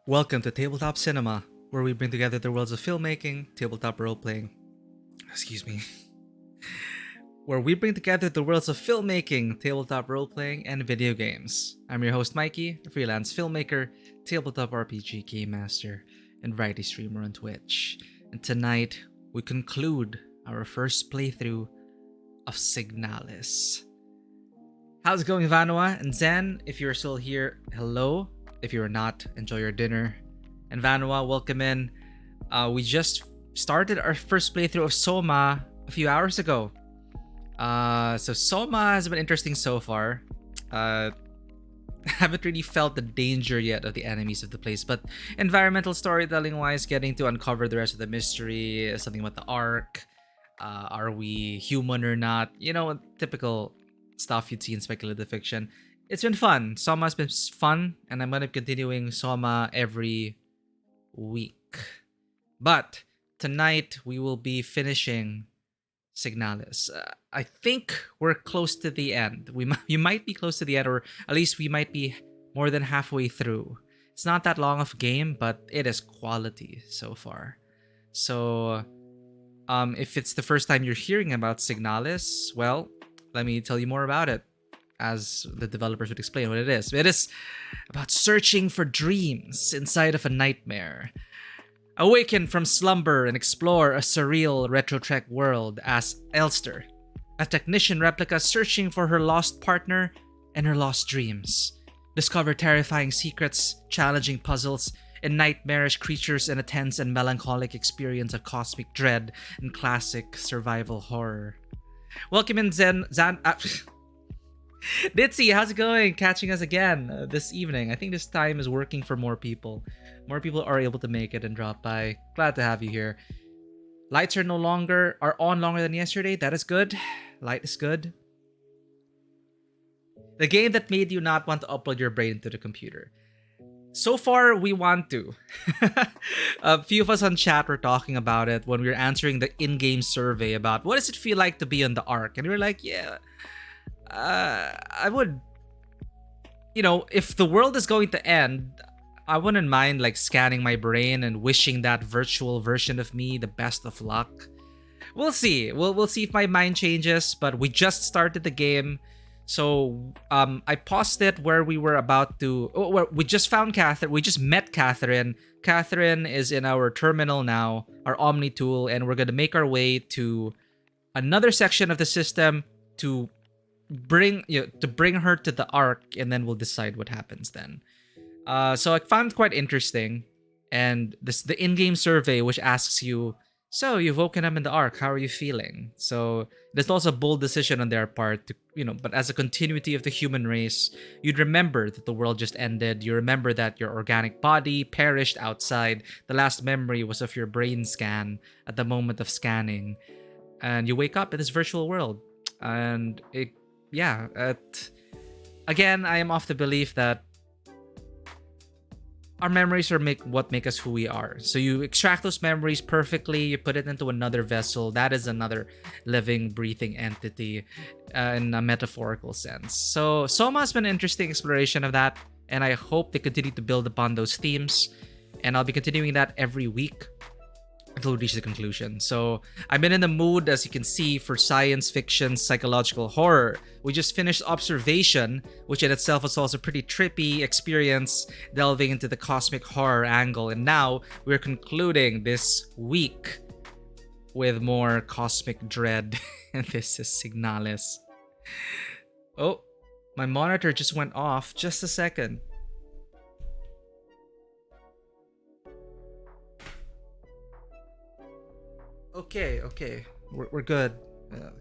Welcome to Tabletop Cinema, where we bring together the worlds of filmmaking, tabletop role-playing, excuse me, where we bring together the worlds of filmmaking, tabletop role-playing, and video games. I'm your host Mikey, a freelance filmmaker, tabletop RPG game master, and variety streamer on Twitch. And tonight, we conclude our first playthrough of Signalis. How's it going, Vanua and Zen? If you're still here, hello. If you're not, enjoy your dinner. And Vanua, welcome in. We just started our first playthrough of Soma a few hours ago. So Soma has been interesting so far. Haven't really felt the danger yet of the enemies of the place, but environmental storytelling wise, getting to uncover the rest of the mystery, something about the arc. Are we human or not? You know, typical stuff you'd see in speculative fiction. It's been fun. Soma's been fun, and I'm going to be continuing Soma every week. But tonight, we will be finishing Signalis. I think we're close to the end. You might be close to the end, or at least we might be more than halfway through. It's not that long of a game, but it is quality so far. So, if it's the first time you're hearing about Signalis, well, let me tell you more about it, as the developers would explain what it is. It is about searching for dreams inside of a nightmare. Awaken from slumber and explore a surreal retro-trek world as Elster, a technician replica searching for her lost partner and her lost dreams. Discover terrifying secrets, challenging puzzles, and nightmarish creatures in a tense and melancholic experience of cosmic dread and classic survival horror. Welcome in, Ditzy, how's it going? Catching us again this evening. I think this time is working for more people. More people are able to make it and drop by. Glad to have you here. Lights are on longer than yesterday. That is good. Light is good. The game that made you not want to upload your brain to the computer. So far, we want to. A few of us on chat were talking about it when we were answering the in-game survey about what does it feel like to be on the Ark, and we were like, yeah. I would, if the world is going to end, I wouldn't mind like scanning my brain and wishing that virtual version of me the best of luck. We'll see. We'll see if my mind changes, but we just started the game. So I paused it where we were about to, where we just found Catherine. We just met Catherine. Catherine is in our terminal now, our Omni tool, and we're going to make our way to another section of the system to bring her to the Ark, and then we'll decide what happens then. So I found it quite interesting, and the in-game survey which asks you, so you've woken up in the Ark, how are you feeling? So there's also a bold decision on their part to, but as a continuity of the human race, you'd remember that the world just ended. You remember that your organic body perished outside. The last memory was of your brain scan at the moment of scanning, and you wake up in this virtual world, and again, I am of the belief that our memories are what make us who we are. So you extract those memories perfectly, you put it into another vessel. That is another living, breathing entity in a metaphorical sense. So Soma has been an interesting exploration of that, and I hope they continue to build upon those themes. And I'll be continuing that every week until we reach the conclusion. So I've been in the mood, as you can see, for science fiction, psychological horror. We just finished Observation, which in itself was also a pretty trippy experience, delving into the cosmic horror angle. And now we're concluding this week with more cosmic dread. And this is Signalis. Oh, my monitor just went off. Just a second. Okay. We're good.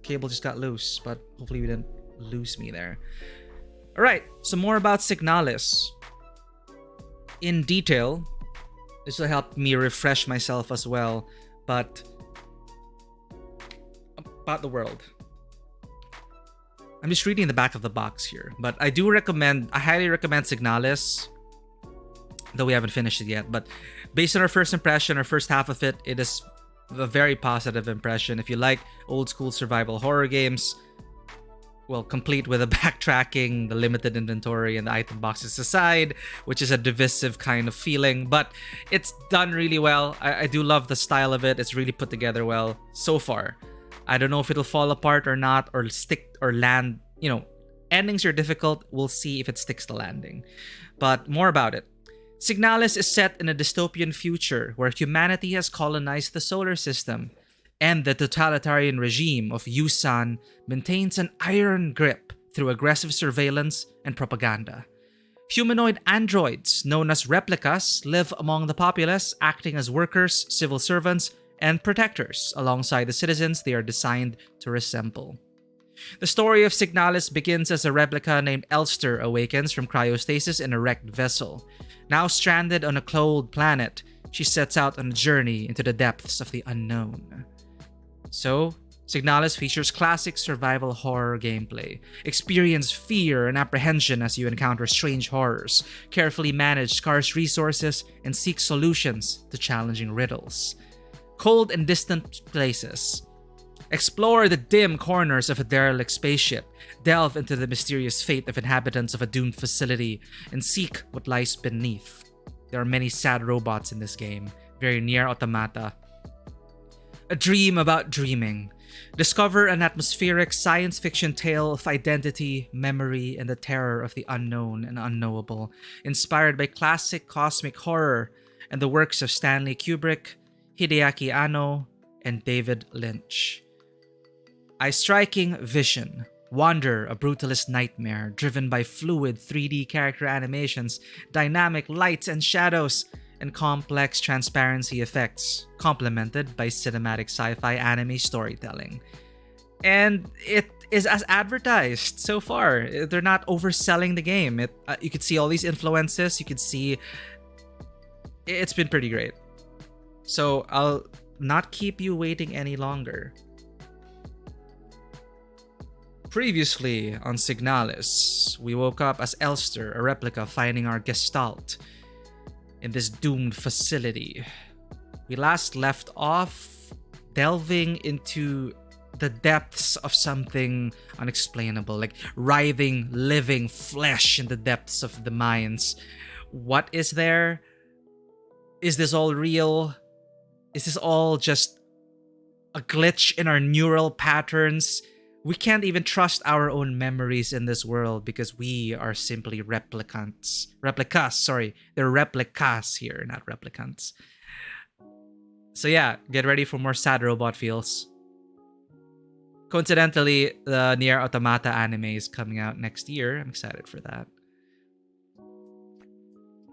Cable just got loose, but hopefully we didn't lose me there. Alright, so more about Signalis. In detail, this will help me refresh myself as well, but about the world. I'm just reading the back of the box here, but I highly recommend Signalis, though we haven't finished it yet. But based on our first impression, our first half of it, it is a very positive impression. If you like old school survival horror games, well, complete with the backtracking, the limited inventory, and the item boxes aside, which is a divisive kind of feeling, but it's done really well. I do love the style of it. It's really put together well so far. I don't know if it'll fall apart or not, or stick or land. You know, endings are difficult. We'll see if it sticks the landing. But more about it. Signalis is set in a dystopian future where humanity has colonized the solar system, and the totalitarian regime of Yusan maintains an iron grip through aggressive surveillance and propaganda. Humanoid androids, known as replicas, live among the populace, acting as workers, civil servants, and protectors alongside the citizens they are designed to resemble. The story of Signalis begins as a replica named Elster awakens from cryostasis in a wrecked vessel. Now stranded on a cold planet, she sets out on a journey into the depths of the unknown. So, Signalis features classic survival horror gameplay. Experience fear and apprehension as you encounter strange horrors, carefully manage scarce resources, and seek solutions to challenging riddles. Cold and distant places. Explore the dim corners of a derelict spaceship, delve into the mysterious fate of inhabitants of a doomed facility, and seek what lies beneath. There are many sad robots in this game, very Nier Automata. A dream about dreaming. Discover an atmospheric science fiction tale of identity, memory, and the terror of the unknown and unknowable, inspired by classic cosmic horror and the works of Stanley Kubrick, Hideaki Anno, and David Lynch. A striking vision. Wander, a brutalist nightmare driven by fluid 3D character animations, dynamic lights and shadows, and complex transparency effects, complemented by cinematic sci-fi anime storytelling. And it is as advertised so far. They're not overselling the game. You could see all these influences. You could see it's been pretty great. So I'll not keep you waiting any longer. Previously on Signalis, we woke up as Elster, a replica, finding our gestalt in this doomed facility. We last left off delving into the depths of something unexplainable, like writhing, living flesh in the depths of the mines. What is there? Is this all real? Is this all just a glitch in our neural patterns? We can't even trust our own memories in this world because we are simply replicants. They're replicas here, not replicants. So yeah, get ready for more sad robot feels. Coincidentally, the Nier Automata anime is coming out next year. I'm excited for that.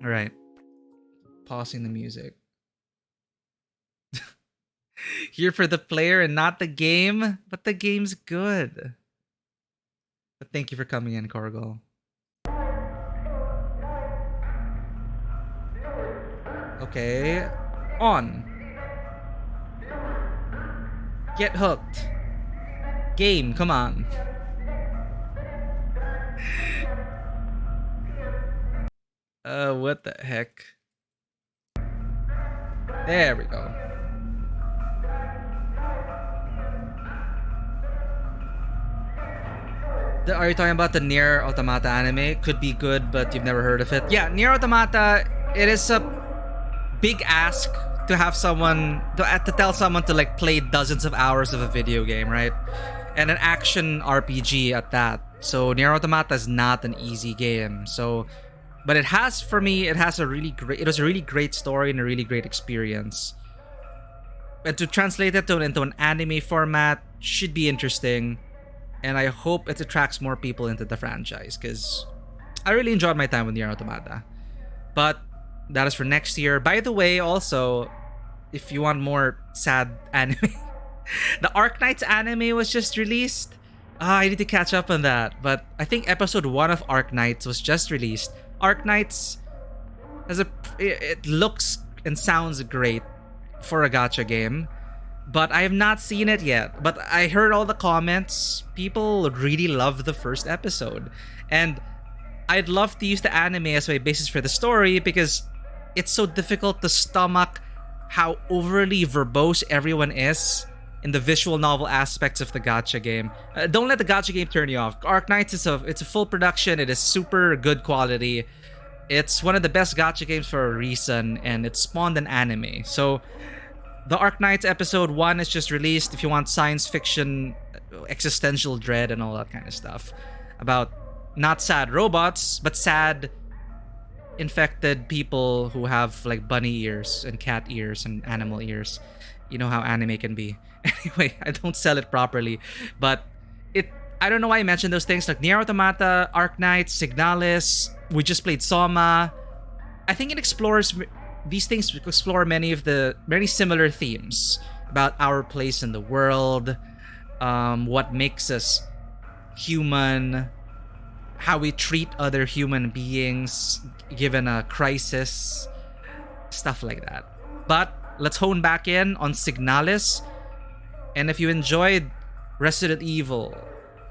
Alright. Pausing the music. Here for the player and not the game, but the game's good. But thank you for coming in, Corgal. Okay, on. Get hooked. Game, come on. What the heck? There we go. Are you talking about the Nier Automata anime? Could be good, but you've never heard of it. Yeah, Nier Automata, it is a big ask to have someone, to tell someone to like play dozens of hours of a video game, right? And an action RPG at that. So Nier Automata is not an easy game. So, but it has, for me, it was a really great story and a really great experience. And to translate it into an anime format should be interesting. And I hope it attracts more people into the franchise because I really enjoyed my time with Nier Automata. But that is for next year. By the way, also, if you want more sad anime, the Arknights anime was just released. I need to catch up on that. But I think episode 1 of Arknights was just released. Arknights it looks and sounds great for a gacha game. But I have not seen it yet. But I heard all the comments. People really love the first episode. And I'd love to use the anime as my basis for the story because it's so difficult to stomach how overly verbose everyone is in the visual novel aspects of the gacha game. Don't let the gacha game turn you off. Arknights it's a full production. It is super good quality. It's one of the best gacha games for a reason, and it spawned an anime. So the Arknights episode 1 is just released if you want science fiction, existential dread, and all that kind of stuff. About not sad robots, but sad infected people who have like bunny ears and cat ears and animal ears. You know how anime can be. Anyway, I don't sell it properly, but I don't know why I mentioned those things, like Nier Automata, Arknights, Signalis. We just played Soma. I think it explores these things. Explore many similar themes about our place in the world, what makes us human, how we treat other human beings given a crisis, stuff like that. But let's hone back in on Signalis. And if you enjoyed Resident Evil,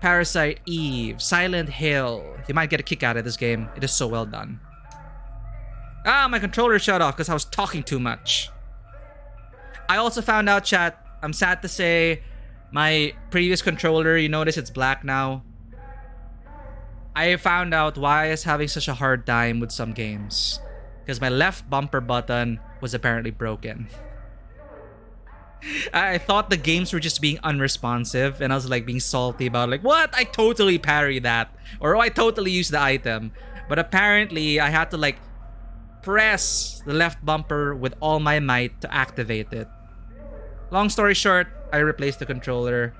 Parasite Eve, Silent Hill, you might get a kick out of this game. It is so well done. My controller shut off because I was talking too much. I also found out, chat, I'm sad to say, my previous controller, you notice it's black now. I found out why I was having such a hard time with some games. Because my left bumper button was apparently broken. I thought the games were just being unresponsive, and I was like being salty about like, what? I totally parry that. Or I totally used the item. But apparently I had to like press the left bumper with all my might to activate it. Long story short, I replaced the controller,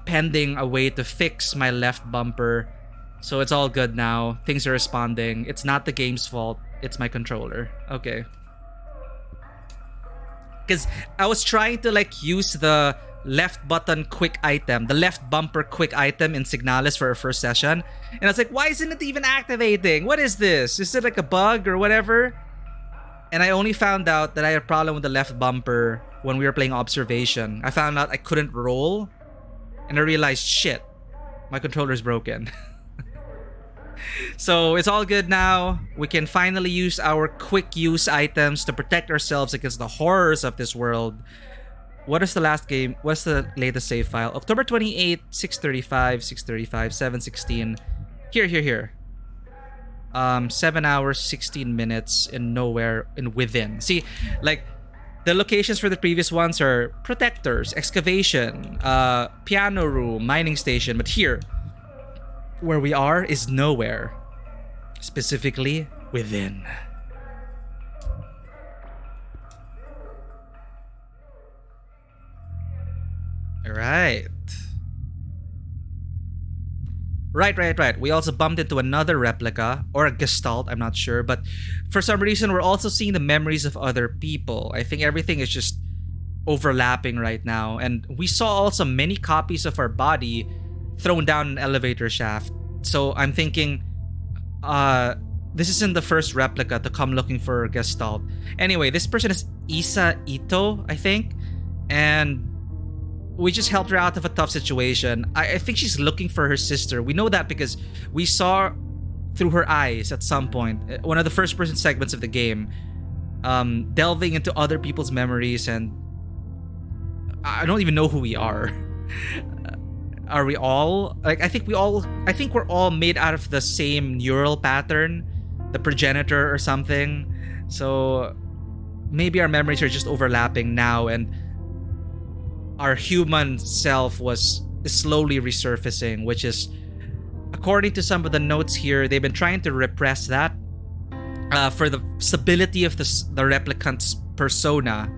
pending a way to fix my left bumper. So it's all good now. Things are responding. It's not the game's fault. It's my controller. Okay. Because I was trying to like use the left button quick item, the left bumper quick item in Signalis for our first session. And I was like, why isn't it even activating? What is this? Is it like a bug or whatever? And I only found out that I had a problem with the left bumper when we were playing Observation. I found out I couldn't roll. And I realized, shit, my controller's broken. So it's all good now. We can finally use our quick use items to protect ourselves against the horrors of this world. What is the last game? What's the latest save file? October 28, 635, 635, 716. Here. 7 hours, 16 minutes in nowhere in within. See, like the locations for the previous ones are protectors, excavation, piano room, mining station. But here, where we are is nowhere. Specifically, within. Alright. Right. We also bumped into another replica, or a gestalt, I'm not sure. But for some reason, we're also seeing the memories of other people. I think everything is just overlapping right now. And we saw also many copies of our body thrown down an elevator shaft. So I'm thinking, this isn't the first replica to come looking for a gestalt. Anyway, this person is Isa Ito, I think. And we just helped her out of a tough situation. I think she's looking for her sister. We know that because we saw through her eyes at some point. One of the first person segments of the game. Delving into other people's memories, and I don't even know who we are. Are we all? Like, I think we're all made out of the same neural pattern. The progenitor or something. So maybe our memories are just overlapping now, and our human self is slowly resurfacing, which is, according to some of the notes here, they've been trying to repress that for the stability of the replicant's persona.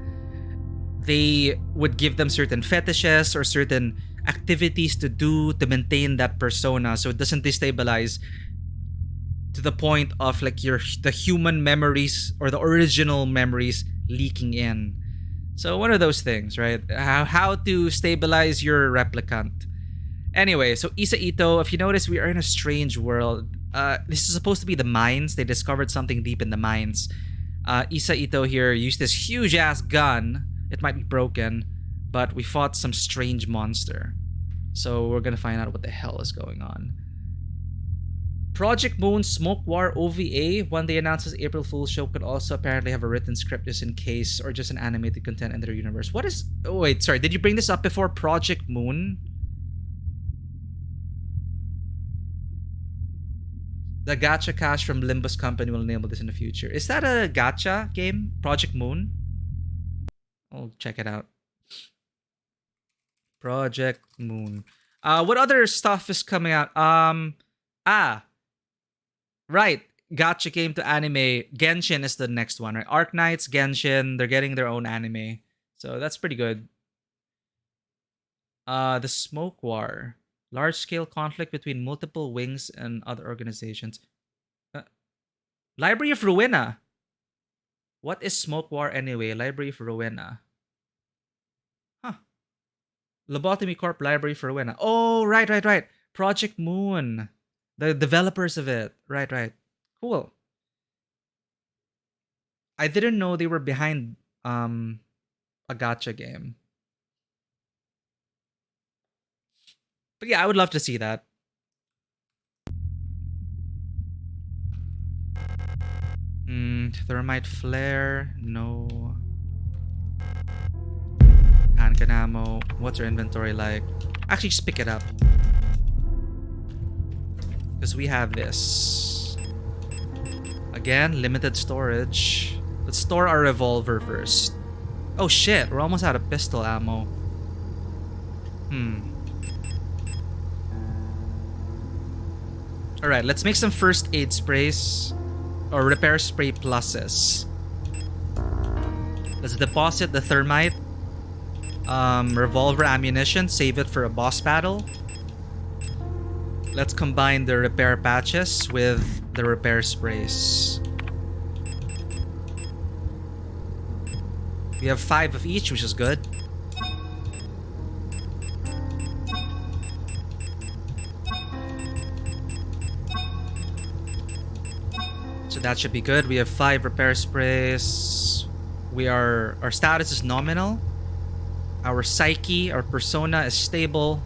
They would give them certain fetishes or certain activities to do to maintain that persona, so it doesn't destabilize to the point of like the human memories or the original memories leaking in. So one of those things, right? How to stabilize your replicant. Anyway, so Isa Ito, if you notice, we are in a strange world. This is supposed to be the mines. They discovered something deep in the mines. Isa Ito here used this huge ass gun. It might be broken, but we fought some strange monster. So we're gonna find out what the hell is going on. Project Moon Smoke War OVA, one they announced as April Fool's show, could also apparently have a written script just in case, or just an animated content in their universe. What is... Oh, wait, sorry. Did you bring this up before? Project Moon? The gacha cash from Limbus Company will enable this in the future. Is that a gacha game? Project Moon? I'll check it out. Project Moon. What other stuff is coming out? Right. Gacha game to anime. Genshin is the next one, right? Arknights, Genshin, they're getting their own anime. So that's pretty good. The Smoke War. Large-scale conflict between multiple wings and other organizations. Library of Rowena. What is Smoke War anyway? Library of Rowena. Huh. Lobotomy Corp Library for Rowena. Oh, right. Project Moon. The developers of it. Right. Cool. I didn't know they were behind a gacha game. But yeah, I would love to see that. Thermite Flare. No. Handgun ammo. What's your inventory like? Actually, just pick it up. Because we have this. Again, limited storage. Let's store our revolver first. Oh shit, we're almost out of pistol ammo. Alright, let's make some first aid sprays. Or repair spray pluses. Let's deposit the thermite. Revolver ammunition. Save it for a boss battle. Let's combine the repair patches with the repair sprays. We have 5 of each, which is good. So that should be good. We have 5 repair sprays. Our status is nominal. Our psyche, our persona is stable.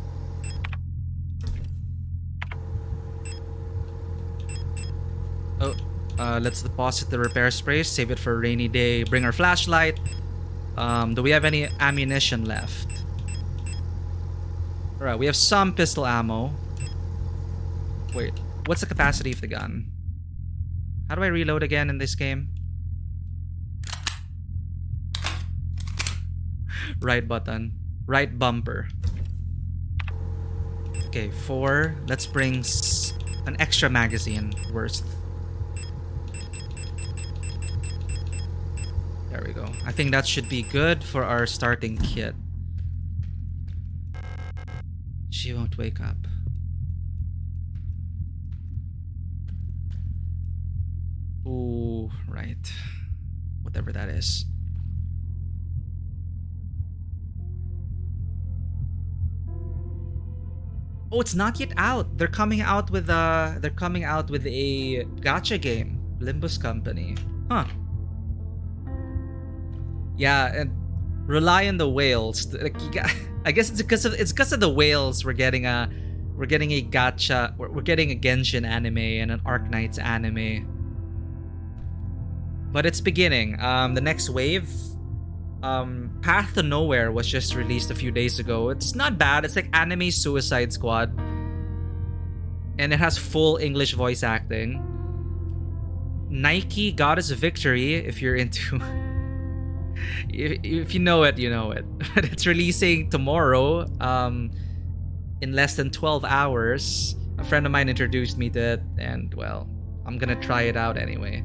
Let's deposit the repair sprays. Save it for a rainy day. Bring our flashlight. Do we have any ammunition left? Alright, we have some pistol ammo. Wait, what's the capacity of the gun? How do I reload again in this game? Right button. Right bumper. Okay, 4. Let's bring an extra magazine worth. There we go. I think that should be good for our starting kit. She won't wake up. Ooh, right. Whatever that is. Oh, it's not yet out. They're coming out with a gacha game. Limbus Company. Huh. Yeah, and rely on the whales. Like I guess it's because of the whales we're getting a gacha. We're getting a Genshin anime and an Arknights anime. But it's beginning. The next wave, Path to Nowhere was just released a few days ago. It's not bad. It's like anime Suicide Squad, and it has full English voice acting. Nike Goddess of Victory, if you're into. If you know it, you know it. But it's releasing tomorrow, in less than 12 hours. A friend of mine introduced me to it, and well, I'm gonna try it out anyway.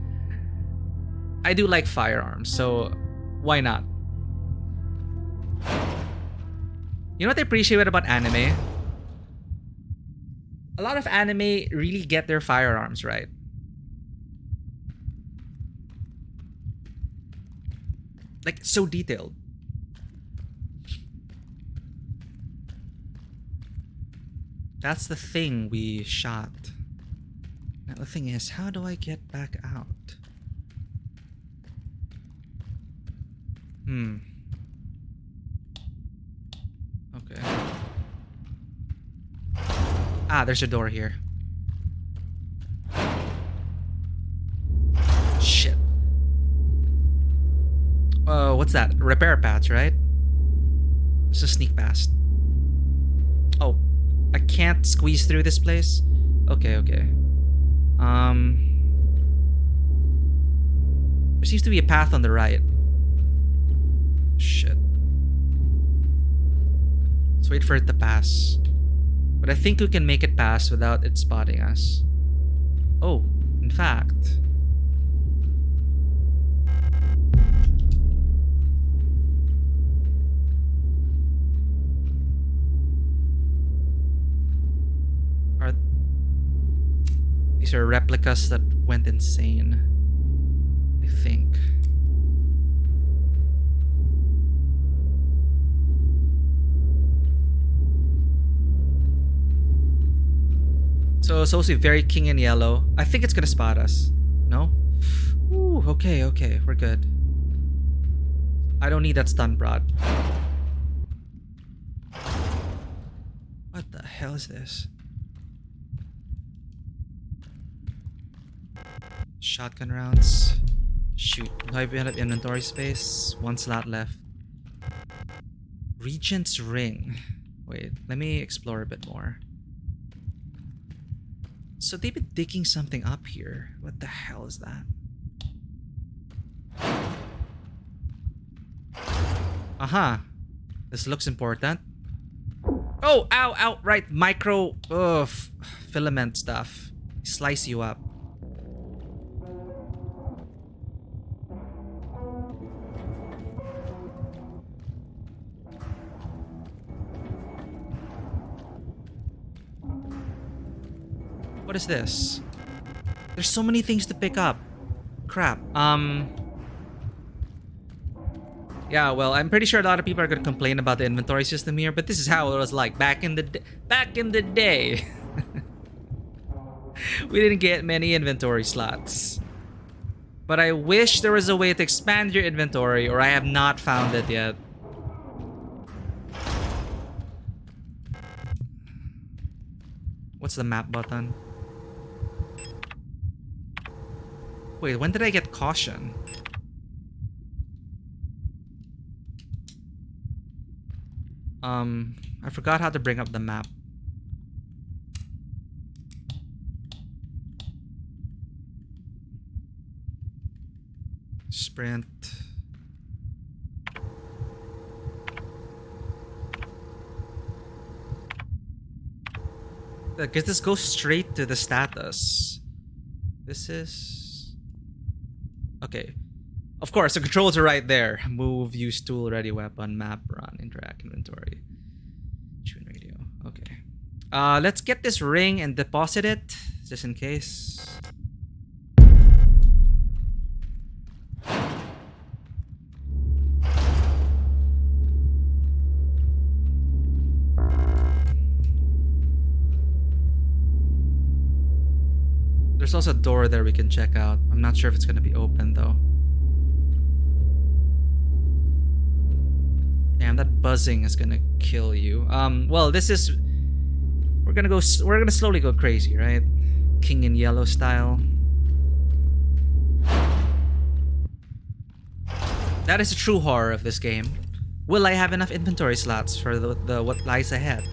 I do like firearms, so why not? You know what I appreciate about anime? A lot of anime really get their firearms right. Like, so detailed. That's the thing we shot. Now the thing is, how do I get back out? Okay. Ah, there's a door here. What's that? Repair patch, right? Let's just sneak past. Oh, I can't squeeze through this place? Okay, okay. There seems to be a path on the right. Shit. Let's wait for it to pass. But I think we can make it pass without it spotting us. Oh, in fact. These are replicas that went insane, I think. So it's supposed to be very king in yellow. I think it's gonna spot us. No? Ooh, okay, okay, we're good. I don't need that stun prod. What the hell is this? Shotgun rounds. Shoot. Do I have enough inventory space? One slot left. Regent's Ring. Wait, let me explore a bit more. So they've been digging something up here. What the hell is that? Aha. This looks important. Oh, ow, ow, right. Micro filament stuff. Slice you up. What is this? There's so many things to pick up. Crap. Yeah, well, I'm pretty sure a lot of people are gonna complain about the inventory system here, but this is how it was like back in the day. We didn't get many inventory slots. But I wish there was a way to expand your inventory, or I have not found it yet. What's the map button? Wait, when did I get caution? I forgot how to bring up the map. Sprint. I guess this goes straight to the status. This is... Okay. Of course, the controls are right there. Move, use tool, ready weapon, map, run, interact, inventory. Tune radio. Okay. Let's get this ring and deposit it, just in case. There's also a door there we can check out. I'm not sure if it's gonna be open though. Damn, that buzzing is gonna kill you. Well, this is... We're gonna slowly go crazy, right? King in yellow style. That is the true horror of this game. Will I have enough inventory slots for the what lies ahead?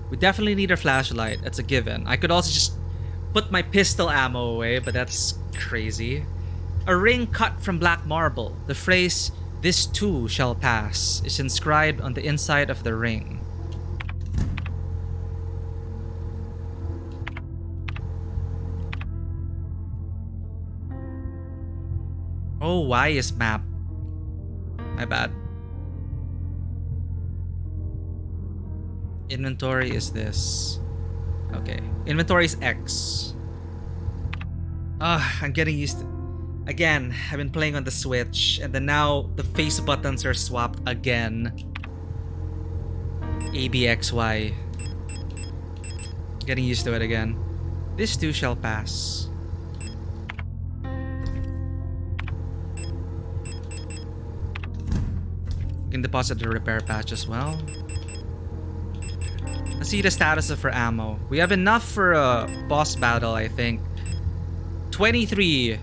We definitely need a flashlight. That's a given. I could also just put my pistol ammo away, but that's crazy. A ring cut from black marble. The phrase, "This too shall pass," is inscribed on the inside of the ring. Oh, Y is map. My bad. Inventory is this. Okay. Inventory is X. I'm getting used to... Again, I've been playing on the Switch, and then now the face buttons are swapped again. A, B, X, Y. Getting used to it again. This too shall pass. We can deposit the repair patch as well. Let's see the status of our ammo. We have enough for a boss battle, I think. 23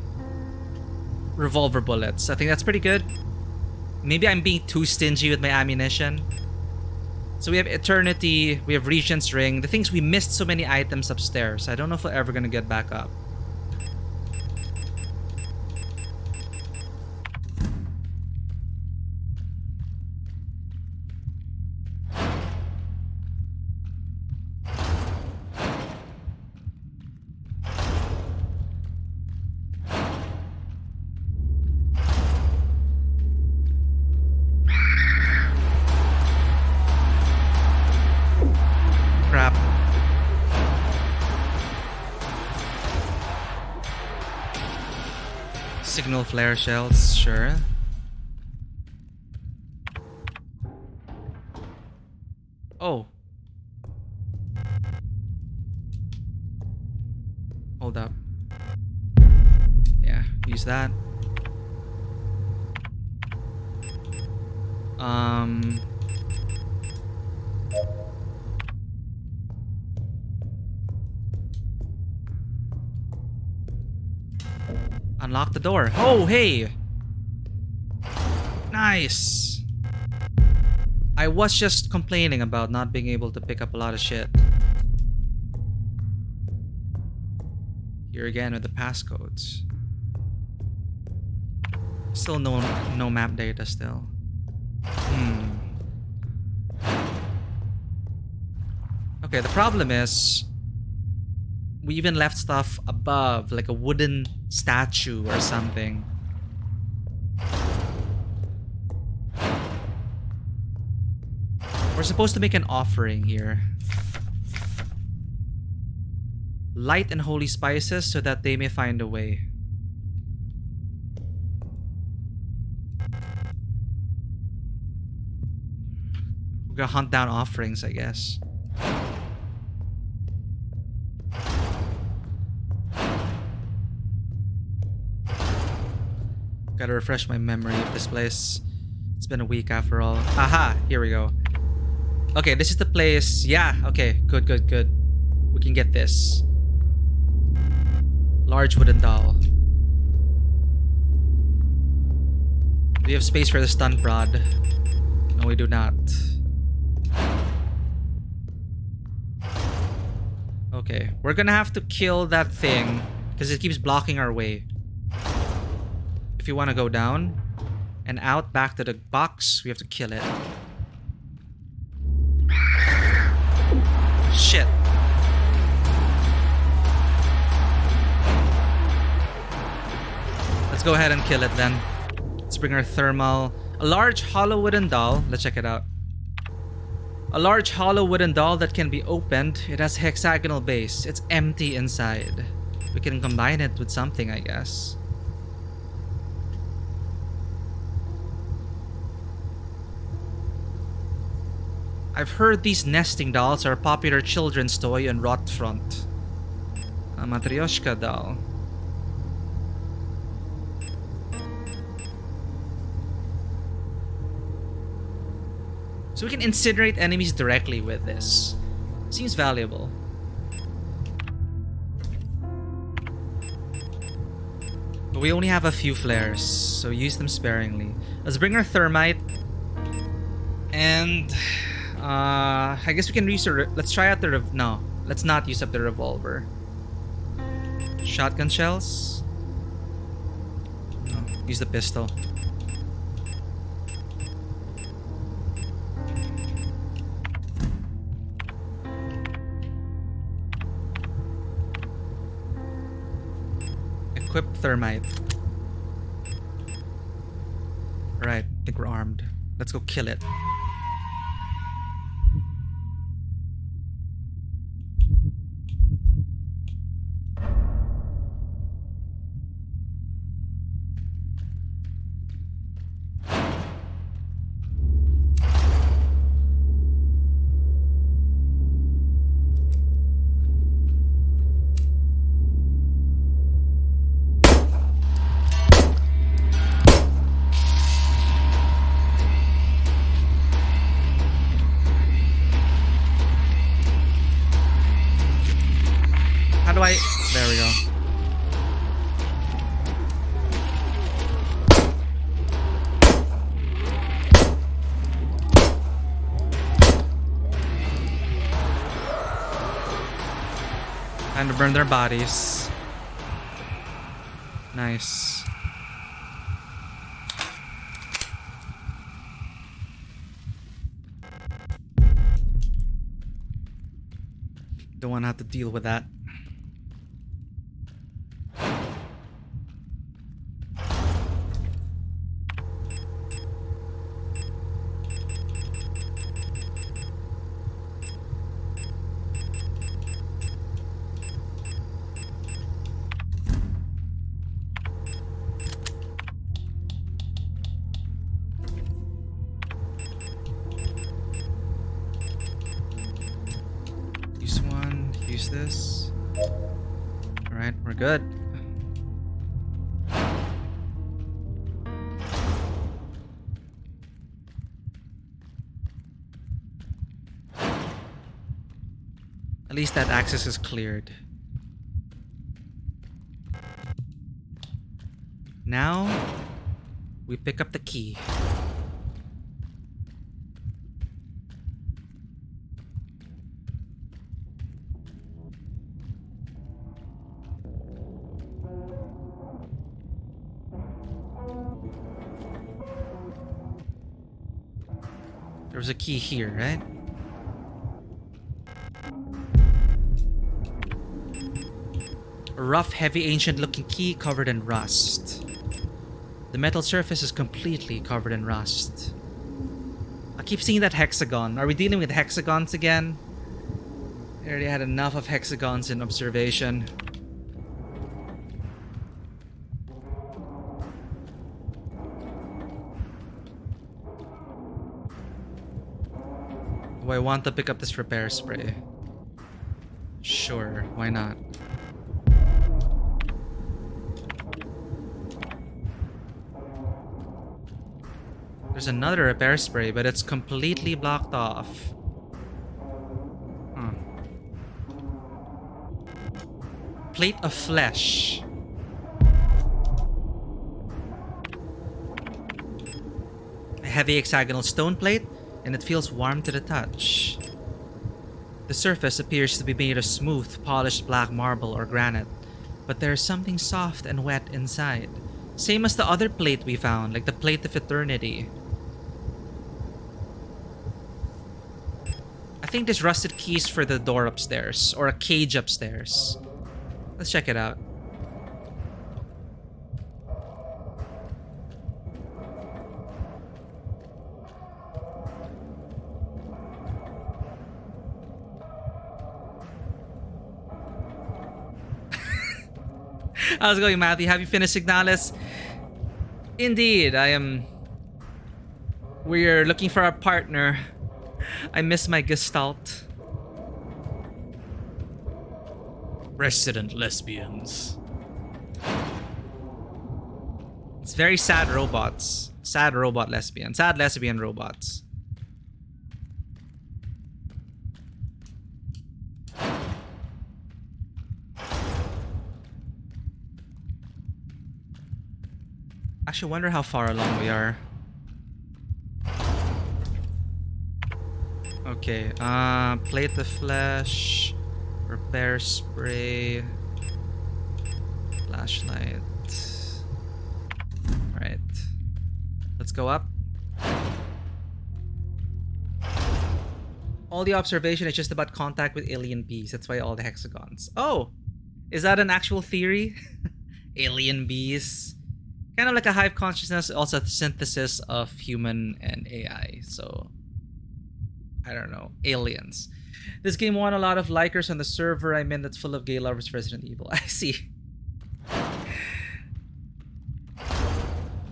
revolver bullets. I think that's pretty good. Maybe I'm being too stingy with my ammunition. So we have Eternity, we have Regent's Ring. The things we missed so many items upstairs. I don't know if we're ever gonna get back up. Crap. Signal flare shells, sure. Oh. Hold up. Yeah, use that. Unlock the door. Oh, hey! Nice! I was just complaining about not being able to pick up a lot of shit. Here again with the passcodes. Still no map data still. Okay, the problem is we even left stuff above, like a wooden statue or something. We're supposed to make an offering here. Light and holy spices so that they may find a way. We're gonna hunt down offerings, I guess. Gotta refresh my memory of this place. It's been a week after all. Aha! Here we go. Okay, this is the place. Yeah, okay. Good, good, good. We can get this. Large wooden doll. Do we have space for the stun prod? No, we do not. Okay, we're gonna have to kill that thing because it keeps blocking our way. If you want to go down and out back to the box, we have to kill it. Shit. Let's go ahead and kill it then. Let's bring our thermal. A large hollow wooden doll. Let's check it out. A large hollow wooden doll that can be opened. It has a hexagonal base. It's empty inside. We can combine it with something, I guess. I've heard these nesting dolls are a popular children's toy on Rotfront. A Matryoshka doll. So we can incinerate enemies directly with this. Seems valuable. But we only have a few flares, so use them sparingly. Let's bring our thermite. And I guess we can use let's try out the no, let's not use up the revolver. Shotgun shells? No, use the pistol. Equip thermite. Right, I think we're armed. Let's go kill it. Time to burn their bodies. Nice. Don't want to have to deal with that. Use this. Alright, we're good. At least that access is cleared. Now, we pick up the key. There's a key here, right? A rough, heavy, ancient-looking key covered in rust. The metal surface is completely covered in rust. I keep seeing that hexagon. Are we dealing with hexagons again? I already had enough of hexagons in observation. Do I want to pick up this repair spray? Sure, why not? There's another repair spray, but it's completely blocked off. Plate of flesh. A heavy hexagonal stone plate, and it feels warm to the touch. The surface appears to be made of smooth, polished black marble or granite, but there is something soft and wet inside. Same as the other plate we found, like the plate of eternity. I think this rusted key is for the door upstairs, or a cage upstairs. Let's check it out. How's it going, Matthew? Have you finished Signalis? Indeed, I am. We're looking for a partner. I miss my gestalt. Resident lesbians. It's very sad robots. Sad robot lesbian. Sad lesbian robots. Actually, wonder how far along we are. Okay, plate of flesh, repair spray, flashlight. Alright. Let's go up. All the observation is just about contact with alien bees. That's why all the hexagons. Oh! Is that an actual theory? Alien bees. Kind of like a hive consciousness, also the synthesis of human and AI. So, I don't know. Aliens. This game won a lot of likers on the server I'm in that's full of gay lovers Resident Evil. I see.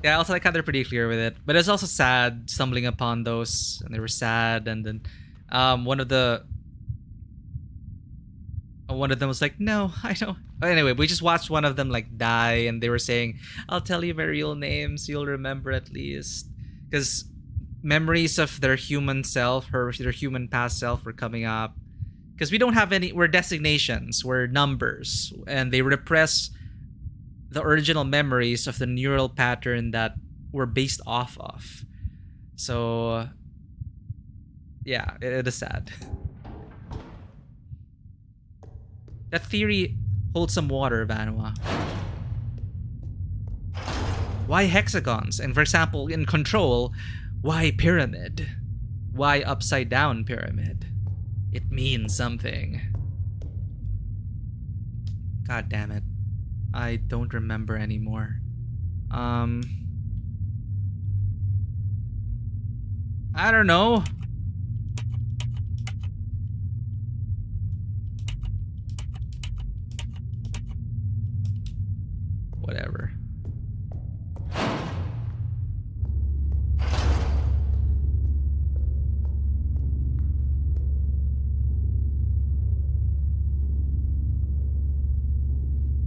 Yeah, also I kind of pretty clear with it. But it's also sad stumbling upon those. And they were sad. And then one of them was like, no, I don't. Anyway, we just watched one of them like die, and they were saying, I'll tell you my real name so you'll remember at least. Because memories of their human self, their human past self were coming up. Because we don't have any, we're designations, we're numbers. And they repress the original memories of the neural pattern that we're based off of. So, yeah, it is sad. That theory holds some water, Vanua. Why hexagons? And for example, in Control, why pyramid? Why upside down pyramid? It means something. God damn it. I don't remember anymore. I don't know. Whatever.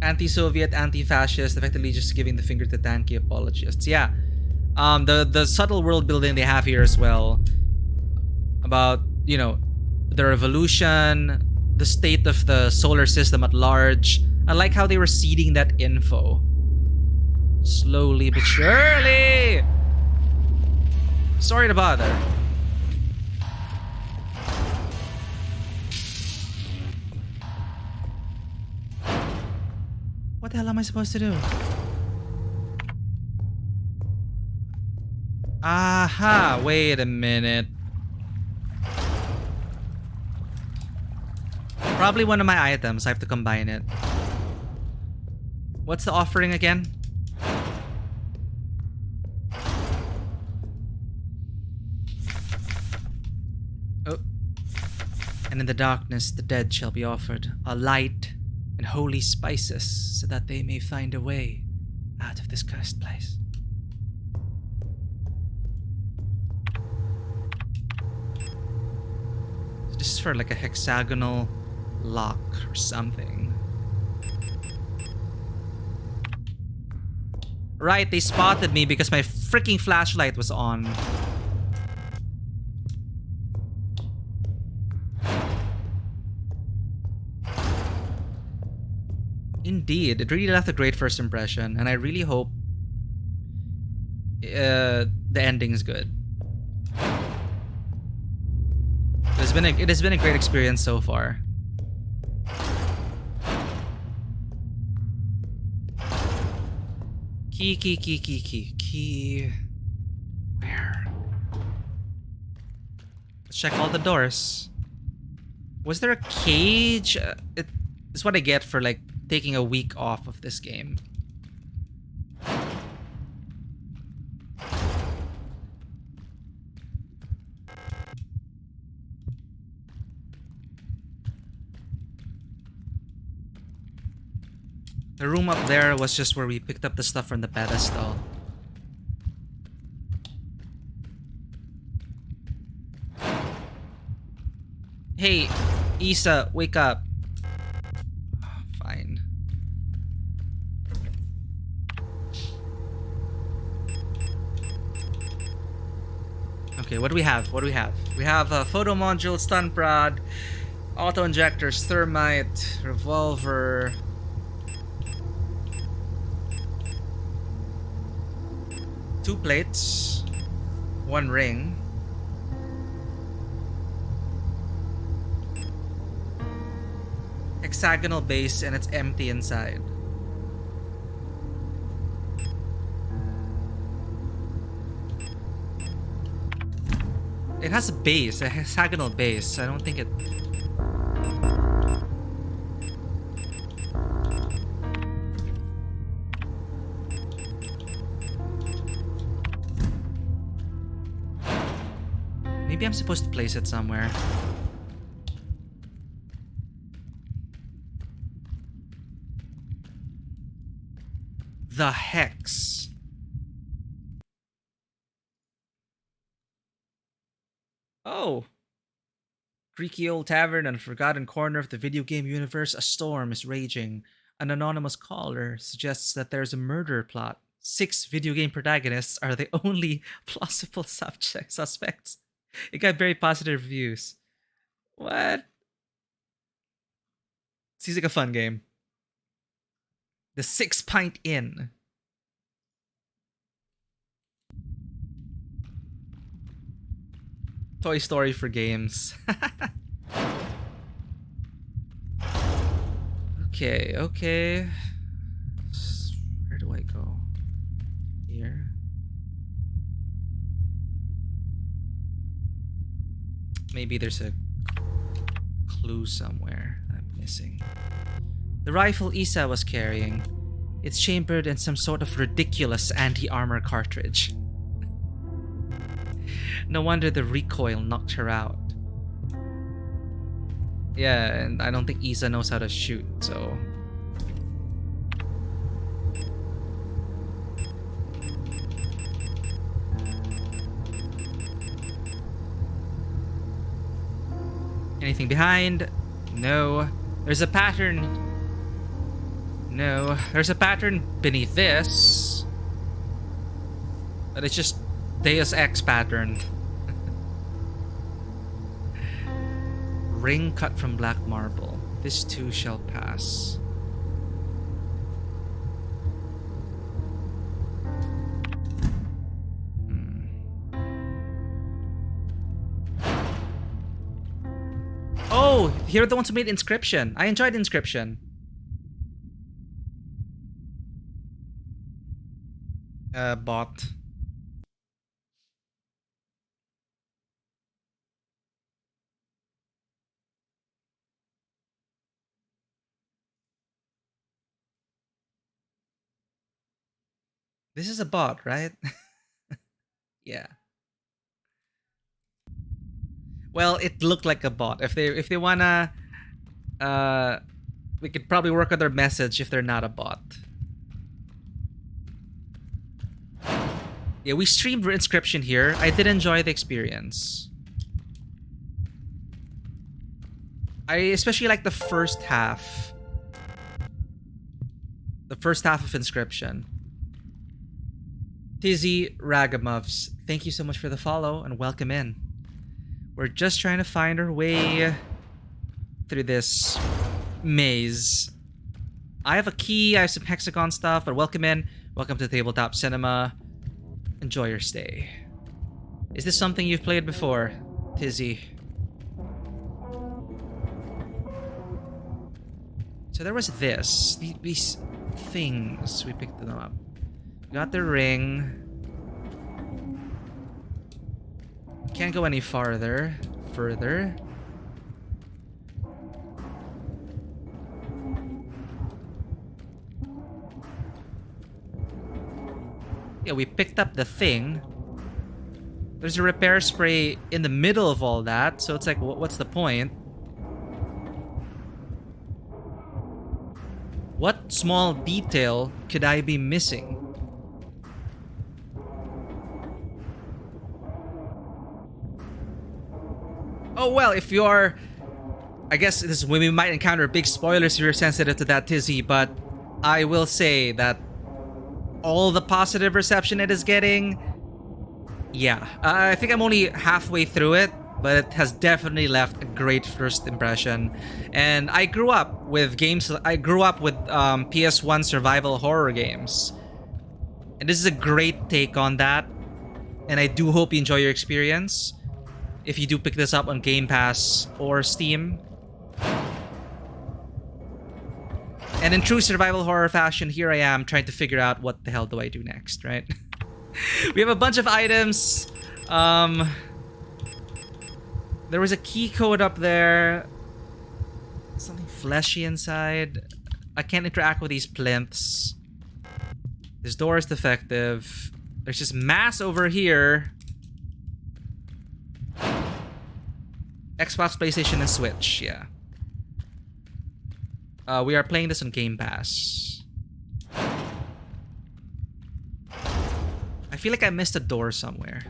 Anti-Soviet, anti-fascist, effectively just giving the finger to tanky apologists. Yeah. The subtle world building they have here as well about, you know, the revolution, the state of the solar system at large. I like how they were seeding that info. Slowly but surely. Sorry to bother. What the hell am I supposed to do? Aha, wait a minute. Probably one of my items. I have to combine it. What's the offering again? Oh. And in the darkness, the dead shall be offered a light and holy spices so that they may find a way out of this cursed place. So this is for like a hexagonal lock or something. Right, they spotted me because my freaking flashlight was on. Indeed, it really left a great first impression, and I really hope the ending is good. It has been a great experience so far. Key. Where? Let's check all the doors. Was there a cage? It's what I get for like taking a week off of this game. The room up there was just where we picked up the stuff from the pedestal. Hey, Isa, wake up. Fine. Okay, what do we have? We have a photo module, stun prod, auto injectors, thermite, revolver. Two plates, one ring. Hexagonal base and it's empty inside. It has a base, a hexagonal base. I don't think it... Maybe I'm supposed to place it somewhere. The hex. Oh. Creaky old tavern and a forgotten corner of the video game universe, a storm is raging. An anonymous caller suggests that there's a murder plot. 6 video game protagonists are the only plausible suspects. It got very positive reviews. What? Seems like a fun game. The 6 Pint Inn. Toy Story for games. Okay, okay. Where do I go? Here. Maybe there's a clue somewhere I'm missing. The rifle Isa was carrying. It's chambered in some sort of ridiculous anti-armor cartridge. No wonder the recoil knocked her out. Yeah, and I don't think Isa knows how to shoot, so... Anything behind? No. There's a pattern. No. There's a pattern beneath this. But it's just Deus Ex pattern. Ring cut from black marble. This too shall pass. Oh, here are the ones who made Inscription. I enjoyed Inscription. Bot. This is a bot, right? Yeah. Well, it looked like a bot. If they wanna, we could probably work on their message if they're not a bot. Yeah, we streamed Inscription here. I did enjoy the experience. I especially like the first half. The first half of Inscription. Tizzy Ragamuffs, thank you so much for the follow and welcome in. We're just trying to find our way through this maze. I have a key, I have some hexagon stuff, but welcome in. Welcome to Tabletop Cinema. Enjoy your stay. Is this something you've played before, Tizzy? So there was this. These things. We picked them up. Got the ring. Can't go any farther. Further. Yeah, we picked up the thing. There's a repair spray in the middle of all that, so it's like, what's the point? What small detail could I be missing? Oh, well, if you're... I guess this is when we might encounter big spoilers if you're sensitive to that, Tizzy, but I will say that all the positive reception it is getting... Yeah, I think I'm only halfway through it, but it has definitely left a great first impression. And I grew up with games... I grew up with PS1 survival horror games. And this is a great take on that. And I do hope you enjoy your experience. If you do pick this up on Game Pass or Steam. And in true survival horror fashion, here I am trying to figure out what the hell do I do next, right? We have a bunch of items. There was a key code up there. Something fleshy inside. I can't interact with these plinths. This door is defective. There's just mass over here. Xbox, PlayStation, and Switch, yeah. We are playing this on Game Pass. I feel like I missed a door somewhere.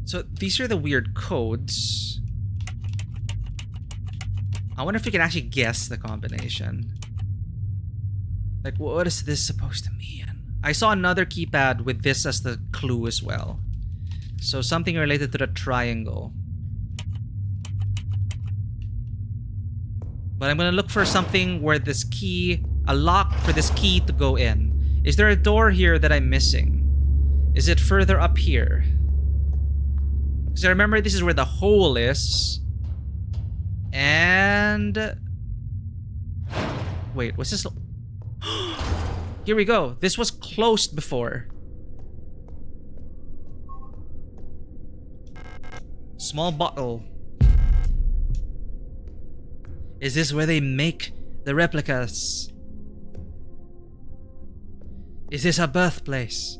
So these are the weird codes. I wonder if we can actually guess the combination. Like, what is this supposed to mean? I saw another keypad with this as the clue as well. So something related to the triangle. But I'm gonna look for something where this key, a lock for this key to go in. Is there a door here that I'm missing? Is it further up here? Because I remember this is where the hole is. And... Wait, what's this? Here we go. This was closed before. Small bottle. Is this where they make the replicas? Is this a birthplace?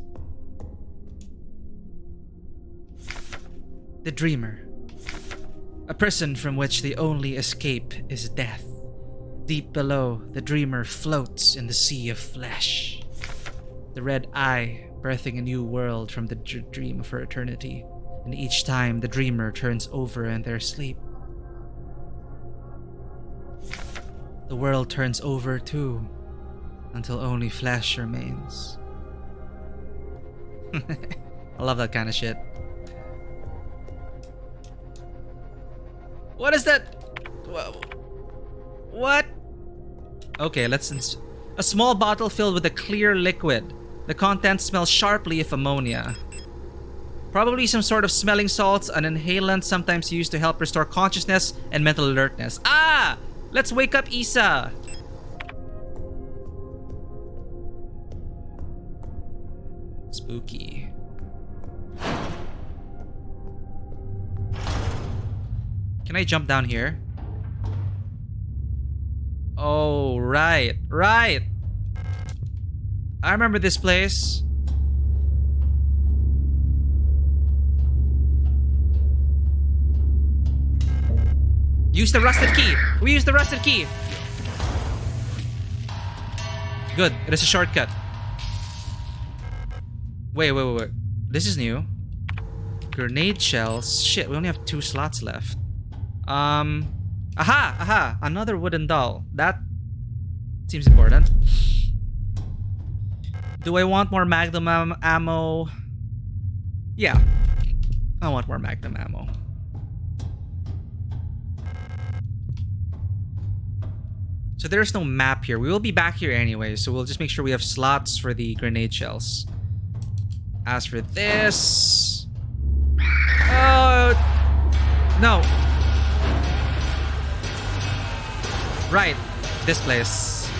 The dreamer. A prison from which the only escape is death. Deep below, the dreamer floats in the sea of flesh. The red eye birthing a new world from the dream of her eternity. And each time the dreamer turns over in their sleep, the world turns over too, until only flesh remains. I love that kind of shit. What is that? What? Okay, let's... A small bottle filled with a clear liquid. The contents smell sharply of ammonia. Probably some sort of smelling salts, an inhalant sometimes used to help restore consciousness and mental alertness. Ah! Let's wake up Isa! Spooky. Can I jump down here? Oh, right. Right! I remember this place. Use the rusted key. We use the rusted key. Good. It is a shortcut. Wait. This is new. Grenade shells. Shit, we only have 2 slots left. Aha! Another wooden doll. That seems important. Do I want more Magnum ammo? Yeah. I want more Magnum ammo. So there's no map here. We will be back here anyway, so we'll just make sure we have slots for the grenade shells. As for this... Oh... No. Right. This place.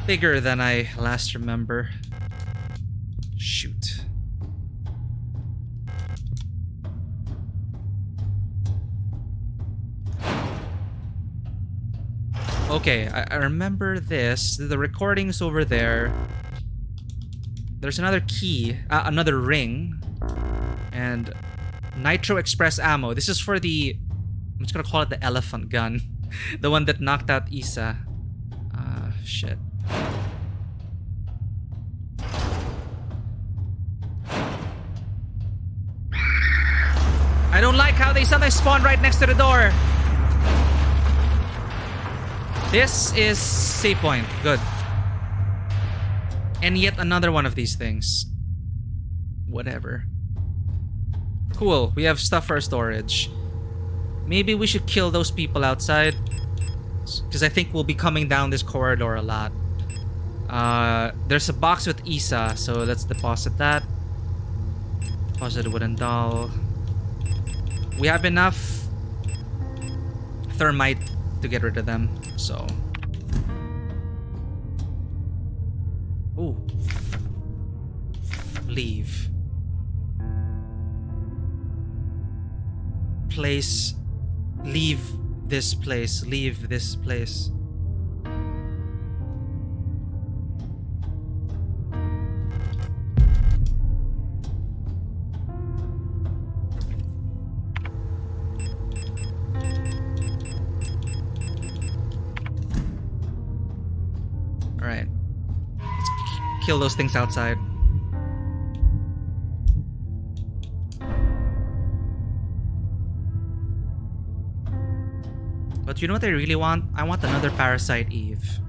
Bigger than I last remember. Shoot. Okay, I remember this. The recording's over there. There's another key, another ring, and Nitro Express ammo. This is for the... I'm just gonna call it the elephant gun. The one that knocked out Isa. Shit. I don't like how they sometimes spawn right next to the door. This is save point. Good. And yet another one of these things. Whatever. Cool. We have stuff for storage. Maybe we should kill those people outside. Because I think we'll be coming down this corridor a lot. There's a box with Isa, so let's deposit that. Deposit a wooden doll. We have enough thermite to get rid of them, so... Ooh. Leave. Place. Leave this place. Leave this place. Alright. Let's kill those things outside. But you know what I really want? I want another Parasite Eve.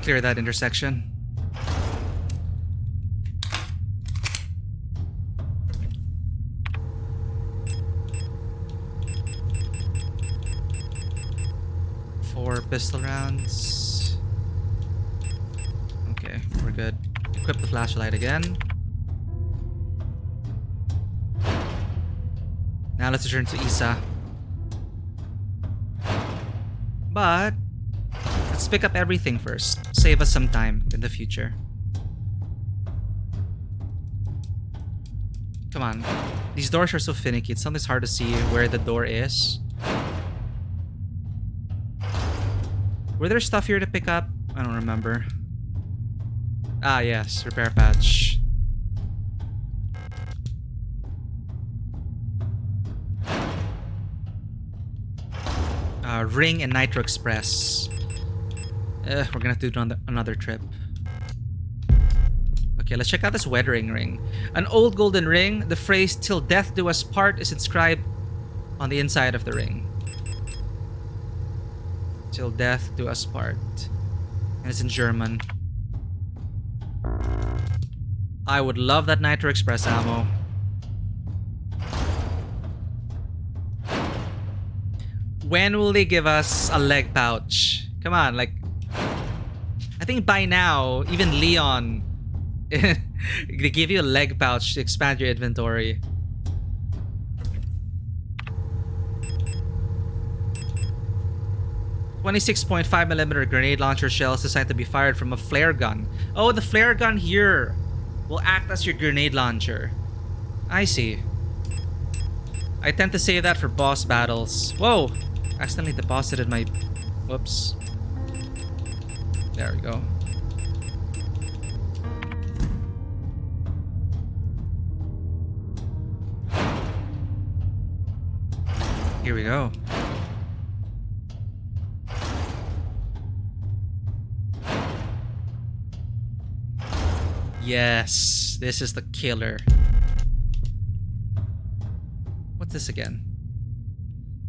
clear that intersection. Four pistol rounds. Okay, we're good. Equip the flashlight again. Now let's return to Isa. But let's pick up everything first. Save us some time in the future. Come on. These doors are so finicky. It's sometimes hard to see where the door is. Were there stuff here to pick up? I don't remember. Ah, yes. Repair patch. Ring and Nitro Express. We're gonna have to do another trip. Okay, let's check out this weathering ring. An old golden ring. The phrase "till death do us part" is inscribed on the inside of the ring. Till death do us part. And it's in German. I would love that Nitro Express ammo. When will they give us a leg pouch? Come on, like... I think by now, even Leon... they give you a leg pouch to expand your inventory. .26.5mm grenade launcher shells designed to be fired from a flare gun. Oh, the flare gun here will act as your grenade launcher. I see. I tend to save that for boss battles. Whoa! Accidentally deposited my... Whoops. There we go. Here we go. Yes, this is the killer. What's this again?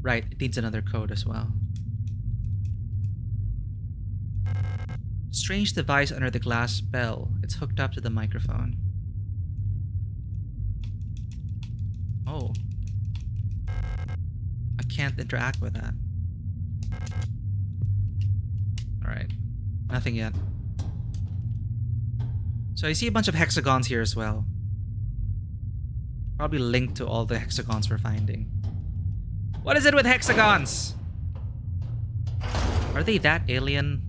Right, it needs another code as well. Strange device under the glass bell. It's hooked up to the microphone. Oh. I can't interact with that. Alright. Nothing yet. So I see a bunch of hexagons here as well. Probably linked to all the hexagons we're finding. What is it with hexagons? Are they that alien?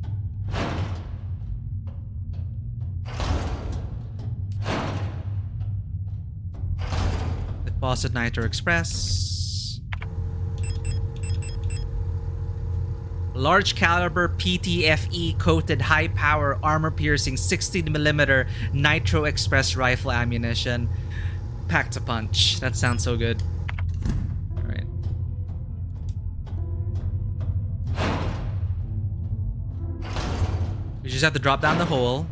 Deposit Nitro Express. Large caliber PTFE coated high power armor piercing 16mm Nitro Express rifle ammunition. Packed to punch. That sounds so good. Alright. We just have to drop down the hole.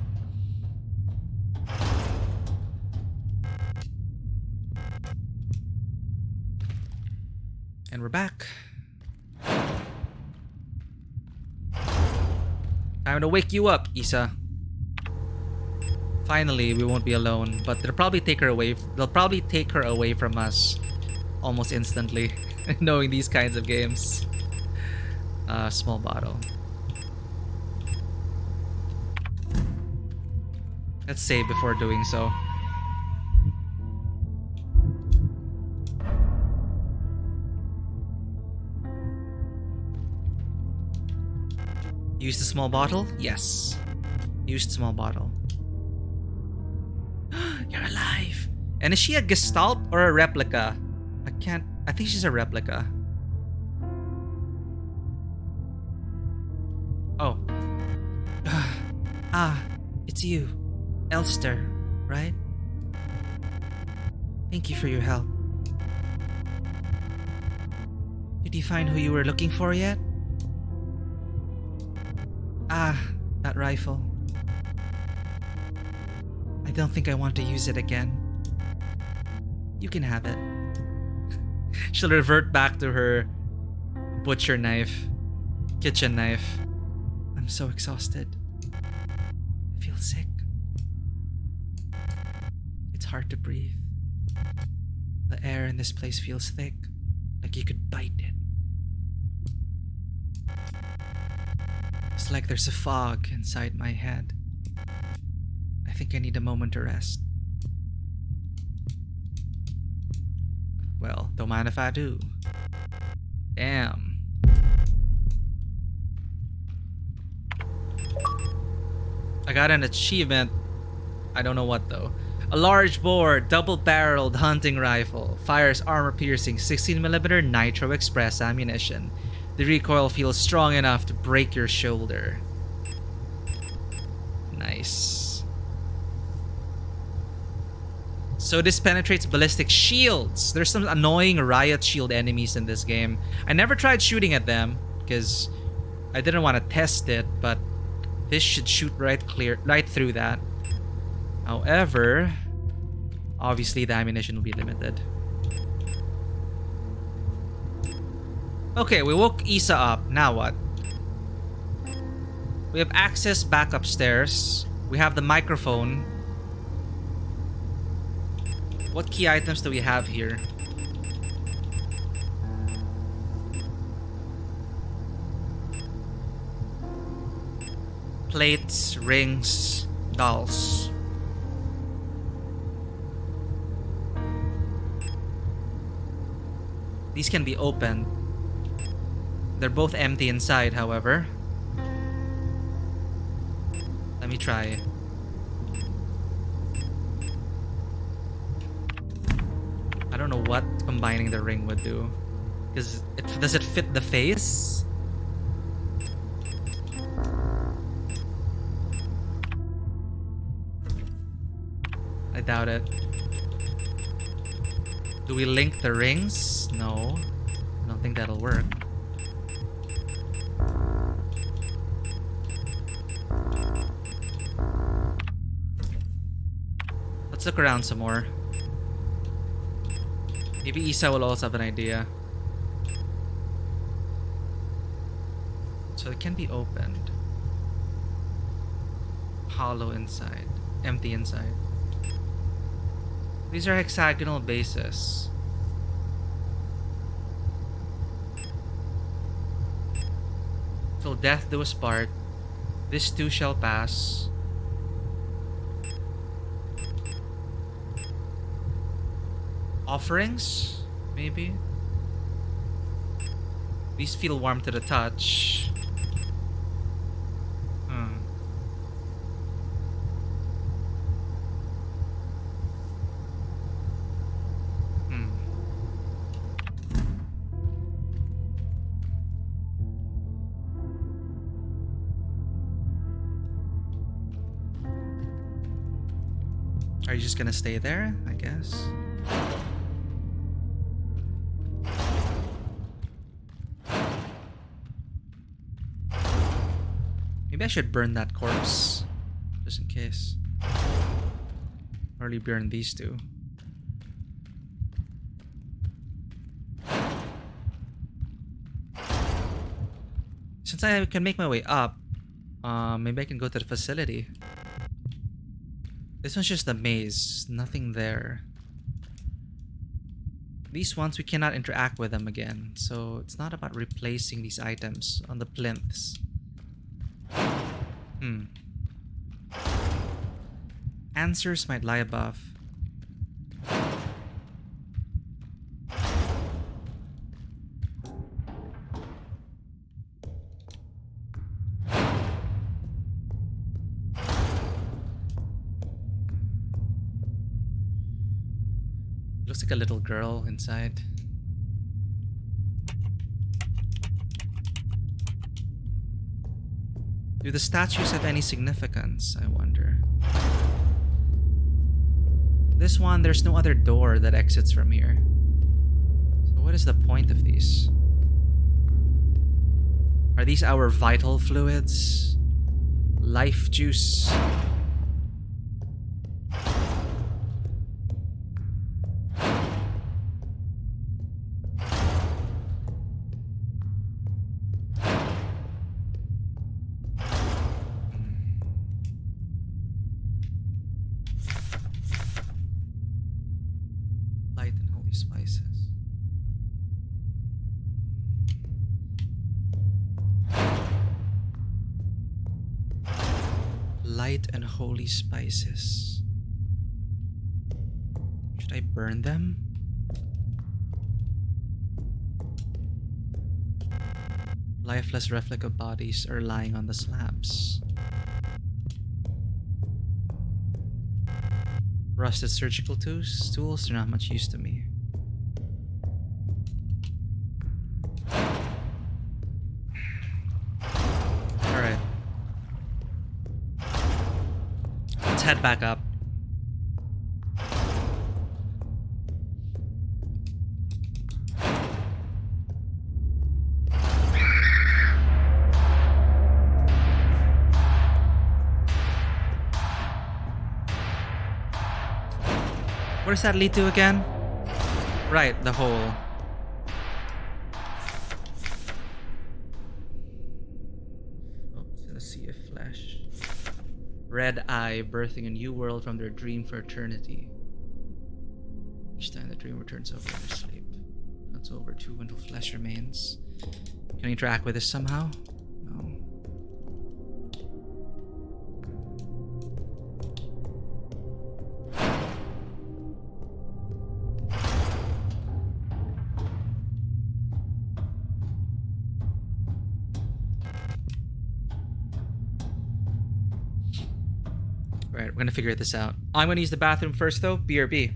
And we're back. Time to wake you up, Isa. Finally, we won't be alone, but they'll probably take her away. They'll probably take her away from us almost instantly, knowing these kinds of games. Small bottle. Let's save before doing so. Use the small bottle? Yes. Used small bottle. You're alive! And is she a gestalt or a replica? I think she's a replica. Oh. It's you. Elster, right? Thank you for your help. Did you find who you were looking for yet? That rifle. I don't think I want to use it again. You can have it. She'll revert back to her butcher knife, kitchen knife. I'm so exhausted. sick. It's hard to breathe. The air in this place feels thick, like you could bite it. It's like there's a fog inside my head. I think I need a moment to rest. Well, don't mind if I do. Damn. I got an achievement. I don't know what though. A large bore, double-barreled hunting rifle. Fires armor-piercing 16mm Nitro Express ammunition. The recoil feels strong enough to break your shoulder. Nice. So this penetrates ballistic shields. There's some annoying riot shield enemies in this game. I never tried shooting at them because I didn't want to test it, but this should shoot right through that. However, obviously the ammunition will be limited. Okay, we woke Isa up. Now what? We have access back upstairs. We have the microphone. What key items do we have here? Plates, rings, dolls. These can be opened. They're both empty inside, however. Let me try. I don't know what combining the ring would do. Does it fit the face? I doubt it. Do we link the rings? No. I don't think that'll work. Let's look around some more. Maybe Isa will also have an idea. So it can be opened. Hollow inside. Empty inside. These are hexagonal bases. Till death do us part. This too shall pass. Offerings? Maybe? These feel warm to the touch. Are you just gonna stay there? I guess. Maybe I should burn that corpse. Just in case. Or burn these two. Since I can make my way up, maybe I can go to the facility. This one's just a maze. Nothing there. These ones, we cannot interact with them again. So it's not about replacing these items on the plinths. Answers might lie above. Looks like a little girl inside. Do the statues have any significance, I wonder? This one, there's no other door that exits from here. So what is the point of these? Are these our vital fluids? Life juice? spices. Light and holy spices. Should I burn them? Lifeless replica bodies are lying on the slabs. Rusted surgical tools, they're not much use to me. Alright. Let's head back up. Where does that lead to again? Right, the hole. Oh, it's in a sea of flesh. Red eye birthing a new world from their dream for eternity. Each time the dream returns over their sleep. That's over 2 window flesh remains. Can I interact with this somehow? No. Right, we're gonna figure this out. I'm gonna use the bathroom first though. BRB.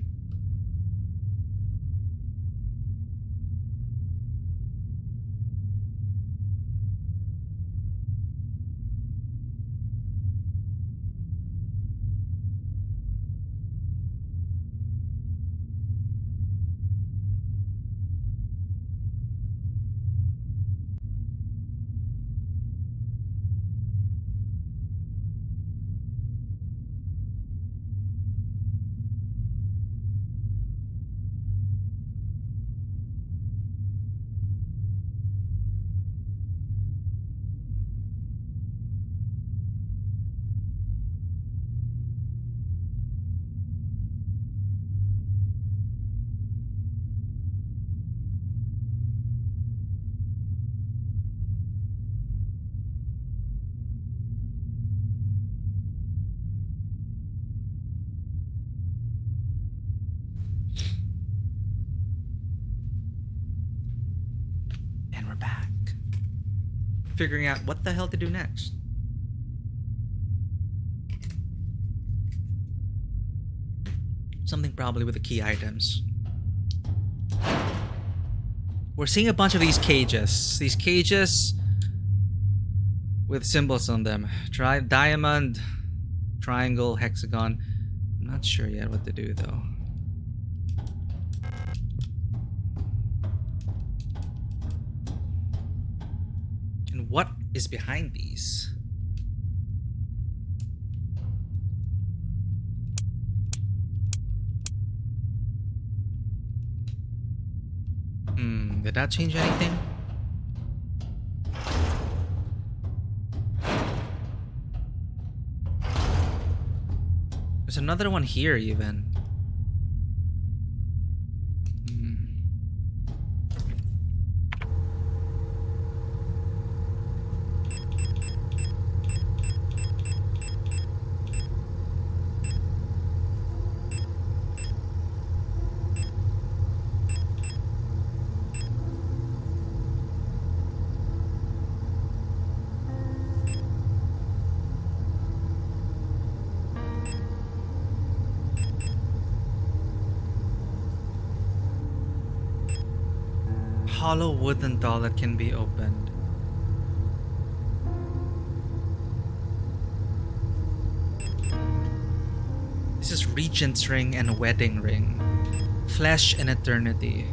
And we're back. Figuring out what the hell to do next. Something probably with the key items. We're seeing a bunch of these cages. These cages with symbols on them. Diamond, triangle, hexagon. I'm not sure yet what to do though. And what is behind these? Did that change anything? There's another one here even. Hollow wooden doll that can be opened. This is Regent's Ring and Wedding Ring. Flesh and Eternity.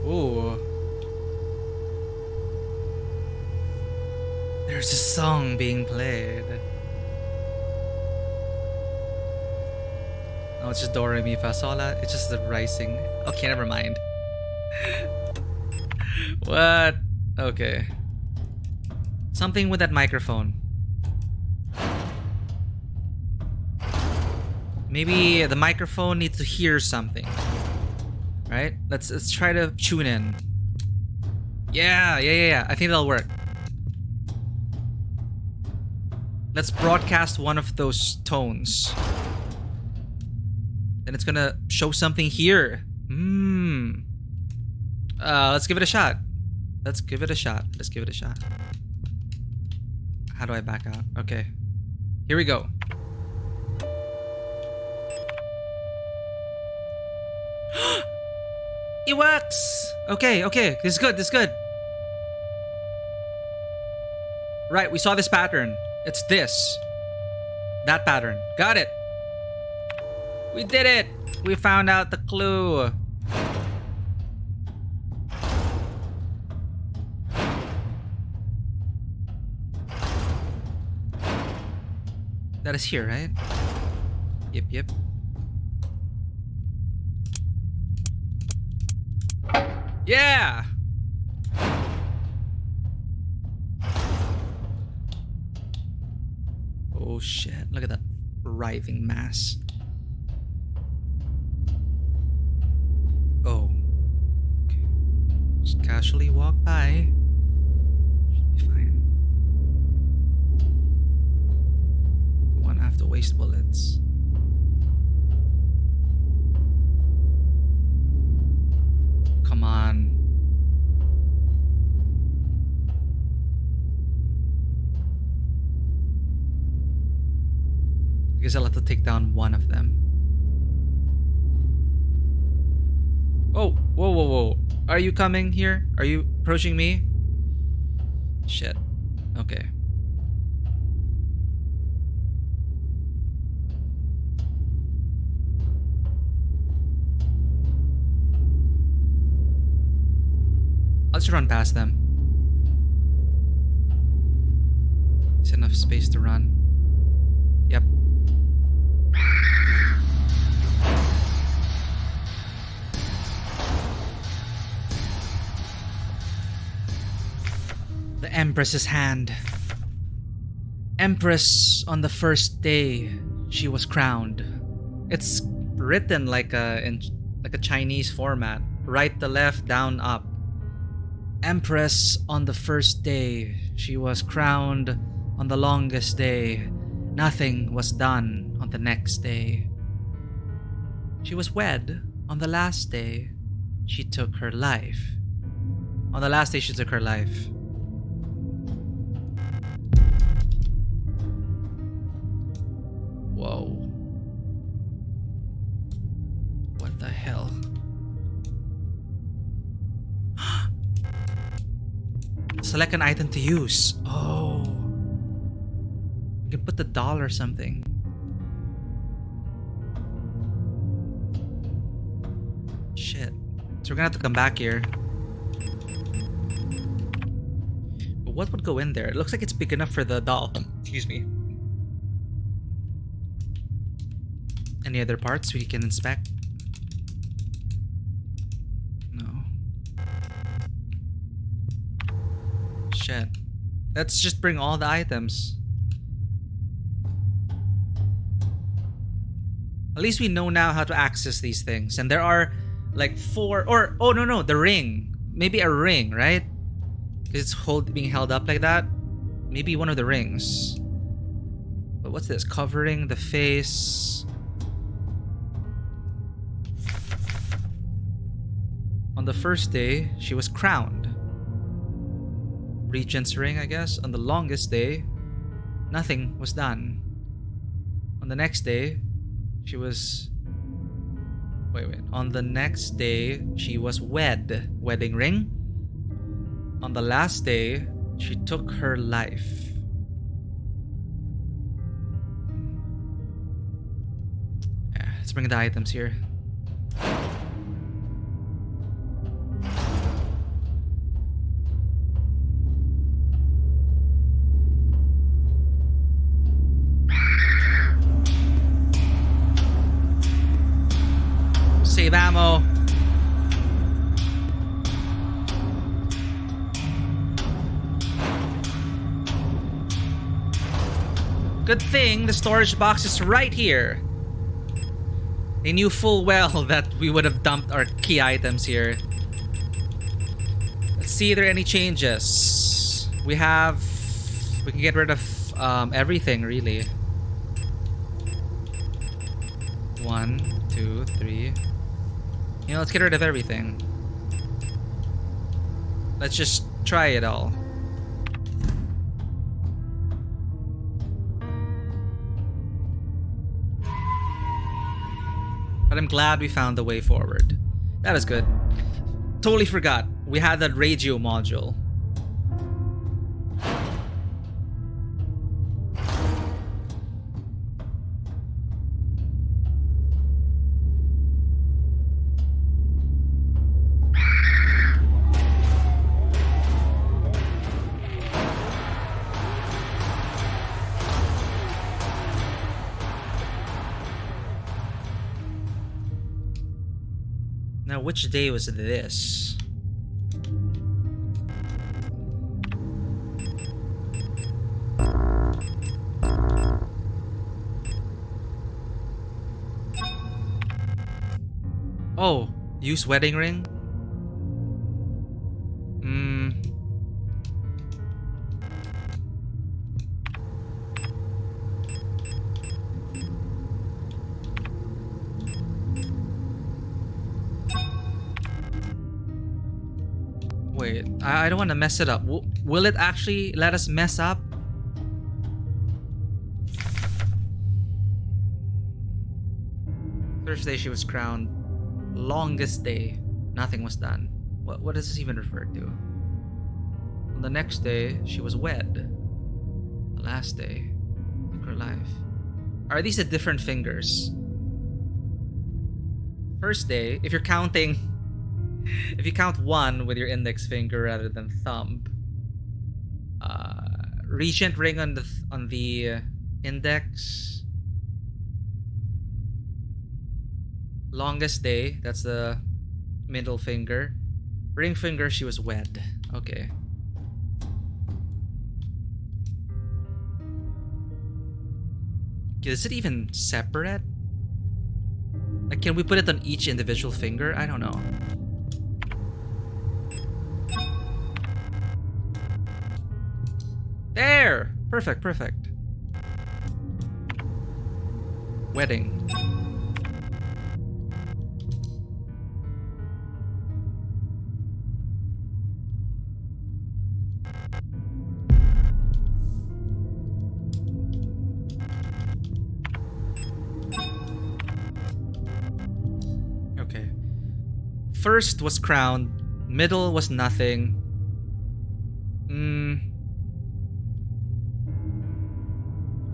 Ooh. There's a song being played. Oh, it's just Do, Re, Mi, Fa, Sol, La. It's just the rising. Okay, never mind. What? Okay. Something with that microphone. Maybe the microphone needs to hear something. Right? Let's try to tune in. Yeah. I think that'll work. Let's broadcast one of those tones. Then it's gonna show something here. Let's give it a shot. Let's give it a shot. How do I back out? Okay. Here we go. It works! Okay. This is good. Right, we saw this pattern. It's this. That pattern. Got it. We did it! We found out the clue. That is here, right? Yep. Yeah! Oh shit, look at that writhing mass. Oh. Okay. Just casually walk by. Should be fine. Won't have to waste bullets. Come on. I guess I'll have to take down one of them. Oh, whoa. Are you coming here? Are you approaching me? Shit. Okay. I'll just run past them. There's enough space to run. Yep. The Empress's hand. Empress on the first day she was crowned. It's written like a Chinese format. Right to left, down up. Empress on the first day she was crowned. On the longest day, nothing was done on the next day. She was wed on the last day she took her life. On the last day she took her life. Whoa. What the hell? Select an item to use. Oh. You can put the doll or something. Shit. So we're gonna have to come back here. But what would go in there? It looks like it's big enough for the doll. Excuse me. Any other parts we can inspect? No. Shit. Let's just bring all the items. At least we know now how to access these things. And there are like 4 or oh no, the ring. Maybe a ring, right? Because it's being held up like that. Maybe one of the rings. But what's this? Covering the face. On the first day, she was crowned. Regent's ring, I guess. On the longest day, nothing was done. On the next day, she was... Wait. On the next day, she was wed. Wedding ring. On the last day, she took her life. Yeah, let's bring the items here. Save ammo. Good thing the storage box is right here. They knew full well that we would have dumped our key items here. Let's see if there are any changes. We can get rid of everything, really. 1, 2, 3. You know, let's get rid of everything. Let's just try it all. But I'm glad we found the way forward. That is good. Totally forgot. We had that radio module. Now, which day was this? Oh, use wedding ring? Wait, I don't want to mess it up. Will it actually let us mess up? Thursday she was crowned. Longest day. Nothing was done. What does this even refer to? On the next day, she was wed. The last day of her life. Are these the different fingers? First day, if you're counting, if you count one with your index finger rather than thumb, regent ring on the index. Longest day, that's the middle finger. Ring finger, she was wed. Okay. Is it even separate? Like, can we put it on each individual finger? I don't know. There! Perfect, perfect. Wedding. Okay. First was crowned. Middle was nothing.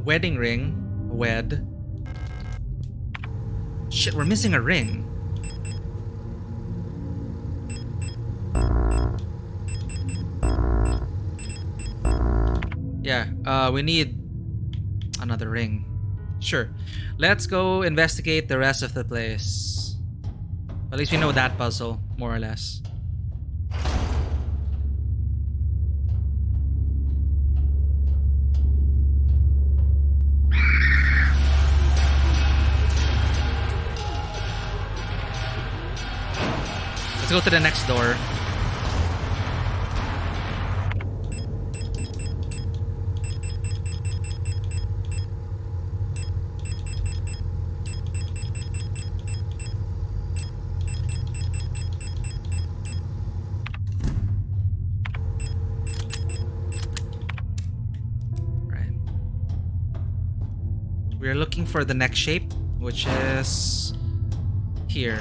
Wedding ring. Wed. Shit, we're missing a ring. Yeah, we need another ring. Sure. Let's go investigate the rest of the place. At least we know that puzzle, more or less. Let's go to the next door. Right. We are looking for the next shape, which is here.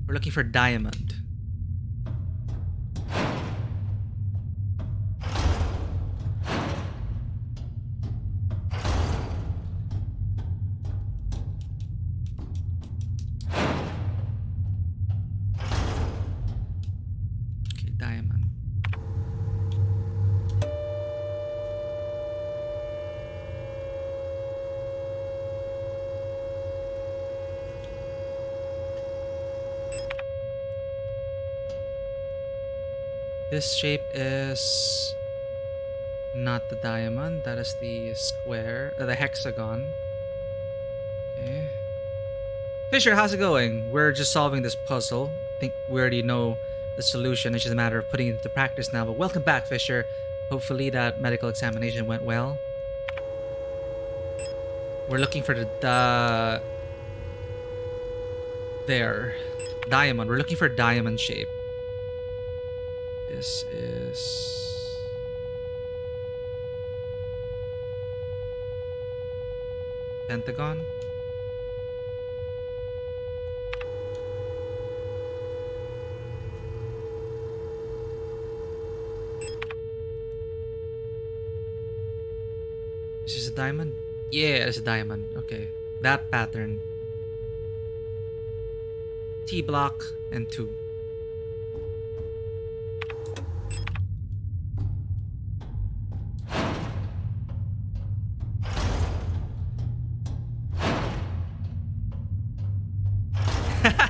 We're looking for diamond. Okay, diamond. This shape is not the diamond. That is the square, the hexagon. Okay. Fisher, how's it going? We're just solving this puzzle. I think we already know the solution. It's just a matter of putting it into practice now. But welcome back, Fisher. Hopefully that medical examination went well. We're looking for the there. Diamond. We're looking for diamond shape. This is pentagon. Is this a diamond? Yeah, it's a diamond. Okay. That pattern. T block and 2.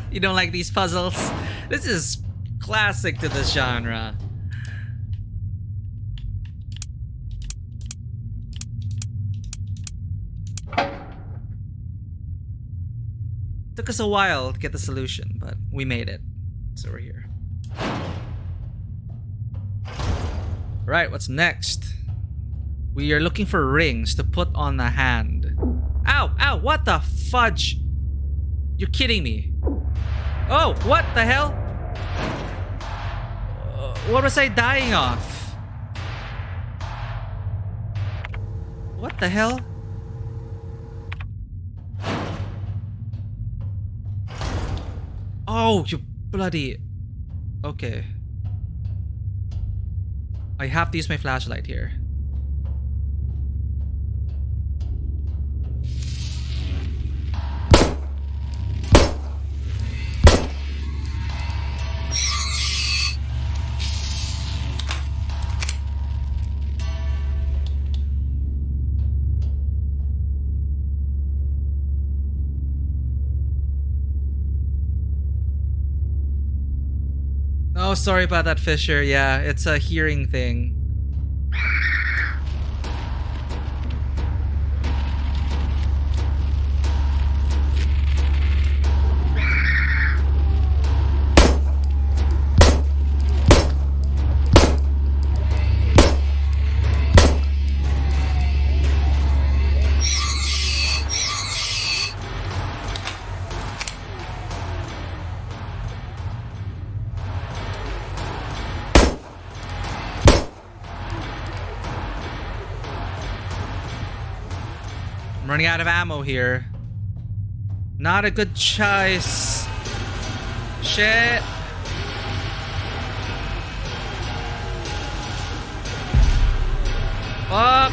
You don't like these puzzles? This is classic to this genre. Took us a while to get the solution, but we made it. So we're here. Right, what's next? We are looking for rings to put on the hand. Ow! Ow! What the fudge? You're kidding me. Oh, what the hell? What was I dying of? What the hell? Oh, you bloody... Okay. I have to use my flashlight here. Oh, sorry about that, Fisher. Yeah, it's a hearing thing. I'm running out of ammo here. Not a good choice. Shit. Oh.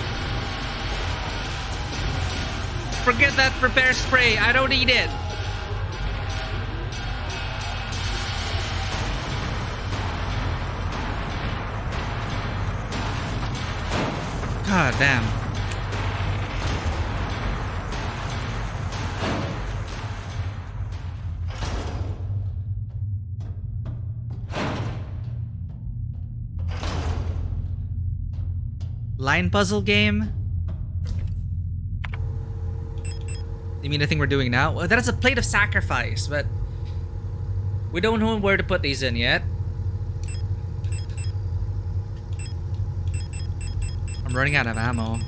Forget that repair spray. I don't need it. God damn. Line puzzle game? You mean the thing we're doing now? Well, that is a plate of sacrifice, but we don't know where to put these in yet. I'm running out of ammo.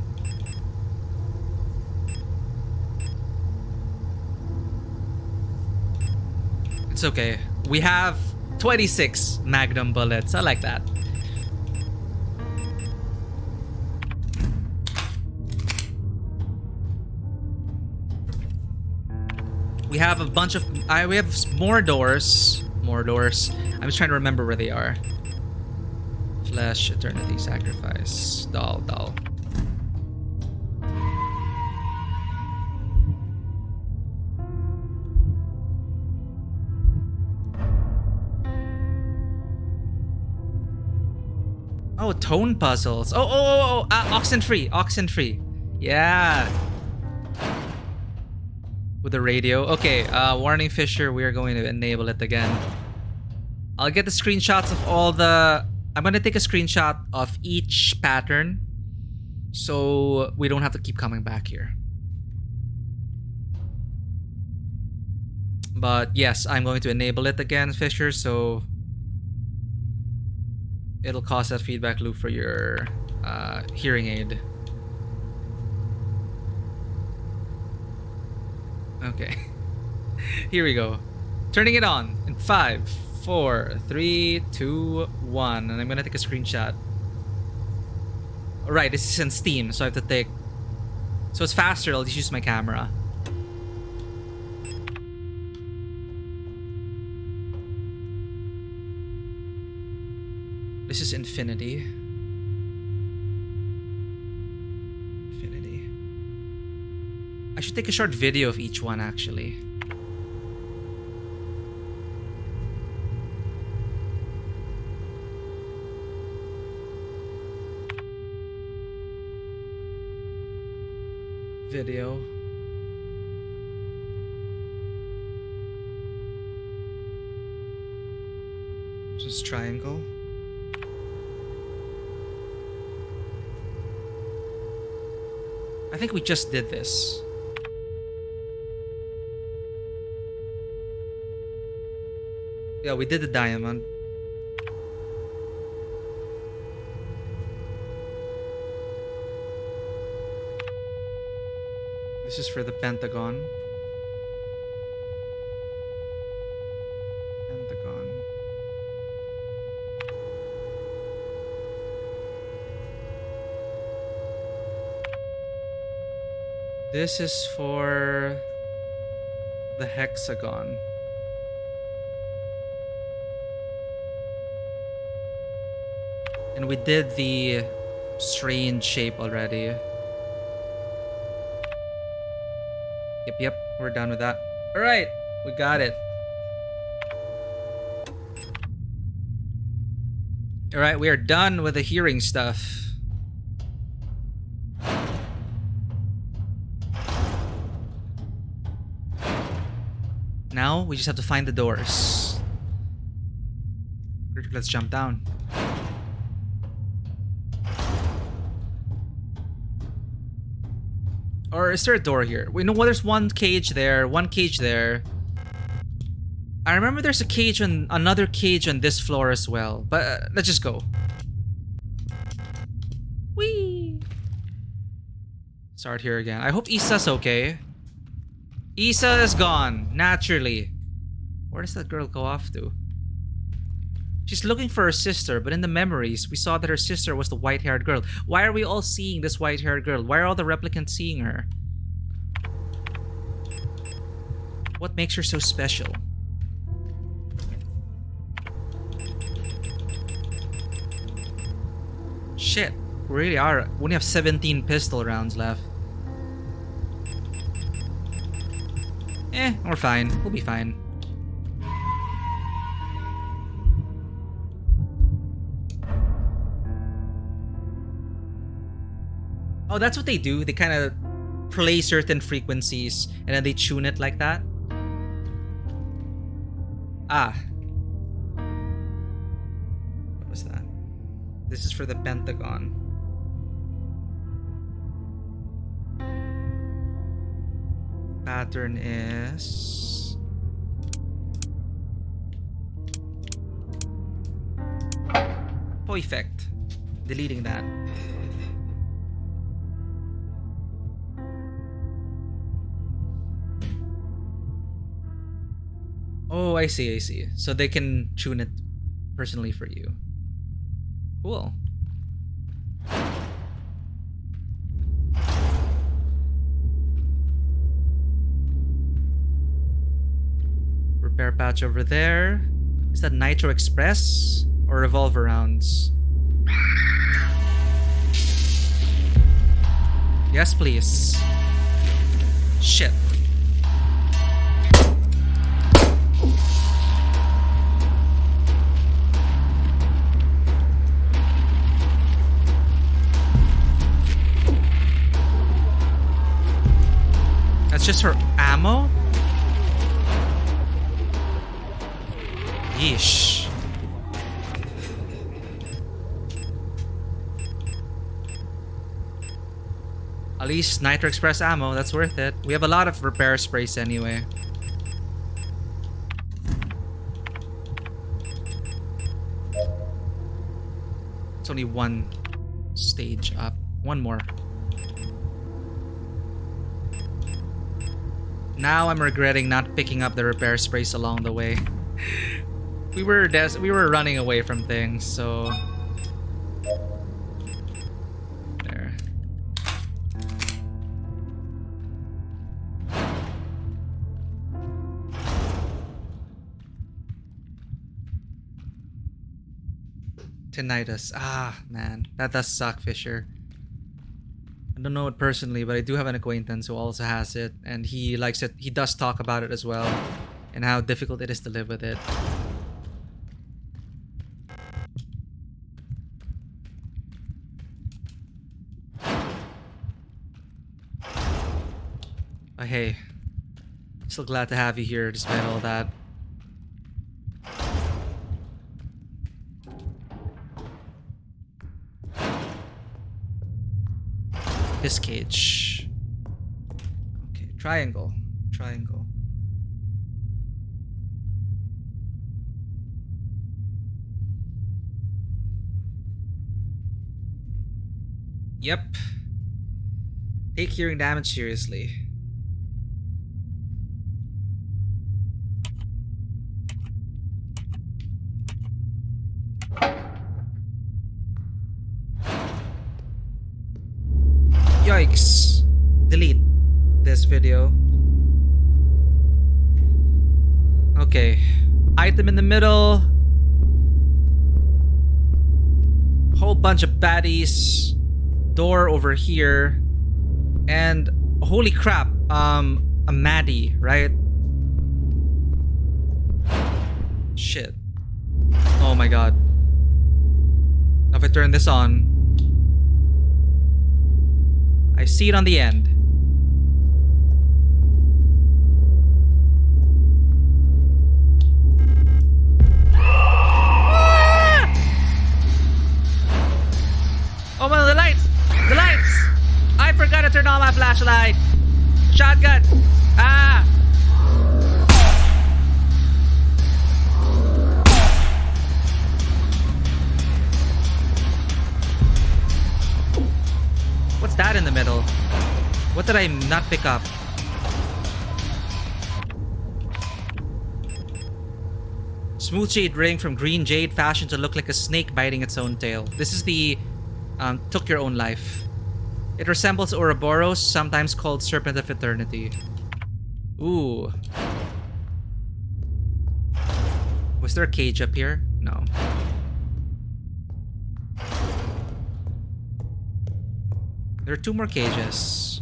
It's okay. We have 26 Magnum bullets. I like that. We have a bunch of... we have more doors. More doors. I'm just trying to remember where they are. Flesh, eternity, sacrifice. Doll, doll. Oh, tone puzzles. Oh, oxen free. Oxen free. Yeah. With the radio. Okay, warning Fisher, we are going to enable it again. I'll get the screenshots of all the I'm gonna take a screenshot of each pattern so we don't have to keep coming back here. But yes, I'm going to enable it again, Fisher, so it'll cause that feedback loop for your hearing aid. Okay. Here we go. Turning it on in 5, 4, 3, 2, 1. And I'm gonna take a screenshot. Alright, this is in Steam, so I have to take... So it's faster, I'll just use my camera. This is Infinity. Infinity. I should take a short video of each one, actually. Video. Just triangle. I think we just did this. Yeah, we did the diamond. This is for the pentagon. Pentagon. This is for the hexagon. And we did the strange shape already. Yep, we're done with that. Alright, we got it. Alright, we are done with the hearing stuff. Now, we just have to find the doors. Let's jump down. Or is there a door here? We know there's one cage there, one cage there. I remember there's a cage on another cage on this floor as well. But let's just go. Whee! Start here again. I hope Isa's okay. Isa is gone, naturally. Where does that girl go off to? She's looking for her sister, but in the memories, we saw that her sister was the white-haired girl. Why are we all seeing this white-haired girl? Why are all the replicants seeing her? What makes her so special? Shit, we really are. We only have 17 pistol rounds left. We're fine. We'll be fine. Oh, that's what they do. They kind of play certain frequencies and then they tune it like that. Ah. What was that? This is for the pentagon. Pattern is... Perfect. Deleting that. Oh, I see. So they can tune it personally for you. Cool. Repair patch over there. Is that Nitro Express or revolver rounds? Yes, please. Shit. That's just her ammo? Yeesh. At least Nitro Express ammo, that's worth it. We have a lot of repair sprays anyway. It's only one stage up. One more. Now I'm regretting not picking up the repair sprays along the way. we were running away from things, so there. Tinnitus. Ah, man. That does suck, Fisher. I don't know it personally, but I do have an acquaintance who also has it, and he likes it. He does talk about it as well, and how difficult it is to live with it. But hey, still glad to have you here despite all that. This cage. Okay, triangle. Triangle. Yep. Take hearing damage seriously. Yikes. Delete this video. Okay. Item in the middle. Whole bunch of baddies. Door over here. And holy crap. A Maddie, right? Shit. Oh my god. Now if I turn this on, I see it on the end. Ah! Oh my, the lights! The lights! I forgot to turn on my flashlight. Shotgun! Ah! What's that in the middle? What did I not pick up? Smooth jade ring from green jade fashioned to look like a snake biting its own tail. This is the took your own life. It resembles Ouroboros, sometimes called Serpent of Eternity. Ooh. Was there a cage up here? No. There are two more cages.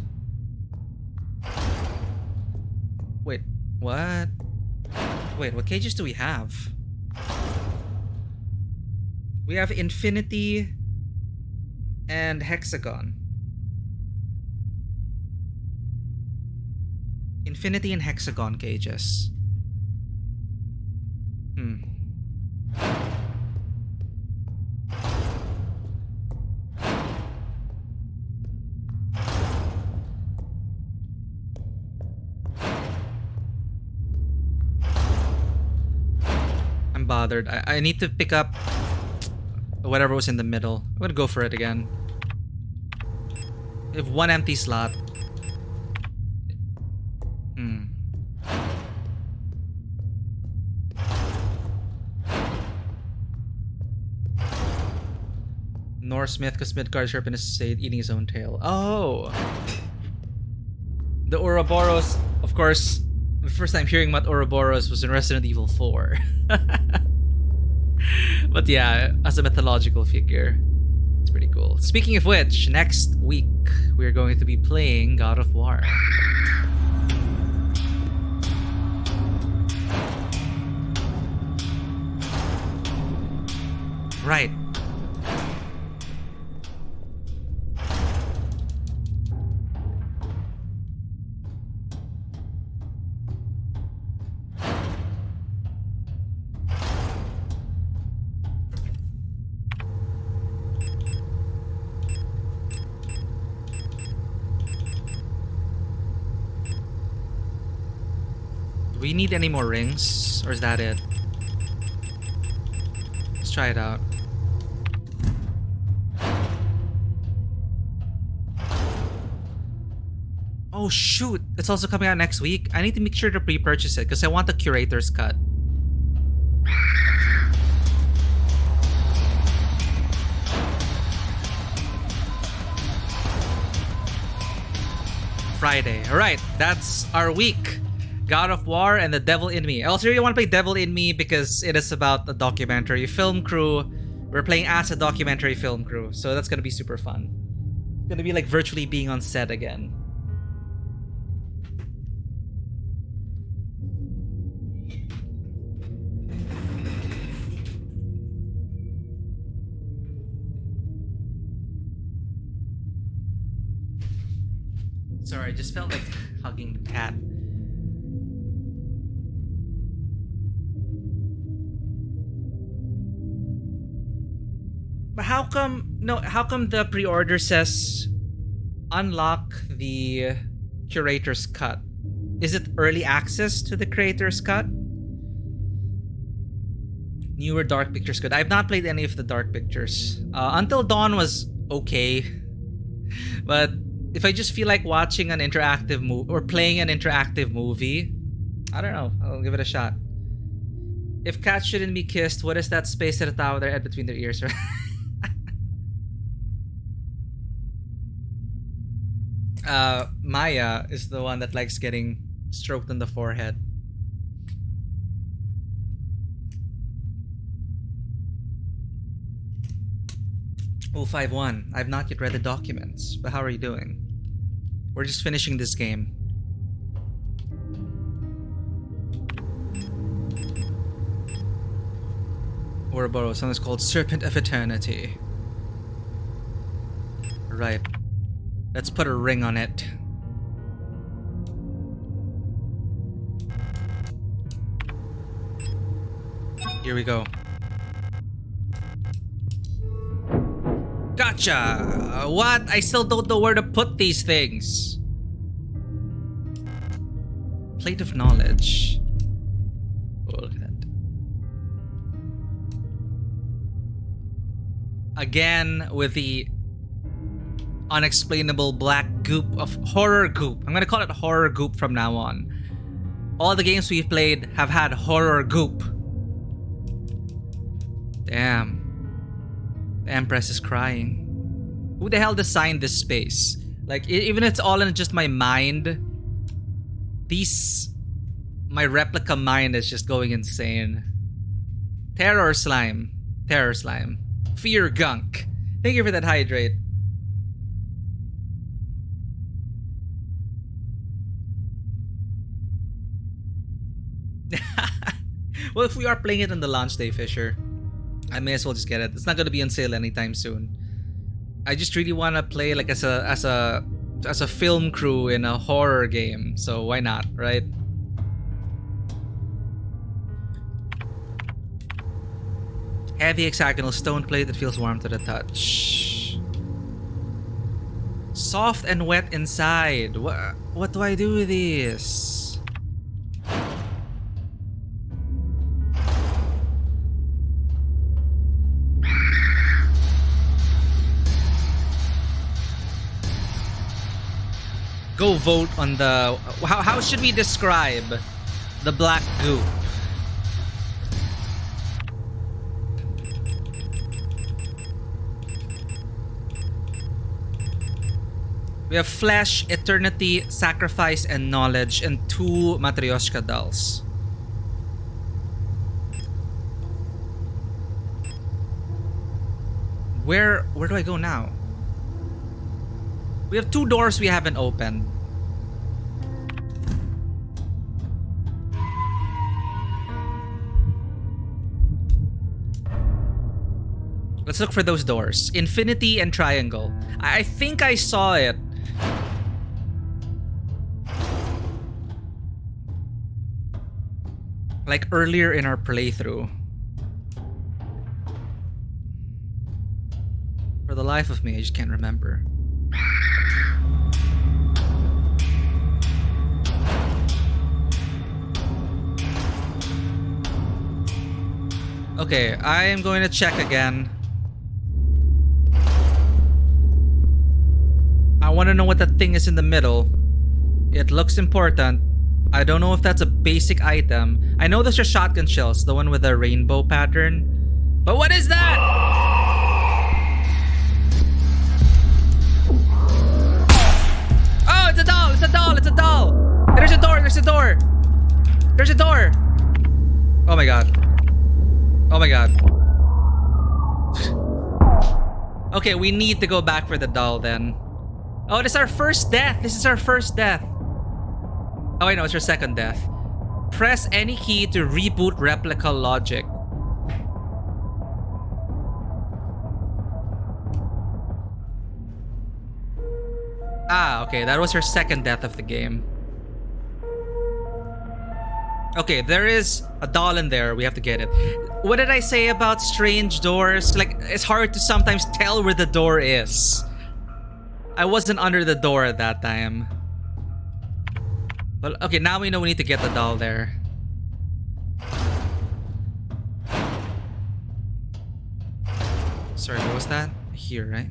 Wait, what? Wait, what cages do we have? We have Infinity and Hexagon. Infinity and Hexagon cages. I'm bothered. I need to pick up whatever was in the middle. I'm gonna go for it again. We have one empty slot. Norse myth, because Midgard serpent is eating his own tail. Oh! The Ouroboros, of course, the first time hearing about Ouroboros was in Resident Evil 4. But yeah, as a mythological figure, it's pretty cool. Speaking of which, next week, we're going to be playing God of War. Right. we need any more rings? Or is that it? Let's try it out. Oh shoot! It's also coming out next week. I need to make sure to pre-purchase it because I want the curator's cut. Friday. Alright, that's our week. God of War and The Devil in Me. I also really want to play Devil in Me because it is about a documentary film crew. We're playing as a documentary film crew, so that's gonna be super fun. It's gonna be like virtually being on set again. Sorry, I just felt like hugging the cat. But how come the pre-order says unlock the curator's cut? Is it early access to the curator's cut? Newer Dark Pictures good. I've not played any of the Dark Pictures. Until Dawn was okay. But if I just feel like watching an interactive movie or playing an interactive movie, I don't know. I'll give it a shot. If cats shouldn't be kissed, what is that space at the top of their head between their ears? Maya is the one that likes getting stroked on the forehead. Oh, 5-1. I've not yet read the documents, but how are you doing? We're just finishing this game. Ouroboros, something's called Serpent of Eternity. Right. Let's put a ring on it. Here we go. Gotcha! What? I still don't know where to put these things. Plate of knowledge. Oh, look at that. Again, with the unexplainable black goop of horror goop. I'm gonna call it horror goop from now on. All the games we've played have had horror goop. Damn. The Empress is crying. Who the hell designed this space? Like, even if it's all in just my mind, my replica mind is just going insane. Terror slime. Terror slime. Fear gunk. Thank you for that hydrate. Well, if we are playing it on the launch day, Fisher, I may as well just get it. It's not gonna be on sale anytime soon. I just really want to play like as a film crew in a horror game. So why not, right? Heavy hexagonal stone plate that feels warm to the touch. Soft and wet inside. What do I do with this? Go vote on the... How should we describe the black goop? We have flesh, eternity, sacrifice, and knowledge, and 2 Matryoshka dolls. Where do I go now? We have 2 doors we haven't opened. Let's look for those doors. Infinity and triangle. I think I saw it. Like earlier in our playthrough. For the life of me, I just can't remember. Okay, I am going to check again. I want to know what that thing is in the middle. It looks important. I don't know if that's a basic item. I know those are shotgun shells, the one with the rainbow pattern. But what is that? Oh, it's a doll! It's a doll! It's a doll! There's a door! There's a door! There's a door! Oh my god. Oh my god. Okay, we need to go back for the doll then. Oh, this is our first death. This is our first death. Oh, wait, no, it's your second death. Press any key to reboot replica logic. Ah, okay, that was her second death of the game. Okay, there is a doll in there. We have to get it. What did I say about strange doors? Like, it's hard to sometimes tell where the door is. I wasn't under the door at that time. Well, okay, now we know we need to get the doll there. Sorry, what was that? Here, right?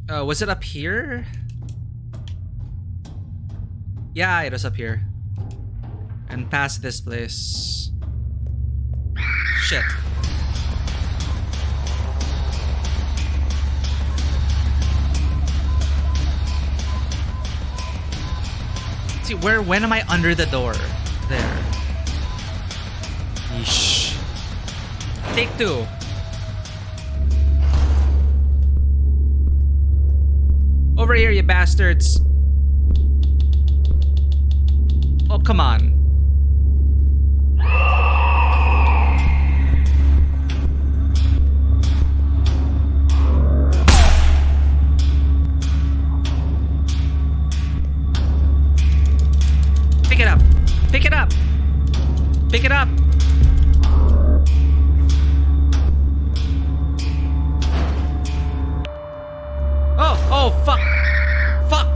Was it up here? Yeah, it was up here. And past this place. Shit. See, when am I under the door? There. Yeesh. Take two. Over here, you bastards. Oh, come on. Pick it up. Pick it up. Pick it up. Oh, fuck. Fuck.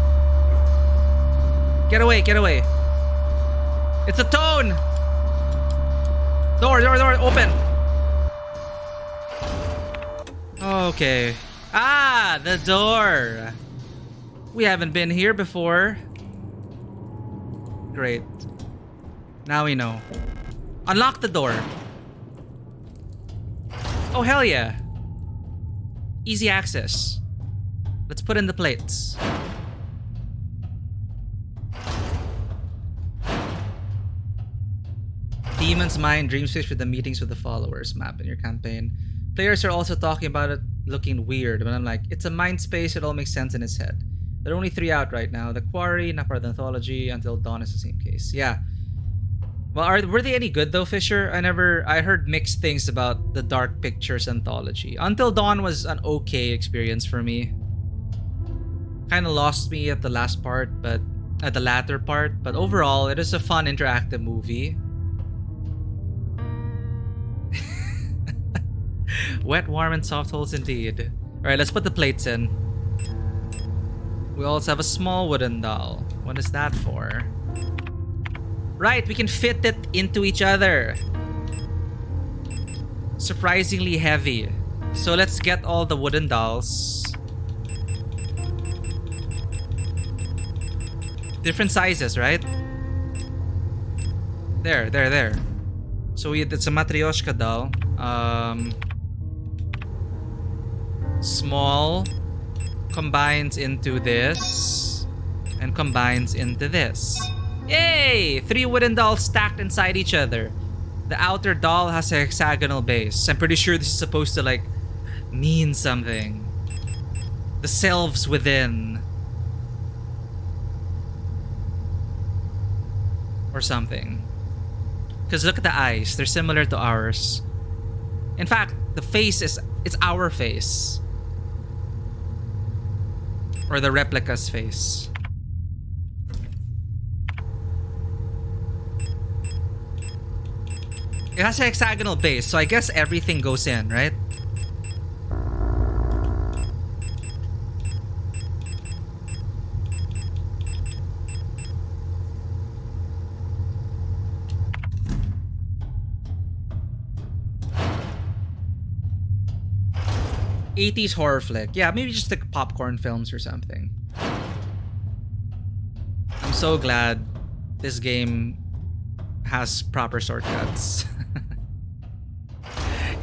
Get away, get away. It's a tone. Door, open. Okay. Ah, the door. We haven't been here before. Great. Now we know. Unlock the door. Oh, hell yeah. Easy access. Let's put in the plates. Demon's Mind, dream space for the meetings with the followers map in your campaign. Players are also talking about it looking weird, but I'm like, it's a mind space, it all makes sense in his head. There are only 3 out right now. The Quarry, not part of the anthology, Until Dawn is the same case. Yeah. Well, were they any good though, Fisher? I heard mixed things about the Dark Pictures anthology. Until Dawn was an okay experience for me. Kind of lost me at the last part, but at the latter part. But overall, it is a fun interactive movie. Wet, warm, and soft holes indeed. Alright, let's put the plates in. We also have a small wooden doll. What is that for? Right, we can fit it into each other. Surprisingly heavy. So let's get all the wooden dolls. Different sizes, right? There. So it's a Matryoshka doll. Small combines into this and combines into this. Yay! 3 wooden dolls stacked inside each other. The outer doll has a hexagonal base. I'm pretty sure this is supposed to like mean something. The selves within. Or something. Because look at the eyes. They're similar to ours. In fact, the face it's our face. Or the replica's face. It has a hexagonal base, so I guess everything goes in, right? 80s horror flick. Yeah, maybe just like popcorn films or something. I'm so glad this game has proper shortcuts.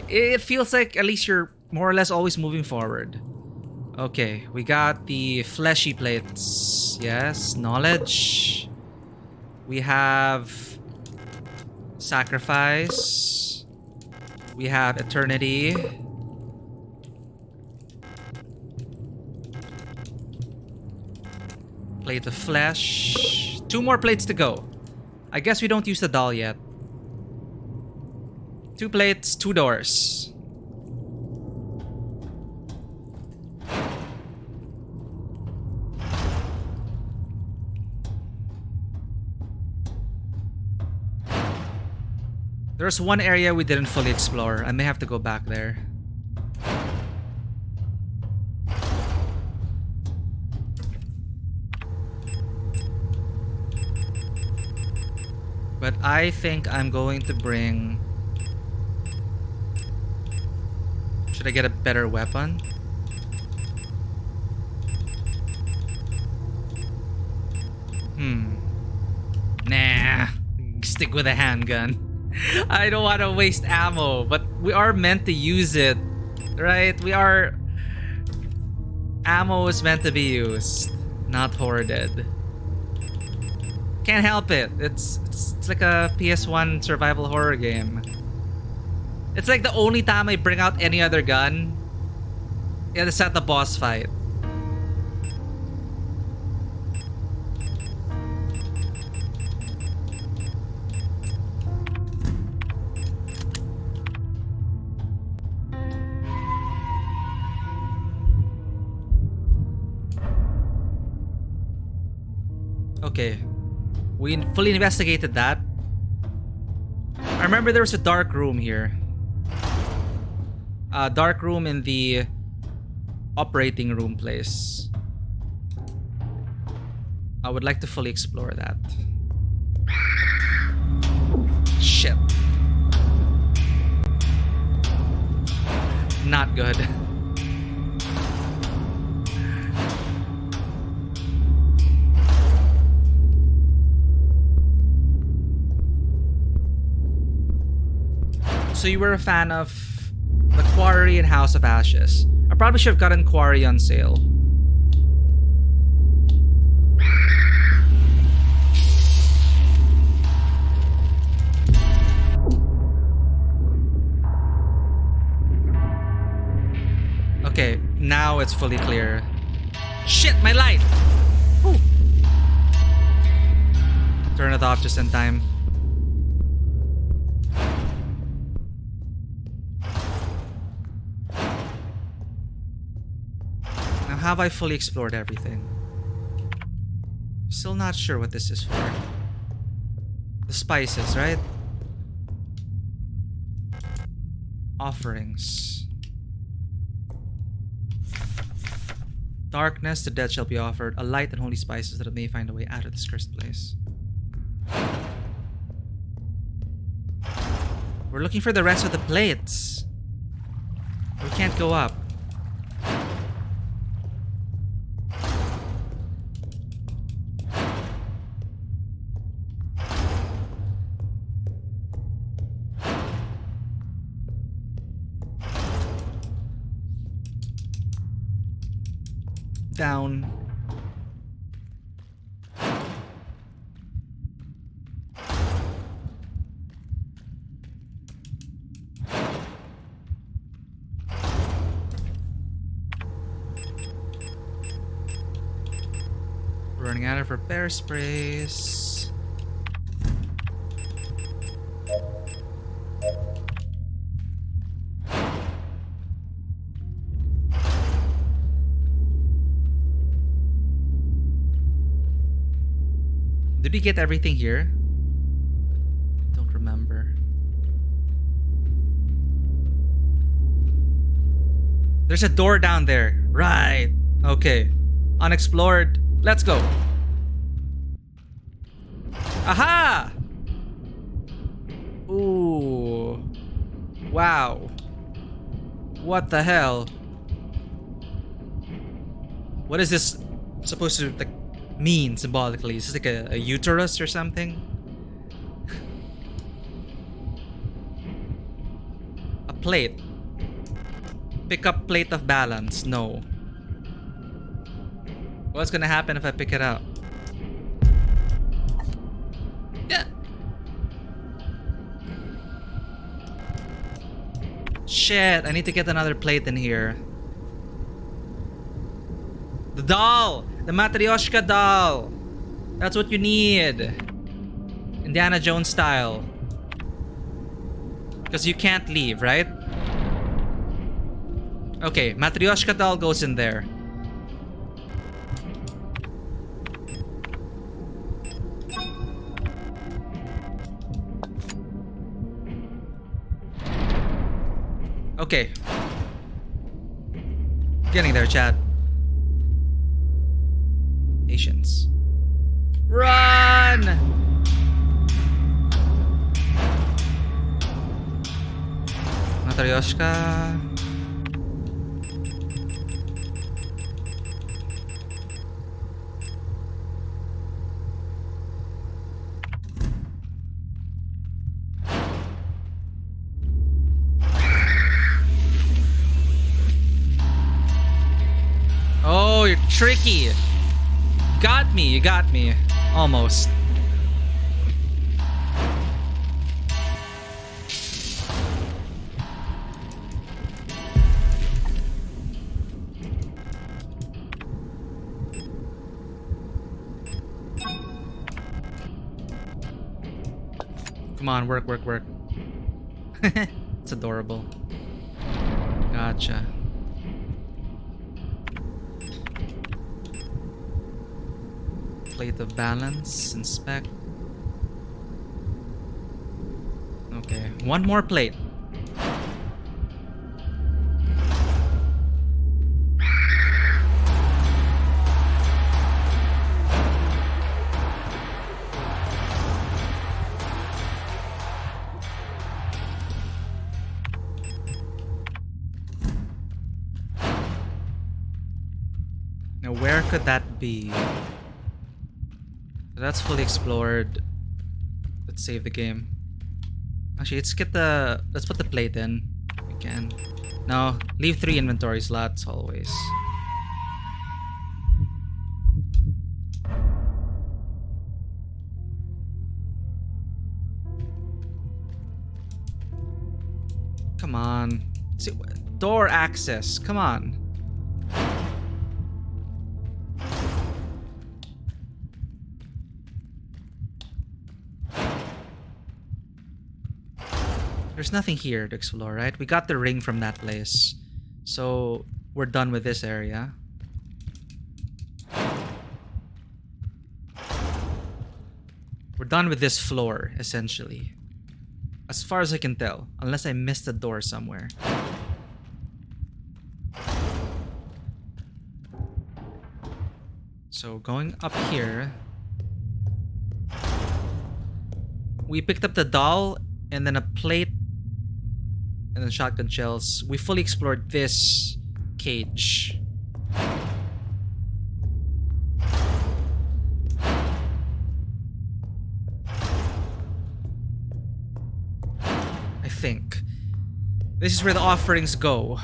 It feels like at least you're more or less always moving forward. Okay, we got the fleshy plates. Yes, knowledge. We have sacrifice. We have eternity. Plate of flesh. 2 more plates to go. I guess we don't use the doll yet. 2 plates, 2 doors. There's one area we didn't fully explore. I may have to go back there. But I think I'm going to bring... Should I get a better weapon? Nah. Stick with a handgun. I don't want to waste ammo, but we are meant to use it, right? Ammo is meant to be used, not hoarded. Can't help it. It's like a PS1 survival horror game. It's like the only time I bring out any other gun, it's at the boss fight. Okay. We fully investigated that. I remember there was a dark room here. A dark room in the operating room place. I would like to fully explore that. Shit. Not good. So you were a fan of The Quarry and House of Ashes. I probably should have gotten Quarry on sale. Okay, now it's fully clear. Shit, my light! Whew. Turn it off just in time. Have I fully explored everything? Still not sure what this is for. The spices, right? Offerings. Darkness, the dead shall be offered. A light and holy spices that it may find a way out of this cursed place. We're looking for the rest of the plates. We can't go up. Down. Running out of repair sprays. Did we get everything here? Don't remember. There's a door down there. Right. Okay. Unexplored. Let's go. Aha! Ooh. Wow. What the hell? What is this supposed to like mean symbolically? Is this like a uterus or something? A plate. Pick up plate of balance. No. What's gonna happen if I pick it up? Yeah. Shit, I need to get another plate in here. The doll! The Matryoshka doll! That's what you need. Indiana Jones style. Because you can't leave, right? Okay, Matryoshka doll goes in there. Okay. Getting there, chat. Patience. Run! Matryoshka. Oh, you're tricky. Got me, you got me. Almost. Come on, work, work, work. It's adorable. Gotcha. Plate of balance, inspect. Okay, one more plate. Now, where could that be? That's fully explored. Let's save the game. Actually, let's put the plate in. We can. No, leave 3 inventory slots always. Come on. See, door access. Come on. There's nothing here to explore, right? We got the ring from that place. So, we're done with this area. We're done with this floor, essentially. As far as I can tell. Unless I missed a door somewhere. So, going up here... We picked up the doll and then a plate and then shotgun shells. We fully explored this cage. I think. This is where the offerings go.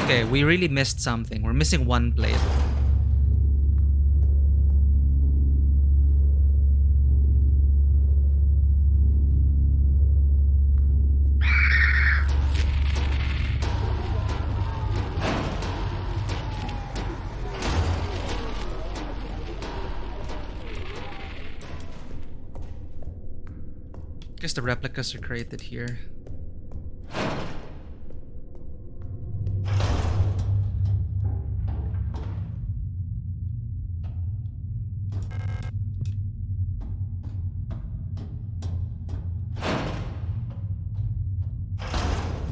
Okay, we really missed something. We're missing one plate. Guess the replicas are created here.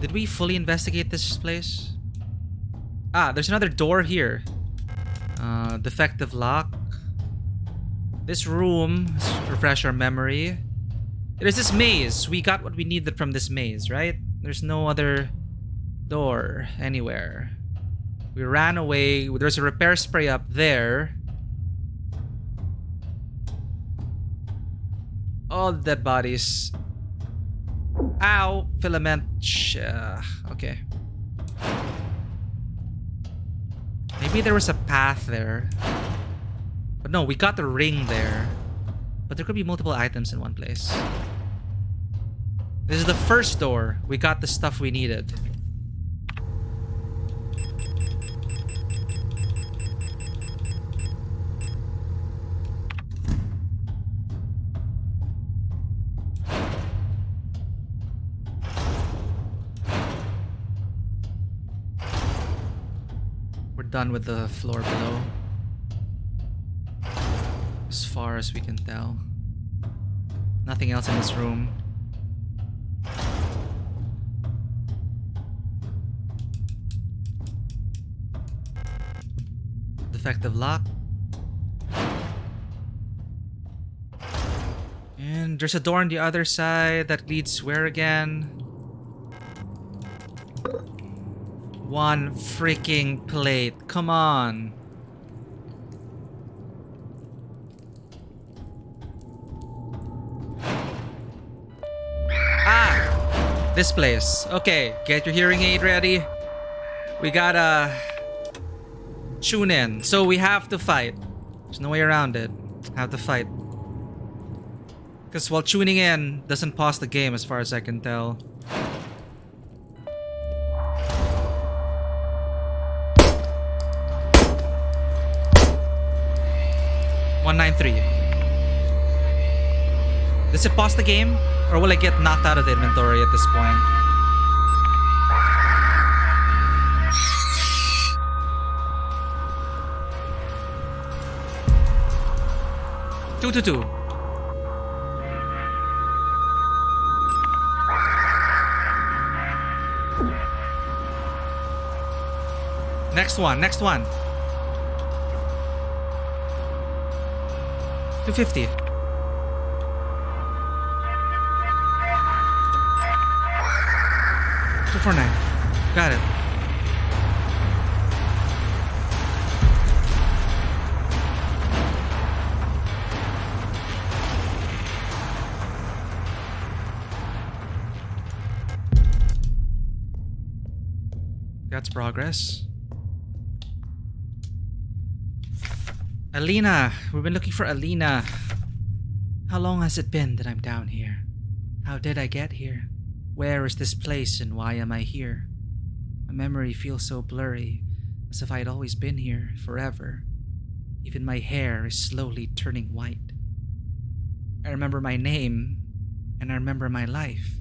Did we fully investigate this place? Ah, there's another door here. Defective lock. This room, let's refresh our memory. It is this maze. We got what we needed from this maze, right? There's no other Door. Anywhere. We ran away. There's a repair spray up there. All dead bodies. Ow! Filament. Okay. Maybe there was a path there. But no, we got the ring there. But there could be multiple items in one place. This is the first door. We got the stuff we needed. We're done with the floor below. As far as we can tell. Nothing else in this room. Defective lock. And there's a door on the other side that leads where again? One freaking plate. Come on. This place. Okay, get your hearing aid ready. We gotta tune in. So we have to fight. There's no way around it. Have to fight. Because while tuning in doesn't pause the game as far as I can tell. $193. Does it pause the game? Or will I get knocked out of the inventory at this point? $222. Next one, next one. $250. $249. Got it. That's progress. Alina. We've been looking for Alina. How long has it been that I'm down here? How did I get here? Where is this place and why am I here? My memory feels so blurry, as if I had always been here forever. Even my hair is slowly turning white. I remember my name, and I remember my life.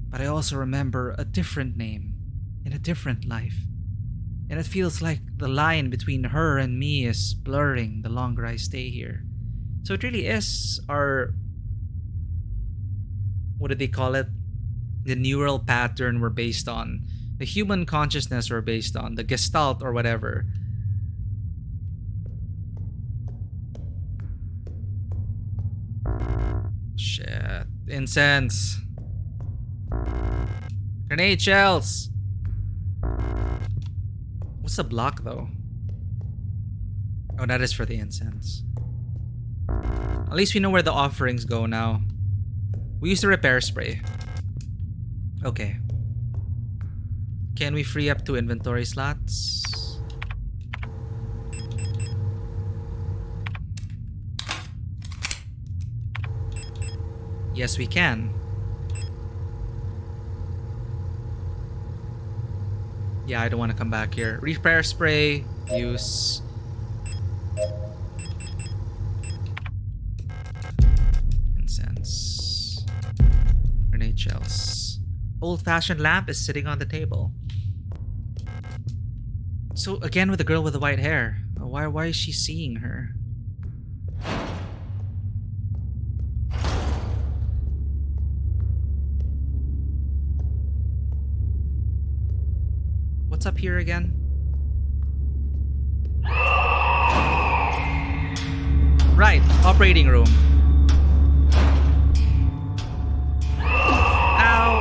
But I also remember a different name, in a different life. And it feels like the line between her and me is blurring the longer I stay here. So it really is our... what do they call it? The neural pattern we're based on. The human consciousness we're based on. The gestalt or whatever. Shit. Incense. Grenade shells. What's the block though? Oh, that is for the incense. At least we know where the offerings go now. We used the repair spray. Okay. Can we free up 2 inventory slots? Yes, we can. Yeah, I don't want to come back here. Repair spray. Use. Incense. Grenade shells. Old-fashioned lamp is sitting on the table. So again with the girl with the white hair. Why is she seeing her? What's up here again? Right, operating room. Ow!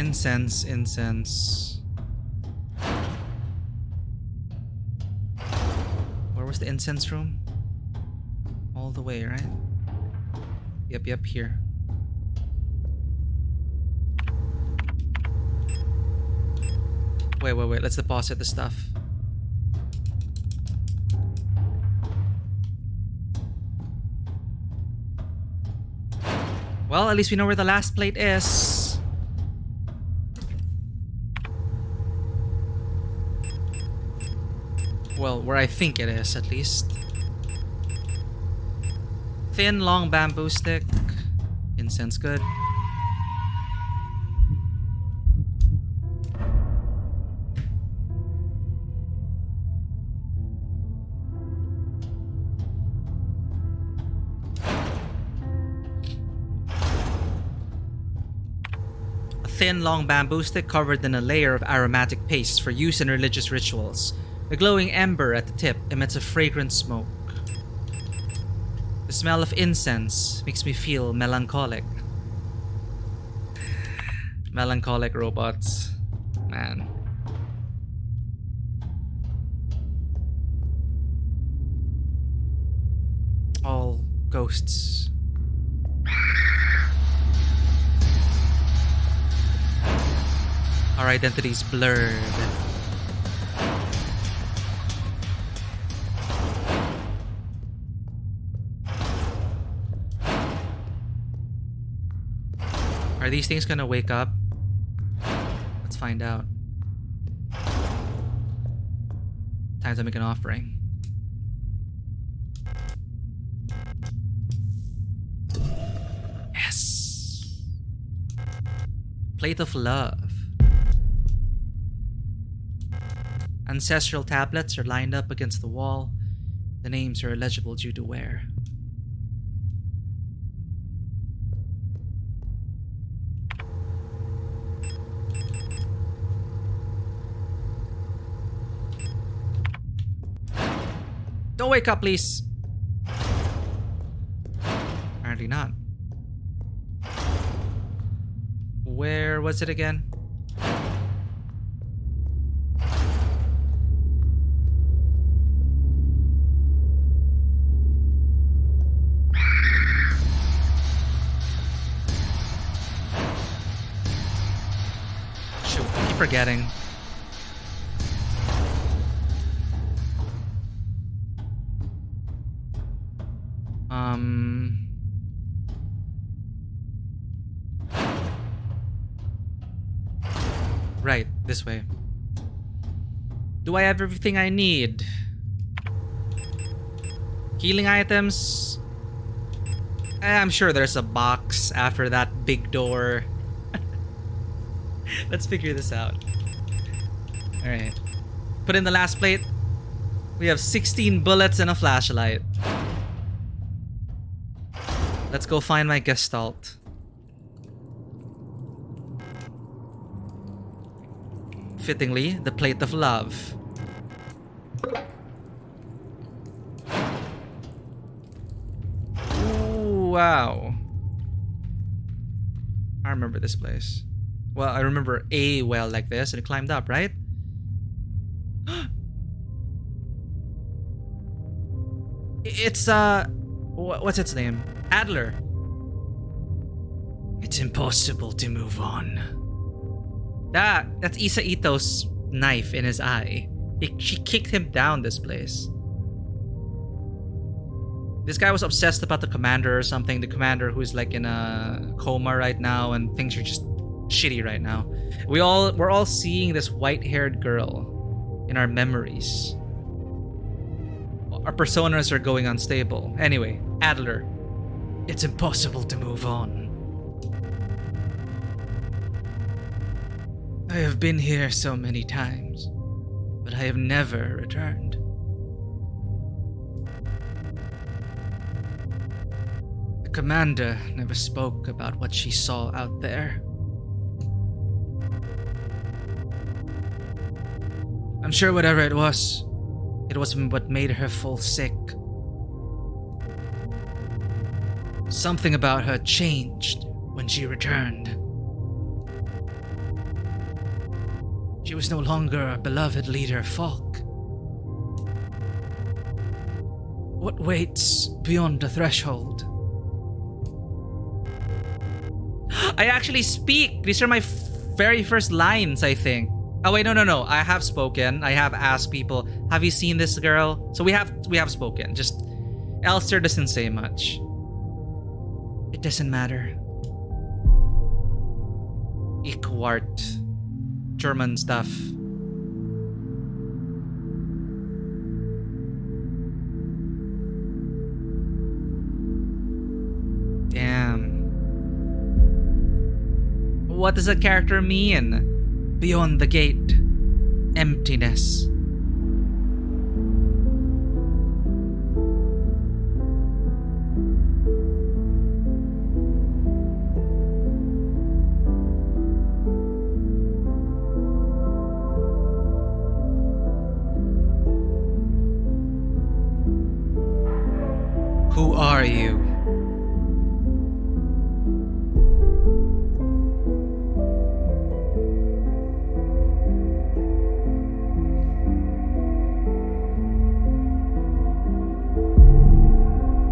Incense, incense. Where was the incense room? All the way, right? Yep, here. Wait, let's deposit the stuff. Well, at least we know where the last plate is. Well, where I think it is, at least. Thin, long bamboo stick. Incense good. Thin, long bamboo stick covered in a layer of aromatic paste for use in religious rituals. The glowing ember at the tip emits a fragrant smoke. The smell of incense makes me feel melancholic. Melancholic robots. Man. All ghosts. Our identities blurred. Are these things gonna wake up? Let's find out. Time to make an offering. Yes! Plate of love. Ancestral tablets are lined up against the wall. The names are illegible due to wear. Don't wake up, please. Apparently not. Where was it again? Shoot, I keep forgetting. Right, this way. Do I have everything I need? Healing items? I'm sure there's a box after that big door. Let's figure this out. Alright. Put in the last plate. We have 16 bullets and a flashlight. Let's go find my gestalt. Fittingly, the plate of love. Ooh, wow. I remember this place. Well, I remember a well like this, and it climbed up, right? It's, what's its name? Adler. It's impossible to move on. That's Isa Ito's knife in his eye. She kicked him down this place. This guy was obsessed about the commander or something. The commander who's like in a coma right now and things are just shitty right now. We're all seeing this white-haired girl in our memories. Our personas are going unstable. Anyway, Adler. It's impossible to move on. I have been here so many times, but I have never returned. The commander never spoke about what she saw out there. I'm sure whatever it was what made her fall sick. Something about her changed when she returned. She was no longer our beloved leader, Falk. What waits beyond the threshold? I actually speak. These are my very first lines, I think. Oh wait, no. I have spoken. I have asked people, have you seen this girl? So we have spoken. Just Elster doesn't say much. It doesn't matter. Ikwart. German stuff. Damn. What does a character mean? Beyond the gate. Emptiness. Who are you?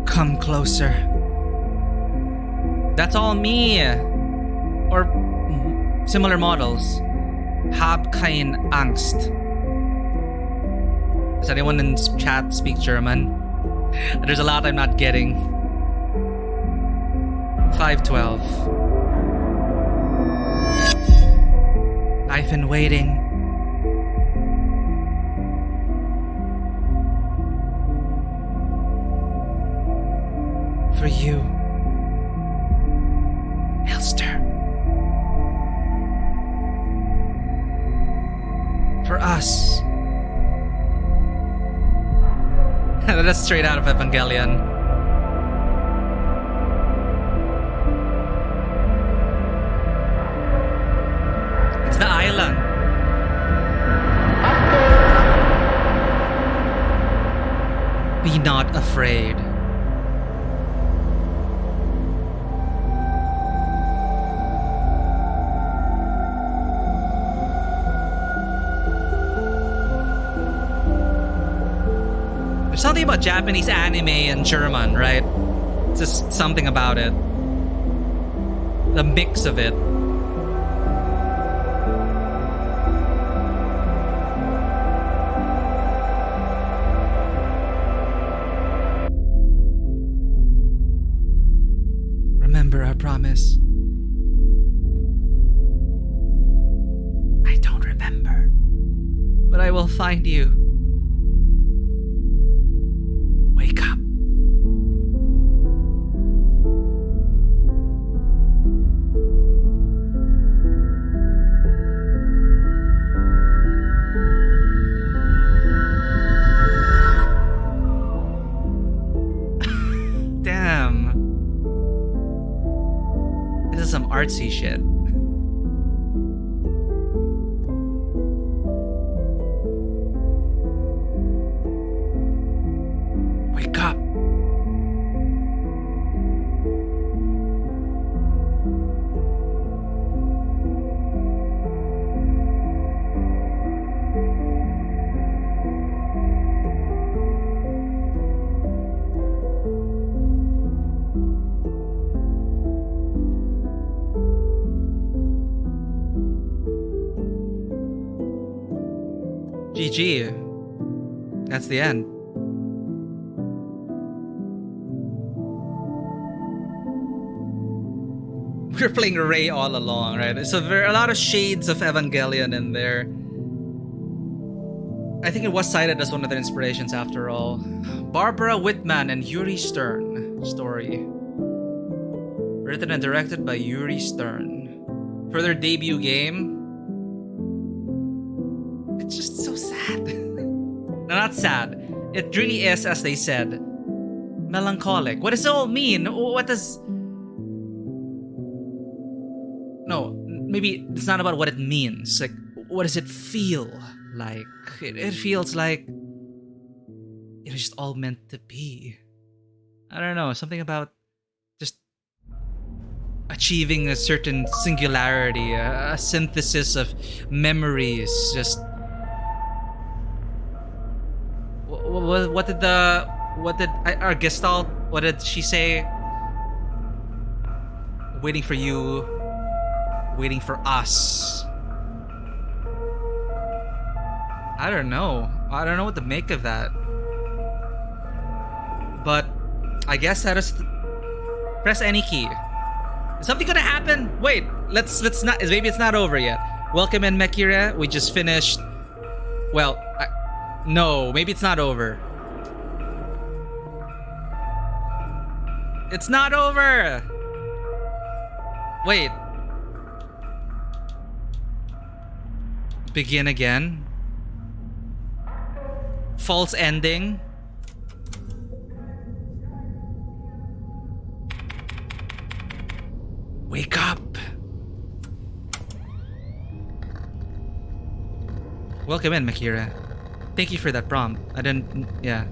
Come closer. That's all me. Or similar models. Hab kein Angst. Does anyone in chat speak German? There's a lot I'm not getting. 512. I've been waiting. For you. Elster. For us. That's straight out of Evangelion. It's the island. Be not afraid. There's something about Japanese anime and German, right? It's just something about it. The mix of it. Remember our promise. I don't remember, but I will find you. Wake up. Damn. This is some artsy shit. Wake up. GG. That's the end. We're playing Ray all along, right? So there are a lot of shades of Evangelion in there. I think it was cited as one of their inspirations after all. Barbara Whitman and Yuri Stern story. Written and directed by Yuri Stern. For their debut game. It's just so sad. No, not sad. It really is, as they said, melancholic. What does it all mean? What does... No, maybe it's not about what it means. Like, what does it feel like? It feels like it was just all meant to be. I don't know, something about just achieving a certain singularity, a synthesis of memories. Just what did our Gestalt? What did she say? Waiting for you, waiting for us. I don't know. I don't know what to make of that. But I guess that is press any key. Is something gonna happen? Wait, let's not. Maybe it's not over yet. Welcome in, Mekira. We just finished. Well, no, maybe it's not over. It's not over. Wait. Begin again. False ending. Wake up. Welcome in, Mekira. Thank you for that prompt. I didn't... Yeah.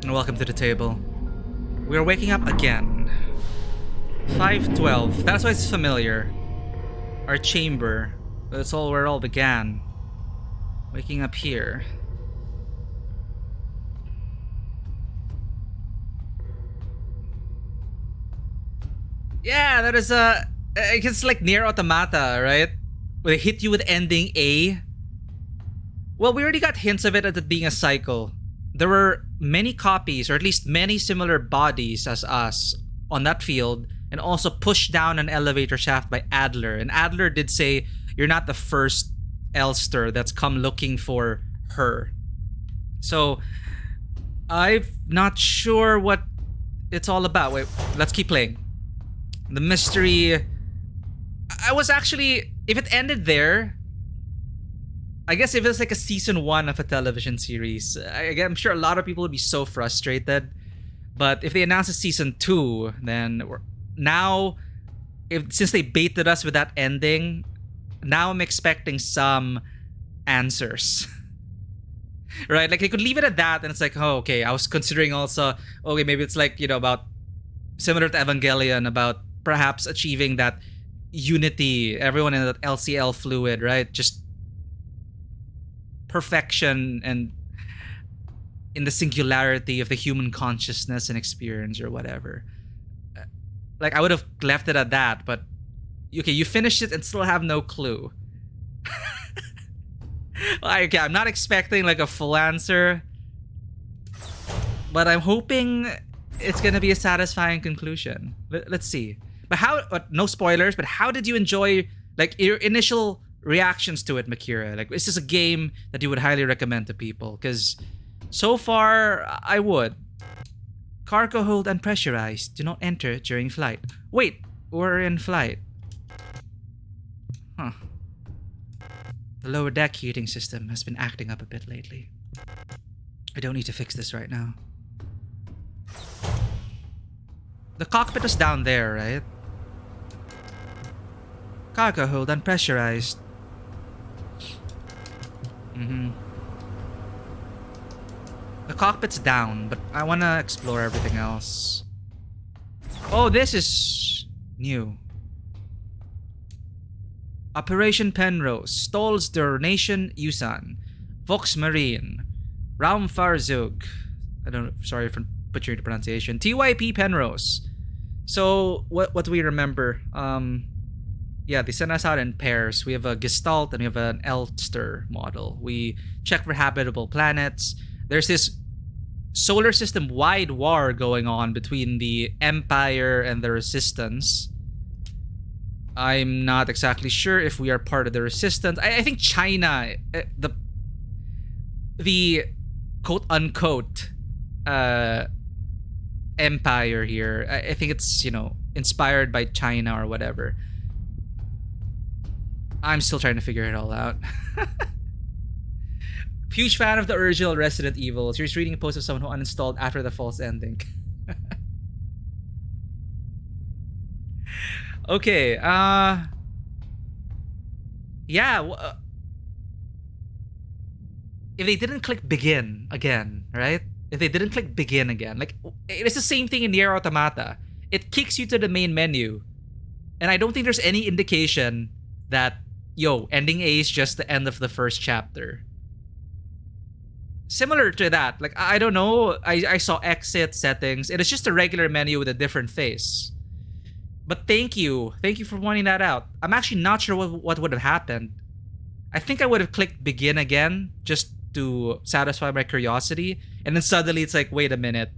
And welcome to the table. We're waking up again. 5:12. That's why it's familiar. Our chamber. That's all where it all began. Waking up here. Yeah, that is it's like Nier Automata, right? Where they hit you with ending A. Well, we already got hints of it as it being a cycle. There were many copies, or at least many similar bodies as us on that field, and also pushed down an elevator shaft by Adler. And Adler did say, you're not the first Elster that's come looking for her. So, I'm not sure what it's all about. Wait, let's keep playing. The mystery... I was actually... If it ended there... I guess if it's like a season 1 of a television series, I'm sure a lot of people would be so frustrated. But if they announce a season 2, then now, since they baited us with that ending, now I'm expecting some answers. Right? Like they could leave it at that, and it's like, oh, okay. I was considering also, okay, maybe it's like, you know, about similar to Evangelion, about perhaps achieving that unity, everyone in that LCL fluid, right? Just perfection and in the singularity of the human consciousness and experience or whatever. Like I would have left it at that, but okay, you finished it and still have no clue. Like, okay, I'm not expecting like a full answer, but I'm hoping it's gonna be a satisfying conclusion. Let's see. But how? No spoilers. But how did you enjoy like your initial reactions to it, Mekira? Like, is this a game that you would highly recommend to people? Because so far, I would. Cargo hold unpressurized. Do not enter during flight. Wait, we're in flight. Huh. The lower deck heating system has been acting up a bit lately. I don't need to fix this right now. The cockpit was down there, right? Cargo hold unpressurized. The cockpit's down, but I want to explore everything else. Oh, this is new. Operation Penrose, Stolz der Nation Yusan, Vox Marine, Raumfahrzeug. I don't know, sorry for butchering the pronunciation. TYP Penrose. So, what do we remember? Yeah, they sent us out in pairs. We have a Gestalt and we have an Elster model. We check for habitable planets. There's this solar system-wide war going on between the Empire and the Resistance. I'm not exactly sure if we are part of the Resistance. I think China, the quote-unquote empire here, I think it's, you know, inspired by China or whatever. I'm still trying to figure it all out. Huge fan of the original Resident Evil. So you're just reading a post of someone who uninstalled after the false ending. Okay, yeah, if they didn't click begin again, right? if they didn't click begin again. Like, it's the same thing in Nier Automata. It kicks you to the main menu. And I don't think there's any indication that, yo, ending A is just the end of the first chapter. Similar to that, like, I don't know, I saw exit settings. It is just a regular menu with a different face. But thank you for pointing that out. I'm actually not sure what would have happened. I think I would have clicked begin again just to satisfy my curiosity, and then suddenly it's like, wait a minute,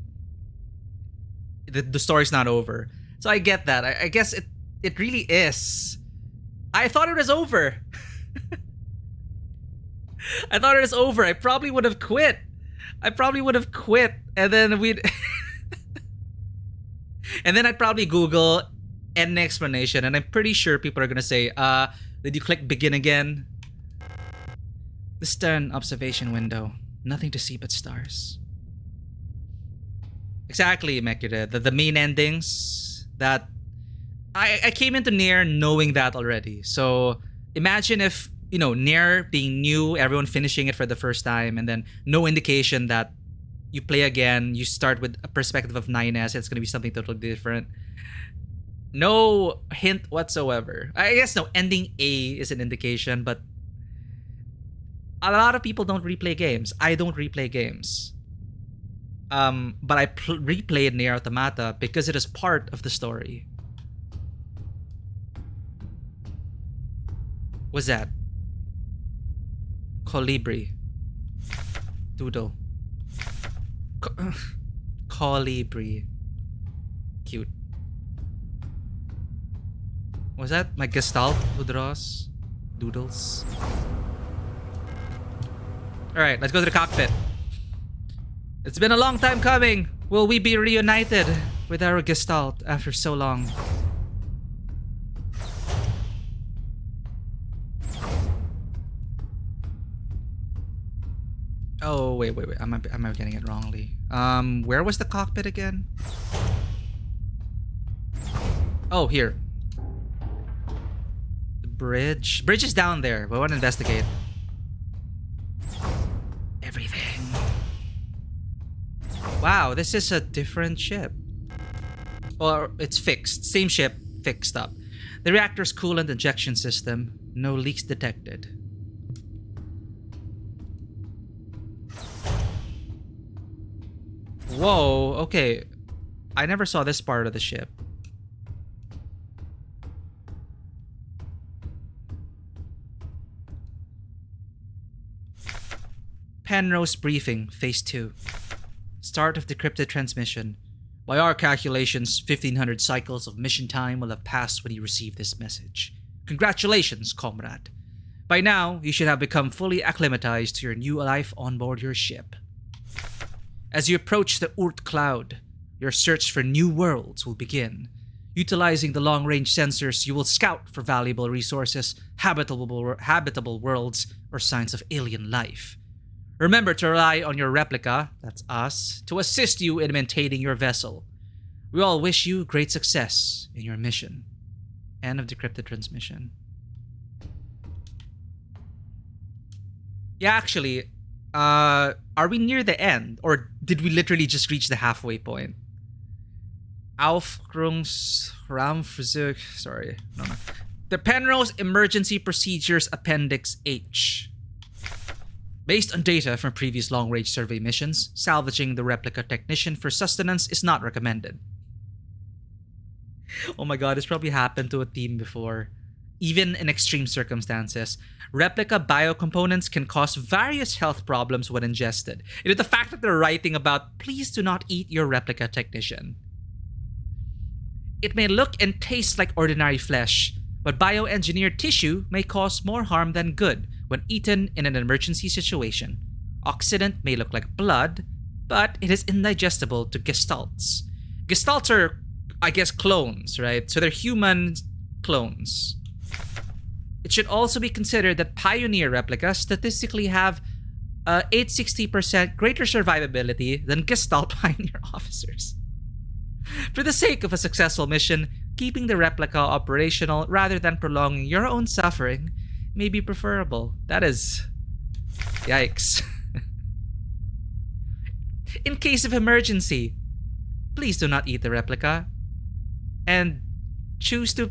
the story's not over. So I get that. I guess it really is. I thought it was over. I thought it was over. I probably would have quit. And then we'd... and then I'd probably Google end explanation. And I'm pretty sure people are going to say, did you click begin again? The stern observation window. Nothing to see but stars. Exactly, Mekure. The main endings that... I came into Nier knowing that already. So imagine if, you know, Nier being new, everyone finishing it for the first time, and then no indication that you play again, you start with a perspective of 9S, it's going to be something totally different. No hint whatsoever. I guess no, ending A is an indication, but a lot of people don't replay games. I don't replay games. But I replayed Nier Automata because it is part of the story. What's that? Colibri. Doodle. Colibri. Cute. Was that my Gestalt who draws doodles? Alright, let's go to the cockpit. It's been a long time coming. Will we be reunited with our Gestalt after so long? Oh, wait. Am I getting it wrongly? Where was the cockpit again? Oh, here. The bridge. Bridge is down there. We want to investigate. Everything. Wow, this is a different ship. Or it's fixed. Same ship, fixed up. The reactor's coolant injection system. No leaks detected. Whoa, okay. I never saw this part of the ship. Penrose briefing, phase 2. Start of decrypted transmission. By our calculations, 1500 cycles of mission time will have passed when you receive this message. Congratulations, comrade. By now, you should have become fully acclimatized to your new life on board your ship. As you approach the Oort cloud, your search for new worlds will begin. Utilizing the long-range sensors, you will scout for valuable resources, habitable worlds, or signs of alien life. Remember to rely on your replica, that's us, to assist you in maintaining your vessel. We all wish you great success in your mission. End of decrypted transmission. Yeah, actually, are we near the end? Or did we literally just reach the halfway point? Aufklärungsraumversuch. Sorry. No. The Penrose Emergency Procedures Appendix H. Based on data from previous long-range survey missions, salvaging the replica technician for sustenance is not recommended. Oh my god, this probably happened to a team before. Even in extreme circumstances, replica biocomponents can cause various health problems when ingested. It is the fact that they're writing about, please do not eat your replica technician. It may look and taste like ordinary flesh, but bioengineered tissue may cause more harm than good when eaten in an emergency situation. Occident may look like blood, but it is indigestible to gestalts. Gestalts are, I guess, clones, right? So they're human clones. It should also be considered that Pioneer replicas statistically have 860% greater survivability than Gestalt Pioneer officers. For the sake of a successful mission, keeping the replica operational rather than prolonging your own suffering may be preferable. That is... yikes. In case of emergency, please do not eat the replica. And choose to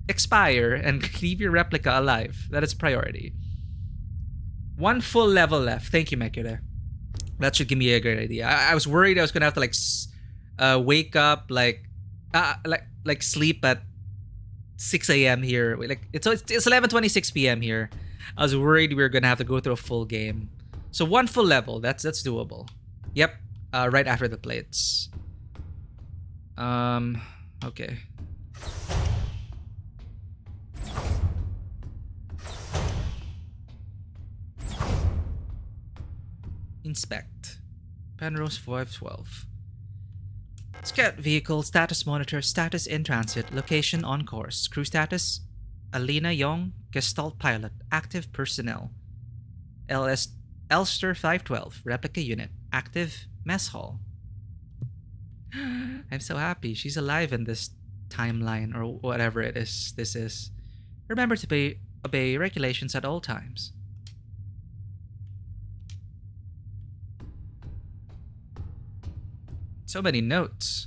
expire and leave your replica alive. That is priority. 1 full level left. Thank you, Mekure. That should give me a good idea. I was worried I was gonna have to wake up like sleep at 6 a.m. here. Like it's 11:26 p.m. here. I was worried we were gonna have to go through a full game. So 1 full level. That's doable. Yep. Right after the plates. Okay. Inspect. Penrose 512. Scout vehicle status monitor, status in transit, location on course, crew status, Alina Young, Gestalt pilot, active personnel. Elster 512, replica unit, active mess hall. I'm so happy she's alive in this timeline or whatever it is. This is. Remember to obey regulations at all times. So many notes.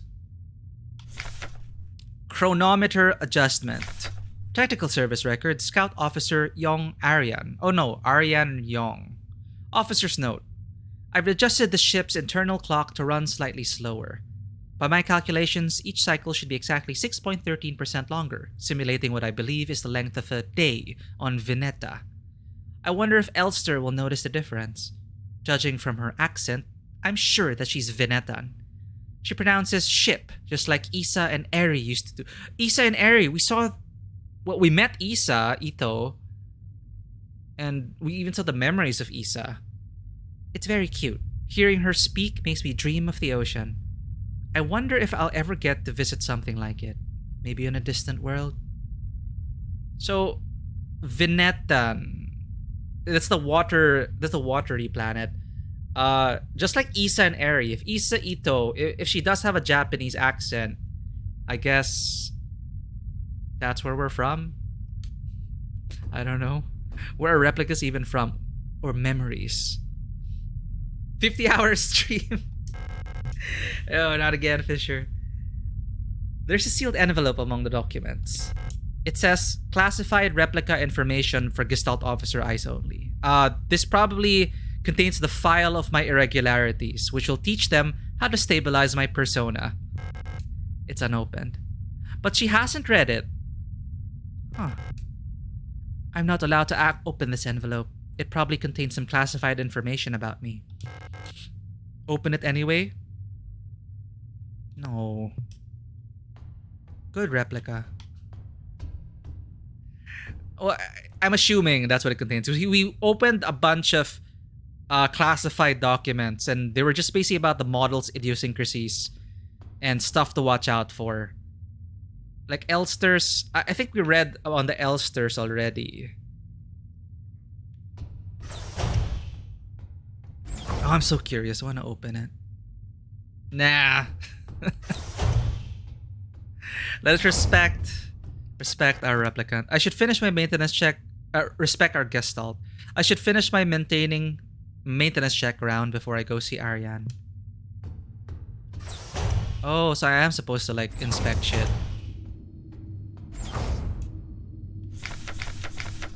Chronometer adjustment. Technical service record, Scout Officer Yong Aryan. Oh no, Aryan Yong. Officer's note. I've adjusted the ship's internal clock to run slightly slower. By my calculations, each cycle should be exactly 6.13% longer, simulating what I believe is the length of a day on Vineta. I wonder if Elster will notice the difference. Judging from her accent, I'm sure that she's Venetan. She pronounces ship, just like Isa and Eri used to do. Isa and Eri, we met Isa, Ito, and we even saw the memories of Isa. It's very cute. Hearing her speak makes me dream of the ocean. I wonder if I'll ever get to visit something like it. Maybe in a distant world. So, Venetan. That's the watery planet. Just like Isa and Eri, if Isa Ito, if she does have a Japanese accent, I guess that's where we're from. I don't know. Where are replicas even from? Or memories? 50-hour stream. Oh, not again, Fisher. There's a sealed envelope among the documents. It says classified replica information for Gestalt Officer eyes only. This probably contains the file of my irregularities, which will teach them how to stabilize my persona. It's unopened. But she hasn't read it. Huh. I'm not allowed to open this envelope. It probably contains some classified information about me. Open it anyway? No. Good replica. Well, I'm assuming that's what it contains. We opened a bunch of classified documents, and they were just basically about the model's idiosyncrasies and stuff to watch out for. Like Elsters, I think we read on the Elsters already. Oh, I'm so curious. I want to open it. Nah. Let's respect our replicant. I should finish my maintenance check. Respect our Gestalt. I should finish my maintenance check round before I go see Aryan. Oh, so I am supposed to inspect shit.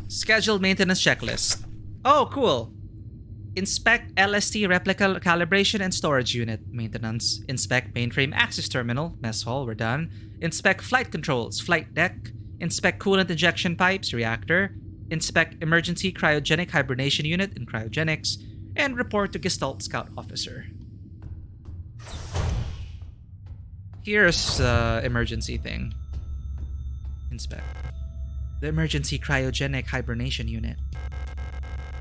Scheduled maintenance checklist. Oh, cool. Inspect LST replica calibration and storage unit maintenance. Inspect mainframe access terminal, mess hall, we're done. Inspect flight controls, flight deck. Inspect coolant injection pipes, reactor. Inspect emergency cryogenic hibernation unit in cryogenics. And report to Gestalt Scout Officer. Here's the emergency thing. Inspect. The emergency cryogenic hibernation unit.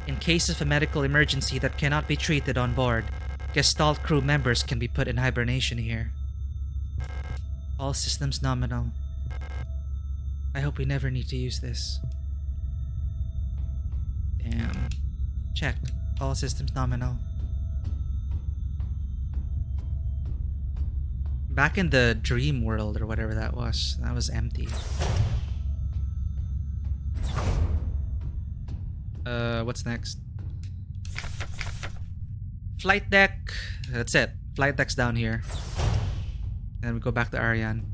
In case of a medical emergency that cannot be treated on board, Gestalt crew members can be put in hibernation here. All systems nominal. I hope we never need to use this. Damn. Check. All systems nominal. Back in the dream world or whatever that was empty. What's next? Flight deck. That's it. Flight deck's down here. And then we go back to Ariane.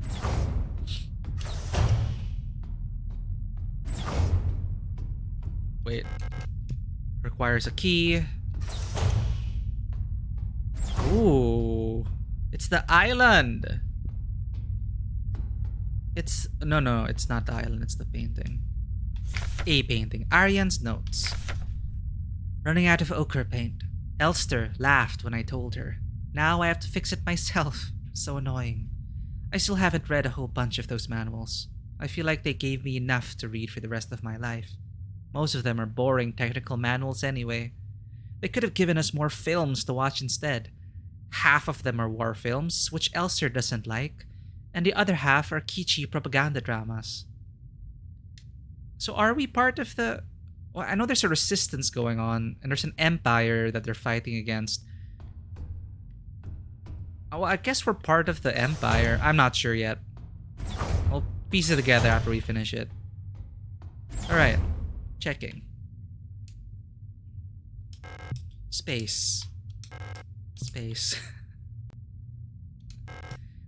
Wait. Requires a key. Ooh. It's the island. It's... No, it's not the island. It's the painting. A painting. Ariane's notes. Running out of ochre paint. Elster laughed when I told her. Now I have to fix it myself. So annoying. I still haven't read a whole bunch of those manuals. I feel like they gave me enough to read for the rest of my life. Most of them are boring technical manuals anyway. They could have given us more films to watch instead. Half of them are war films, which Elster doesn't like, and the other half are kitschy propaganda dramas. So are we part of the... Well, I know there's a resistance going on, and there's an empire that they're fighting against. Oh, I guess we're part of the empire. I'm not sure yet. We'll piece it together after we finish it. Alright. Checking. Space. Space.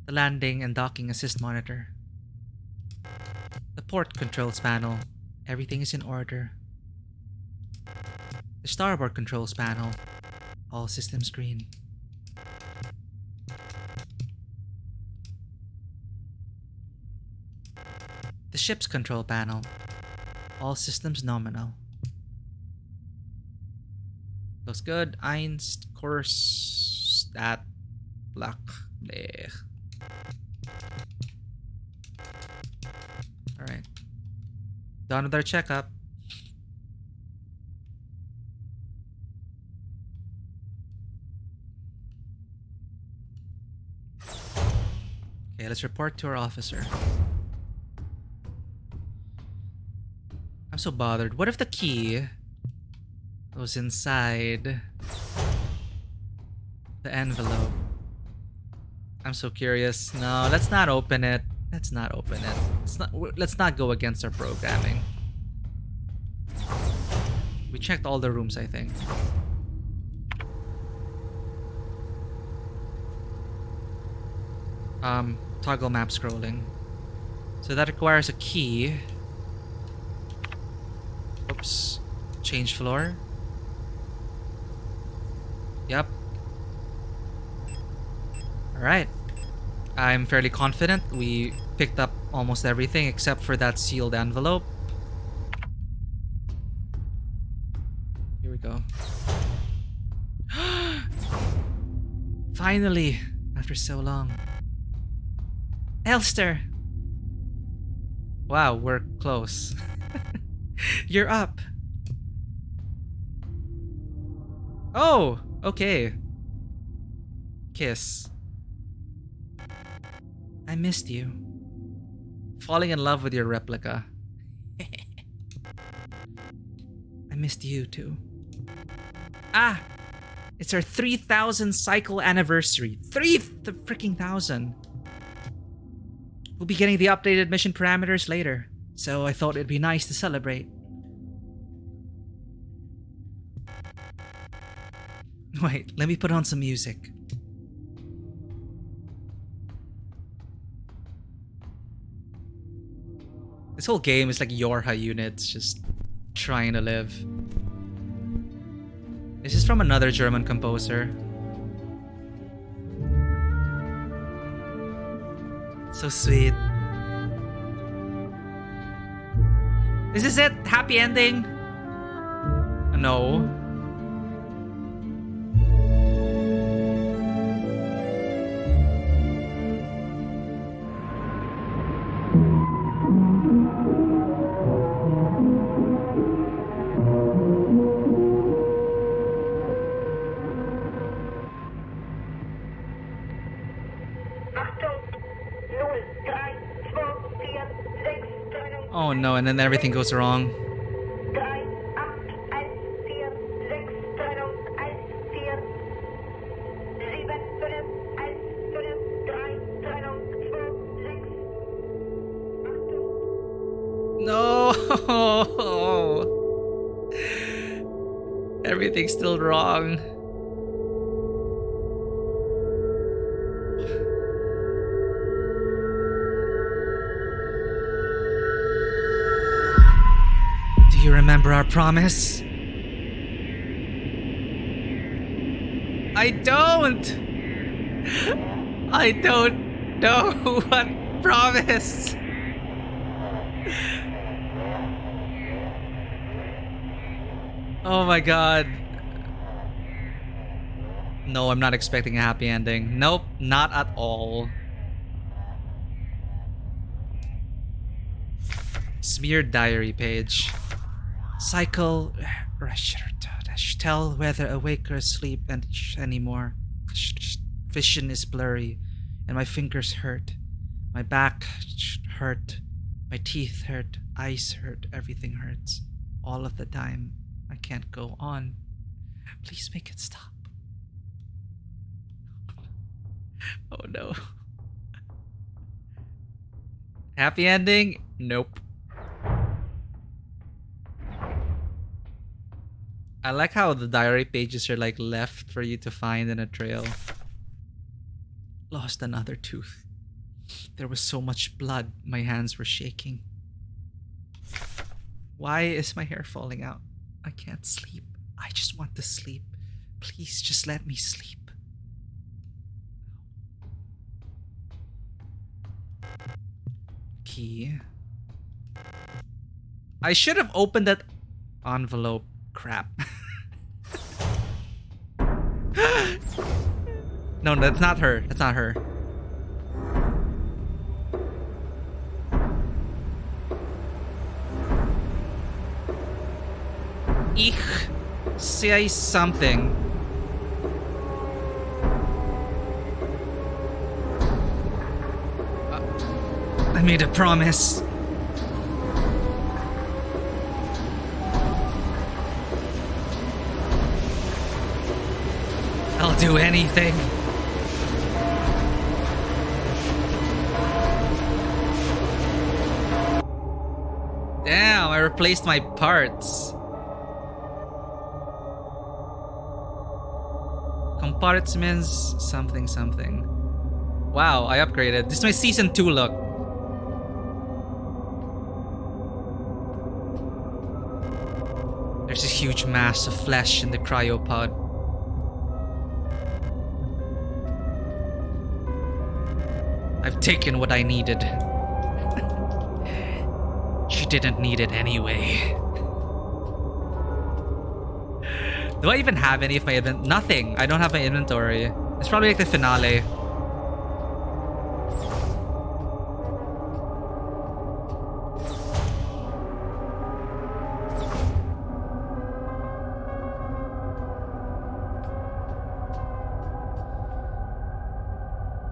The landing and docking assist monitor. The port controls panel. Everything is in order. The starboard controls panel. All systems green. The ship's control panel. All systems nominal. Looks good. Einst, course, stat, luck. Blech. Alright. Done with our checkup. Okay, let's report to our officer. I'm so bothered. What if the key goes inside the envelope? I'm so curious. No, let's not open it. Let's not open it. Let's not go against our programming. We checked all the rooms, I think. Toggle map scrolling. So that requires a key. Oops. Change floor. Yep. Alright. I'm fairly confident we picked up almost everything except for that sealed envelope. Here we go. Finally, after so long. Elster! Wow, we're close. You're up. Oh, okay. Kiss. I missed you. Falling in love with your replica. I missed you too. Ah! It's our 3,000 cycle anniversary. The freaking thousand. We'll be getting the updated mission parameters later, so I thought it'd be nice to celebrate. Wait, let me put on some music. This whole game is like Yorha units just trying to live. This is from another German composer. So sweet. This is it? Happy ending? No. Oh no, and then everything goes wrong. No! Everything's still wrong. remember our promise? I don't! I don't know what promise! Oh my god. No, I'm not expecting a happy ending. Nope, not at all. Smeared diary page. Cycle. Tell whether awake or asleep and anymore. Vision is blurry and my fingers hurt. My back hurt. My teeth hurt. Eyes hurt. Everything hurts. All of the time. I can't go on. Please make it stop. Oh no. Happy ending? Nope. I like how the diary pages are like left for you to find in a trail. Lost another tooth. There was so much blood, my hands were shaking. Why is my hair falling out? I can't sleep. I just want to sleep. Please just let me sleep. Key. I should have opened that envelope. Crap. No, that's not her. That's not her. Ich say something. I made a promise. I'll do anything. Damn, I replaced my parts. Compartments, something, something. Wow, I upgraded. This is my season 2 look. There's a huge mass of flesh in the cryopod. I've taken what I needed. She didn't need it anyway. Do I even have any of my Nothing. I don't have my inventory. It's probably like the finale.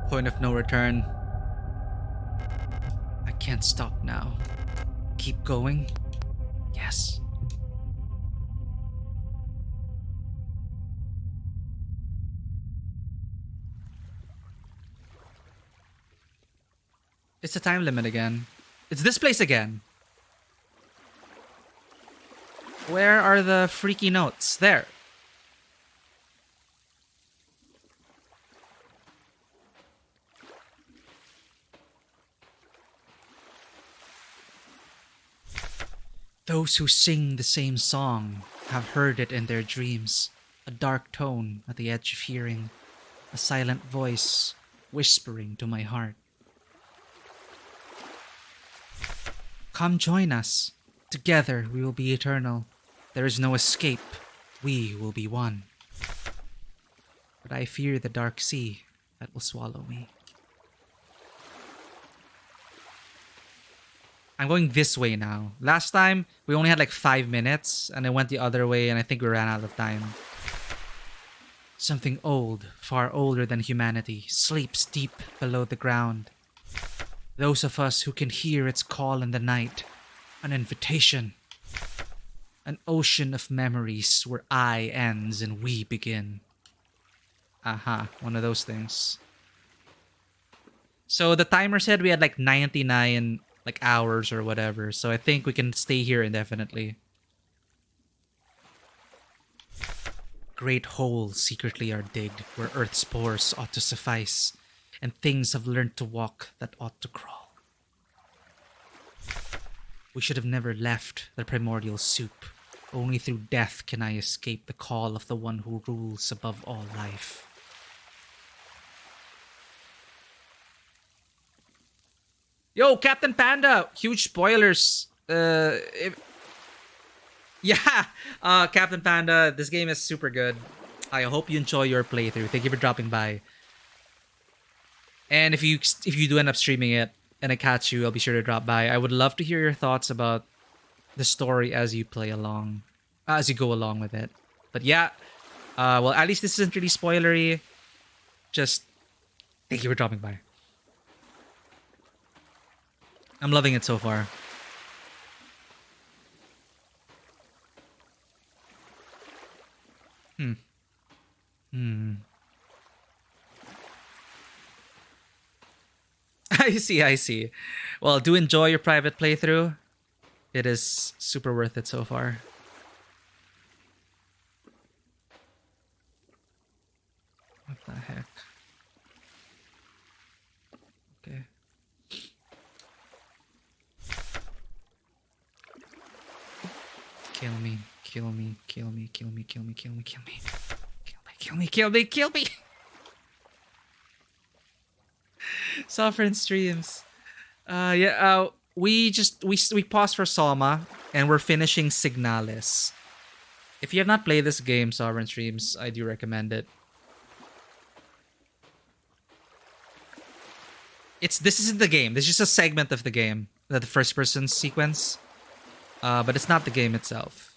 Point of no return. I can't stop now. Keep going? Yes. It's a time limit again. It's this place again. Where are the freaky notes? There. Those who sing the same song have heard it in their dreams. A dark tone at the edge of hearing. A silent voice whispering to my heart. Come join us. Together we will be eternal. There is no escape. We will be one. But I fear the dark sea that will swallow me. I'm going this way now. Last time, we only had like 5 minutes, and I went the other way, and I think we ran out of time. Something old, far older than humanity, sleeps deep below the ground. Those of us who can hear its call in the night. An invitation. An ocean of memories where I ends and we begin. Aha, one of those things. So the timer said we had like 99 like hours or whatever, so I think we can stay here indefinitely. Great holes secretly are digged where earth's pores ought to suffice, and things have learned to walk that ought to crawl. We should have never left the primordial soup. Only through death can I escape the call of the one who rules above all life. Yo, Captain Panda! Huge spoilers. Yeah, Captain Panda, this game is super good. I hope you enjoy your playthrough. Thank you for dropping by. And if you do end up streaming it and I catch you, I'll be sure to drop by. I would love to hear your thoughts about the story as you play along, as you go along with it. But yeah, well, at least this isn't really spoilery. Just thank you for dropping by. I'm loving it so far. I see. Well, do enjoy your private playthrough. It is super worth it so far. What the heck? Okay. Kill me. Sovereign streams. We paused for Soma and we're finishing Signalis. If you have not played this game, Sovereign Streams, I do recommend it. This isn't the game. This is just a segment of the game, the first person sequence. But it's not the game itself.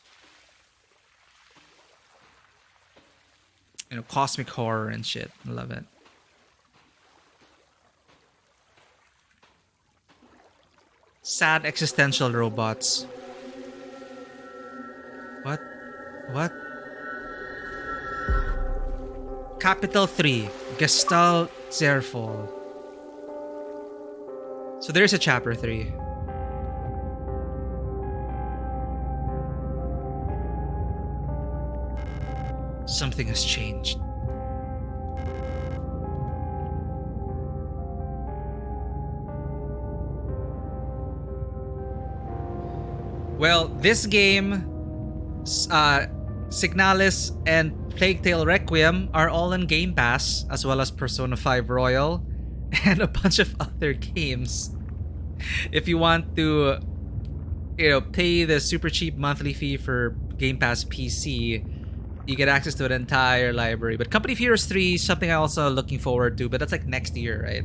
You know, cosmic horror and shit. I love it. Sad existential robots. What? Capital 3. Gestalt Zerfall. So there's a chapter 3. Something has changed. Well, this game, Signalis and Plague Tale Requiem are all in Game Pass, as well as Persona 5 Royal and a bunch of other games. If you want to, pay the super cheap monthly fee for Game Pass PC, you get access to an entire library. But Company of Heroes 3 is something I'm also looking forward to, but that's like next year, right?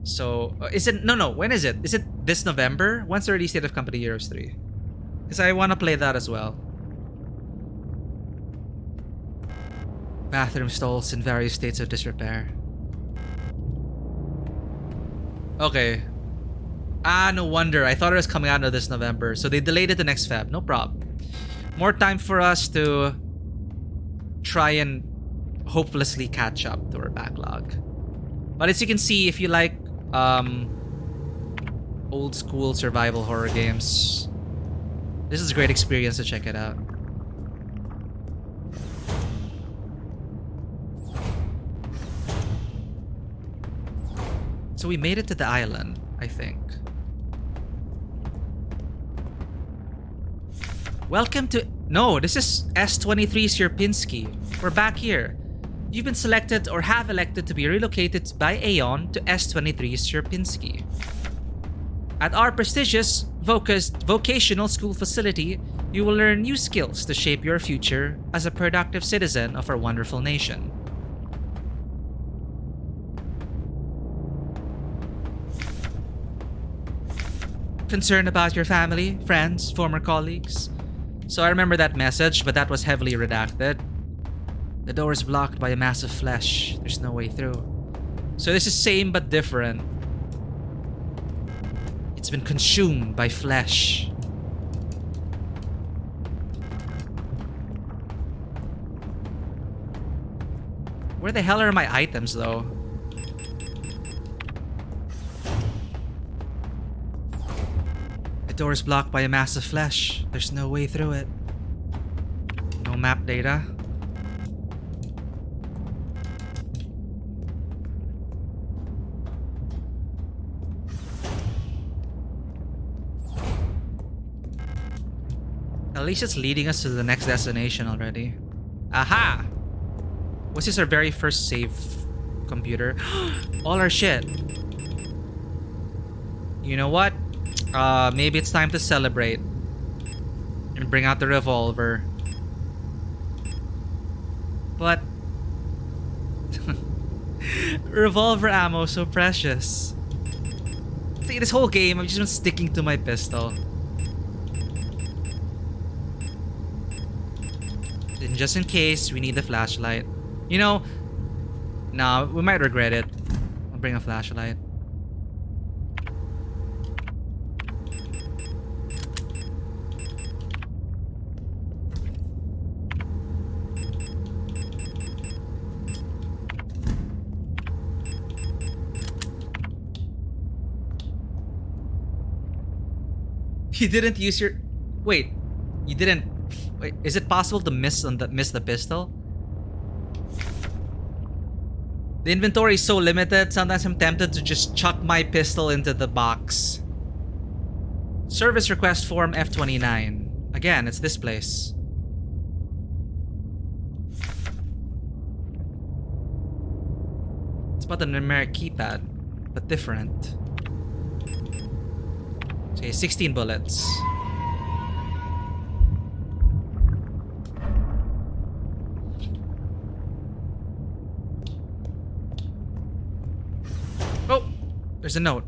So, is it? No, when is it? Is it this November? When's the release date of Company of Heroes 3? Because I want to play that as well. Bathroom stalls in various states of disrepair. Okay. No wonder. I thought it was coming out this November. So they delayed it to next Feb. No problem. More time for us to try and hopelessly catch up to our backlog. But as you can see, if you like old school survival horror games, this is a great experience to check it out. So we made it to the island, I think. Welcome to... No, this is S23 Sierpinski. We're back here. You've been selected or have elected to be relocated by Aeon to S23 Sierpinski. At our prestigious vocational school facility, you will learn new skills to shape your future as a productive citizen of our wonderful nation. Concerned about your family, friends, former colleagues? So I remember that message, but that was heavily redacted. The door is blocked by a mass of flesh. There's no way through. So this is same but different. It's been consumed by flesh. Where the hell are my items, though? The door is blocked by a mass of flesh. There's no way through it. No map data. At least it's leading us to the next destination already. Aha! Was this our very first save computer? All our shit. You know what? Maybe it's time to celebrate. And bring out the revolver. But... revolver ammo, so precious. See, this whole game, I've just been sticking to my pistol. And just in case we need the flashlight. You know, nah, we might regret it. I'll bring a flashlight. You didn't use your... Wait, you didn't... Wait, is it possible to miss the pistol? The inventory is so limited, sometimes I'm tempted to just chuck my pistol into the box. Service request form F29. Again, it's this place. It's about the numeric keypad, but different. Okay, 16 bullets. Oh, there's a note.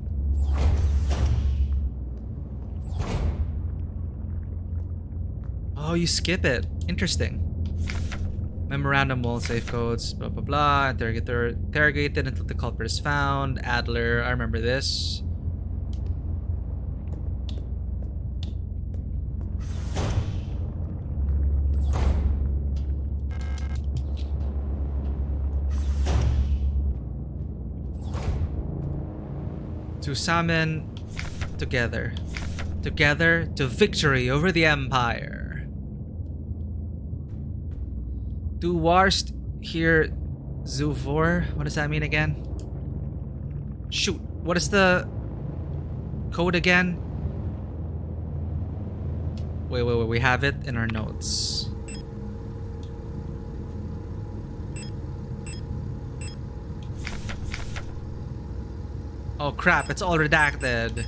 Oh, you skip it. Interesting. Memorandum wall safe codes, blah blah blah. Interrogated until the culprit is found. Adler, I remember this. To summon together to victory over the Empire. Du warst hier zuvor. What does that mean again? Shoot, what is the code again? Wait, we have it in our notes. Oh crap, it's all redacted.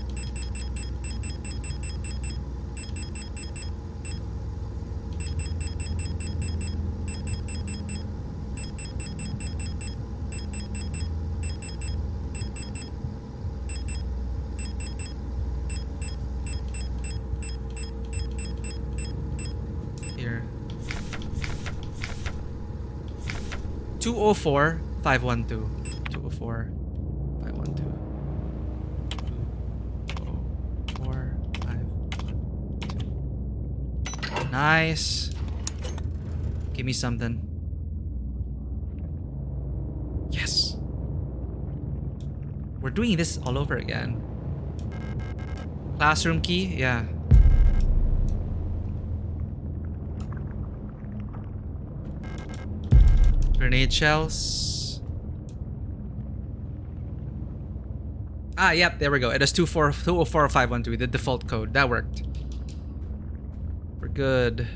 Here. 204 512. 204 512. Nice. Give me something. Yes. We're doing this all over again. Classroom key? Yeah. Grenade shells. Ah, yep, there we go. It is 204-512, the default code. That worked. We're good.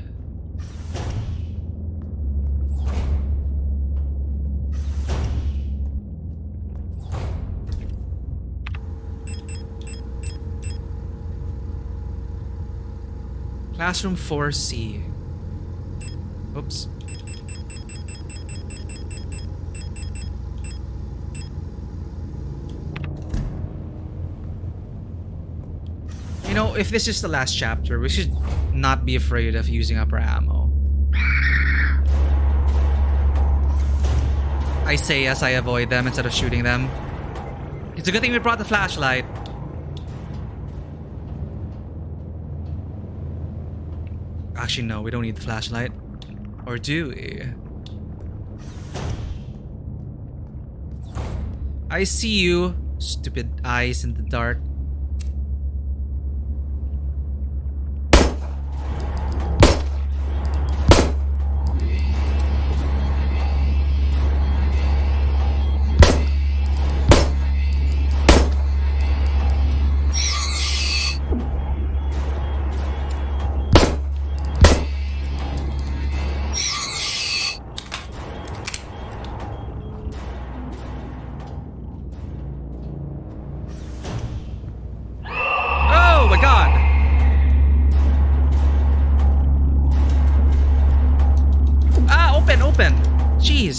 Classroom 4C. Oops. You know, if this is the last chapter, we should not be afraid of using up our ammo. I say as I avoid them instead of shooting them. It's a good thing we brought the flashlight. Actually, no, we don't need the flashlight. Or do we? I see you, stupid eyes in the dark.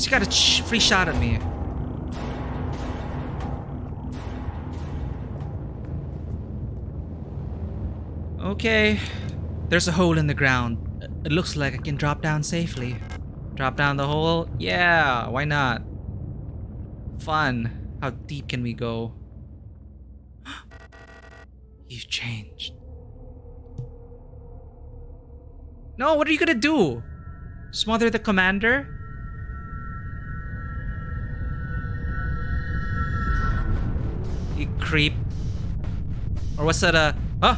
She got a free shot at me. Okay. There's a hole in the ground. It looks like I can drop down safely. Drop down the hole? Yeah, why not? Fun. How deep can we go? You've changed. No, what are you gonna do? Smother the commander? You creep. Or was that a... Huh?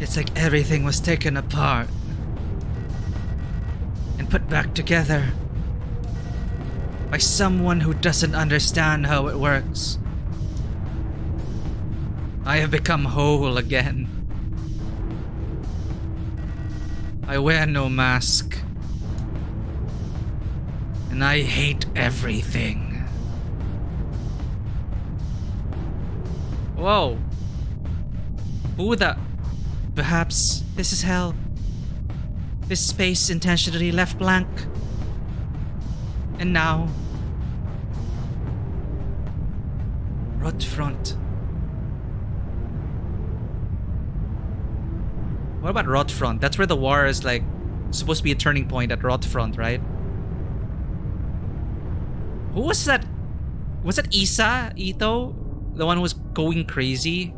It's like everything was taken apart and put back together by someone who doesn't understand how it works. I have become whole again. I wear no mask. And I hate everything. Whoa. Who the... Perhaps this is hell. This space intentionally left blank. And now... Rot front. What about Rot front? That's where the war is like supposed to be a turning point at Rot front, right? Who was that? Was that Ito? The one who was going crazy?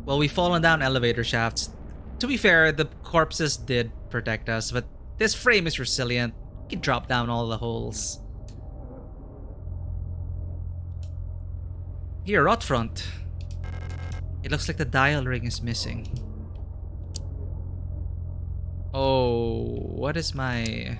Well, we've fallen down elevator shafts. To be fair, the corpses did protect us, but this frame is resilient. You can drop down all the holes. Here, Rot front. It looks like the dial ring is missing. Oh, what is my...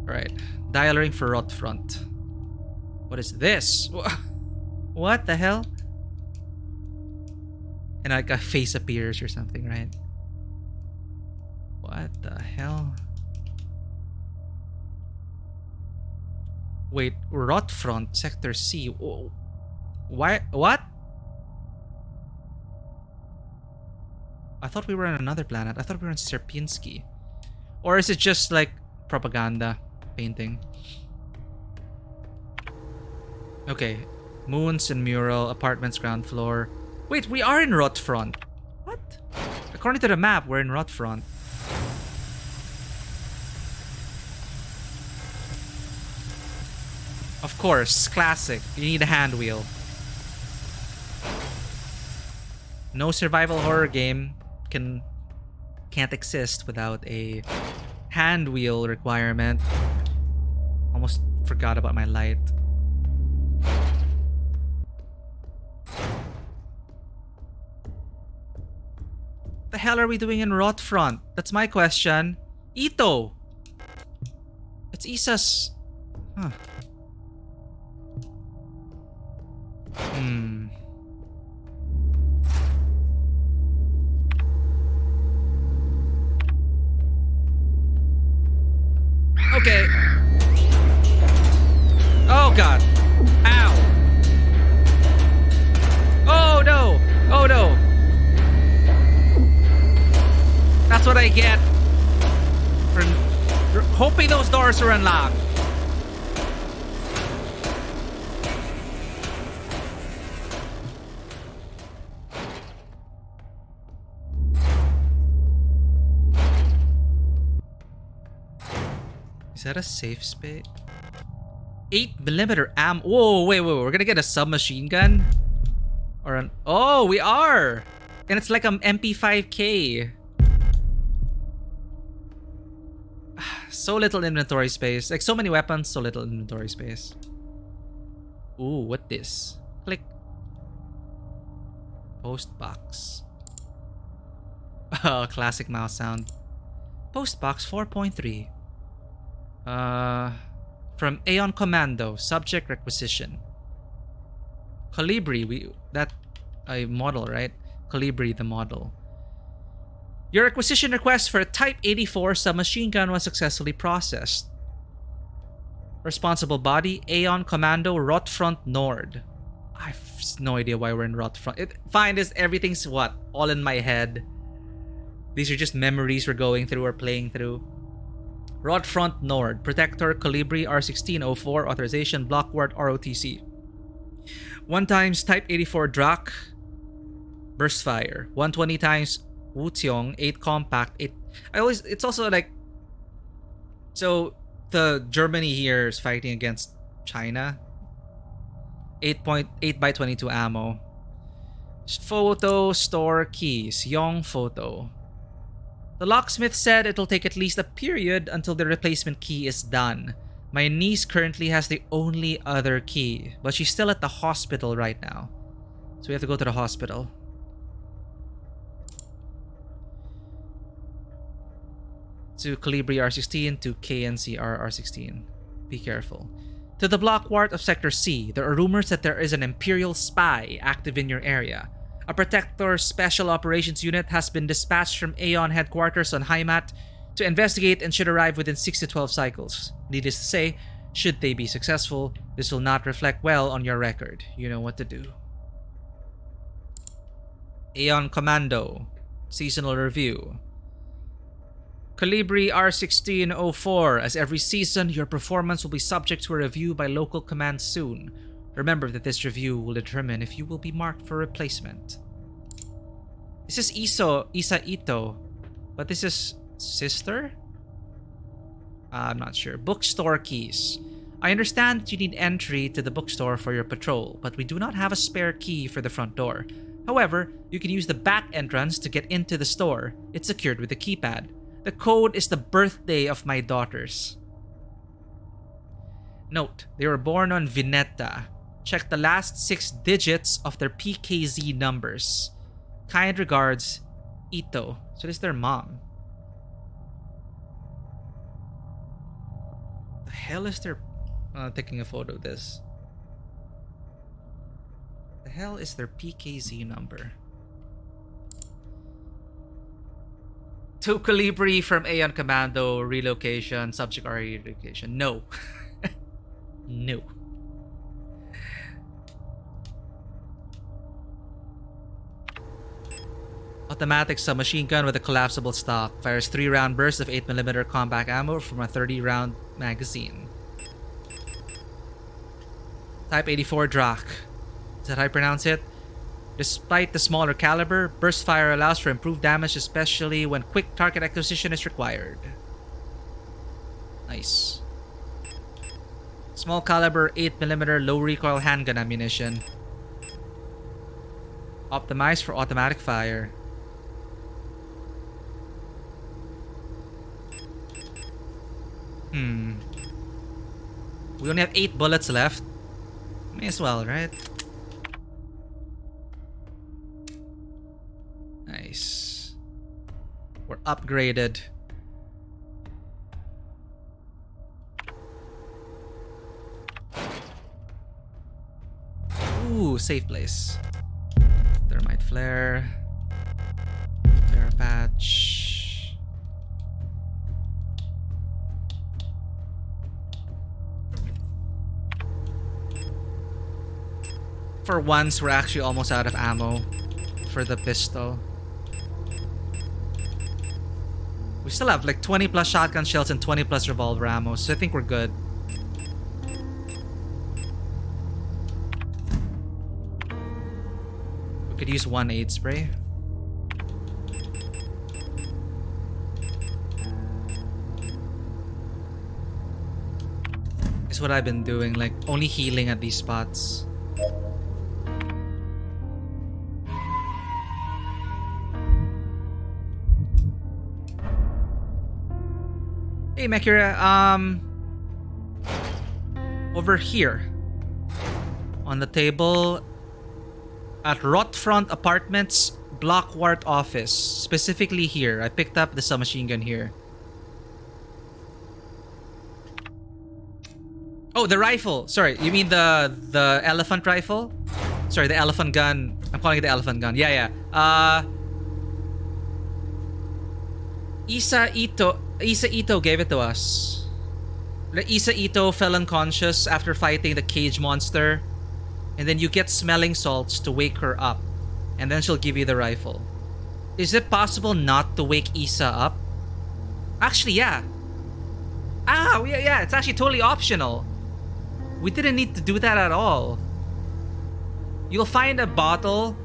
Alright, dial ring for Rot front. What is this? What the hell? And like a face appears or something, right? What the hell? Wait, Rot front, sector C. Why? What? I thought we were on another planet. I thought we were on Sierpinski. Or is it just like propaganda painting? Okay. Moons and mural, apartments, ground floor. Wait, we are in Rot front. What? According to the map, we're in Rot front. Of course, classic. You need a hand wheel. No survival horror game can't exist without a hand wheel requirement. Almost forgot about my light. The hell are we doing in Rot front? That's my question. Ito! It's Isa's... Huh. Okay. Oh god. Ow. Oh no. Oh no. That's what I get for hoping those doors are unlocked. Is that a safe space? 8mm ammo. Whoa, wait. We're gonna get a submachine gun? Or an... Oh, we are! And it's like an MP5K. So little inventory space. Like so many weapons, so little inventory space. Ooh, what this? Click. Post box. Oh, classic mouse sound. Post box 4.3. From Aeon Commando, subject requisition. Colibri, a model, right? Colibri, the model. Your acquisition request for a Type 84 submachine gun was successfully processed. Responsible body, Aeon Commando, Rotfront Nord. I have no idea why we're in Rotfront. Fine, everything's what? All in my head. These are just memories we're going through or playing through. Rotfront Nord, Protector, Colibri, R1604, Authorization, Blockward, ROTC. 1 times Type 84 Drak, Burst Fire. 120 times Wutiong, 8 Compact, 8. It's also like, so the Germany here is fighting against China. 8.8 by 22 ammo. Photo store keys, Yong Photo. The locksmith said it'll take at least a period until the replacement key is done. My niece currently has the only other key, but she's still at the hospital right now. So we have to go to the hospital. To Colibri R16, to KNCR R16. Be careful. To the block ward of Sector C, there are rumors that there is an Imperial spy active in your area. A Protector Special Operations Unit has been dispatched from Aeon headquarters on Heimat to investigate and should arrive within 6 to 12 cycles. Needless to say, should they be successful, this will not reflect well on your record. You know what to do. Aeon Commando. Seasonal Review. Colibri R1604. As every season, your performance will be subject to a review by local command soon. Remember that this review will determine if you will be marked for replacement. This is Isa Ito, but this is sister? I'm not sure. Bookstore keys. I understand that you need entry to the bookstore for your patrol, but we do not have a spare key for the front door. However, you can use the back entrance to get into the store. It's secured with a keypad. The code is the birthday of my daughters. Note, they were born on Vineta. Check the last 6 digits of their PKZ numbers. Kind regards, Ito. So this is their mom. The hell is their... taking a photo of this. The hell is their PKZ number? To Colibri from Aeon Commando, relocation, subject or relocation. No. No. Automatic submachine gun with a collapsible stock. Fires 3-round bursts of 8mm compact ammo from a 30-round magazine. Type 84 Drak. Is that how I pronounce it? Despite the smaller caliber, burst fire allows for improved damage, especially when quick target acquisition is required. Nice. Small caliber 8mm low recoil handgun ammunition. Optimized for automatic fire. We only have 8 bullets left. May as well, right? Nice. We're upgraded. Ooh, safe place. Thermite flare. Flare patch. For once, we're actually almost out of ammo for the pistol. We still have like 20 plus shotgun shells and 20 plus revolver ammo, so I think we're good. We could use 1 aid spray. It's what I've been doing, like only healing at these spots. Hey Mekira, over here on the table at Rotfront Apartments Block Wart Office, specifically here, I picked up the submachine gun here. Oh, the rifle. Sorry, you mean the elephant rifle? Sorry, the elephant gun. I'm calling it the elephant gun. Yeah. Isa Ito gave it to us. Isa Ito fell unconscious after fighting the cage monster, and then you get smelling salts to wake her up, and then she'll give you the rifle. Is it possible not to wake Isa up? Actually, yeah. Yeah, it's actually totally optional. We didn't need to do that at all. You'll find a bottle,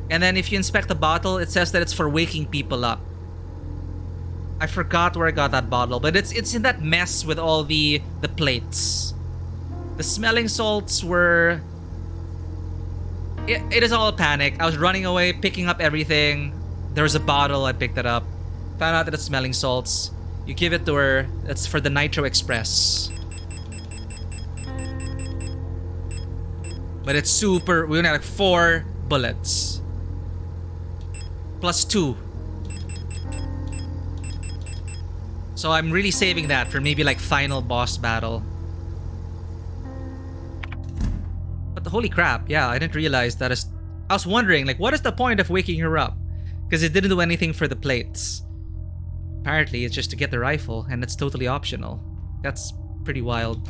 and then if you inspect the bottle, it says that it's for waking people up. I forgot where I got that bottle, but it's in that mess with all the plates. The smelling salts were... It is all panic. I was running away, picking up everything. There was a bottle, I picked it up. Found out that it's smelling salts. You give it to her. It's for the Nitro Express. But it's super... We only had like 4 bullets. Plus 2. So I'm really saving that for maybe like final boss battle. But holy crap, yeah, I didn't realize that is... I was wondering, like, what is the point of waking her up? Because it didn't do anything for the plates. Apparently, it's just to get the rifle, and it's totally optional. That's pretty wild.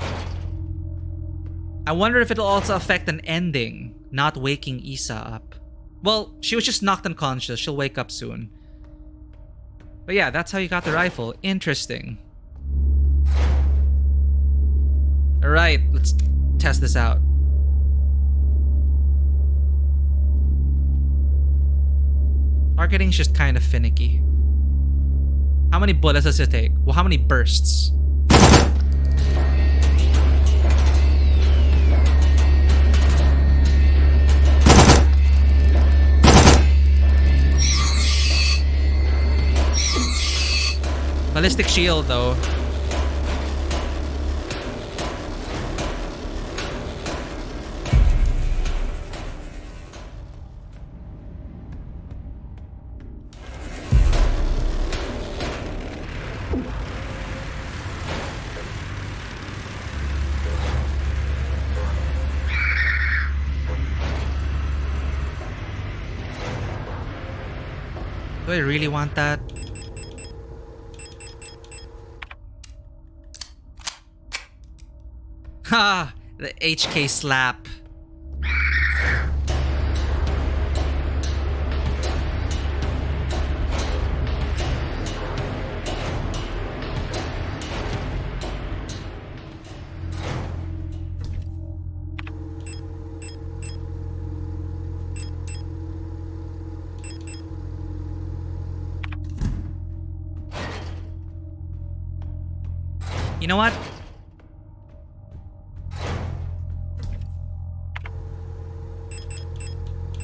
I wonder if it'll also affect an ending, not waking Isa up. Well, she was just knocked unconscious. She'll wake up soon. But yeah, that's how you got the rifle. Interesting. Alright, let's test this out. Targeting's just kind of finicky. How many bullets does it take? Well, how many bursts? Ballistic shield, though. Do I really want that? Ha! The HK slap. You know what?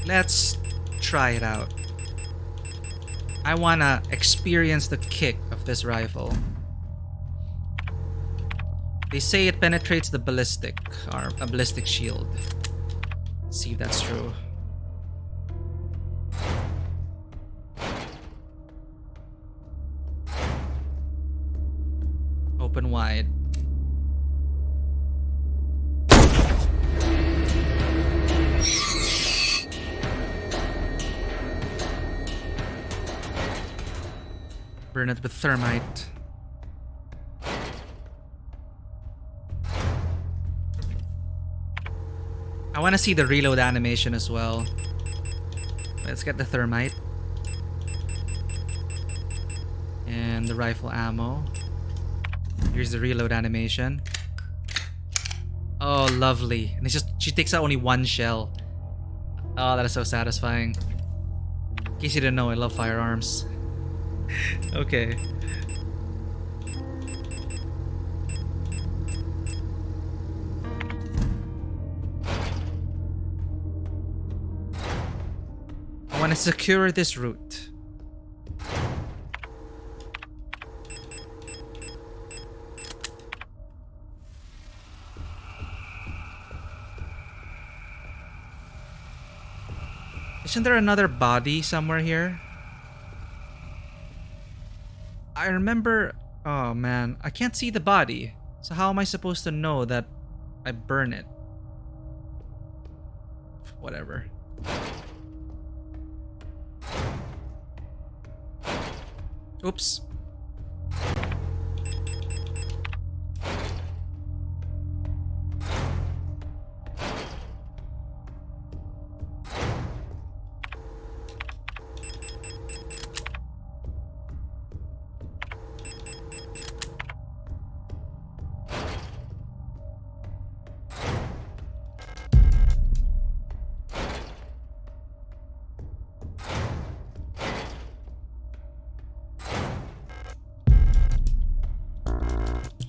Let's try it out. I wanna experience the kick of this rifle. They say it penetrates the ballistic arm, a ballistic shield. Let's see if that's true. Open wide. Burn it with thermite. I want to see the reload animation as well. Let's get the thermite. And the rifle ammo. Here's the reload animation. Oh, lovely. And it's just, she takes out only 1 shell. Oh, that is so satisfying. In case you didn't know, I love firearms. Okay. I want to secure this route. Isn't there another body somewhere here? I remember... Oh man, I can't see the body. So how am I supposed to know that I burn it? Whatever. Oops.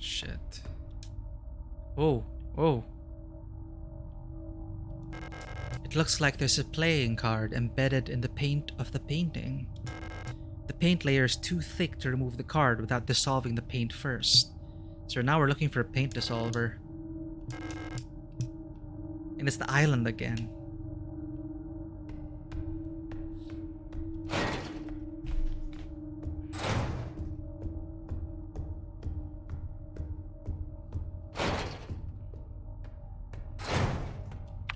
Shit. Oh, oh. It looks like there's a playing card embedded in the paint of the painting. The paint layer is too thick to remove the card without dissolving the paint first. So now we're looking for a paint dissolver. And it's the island again.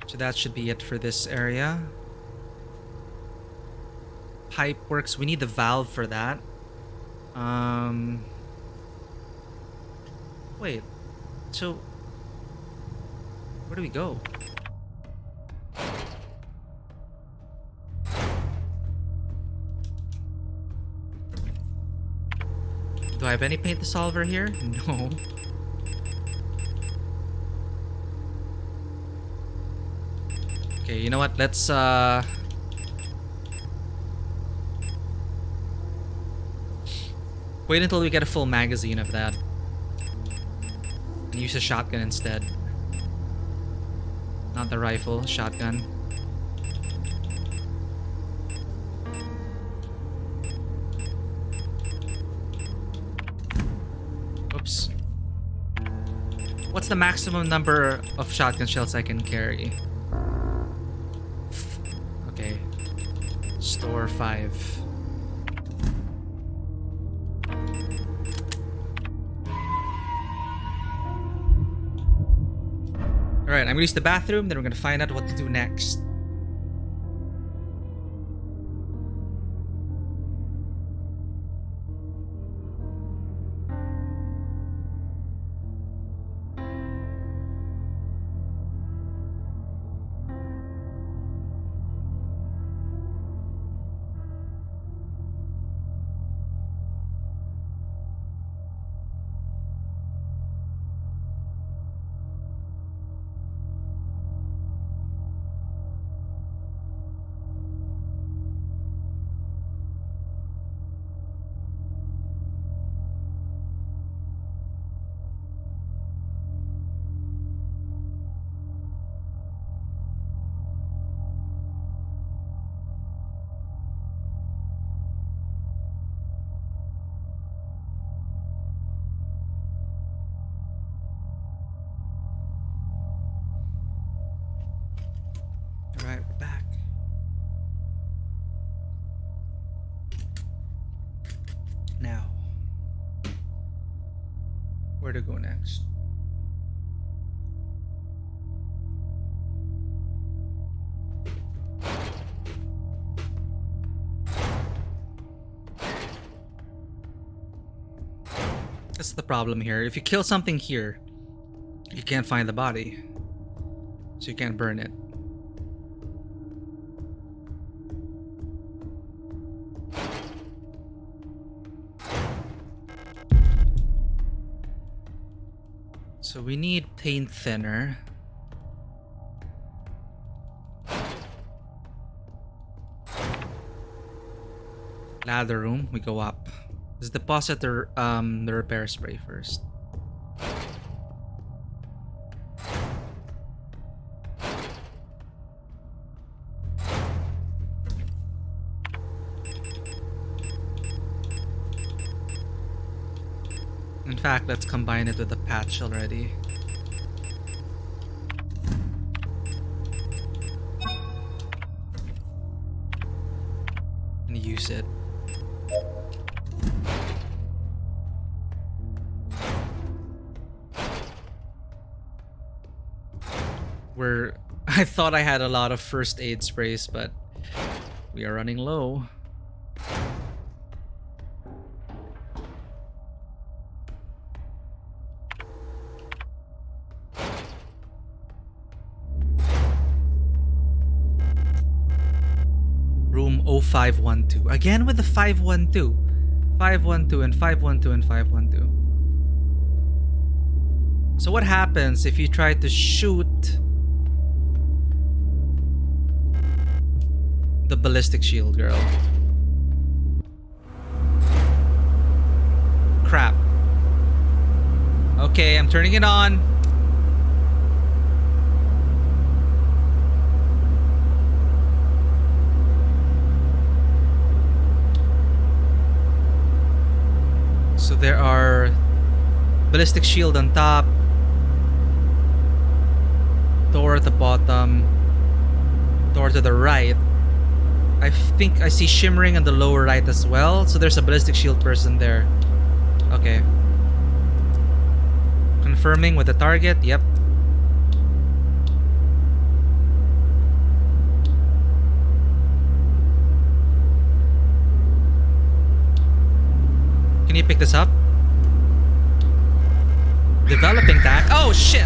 So that should be it for this area. Pipe works. We need the valve for that. Wait. So where do we go? Do I have any paint dissolver here? No. Okay, you know what? Let's wait until we get a full magazine of that. And use a shotgun instead. Not the rifle, shotgun. Oops. What's the maximum number of shotgun shells I can carry? Okay. Store 5. Alright, I'm gonna use the bathroom, then we're gonna find out what to do next. Alright, we're back. Now, where to go next? That's the problem here. If you kill something here, you can't find the body. So you can't burn it. So we need paint thinner. Ladder room, we go up. Let's deposit the repair spray first. In fact, let's combine it with the patch already. And use it. I thought I had a lot of first aid sprays, but we are running low. Room 0512. Again with the 512. 512 and 512 and 512. So what happens if you try to shoot the ballistic shield girl? Crap. Okay, I'm turning it on. So there are ballistic shield on top, door at the bottom, door to the right. I think I see shimmering on the lower right as well. So there's a ballistic shield person there. Okay. Confirming with the target. Yep. Can you pick this up? Developing tank. Oh shit!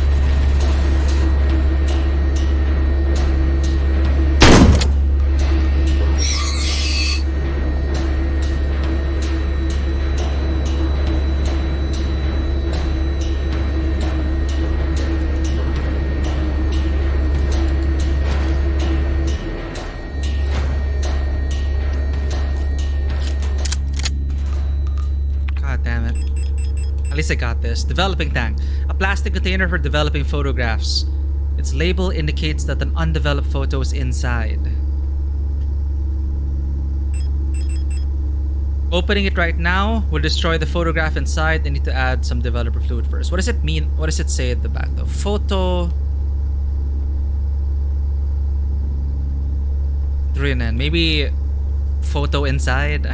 God damn it. At least I got this. Developing tank. A plastic container for developing photographs. Its label indicates that an undeveloped photo is inside. Opening it right now will destroy the photograph inside. I need to add some developer fluid first. What does it mean? What does it say at the back though? Photo. Drinnen. Maybe photo inside.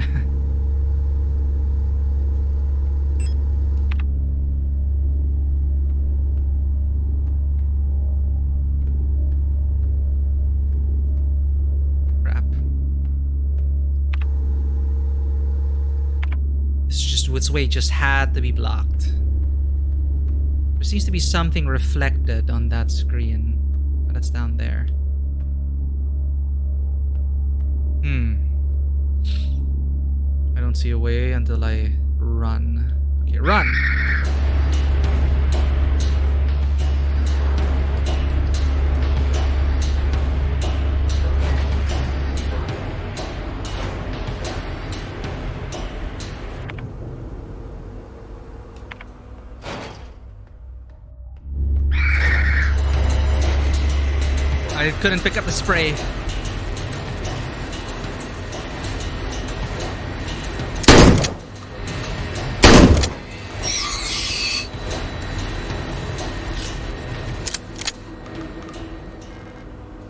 Its way just had to be blocked. There seems to be something reflected on that screen, but it's down there. I don't see a way until I run. Okay, run! I couldn't pick up the spray.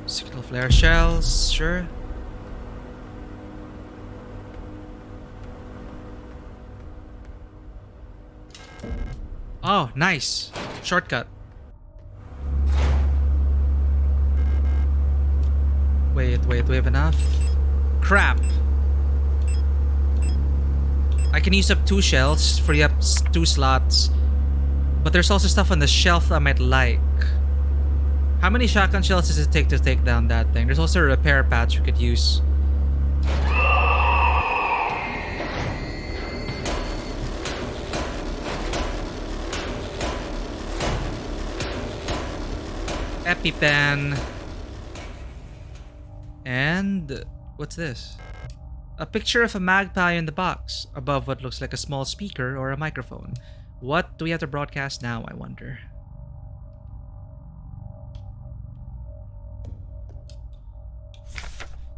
Signal flare shells, sure. Oh, nice. Shortcut. Wait, do we have enough? Crap. I can use up 2 shells, free up 2 slots. But there's also stuff on the shelf I might like. How many shotgun shells does it take to take down that thing? There's also a repair patch we could use. EpiPen. And what's this? A picture of a magpie in the box above what looks like a small speaker or a microphone. What do we have to broadcast now, I wonder?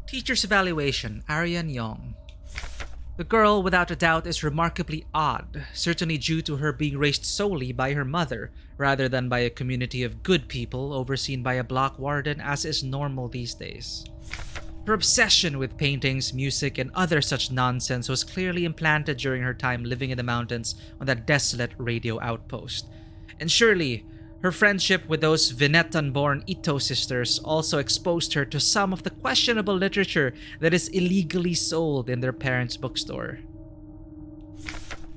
Teacher's evaluation, Arian Young. The girl, without a doubt, is remarkably odd, certainly due to her being raised solely by her mother, rather than by a community of good people overseen by a block warden, as is normal these days. Her obsession with paintings, music, and other such nonsense was clearly implanted during her time living in the mountains on that desolate radio outpost. And surely, her friendship with those Venetan-born Ito sisters also exposed her to some of the questionable literature that is illegally sold in their parents' bookstore.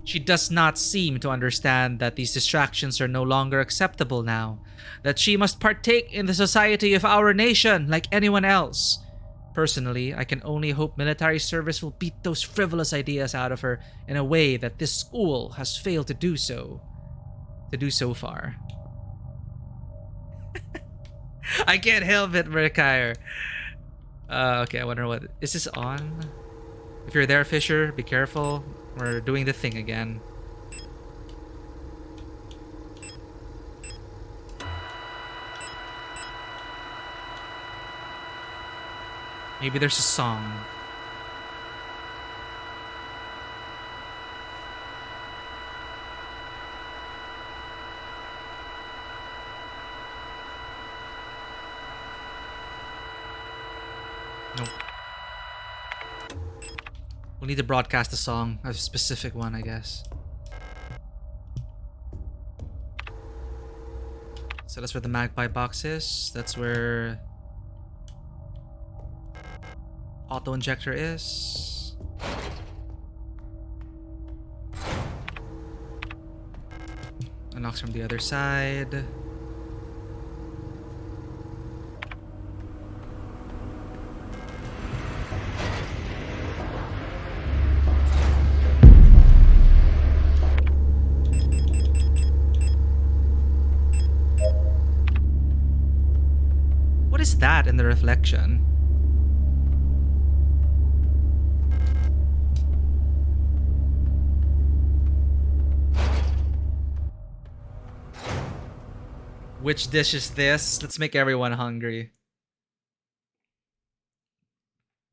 She does not seem to understand that these distractions are no longer acceptable now, that she must partake in the society of our nation like anyone else. Personally, I can only hope military service will beat those frivolous ideas out of her in a way that this school has failed to do so far. I can't help it, Merkire. Okay, I wonder what... Is this on? If you're there, Fisher, be careful. We're doing the thing again. Maybe there's a song. Nope. We'll need to broadcast a song, a specific one, I guess. So that's where the magpie box is. That's where auto injector is. Unlocks from the other side. What is that in the reflection? Which dish is this? Let's make everyone hungry.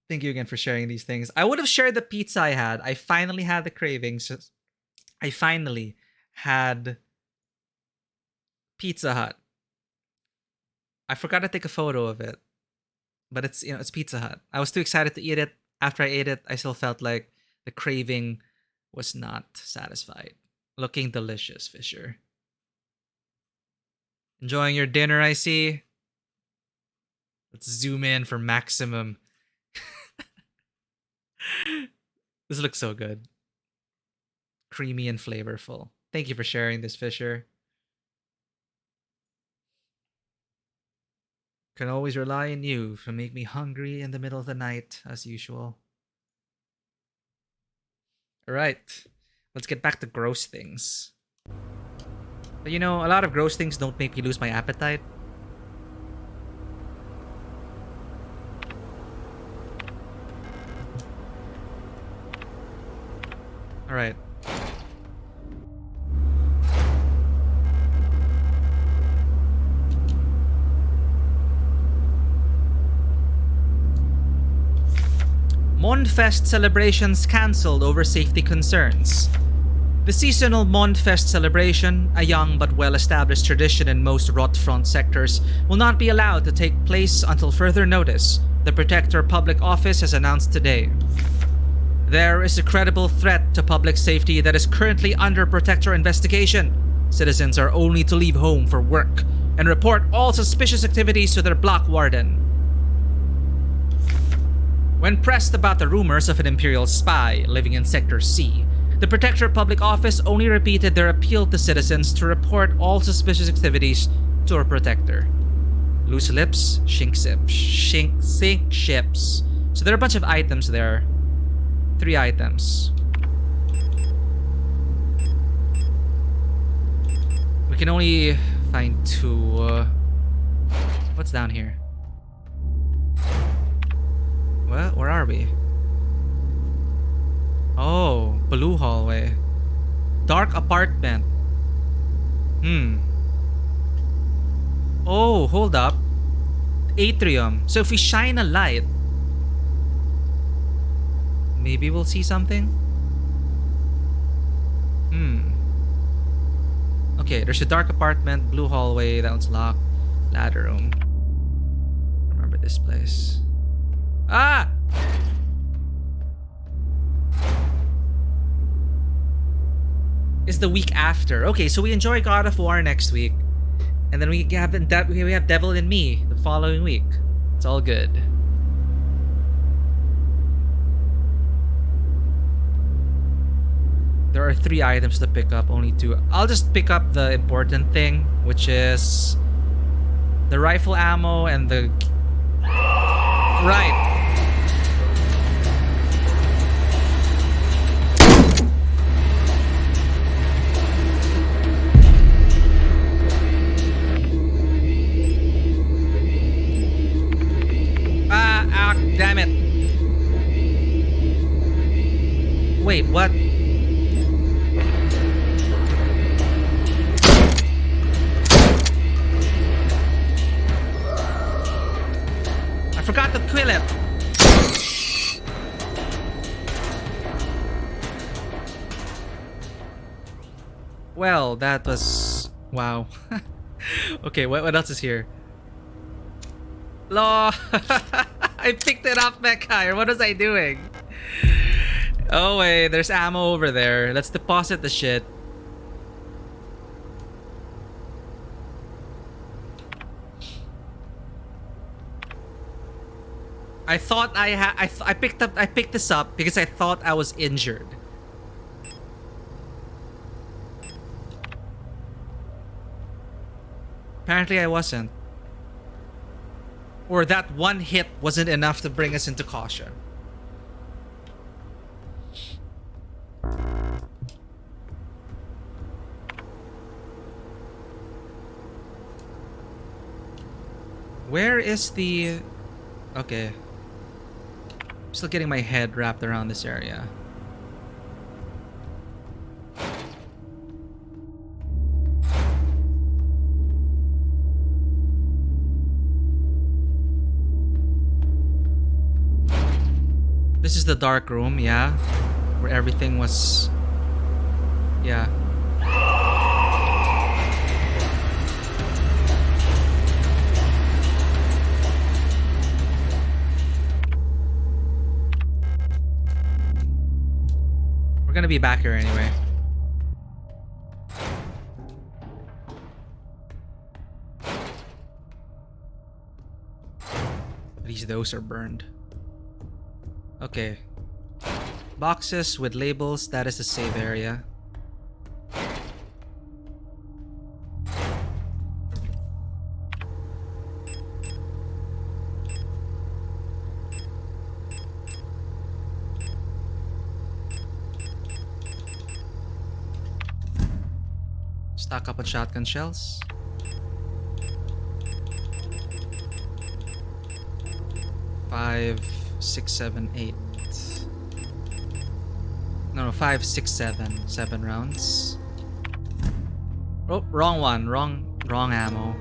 Thank you again for sharing these things. I would have shared the pizza I had. I finally had the cravings. I finally had Pizza Hut. I forgot to take a photo of it. But it's, you know, it's Pizza Hut. I was too excited to eat it. After I ate it, I still felt like the craving was not satisfied. Looking delicious, Fisher. Enjoying your dinner, I see. Let's zoom in for maximum. This looks so good. Creamy and flavorful. Thank you for sharing this, Fisher. Can always rely on you to make me hungry in the middle of the night, as usual. Alright, let's get back to gross things. But you know, a lot of gross things don't make me lose my appetite. Alright. Mondfest celebrations cancelled over safety concerns. The seasonal Mondfest celebration, a young but well-established tradition in most Rotfront sectors, will not be allowed to take place until further notice, the Protector Public Office has announced today. There is a credible threat to public safety that is currently under Protector investigation. Citizens are only to leave home for work and report all suspicious activities to their block warden. When pressed about the rumors of an Imperial spy living in Sector C, the Protector Public Office only repeated their appeal to citizens to report all suspicious activities to our Protector. Loose lips, sink ships. So there are a bunch of items there. 3 items. We can only find 2. What's down here? Well, where are we? Oh, blue hallway. Dark apartment. Oh, hold up. Atrium. So if we shine a light, maybe we'll see something? Okay, there's a dark apartment, blue hallway, that one's locked. Ladder room. Remember this place. Ah! It's the week after. Okay, so we enjoy God of War next week. And then we have Devil in Me the following week. It's all good. There are 3 items to pick up, only 2. I'll just pick up the important thing, which is the rifle ammo and the... Right. Ah, damn it. Wait, what? I forgot to kill it. Well, that was... Wow. Okay, what else is here? Law! I picked it up, Mecha. What was I doing? Oh wait, there's ammo over there. Let's deposit the shit. I thought I picked this up because I thought I was injured. Apparently I wasn't. Or that one hit wasn't enough to bring us into caution. Where is the... Okay. I'm still getting my head wrapped around this area. This is the dark room, yeah? Where everything was... Yeah. We're gonna be back here anyway. At least those are burned. Okay. Boxes with labels, that is the save area. Stock up on shotgun shells. Five, 6, 7, 8. No, 5, 6, 7. 7 rounds. Oh, wrong one. Wrong ammo.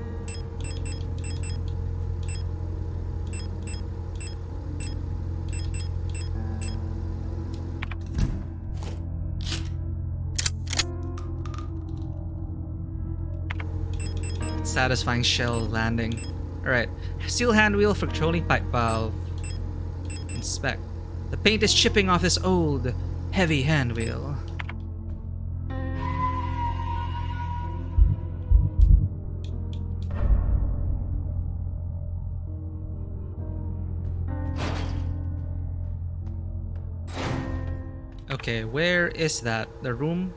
Satisfying shell landing. Alright. Steel hand wheel for controlling pipe valve. Inspect. The paint is chipping off this old, heavy hand wheel. Okay, where is that? The room?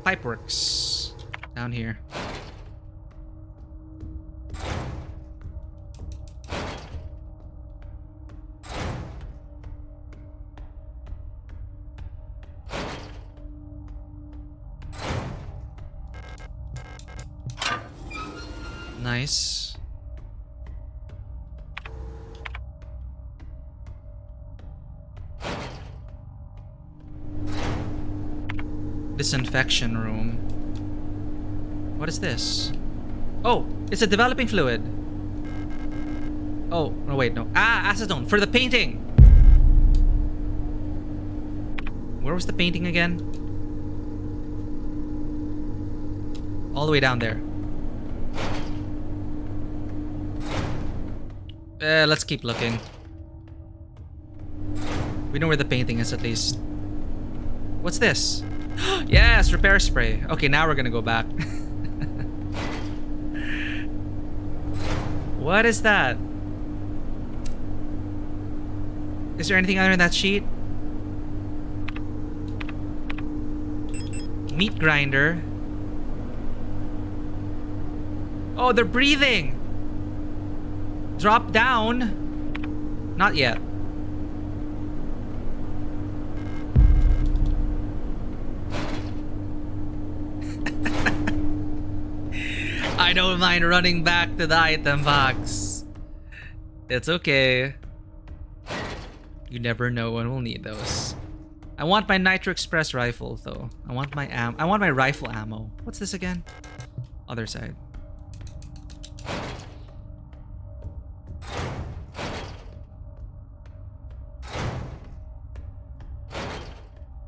Pipeworks. Down here. Nice. Disinfection room. What is this? Oh, it's a developing fluid. Oh, no, wait, no. Ah, acetone for the painting. Where was the painting again? All the way down there. Let's keep looking. We know where the painting is at least. What's this? Yes, repair spray. Okay, now we're gonna go back. What is that? Is there anything other than that sheet? Meat grinder. Oh, they're breathing. Drop down. Not yet. I don't mind running back to the item box. It's okay. You never know when we'll need those. I want my Nitro Express rifle though. I want my rifle ammo. What's this again? Other side.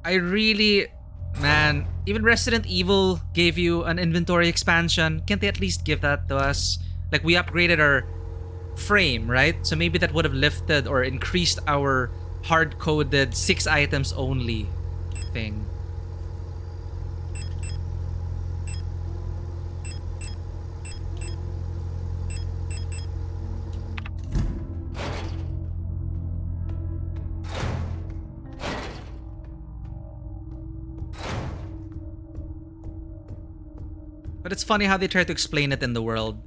I really Man, even Resident Evil gave you an inventory expansion. Can't they at least give that to us? Like, we upgraded our frame, right? So maybe that would have lifted or increased our hard-coded 6 items only thing. But it's funny how they try to explain it in the world.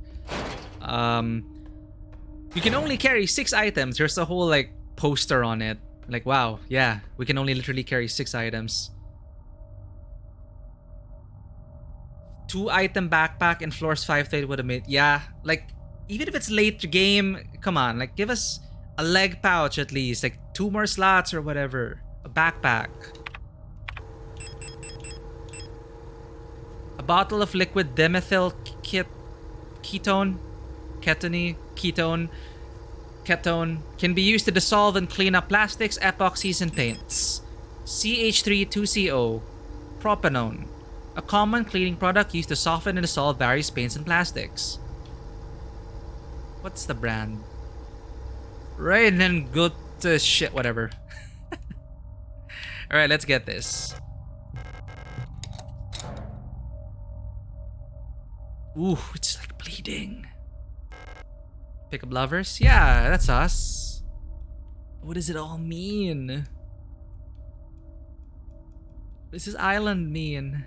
You can only carry 6 items. There's a whole like poster on it. Like, wow, yeah, we can only literally carry 6 items. 2-item backpack in floors 5 to 8 would have made, yeah, like even if it's late game, come on, like give us a leg pouch at least, like 2 more slots or whatever. A backpack. A bottle of liquid dimethyl ketone can be used to dissolve and clean up plastics, epoxies, and paints. CH3-2CO, propanone, a common cleaning product used to soften and dissolve various paints and plastics. What's the brand? Right, and then go to shit, whatever. Alright, let's get this. Ooh, it's like bleeding. Pick up lovers? Yeah, that's us. What does it all mean? What does this island mean?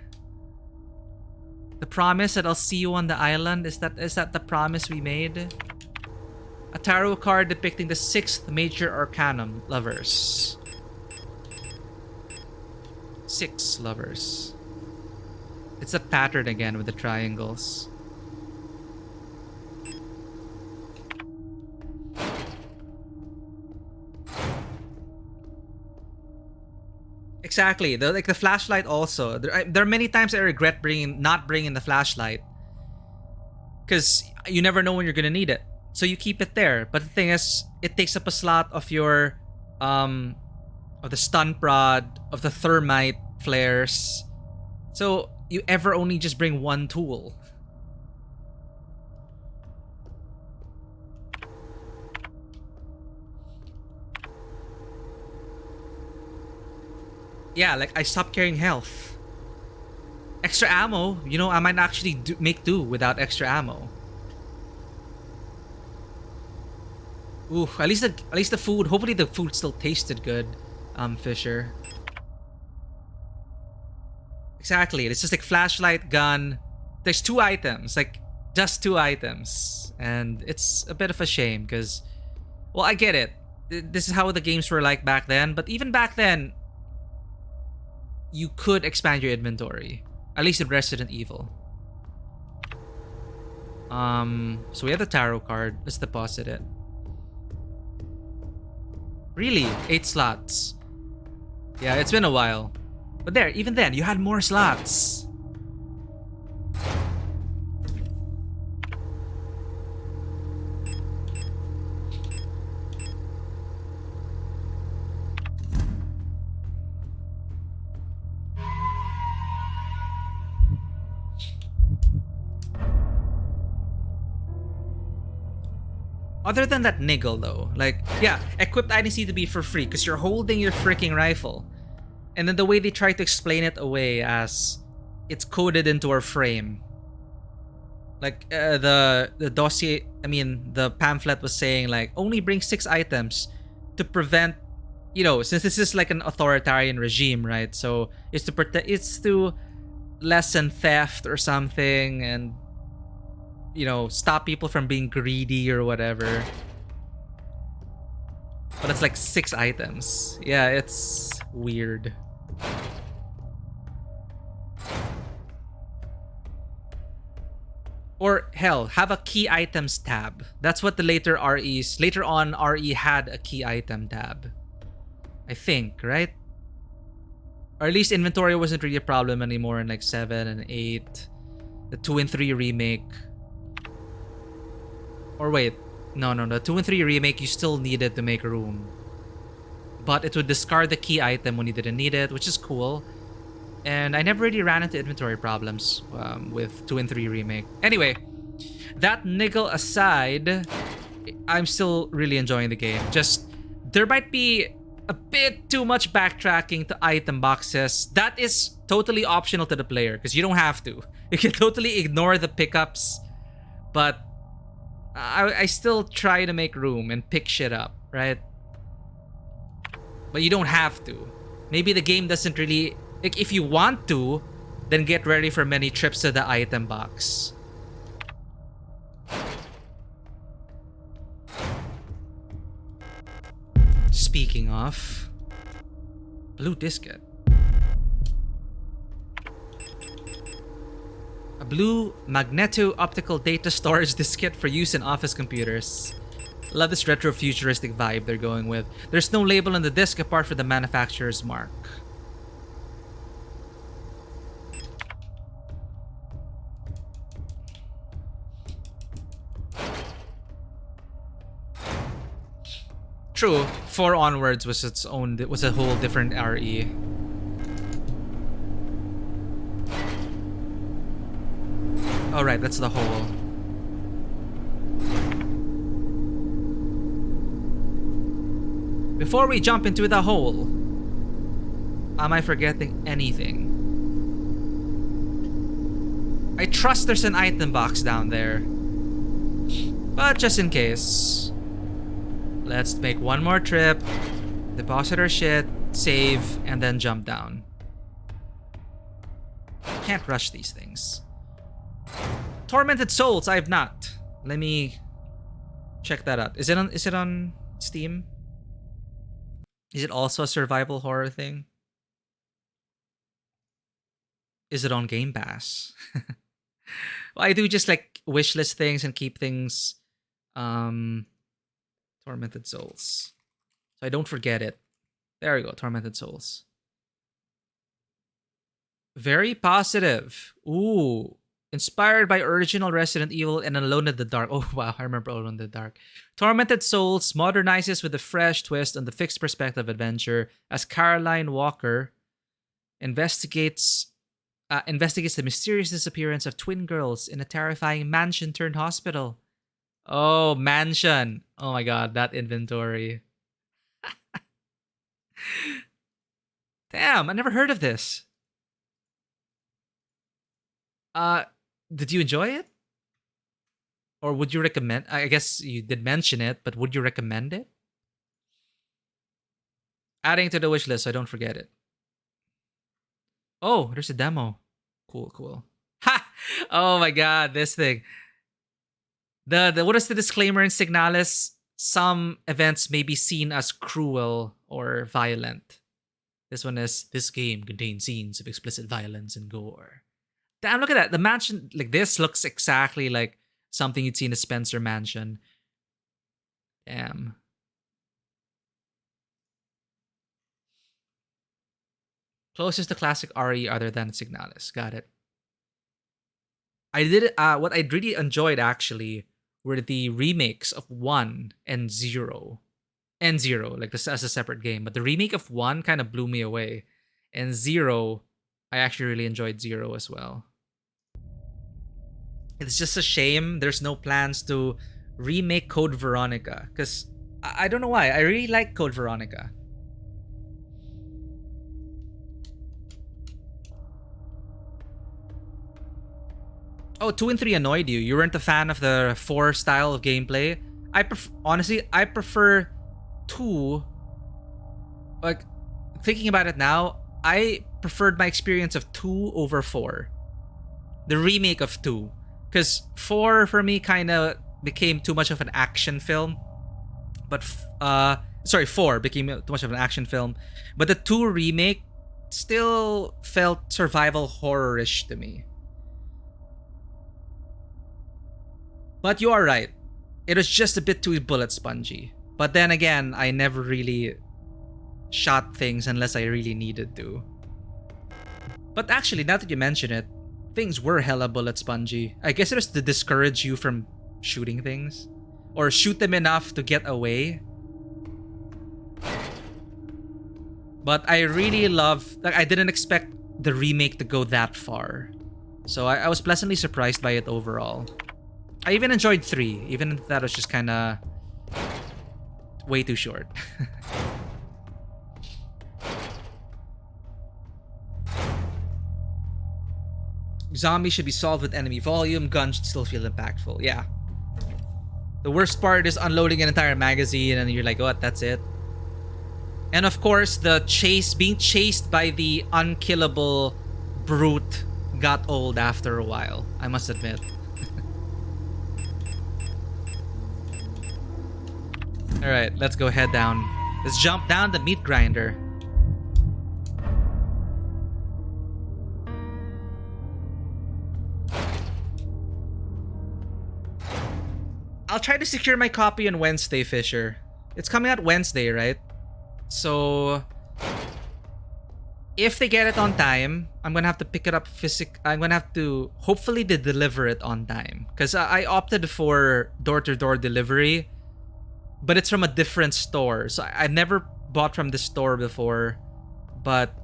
The promise that I'll see you on the island? Is that the promise we made? A tarot card depicting the 6th major arcanum, lovers. 6 lovers. It's a pattern again with the triangles. Exactly. The flashlight also. There are many times I regret not bringing the flashlight, because you never know when you're gonna need it. So you keep it there. But the thing is, it takes up a slot of your of the stun prod, of the thermite flares. So you ever only just bring one tool. Yeah, like I stopped carrying health. Extra ammo, you know, I might actually make do without extra ammo. Ooh, at least the food. Hopefully the food still tasted good, Fisher. Exactly. It's just like flashlight, gun. There's 2 items, like just 2 items, and it's a bit of a shame because, well, I get it. This is how the games were like back then, but even back then, you could expand your inventory. At least in Resident Evil. So we have the tarot card. Let's deposit it. Really? 8 slots. Yeah, it's been a while. But there, even then, you had more slots. Other than that niggle though, like, yeah, equipped items need to be for free because you're holding your freaking rifle. And then the way they try to explain it away as it's coded into our frame. Like the dossier, I mean the pamphlet was saying like only bring 6 items to prevent, you know, since this is like an authoritarian regime, right? So it's to protect, it's to lessen theft or something, and you know, stop people from being greedy or whatever. But it's like 6 items. Yeah, it's weird. Or hell, have a key items tab. That's what the later on RE had a key item tab. I think, right? Or at least inventory wasn't really a problem anymore in like 7 and 8. The 2 and 3 remake. Or wait, no, the 2 and 3 remake you still needed to make room. But it would discard the key item when you didn't need it, which is cool. And I never really ran into inventory problems with 2 and 3 remake. Anyway, that niggle aside, I'm still really enjoying the game. Just, there might be a bit too much backtracking to item boxes. That is totally optional to the player, because you don't have to. You can totally ignore the pickups, but I still try to make room and pick shit up, right? But you don't have to. Maybe the game doesn't really... Like, if you want to, then get ready for many trips to the item box. Speaking of... Blue diskette. A blue magneto-optical data storage diskette for use in office computers. Love this retro-futuristic vibe they're going with. There's no label on the disc apart from the manufacturer's mark. True, 4 onwards was its own, was a whole different RE. Oh right, that's the hole. Before we jump into the hole, am I forgetting anything? I trust there's an item box down there, but just in case, let's make one more trip, deposit our shit, save, and then jump down. Can't rush these things. Tormented Souls, I have not. Let me check that out. Is it on Steam? Is it also a survival horror thing? Is it on Game Pass? Well, I do just like wishlist things and keep things Tormented Souls, so I don't forget it. There we go, Tormented Souls. Very positive. Ooh. Inspired by original Resident Evil and Alone in the Dark. Oh wow, I remember Alone in the Dark. Tormented Souls modernizes with a fresh twist on the fixed perspective adventure as Caroline Walker investigates the mysterious disappearance of twin girls in a terrifying mansion turned hospital. Oh, mansion. Oh my god, that inventory. Damn, I never heard of this. Did you enjoy it? Or would you recommend? I guess you did mention it, but would you recommend it? Adding to the wish list so I don't forget it. Oh, there's a demo. Cool, cool. Ha! Oh my god, this thing. The what is the disclaimer in Signalis? Some events may be seen as cruel or violent. This one is, this game contains scenes of explicit violence and gore. Damn, look at that. The mansion, like this, looks exactly like something you'd see in a Spencer mansion. Damn. Closest to classic RE other than Signalis. Got it. I did what I really enjoyed actually were the remakes of 1 and 0. And 0, like this as a separate game. But the remake of 1 kind of blew me away. And 0, I actually really enjoyed 0 as well. It's just a shame there's no plans to remake Code Veronica. Because I don't know why. I really like Code Veronica. Oh, 2 and 3 annoyed you. You weren't a fan of the 4 style of gameplay. Honestly, I prefer 2. Like, thinking about it now, I preferred my experience of 2 over 4. The remake of 2. Because 4 for me kind of became too much of an action film. But, 4 became too much of an action film. But the 2 remake still felt survival horror-ish to me. But you are right. It was just a bit too bullet spongy. But then again, I never really shot things unless I really needed to. But actually, now that you mention it, things were hella bullet spongy. I guess it was to discourage you from shooting things. Or shoot them enough to get away. But I really love... Like, I didn't expect the remake to go that far. So I was pleasantly surprised by it overall. I even enjoyed 3, even if that was just kind of way too short. Zombies should be solved with enemy volume. Guns should still feel impactful. Yeah. The worst part is unloading an entire magazine and you're like, what? That's it? And of course, the being chased by the unkillable brute got old after a while, I must admit. Alright, let's go head down. Let's jump down the meat grinder. I'll try to secure my copy on Wednesday, Fisher. It's coming out Wednesday, right? So if they get it on time, I'm gonna have to pick it up I'm gonna have to hopefully they deliver it on time. Because I opted for door-to-door delivery, but it's from a different store. So I've never bought from this store before. But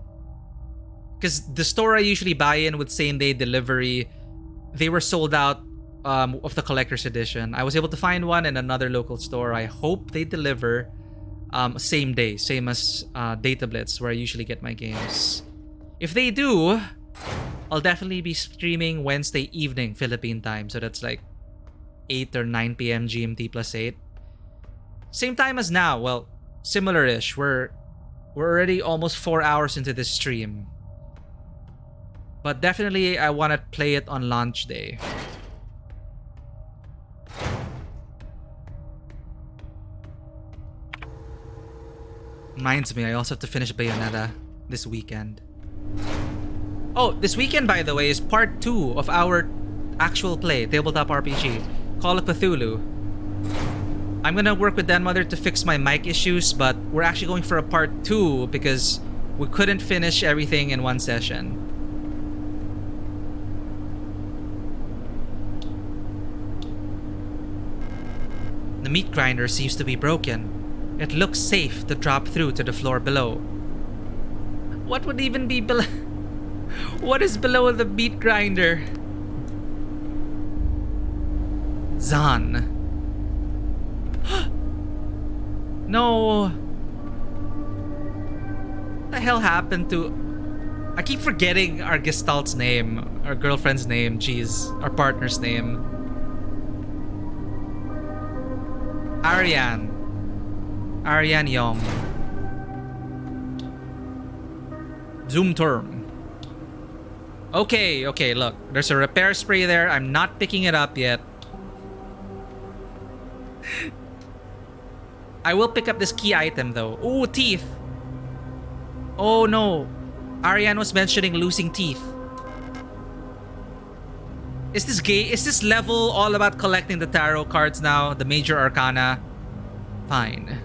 because the store I usually buy in with same-day delivery, they were sold out of the collector's edition. I was able to find one in another local store. I hope they deliver same day, same as Data Blitz, where I usually get my games. If they do, I'll definitely be streaming Wednesday evening Philippine time. So that's like 8 or 9 p.m. GMT plus 8. Same time as now. Well, similar-ish. We're already almost 4 hours into this stream. But definitely I want to play it on launch day. Reminds me, I also have to finish Bayonetta this weekend. Oh, this weekend, by the way, is part 2 of our actual play, Tabletop RPG, Call of Cthulhu. I'm gonna work with Denmother to fix my mic issues, but we're actually going for a part 2 because we couldn't finish everything in one session. The meat grinder seems to be broken. It looks safe to drop through to the floor below. What would even be below? What is below the meat grinder? Zahn. No. What the hell happened to... I keep forgetting our Gestalt's name. Our girlfriend's name. Jeez. Our partner's name. Ariane. Ariane Yong. Zoom term. Okay, look. There's a repair spray there. I'm not picking it up yet. I will pick up this key item though. Ooh, teeth. Oh no. Ariane was mentioning losing teeth. Is this level all about collecting the tarot cards now? The major arcana? Fine.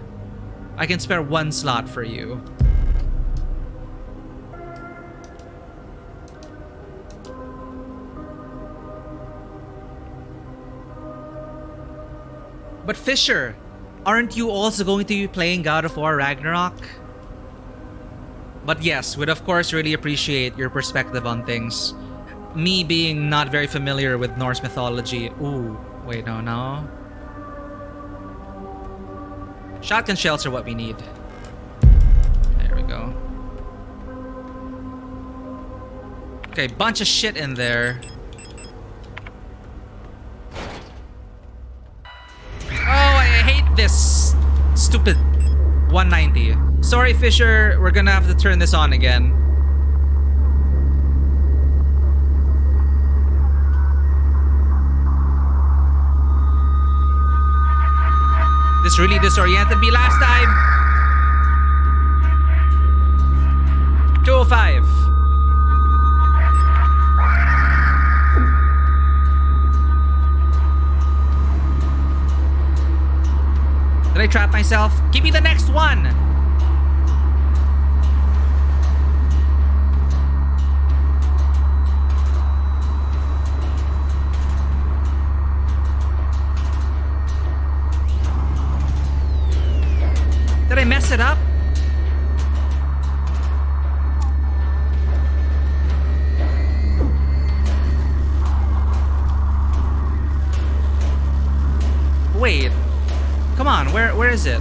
I can spare 1 slot for you. But Fisher, aren't you also going to be playing God of War Ragnarok? But yes, would of course really appreciate your perspective on things. Me being not very familiar with Norse mythology. Ooh, wait, no. Shotgun shells are what we need. There we go. Okay, bunch of shit in there. Oh, I hate this stupid 190. Sorry, Fisher. We're gonna have to turn this on again. This really disoriented me last time. 205. Did I trap myself? Give me the next one. Did I mess it up? on, where is it?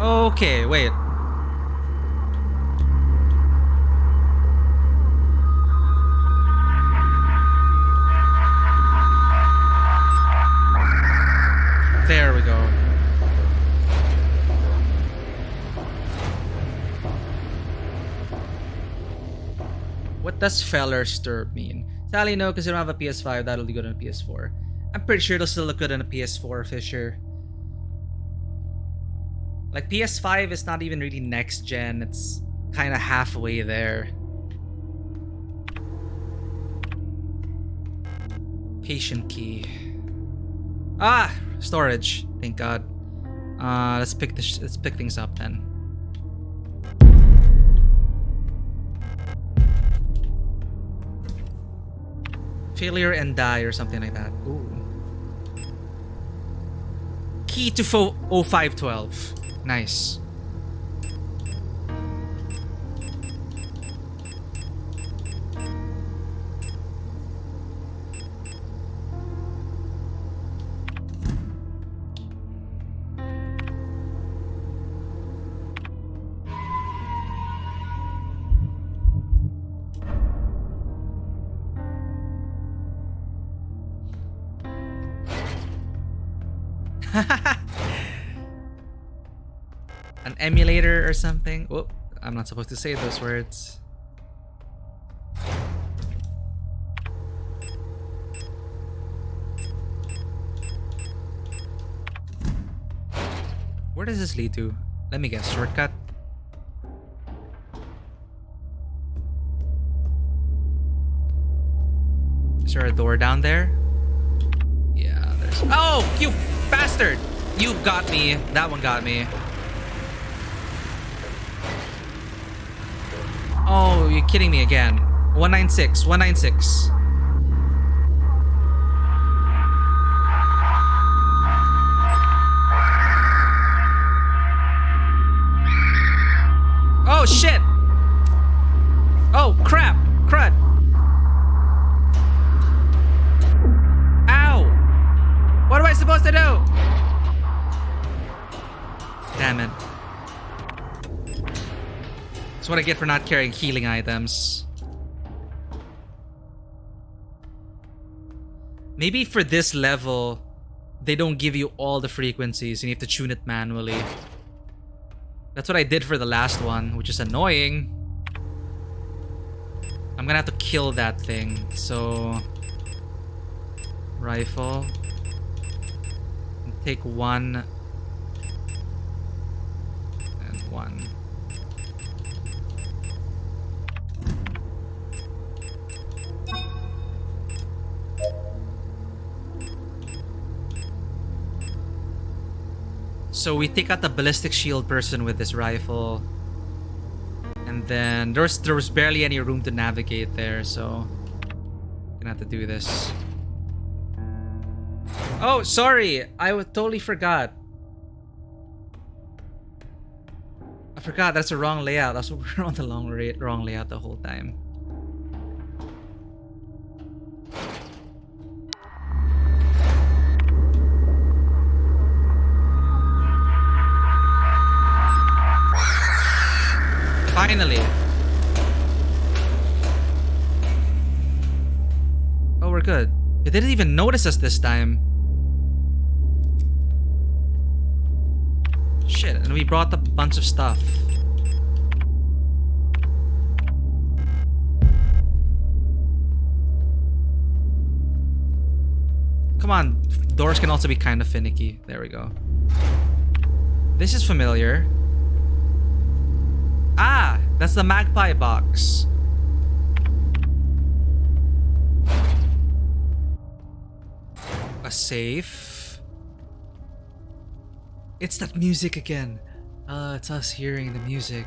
Okay, wait. There we go. What does feller stirb mean? Sally, no, because you don't have a PS5. That'll be good on a PS4. I'm pretty sure it'll still look good on a PS4, Fisher. Like, PS5 is not even really next gen. It's kind of halfway there. Patient key. Ah! Storage. Thank God. Let's pick things up then. Failure and die or something like that. Ooh. Key to 0512. Nice. An emulator or something. Oh, I'm not supposed to say those words. Where does this lead to? Let me guess. Shortcut? Is there a door down there? Yeah, there's... Oh, you bastard! You got me. That one got me. Oh, you're kidding me again. 196, 196. Oh, shit! Oh, crap! Crud! Ow! What am I supposed to do? Damn it. That's what I get for not carrying healing items. Maybe for this level, they don't give you all the frequencies and you have to tune it manually. That's what I did for the last one, which is annoying. I'm gonna have to kill that thing, so... Rifle. Take one. And one. So we take out the ballistic shield person with this rifle. And then there was barely any room to navigate there, so I'm gonna have to do this. Oh, sorry! I totally forgot. I forgot that's the wrong layout. That's what we're on the wrong layout the whole time. Finally. Oh, we're good. It didn't even notice us this time. Shit, and we brought up a bunch of stuff. Come on, doors can also be kind of finicky. There we go. This is familiar. Ah, that's the magpie box. A safe. It's that music again. It's us hearing the music.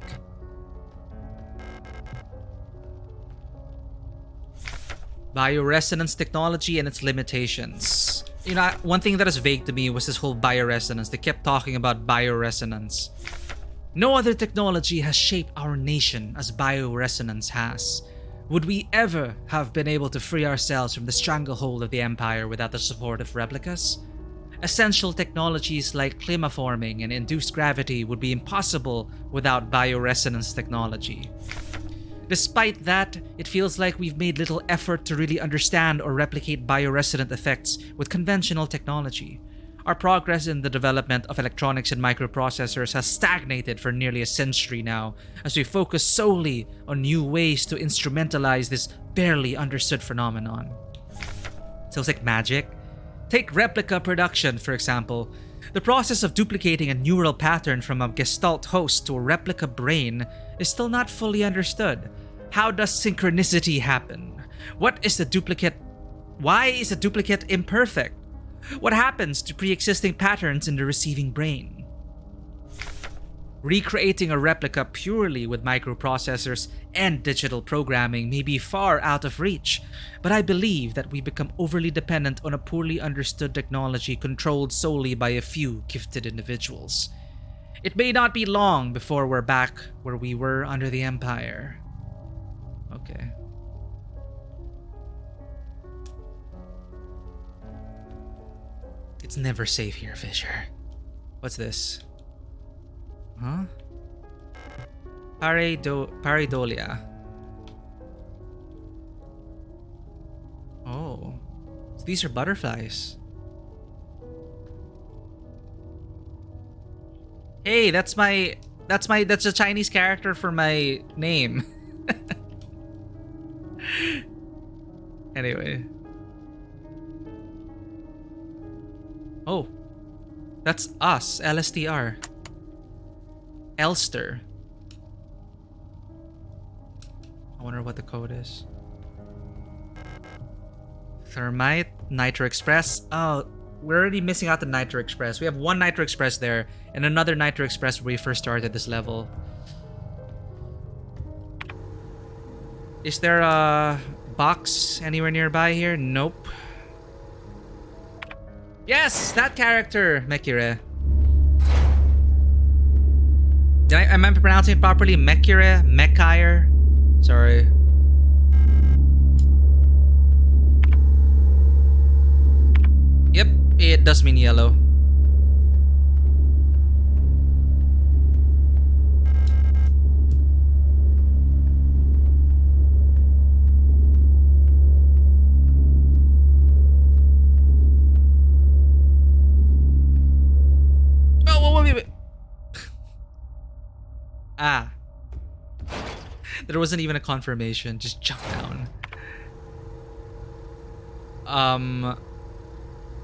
Bioresonance technology and its limitations. You know, one thing that is vague to me was this whole bioresonance. They kept talking about bioresonance. No other technology has shaped our nation as bioresonance has. Would we ever have been able to free ourselves from the stranglehold of the Empire without the support of replicas? Essential technologies like climaforming and induced gravity would be impossible without bioresonance technology. Despite that, it feels like we've made little effort to really understand or replicate bioresonant effects with conventional technology. Our progress in the development of electronics and microprocessors has stagnated for nearly a century now, as we focus solely on new ways to instrumentalize this barely understood phenomenon. Sounds like magic. Take replica production, for example. The process of duplicating a neural pattern from a gestalt host to a replica brain is still not fully understood. How does synchronicity happen? What is the duplicate? Why is a duplicate imperfect? What happens to pre-existing patterns in the receiving brain? Recreating a replica purely with microprocessors and digital programming may be far out of reach, but I believe that we become overly dependent on a poorly understood technology controlled solely by a few gifted individuals. It may not be long before we're back where we were under the Empire. Okay. It's never safe here, Fisher. What's this? Huh? Pareidolia. Oh. So these are butterflies. Hey, that's a Chinese character for my name. Anyway. Oh. That's us, LSTR. Elster. I wonder what the code is. Thermite, Nitro Express. Oh, we're already missing out the Nitro Express. We have one Nitro Express there and another Nitro Express where we first started this level. Is there a box anywhere nearby here? Nope. Yes, that character, Mekire. Am I pronouncing it properly? Mekire? Mekire? Sorry. Yep, it does mean yellow. Oh, wait. Ah. There wasn't even a confirmation. Just jump down.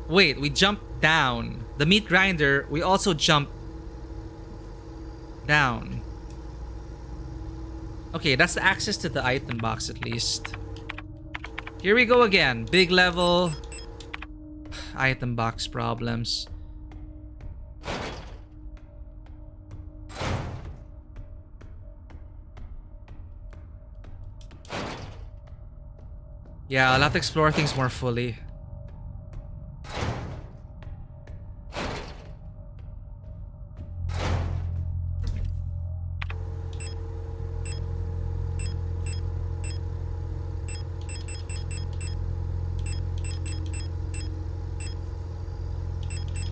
Wait, we jumped down. The meat grinder, we also jumped down. Okay, that's the access to the item box at least. Here we go again. Big level. Item box problems. Yeah, I'll have to explore things more fully.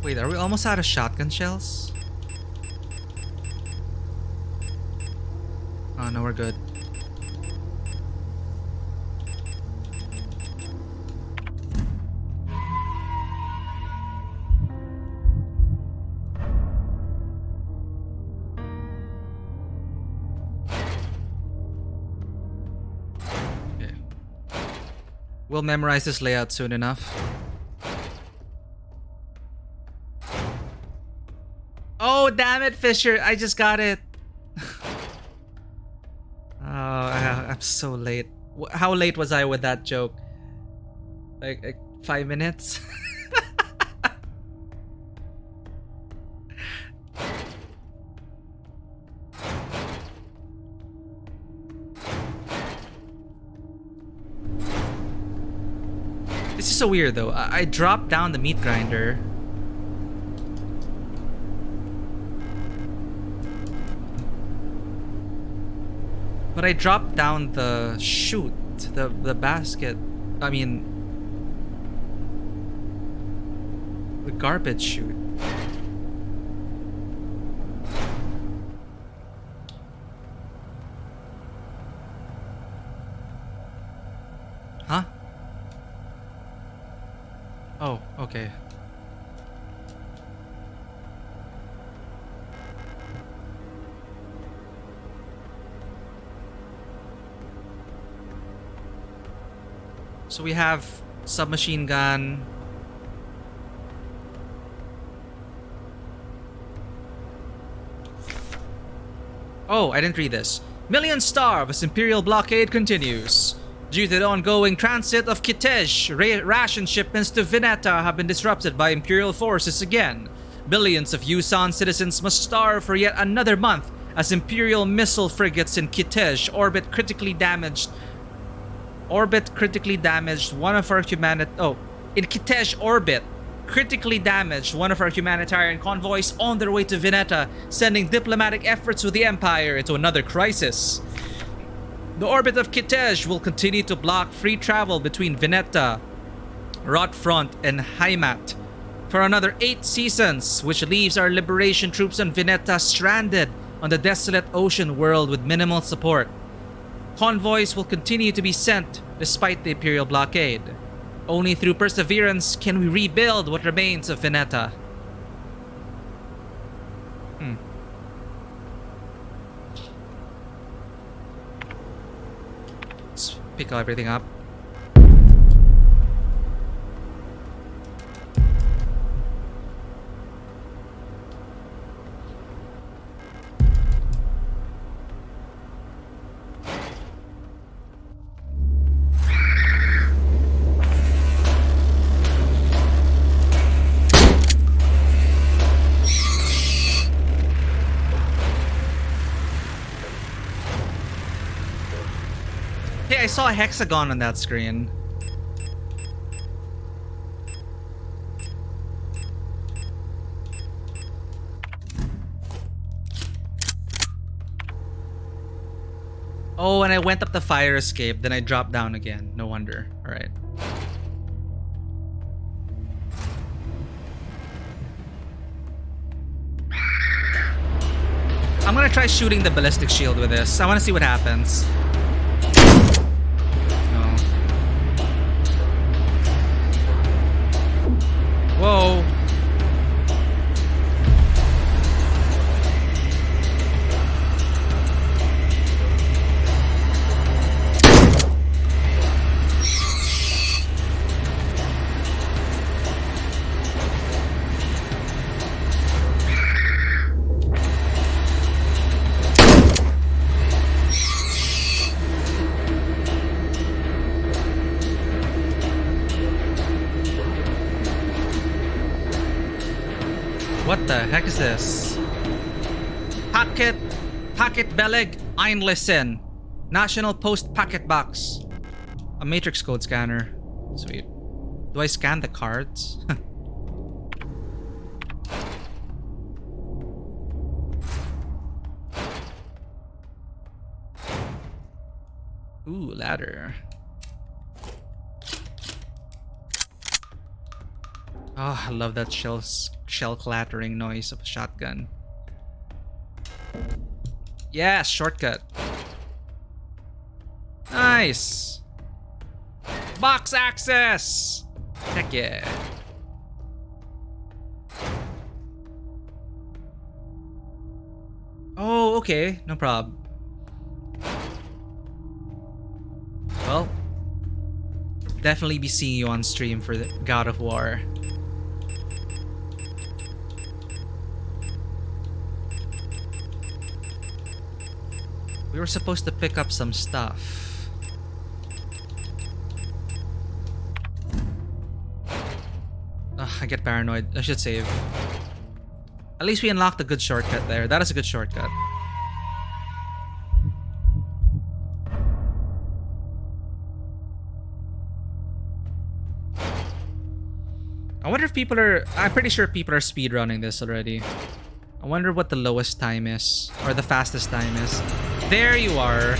Wait, are we almost out of shotgun shells? Oh no, we're good. We'll memorize this layout soon enough. Oh, damn it, Fisher. I just got it. Oh, I'm so late. How late was I with that joke? Like 5 minutes? This is so weird though. I dropped down the meat grinder. But I dropped down the chute, the basket. I mean, the garbage chute. Huh? Oh, okay. So we have submachine gun. Oh, I didn't read this. Millions starve as Imperial blockade continues. Due to the ongoing transit of Kitej, ration shipments to Vineta have been disrupted by Imperial forces again. Billions of Yusan citizens must starve for yet another month as Imperial missile frigates in Kitej orbit critically damaged one of our in Kitej orbit critically damaged one of our humanitarian convoys on their way to Vineta, sending diplomatic efforts with the Empire into another crisis. The orbit of Kitej will continue to block free travel between Vineta, Rotfront, and Heimat for another 8 seasons, which leaves our liberation troops on Vineta stranded on the desolate ocean world with minimal support. Convoys will continue to be sent despite the Imperial blockade. Only through perseverance can we rebuild what remains of Vineta. Let's pick everything up. I saw a hexagon on that screen. Oh, and I went up the fire escape, then I dropped down again. No wonder. Alright. I'm gonna try shooting the ballistic shield with this. I wanna see what happens. Whoa. What the heck is this? Packet Beleg Einlisten. National Post Packet Box. A matrix code scanner. Sweet. Do I scan the cards? Ooh, ladder. Oh, I love that shell clattering noise of a shotgun. Yes, shortcut. Nice. Box access. Heck yeah. Oh, okay. No problem. Well, definitely be seeing you on stream for the God of War. We were supposed to pick up some stuff. Ugh, I get paranoid. I should save. At least we unlocked a good shortcut there. That is a good shortcut. I wonder if people are... I'm pretty sure people are speedrunning this already. I wonder what the lowest time is. Or the fastest time is. There you are.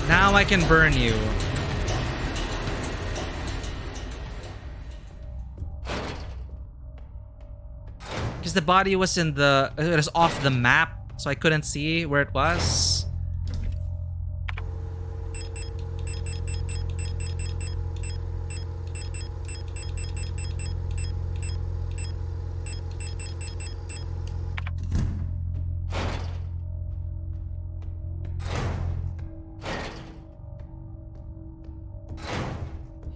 Now I can burn you. Because the body was in the... It was off the map, so I couldn't see where it was.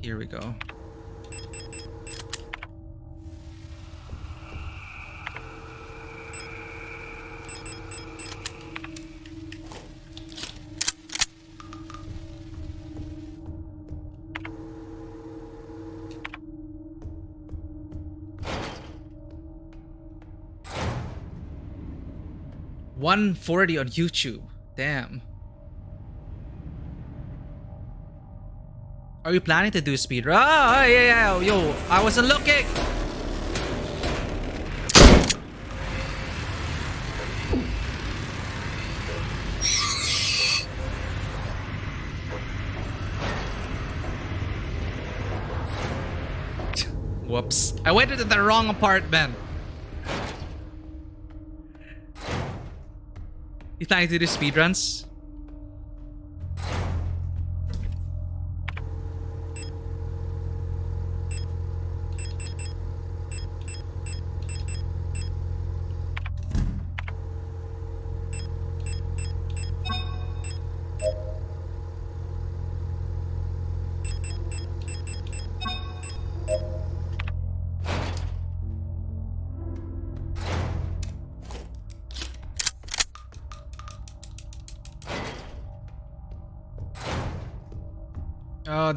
Here we go. $140 on YouTube. Damn. Are you planning to do speed run? Oh, yeah, yo, I wasn't looking. Whoops. I went into the wrong apartment. You planning to do speedruns?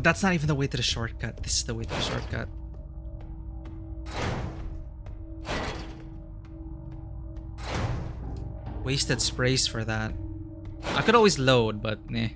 That's not even the way to the shortcut. This is the way to the shortcut. Wasted sprays for that. I could always load, but meh.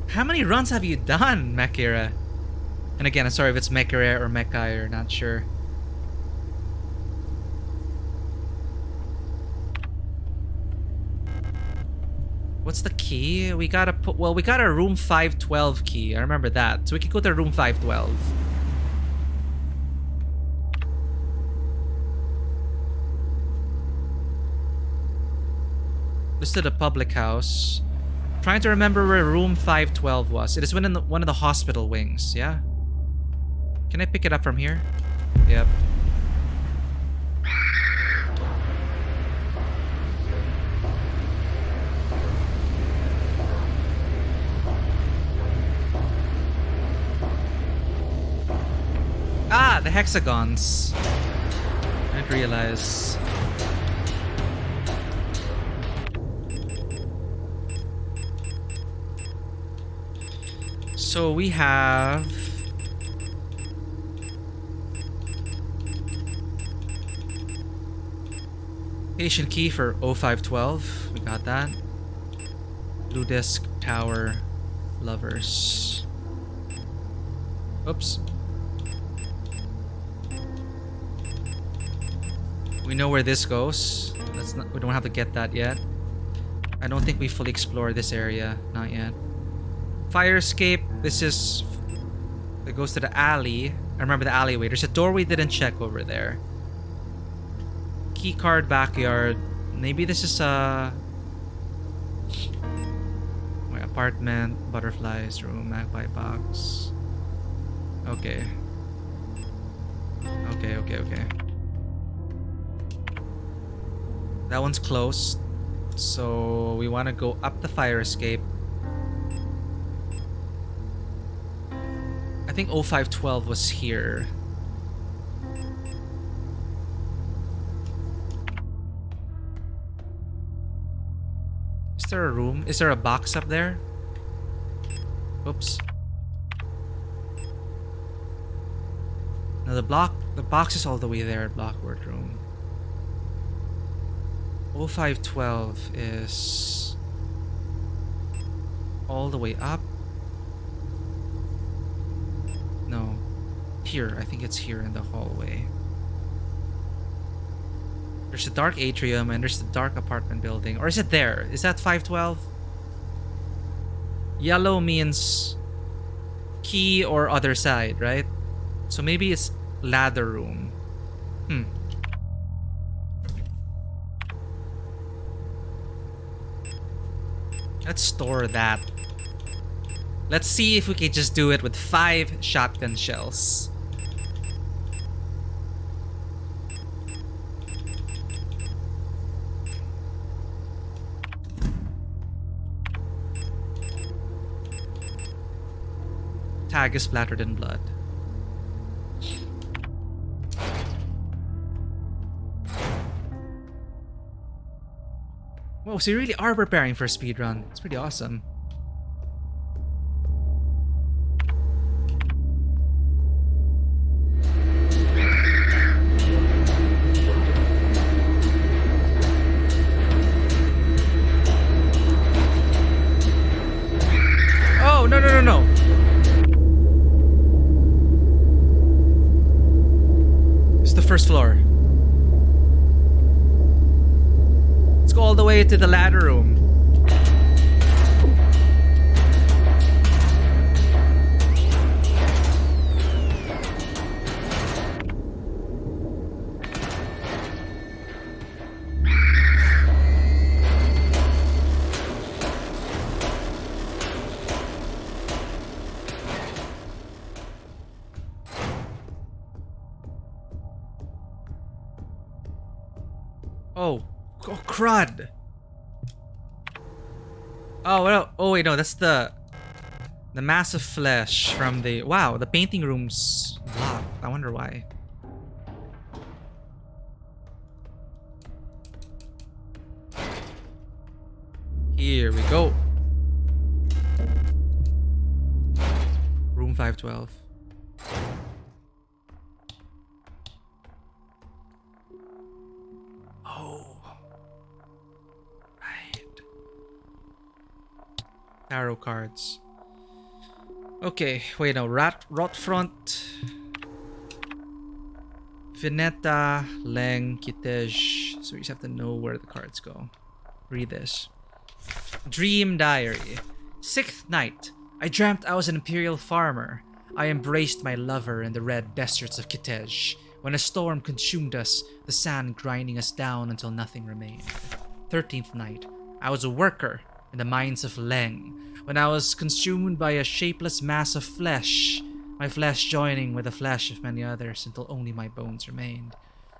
How many runs have you done, Mekira? And again, I'm sorry if it's Mekira or Mekai or not sure. What's the key? We gotta put... Well, we got a room 512 key. I remember that. So we can go to room 512. This is the public house. Trying to remember where room 512 was. It is one of the hospital wings, yeah? Can I pick it up from here? Yep. Ah, the hexagons. I didn't realize. So we have... patient key for 0512. We got that. Blue disc, tower, lovers. Oops. We know where this goes. We don't have to get that yet. I don't think we fully explored this area. Not yet. Fire escape. This is... It goes to the alley. I remember the alleyway. There's a door we didn't check over there. Key card backyard. Maybe this is my apartment. Butterflies room. Magpie box. Okay. Okay. That one's closed. So we want to go up the fire escape. I think 0512 was here. Is there a room? Is there a box up there? Oops. Now the box is all the way there at Blockwork Room. 0512 is all the way up. No. Here, I think it's here in the hallway. There's a dark atrium and there's the dark apartment building. Or is it there? Is that 512? Yellow means key or other side, right? So maybe it's ladder room. Let's store that. Let's see if we can just do it with 5 shotgun shells. Tag is splattered in blood. Whoa, so you really are preparing for a speedrun. It's pretty awesome. Oh, no. It's the first floor. Go all the way to the ladder room. Oh, crud. Oh, well, oh wait, no, that's the mass of flesh from the... Wow, the painting room's blocked. I wonder why. Here we go. Room 512. Tarot cards. Okay, wait, no. Rotfront, Vineta, Leng, Kitej. So you just have to know where the cards go. Read this. Dream Diary. 6th night. I dreamt I was an imperial farmer. I embraced my lover in the red deserts of Kitej. When a storm consumed us, the sand grinding us down until nothing remained. 13th night. I was a worker in the mines of Leng, when I was consumed by a shapeless mass of flesh, my flesh joining with the flesh of many others until only my bones remained.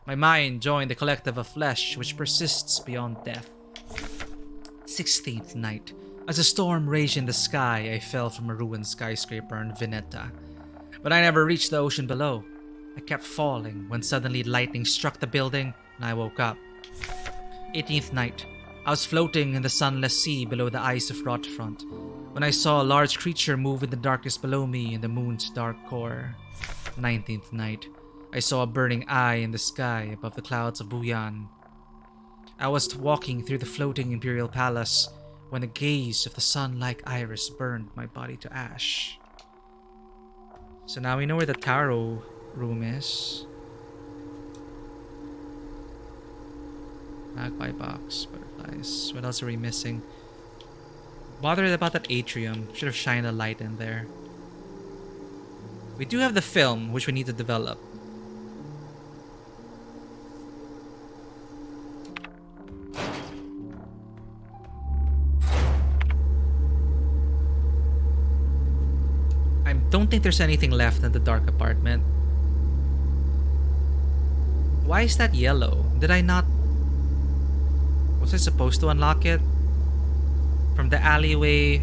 My mind joined the collective of flesh which persists beyond death. 16th night. As a storm raged in the sky, I fell from a ruined skyscraper in Vineta. But I never reached the ocean below. I kept falling when suddenly lightning struck the building and I woke up. 18th night. I was floating in the sunless sea below the ice of Rotfront when I saw a large creature move in the darkness below me in the moon's dark core. 19th night. I saw a burning eye in the sky above the clouds of Buyan. I was walking through the floating imperial palace when the gaze of the sun-like iris burned my body to ash. So now we know where the tarot room is. Magpie box, butterflies. What else are we missing? Bothered about that atrium. Should have shined a light in there. We do have the film, which we need to develop. I don't think there's anything left in the dark apartment. Why is that yellow? Did I not... Was I supposed to unlock it? From the alleyway,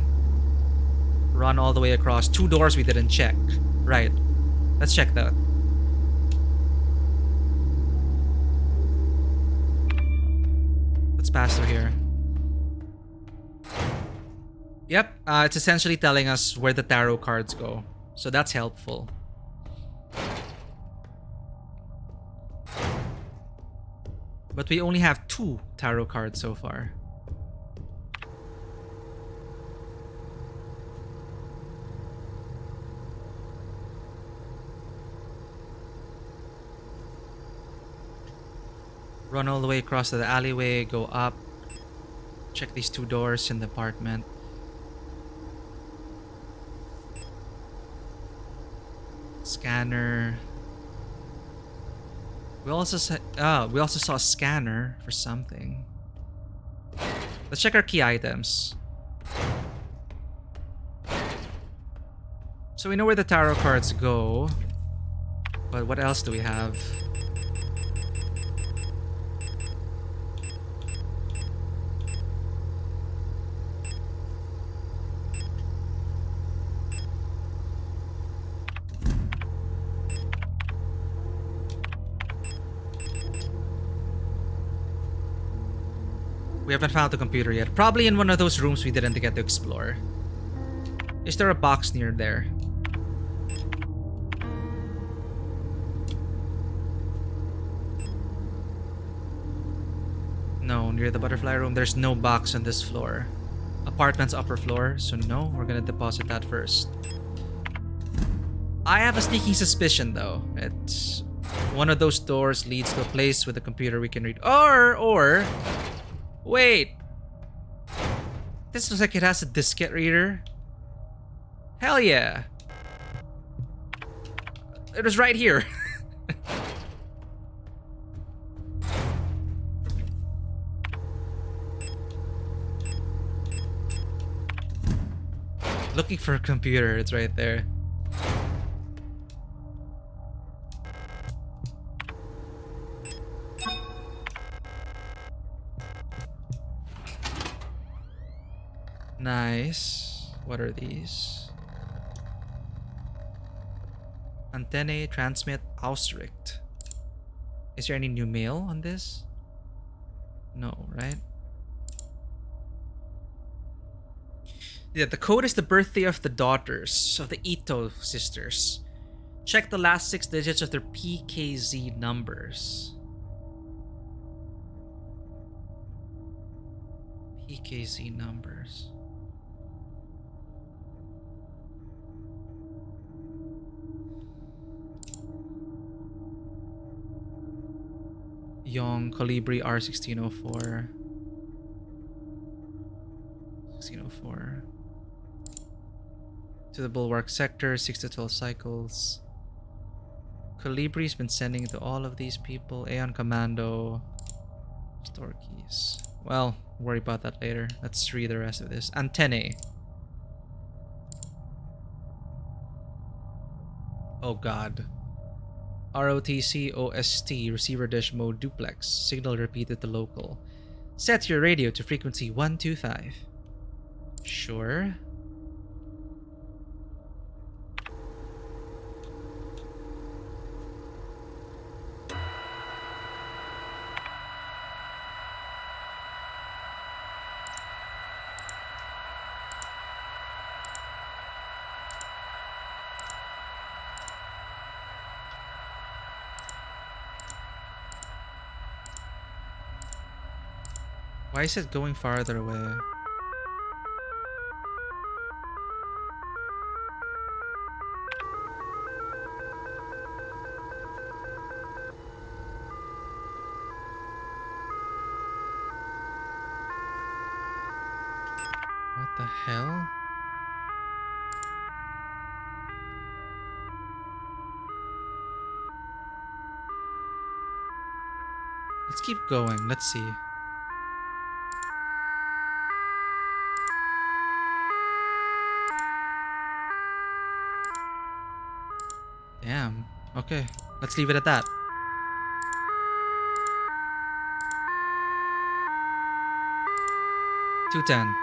run all the way across. 2 doors we didn't check. Right. Let's check that. Let's pass through here. Yep, it's essentially telling us where the tarot cards go. So that's helpful. But we only have 2 tarot cards so far. Run all the way across to the alleyway, go up. Check these 2 doors in the apartment. Scanner. We also saw a scanner for something. Let's check our key items. So we know where the tarot cards go. But what else do we have? We haven't found the computer yet. Probably in one of those rooms we didn't get to explore. Is there a box near there? No, near the butterfly room, there's no box on this floor. Apartment's upper floor, so no, we're gonna deposit that first. I have a sneaking suspicion though. It's one of those doors leads to a place with a computer we can read. Or wait. This looks like it has a diskette reader. Hell yeah. It was right here. Looking for a computer, it's right there. Nice. What are these? Antennae, transmit, ausricht. Is there any new mail on this? No, right? Yeah, the code is the birthday of the daughters of the Ito sisters. Check the last 6 digits of their PKZ numbers. PKZ numbers. Young Colibri R1604. 1604. To the Bulwark sector, 6 to 12 cycles. Calibri's been sending to all of these people. Aeon Commando. Store keys. Well, worry about that later. Let's read the rest of this. Antennae. Oh god. ROTC OST receiver dish mode duplex. Signal repeated to local. Set your radio to frequency 125. Sure. Why is it going farther away? What the hell? Let's keep going. Let's see. Damn. Okay. Let's leave it at that. $210.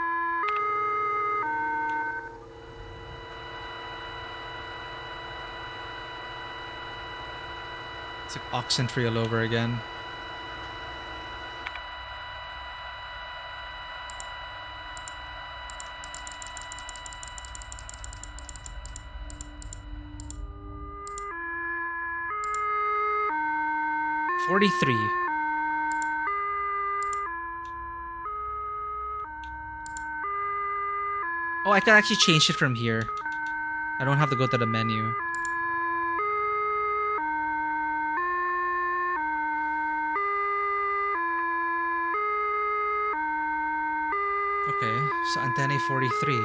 It's like Oxenfree all over again. $43. Oh, I can actually change it from here. I don't have to go to the menu. Okay, so antennae 43.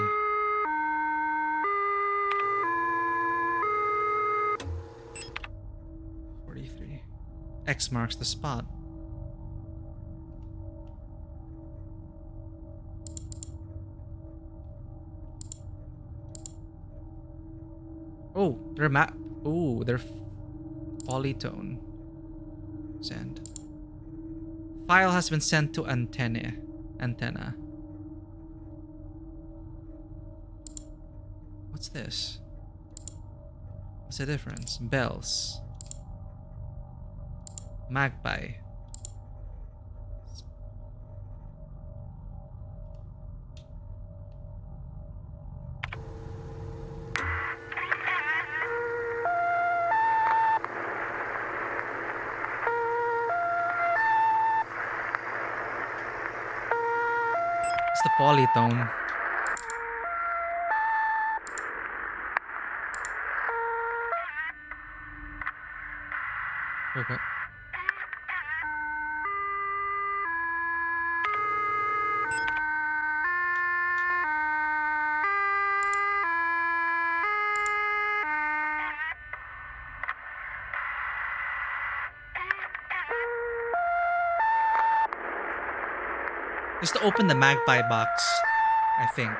X marks the spot. Oh, they're they're polytone. Send. File has been sent to antenna. What's this? What's the difference? Bells. Magpie. It's the polytone. Okay. Just to open the magpie box, I think.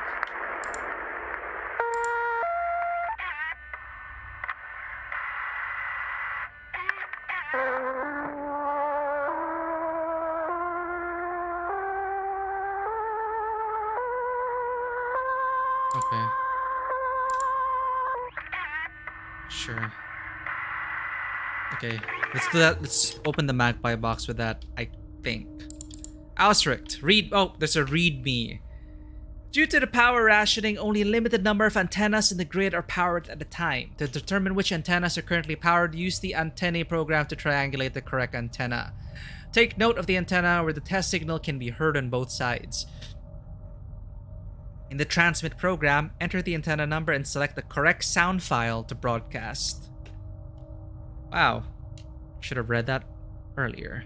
Okay. Sure. Okay, let's do that. Let's open the magpie box with that, I think. Ausricht. Read. Oh, there's a readme. Due to the power rationing, only a limited number of antennas in the grid are powered at a time. To determine which antennas are currently powered, use the antennae program to triangulate the correct antenna. Take note of the antenna where the test signal can be heard on both sides. In the transmit program, enter the antenna number and select the correct sound file to broadcast. Wow. Should have read that earlier.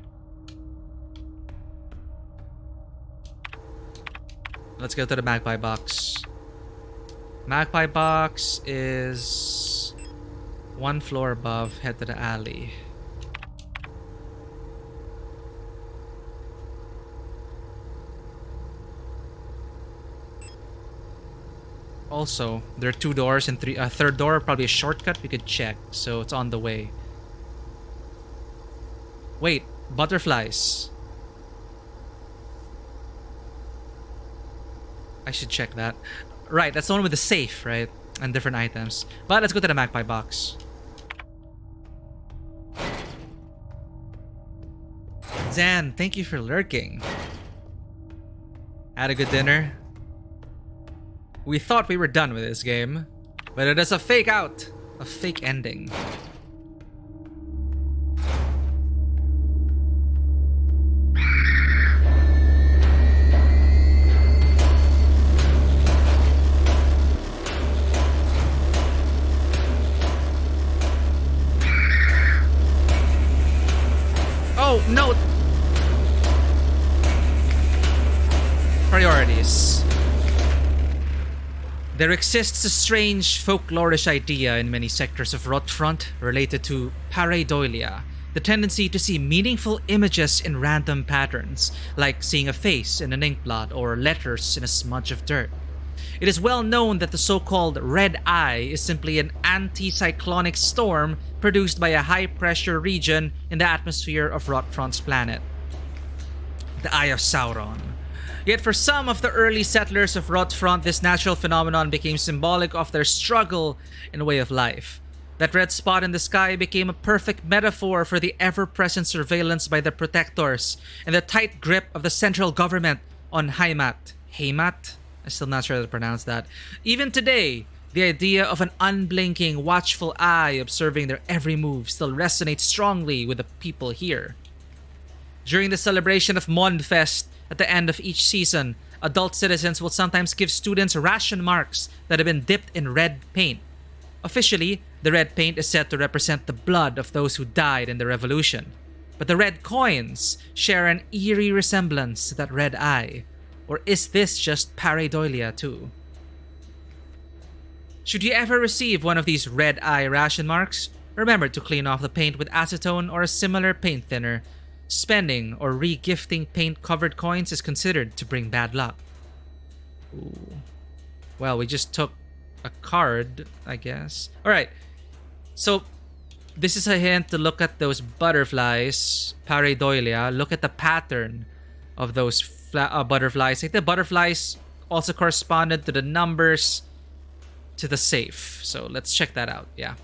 Let's go to the magpie box. Magpie box is one floor above. Head to the alley. Also, there are 2 doors and a third door, probably a shortcut we could check. So it's on the way. Wait, butterflies. I should check that. Right, that's the one with the safe, right? And different items. But let's go to the magpie box. Zan, thank you for lurking. Had a good dinner? We thought we were done with this game, but it is a fake out. A fake ending. Oh, no! Priorities. There exists a strange folklorish idea in many sectors of Rotfront related to pareidolia, the tendency to see meaningful images in random patterns, like seeing a face in an inkblot or letters in a smudge of dirt. It is well known that the so-called red eye is simply an anticyclonic storm produced by a high-pressure region in the atmosphere of Rotfront's planet, the Eye of Sauron. Yet for some of the early settlers of Rotfront, this natural phenomenon became symbolic of their struggle and way of life. That red spot in the sky became a perfect metaphor for the ever-present surveillance by the Protectors and the tight grip of the central government on Heimat. Heimat? I'm still not sure how to pronounce that. Even today, the idea of an unblinking, watchful eye observing their every move still resonates strongly with the people here. During the celebration of Mondfest, At the end of each season, adult citizens will sometimes give students ration marks that have been dipped in red paint. Officially, the red paint is said to represent the blood of those who died in the revolution. But the red coins share an eerie resemblance to that red eye. Or is this just pareidolia too? Should you ever receive one of these red eye ration marks, remember to clean off the paint with acetone or a similar paint thinner. Spending or re-gifting paint-covered coins is considered to bring bad luck. Ooh. Well, we just took a card, I guess. Alright, so this is a hint to look at those butterflies, pareidolia. Look at the pattern of those butterflies. I think the butterflies also corresponded to the numbers to the safe. So let's check that out, yeah.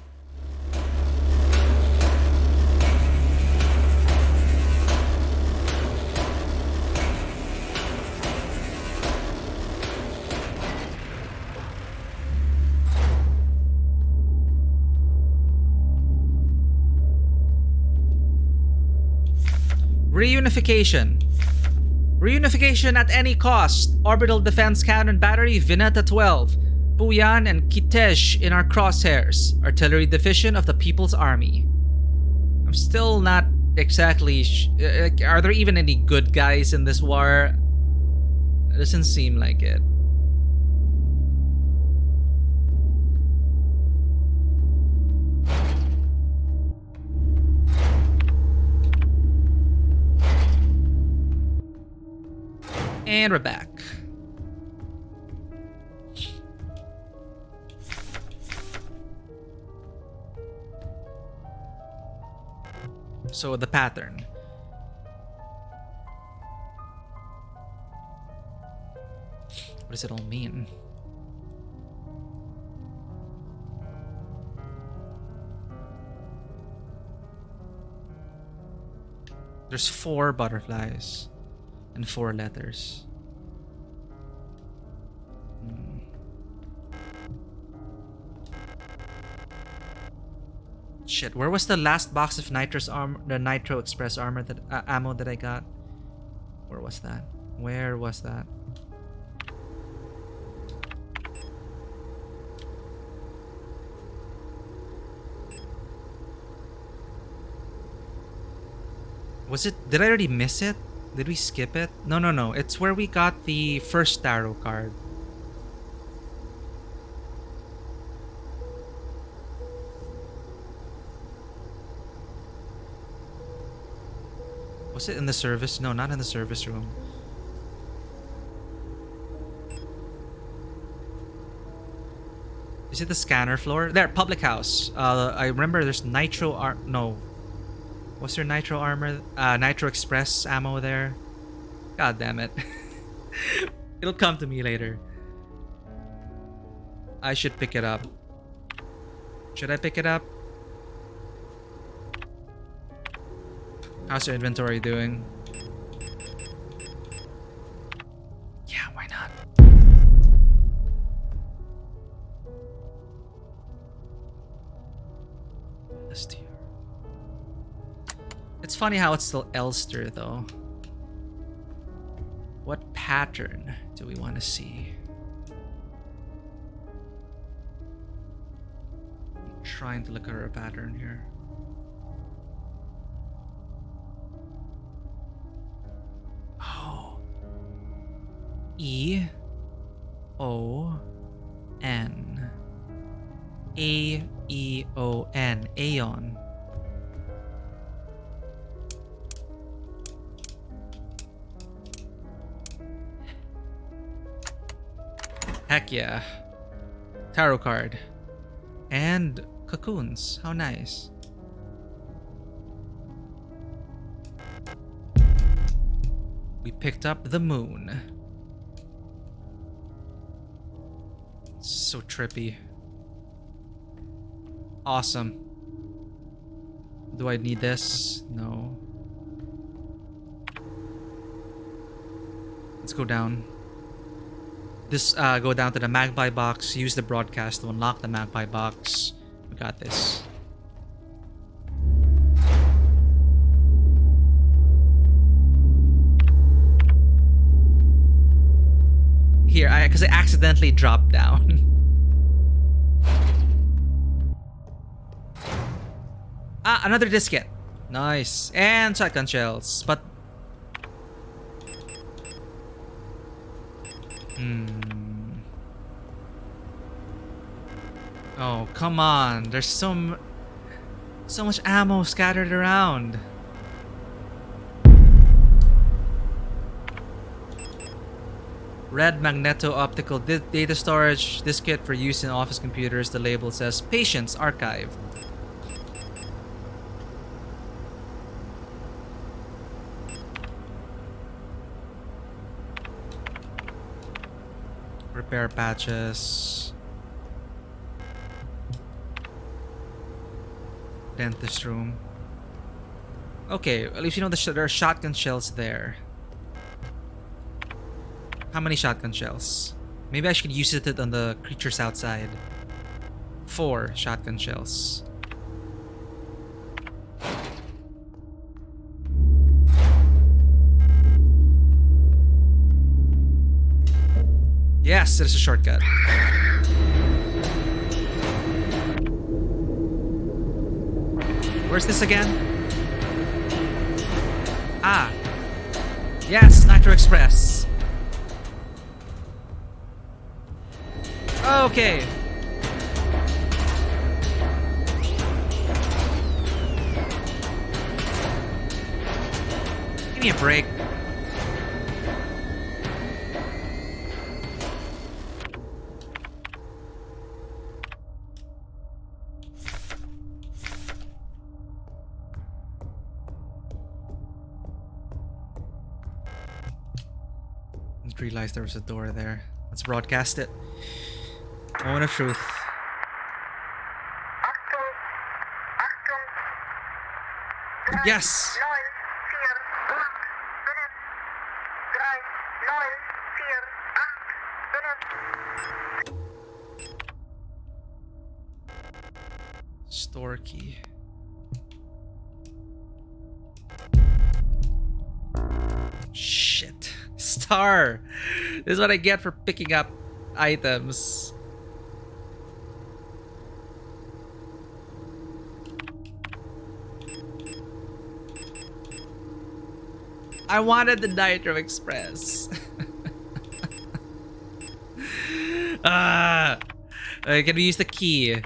Reunification. Reunification at any cost. Orbital Defense Cannon Battery, Vineta 12. Puyan and Kitej in our crosshairs. Artillery Division of the People's Army. I'm still not exactly... are there even any good guys in this war? It doesn't seem like it. And we're back. So the pattern. What does it all mean? There's 4 butterflies and 4 letters. Shit, where was the last box of nitrous armor, the Nitro Express armor that ammo that I got? Where was that? Where was that? Was it? Did I already miss it? Did we skip it? No. It's where we got the first tarot card. Was it in the service? No, not in the service room. Is it the scanner floor? There, public house. I remember there's nitro no. Was there nitro armor? Nitro Express ammo there? God damn it. It'll come to me later. I should pick it up. Should I pick it up? How's your inventory doing? Yeah, why not? Elster. It's funny how it's still Elster though. What pattern do we want to see? I'm trying to look at our pattern here. Oh. E-O-N. A-E-O-N. Aeon. Heck yeah. Tarot card. And cocoons. How nice. We picked up the moon. So trippy. Awesome. Do I need this? No. Let's go down. This go down to the magpie box. Use the broadcast to unlock the magpie box. We got this. here, because I accidentally dropped down. Ah, another diskette. Nice. And shotgun shells. But... Oh, come on. There's so much ammo scattered around. Red magneto-optical data storage diskette for use in office computers. The label says Patience Archive. Repair patches. Dentist room. Okay, at least you know there are shotgun shells there. How many shotgun shells? Maybe I should use it on the creatures outside. 4 shotgun shells. Yes, there's a shortcut. Where's this again? Ah. Yes, Nitro Express. Okay. Give me a break. Didn't realize there was a door there. Let's broadcast it. Moment of truth. Yes! Store key. Shit. Star! This is what I get for picking up items. I wanted the Nitro Express. Can we use the key?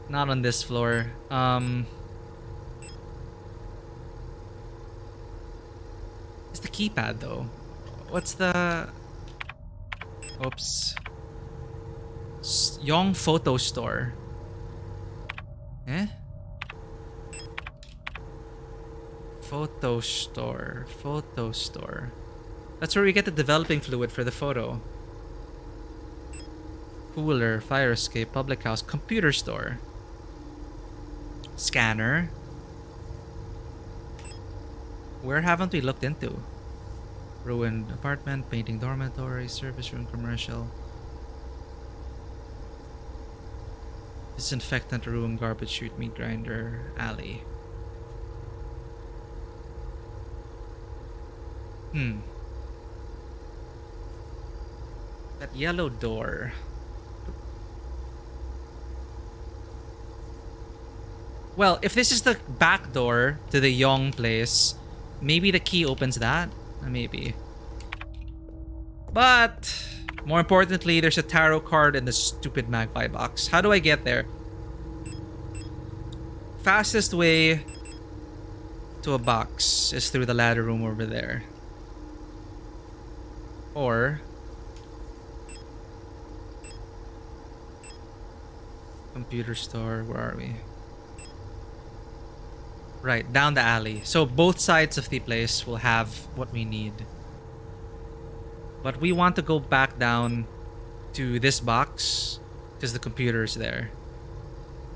Not on this floor. It's the keypad though. What's the... Oops. Yong Photo Store. Eh? Photo store. Photo store. That's where we get the developing fluid for the photo. Cooler, fire escape, public house, computer store. Scanner. Where haven't we looked into? Ruined apartment, painting dormitory, service room, commercial. Disinfectant room, garbage chute, meat grinder, alley. That yellow door. Well, if this is the back door to the Yong place, maybe the key opens that? Maybe. But, more importantly, there's a tarot card in the stupid magpie box. How do I get there? Fastest way to a box is through the ladder room over there. Or... computer store, where are we? Right, down the alley. So both sides of the place will have what we need. But we want to go back down to this box because the computer is there.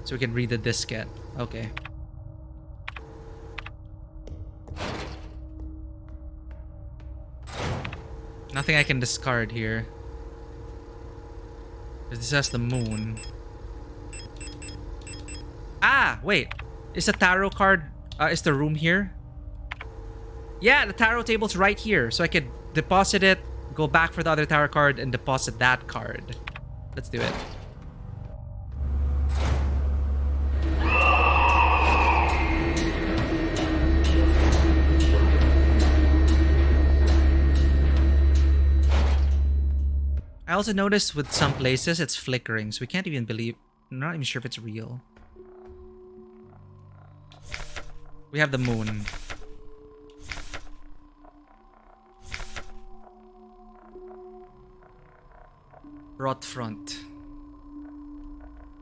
So we can read the diskette. Okay. Nothing I can discard here. This has the moon. Ah, wait. Is the tarot card... is the room here? Yeah, the tarot table's right here. So I could deposit it, go back for the other tarot card and deposit that card. Let's do it. I also noticed with some places it's flickering, so we can't even believe. I'm not even sure if it's real. We have the moon. Rot front.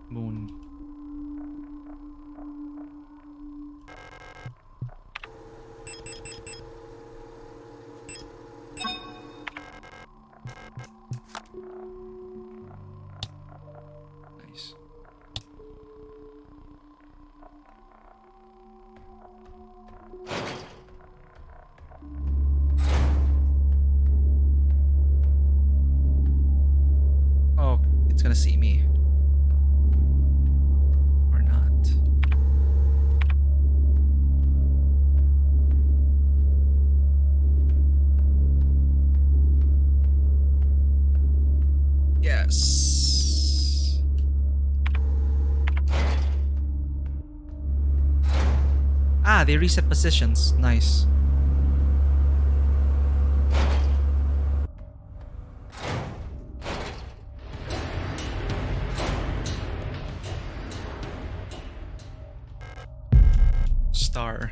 Moon. Nice. Oh, it's gonna see me. Or not. Yes. Ah, they reset positions. Nice. Star.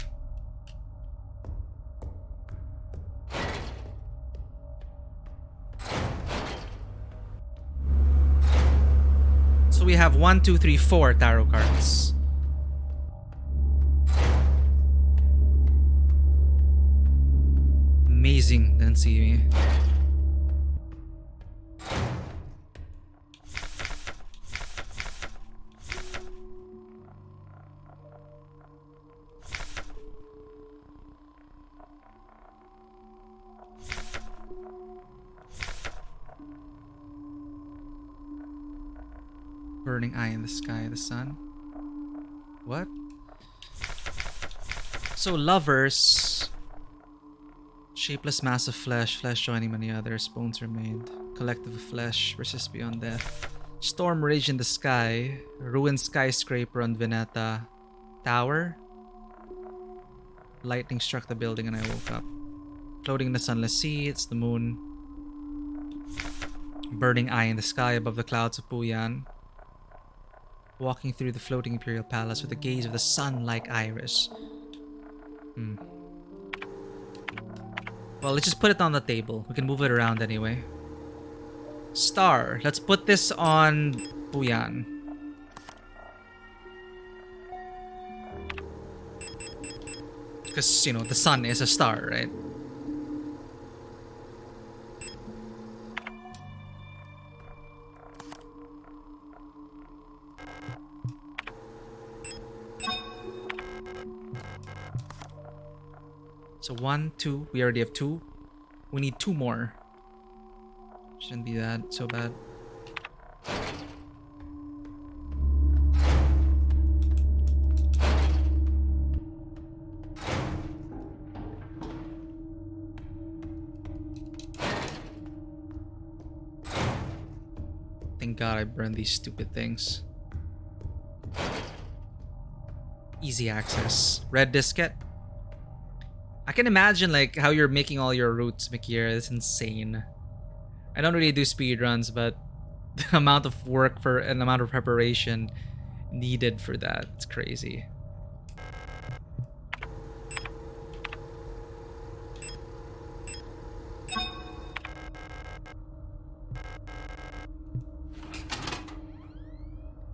So we have 1, 2, 3, 4 tarot cards. Amazing, didn't see me. Burning eye in the sky, the sun. What? So lovers. Shapeless mass of flesh, flesh joining many others, bones remained. Collective of flesh, persists beyond death. Storm raged in the sky. Ruined skyscraper on Veneta Tower. Lightning struck the building and I woke up. Floating in the sunless sea, it's the moon. Burning eye in the sky above the clouds of Puyan. Walking through the floating imperial palace with the gaze of the sun-like iris. Well, let's just put it on the table. We can move it around anyway. Star. Let's put this on Puyan. Because, you know, the sun is a star, right? So 1, 2. We already have 2. We need 2 more. Shouldn't be that so bad. Thank God I burned these stupid things. Easy access. Red diskette. I can imagine like how you're making all your routes, Mikir. It's insane. I don't really do speedruns, but the amount of work for an amount of preparation needed for that, it's crazy.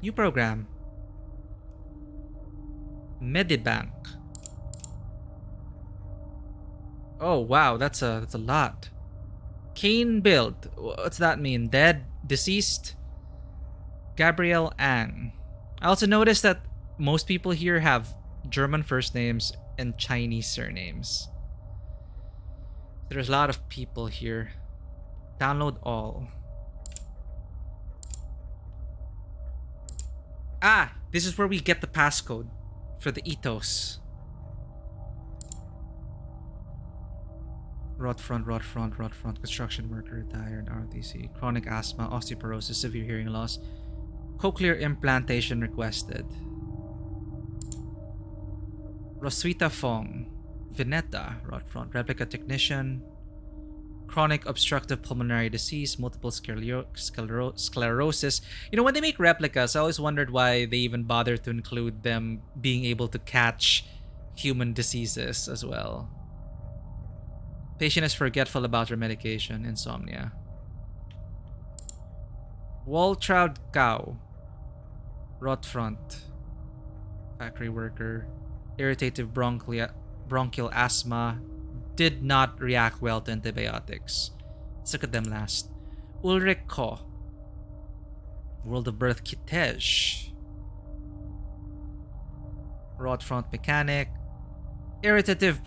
New program. Medibank. Oh wow, that's a lot. Kane build. What's that mean? Dead? Deceased? Gabrielle Ann. I also noticed that most people here have German first names and Chinese surnames. There's a lot of people here. Download all. Ah, this is where we get the passcode for the ethos. Rot front. Construction worker retired. ROTC. Chronic asthma, osteoporosis, severe hearing loss. Cochlear implantation requested. Roswitha Fong. Vineta. Rot front. Replica technician. Chronic obstructive pulmonary disease, multiple sclerosis. You know, when they make replicas, I always wondered why they even bother to include them being able to catch human diseases as well. Patient is forgetful about her medication, insomnia. Waltraud cow. Rot front. Factory worker. Irritative bronchial asthma. Did not react well to antibiotics. Let's look at them last. Ulrich Ko. World of Birth Kitej. Rot front mechanic. Irritative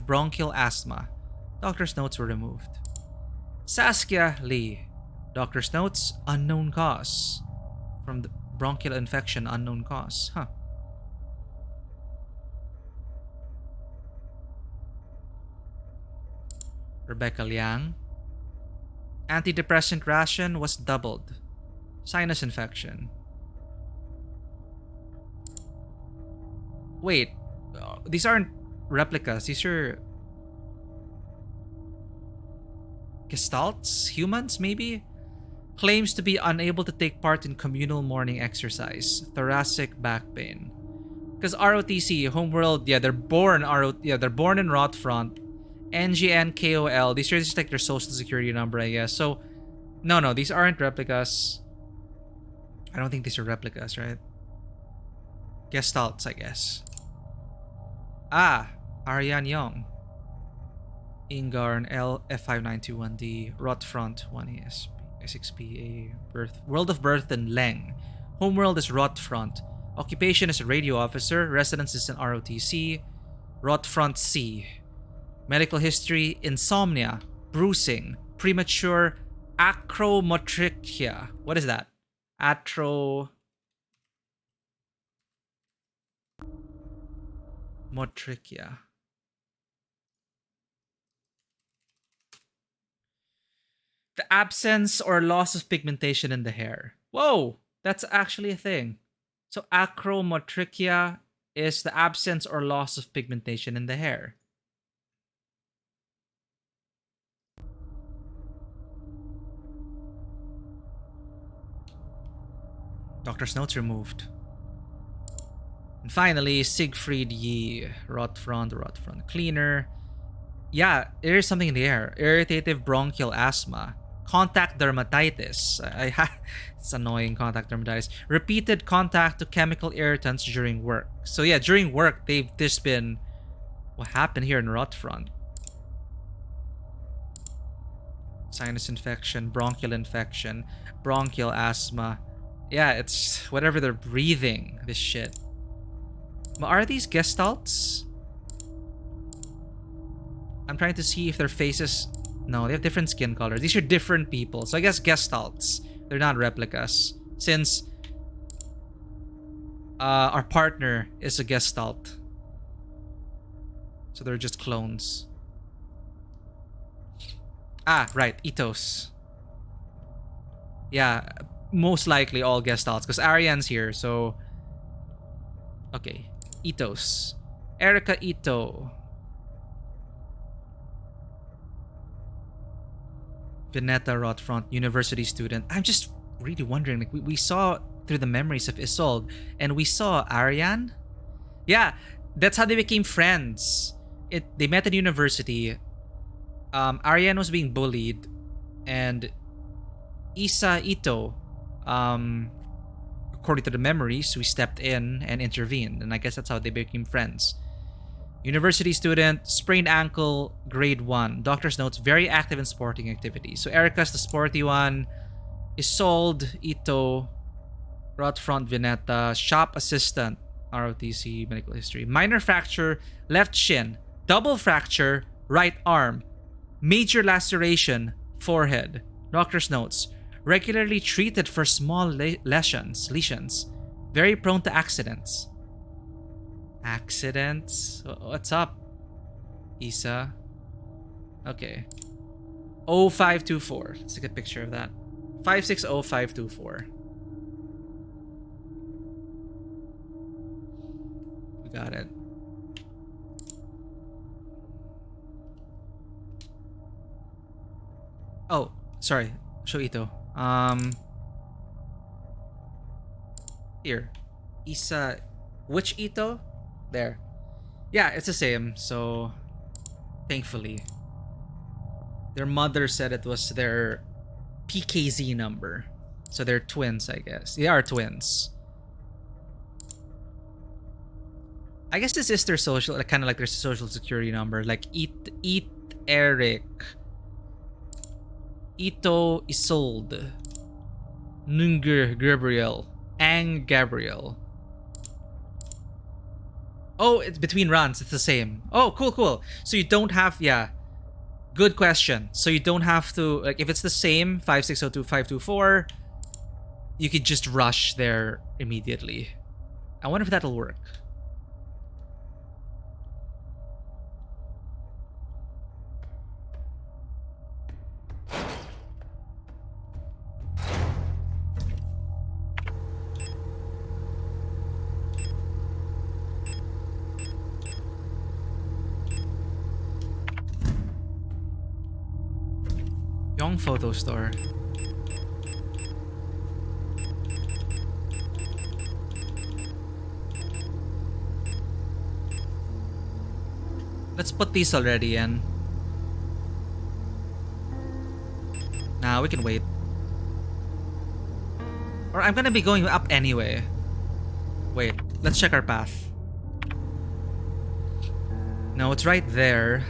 bronchial asthma. Doctor's notes were removed. Saskia Lee. Doctor's notes, unknown cause. From the bronchial infection, unknown cause. Huh. Rebecca Liang. Antidepressant ration was doubled. Sinus infection. Wait, these aren't replicas. These are gestalts? Humans, maybe? Claims to be unable to take part in communal morning exercise. Thoracic back pain. Because ROTC, Homeworld, yeah, they're born in Rotfront. NGN KOL. These are just like their social security number, I guess. So, no, these aren't replicas. I don't think these are replicas, right? Gestalts, I guess. Ah, Ariane Young. Ingarn L F5921D. Rotfront 1ASP. 6PA. Birth. World of Birth and Leng. Homeworld is Rotfront. Occupation is a radio officer. Residence is an ROTC. Rotfront C. Medical history, insomnia, bruising, premature acromotrichia. What is that? Motrichia. The absence or loss of pigmentation in the hair. Whoa, that's actually a thing. So acromotrichia is the absence or loss of pigmentation in the hair. Doctor's notes removed. And finally, Siegfried Yi. Rotfront cleaner. Yeah, there is something in the air. Irritative bronchial asthma. Contact dermatitis. It's annoying, contact dermatitis. Repeated contact to chemical irritants during work. So yeah, during work, there's been... What happened here in Rotfront? Sinus infection, bronchial asthma. Yeah, it's whatever they're breathing, this shit. But are these gestalts? I'm trying to see if their faces... No, they have different skin colors. These are different people. So I guess gestalts. They're not replicas. Since our partner is a gestalt. So they're just clones. Ah, right. Ethos. Yeah, most likely all gestalts. Because Ariane's here, so... Okay. Ethos. Erica Ito. Vineta Rotfront, university student. I'm just really wondering, like, we saw through the memories of Isolde, and we saw Ariane. Yeah, that's how they became friends. They met at university. Ariane was being bullied, and Isa Ito, according to the memories, we stepped in and intervened, and I guess that's how they became friends. University student, sprained ankle, grade 1. Doctor's notes, very active in sporting activities. So Erica's the sporty one. Isolde, Ito, Rotfront, Vineta, shop assistant, ROTC, medical history. Minor fracture, left shin. Double fracture, right arm. Major laceration, forehead. Doctor's notes, regularly treated for small lesions. Very prone to accidents. Accidents? What's up, Isa? Okay. 0524. Let's take a picture of that. 560524. We got it. Oh, sorry. Show Ito. Here. Isa. Which Ito? There. Yeah, it's the same. So, thankfully. Their mother said it was their PKZ number. So they're twins, I guess. They are twins. I guess this is their social, kind of like their social security number. Like Eat Eric. Ito Isolde. Nunger Gabriel. Ang Gabriel. Oh, it's between runs. It's the same. Oh, cool. So you don't have, yeah. Good question. So you don't have to, like, if it's the same, 5602, 524, you could just rush there immediately. I wonder if that'll work. Young photo store. Let's put these already in. Nah, we can wait. Or I'm gonna be going up anyway. Wait, let's check our path. No, it's right there.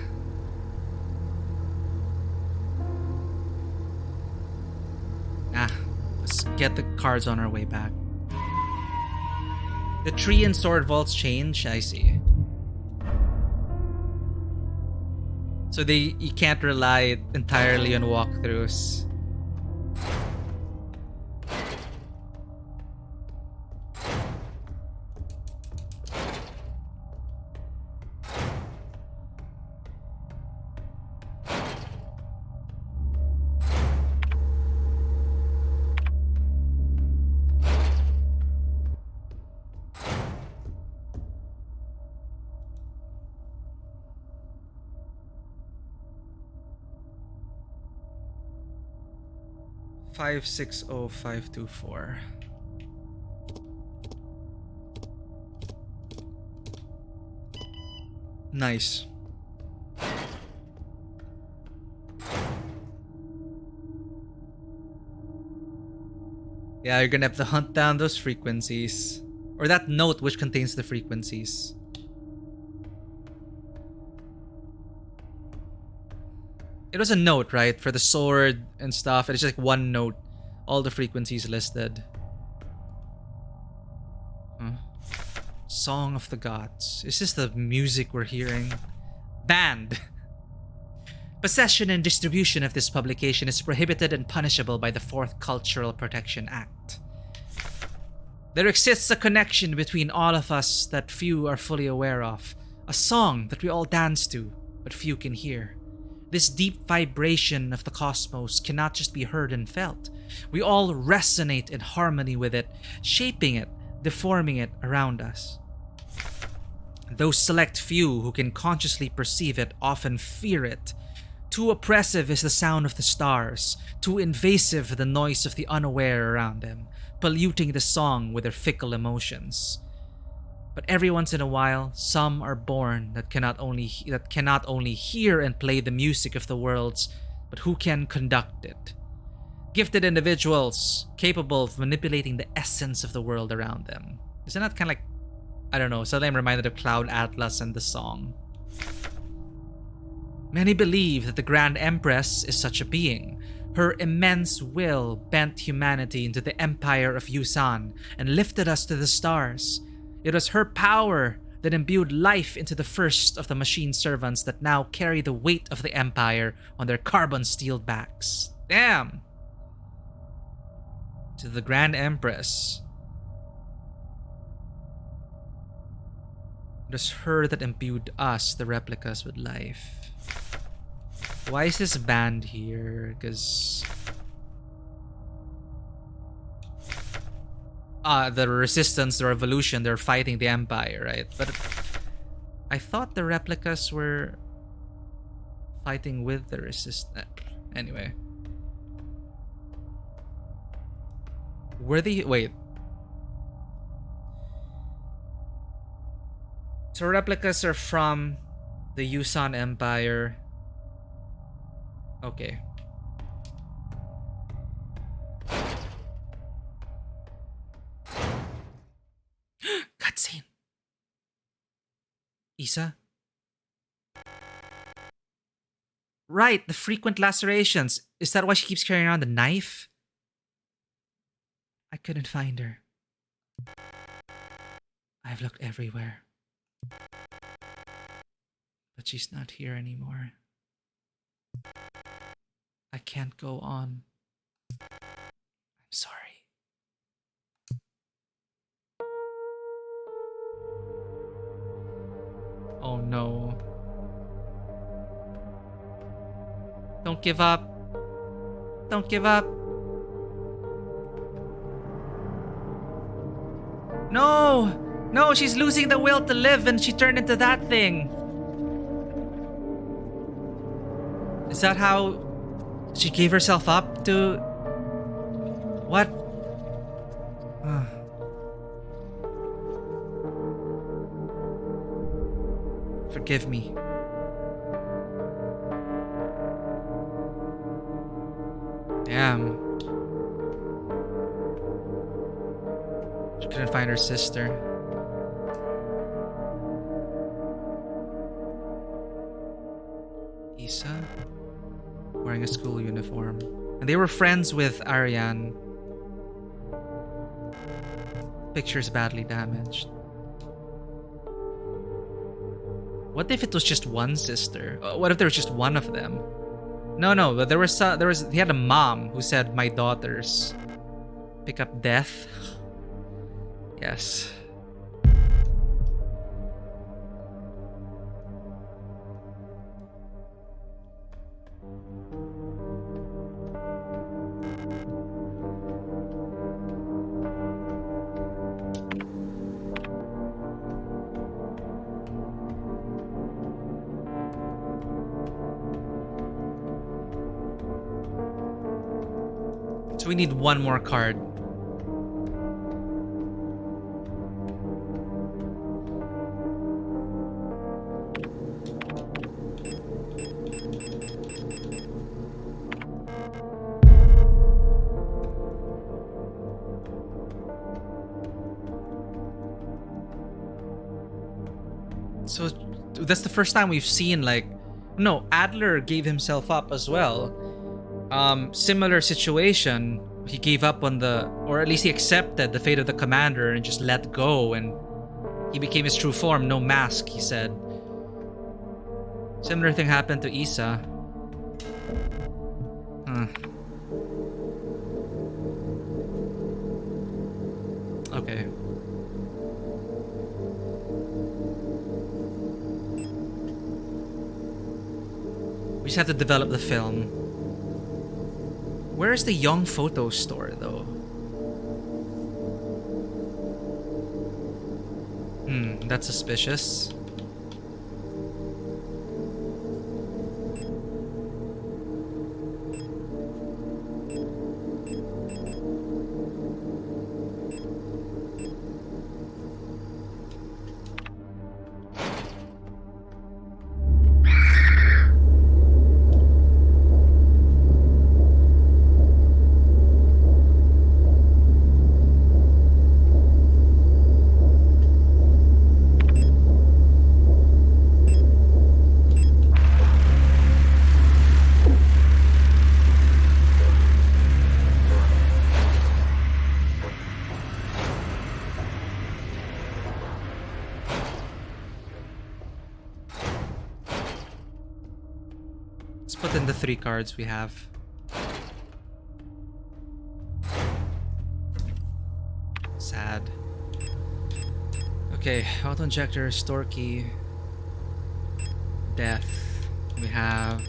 Let's get the cards on our way back. The tree and sword vaults change, I see. So you can't rely entirely on walkthroughs. Five 560524. Nice. Yeah, you're gonna have to hunt down those frequencies. Or that note which contains the frequencies. It was a note, right? For the sword and stuff. It's just like one note. All the frequencies listed. Huh? Song of the Gods. Is this the music we're hearing? Banned. Possession and distribution of this publication is prohibited and punishable by the 4th Cultural Protection Act. There exists a connection between all of us that few are fully aware of. A song that we all dance to, but few can hear. This deep vibration of the cosmos cannot just be heard and felt. We all resonate in harmony with it, shaping it, deforming it around us. Those select few who can consciously perceive it often fear it. Too oppressive is the sound of the stars, too invasive the noise of the unaware around them, polluting the song with their fickle emotions. But every once in a while, some are born that cannot only hear and play the music of the worlds, but who can conduct it. Gifted individuals capable of manipulating the essence of the world around them. Isn't that kind of like, I don't know, suddenly I'm reminded of Cloud Atlas and the song. Many believe that the Grand Empress is such a being. Her immense will bent humanity into the empire of Yusan and lifted us to the stars. It was her power that imbued life into the first of the machine servants that now carry the weight of the empire on their carbon steel backs. Damn! To the Grand Empress. It was her that imbued us, the replicas, with life. Why is this band here? Because the resistance, the revolution, they're fighting the empire, right? But I thought the replicas were fighting with the resistance. Anyway. Were they... Wait. So replicas are from the Yusan Empire. Okay. Cutscene. Isa? Right, the frequent lacerations. Is that why she keeps carrying around the knife? I couldn't find her. I've looked everywhere. But she's not here anymore. I can't go on. I'm sorry. Oh no. Don't give up. Don't give up. No! No, she's losing the will to live and she turned into that thing. Is that how she gave herself up to... What? Forgive me. Damn. She couldn't find her sister. Isa? Wearing a school uniform. And they were friends with Ariane. Picture's badly damaged. What if it was just one sister? What if there was just one of them? No, but he had a mom who said, "My daughters pick up death." Yes. So we need one more card. So that's the first time we've seen, like, no, Adler gave himself up as well. Similar situation. He gave up on or at least he accepted the fate of the commander and just let go, and he became his true form. No mask, he said. Similar thing happened to Isa. Okay. We just have to develop the film. Where is the Young Photo Store, though? That's suspicious. Put in the 3 cards we have. Sad. Okay, auto injector, store key, death. We have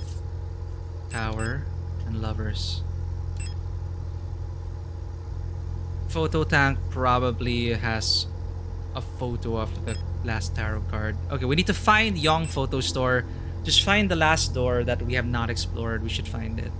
Tower and lovers. Photo tank probably has a photo of the last tarot card. Okay, we need to find Young Photo Store. Just find the last door that we have not explored. We should find it.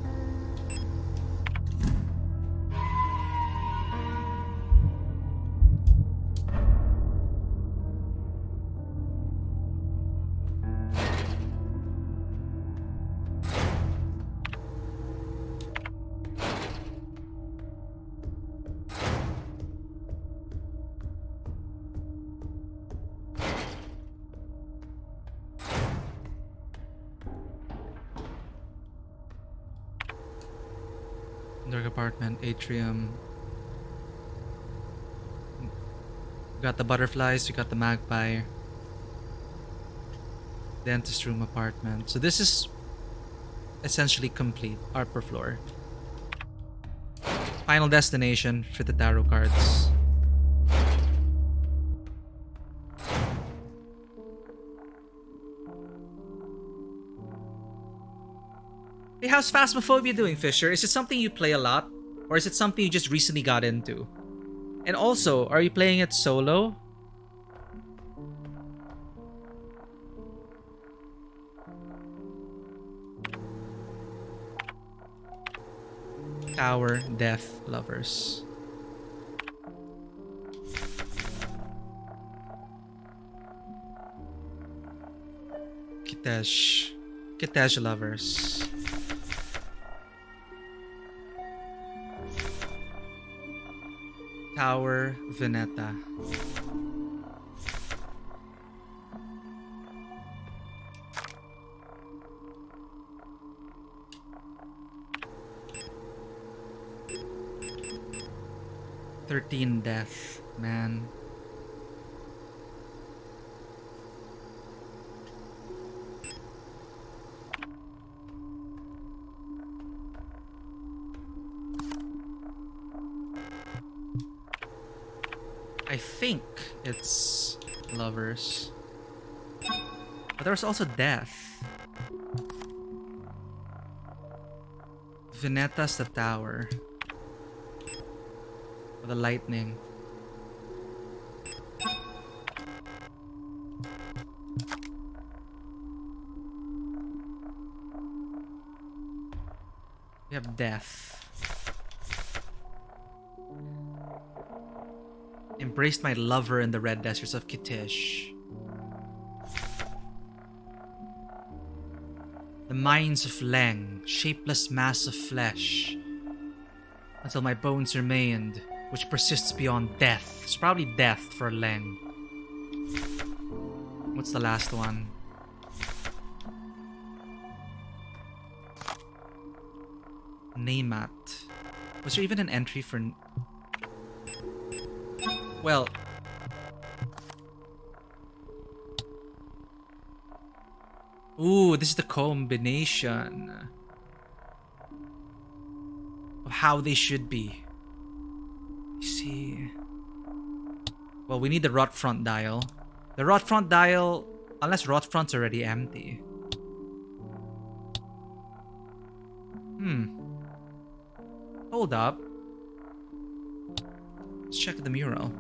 Dark apartment, atrium. We got the butterflies, we got the magpie. Dentist room apartment. So this is essentially complete. Art per floor. Final destination for the tarot cards. Hey, how's Phasmophobia doing, Fisher? Is it something you play a lot? Or is it something you just recently got into? And also, are you playing it solo? Tower, death, lovers. Kitesh. Kitesh lovers. Tower, Veneta. Death, man. I think it's lovers. But there's also death. Veneta's the tower. Or the lightning. We have death. Embraced my lover in the red deserts of Kitish. The mines of Leng, shapeless mass of flesh. Until my bones remained, which persists beyond death. It's probably death for Leng. What's the last one? Naymat. Was there even an entry for... Well... Ooh, this is the combination of how they should be. I see. Well, we need the rot front dial. The rot front dial, unless rot front's already empty. Hold up. Let's check the mural.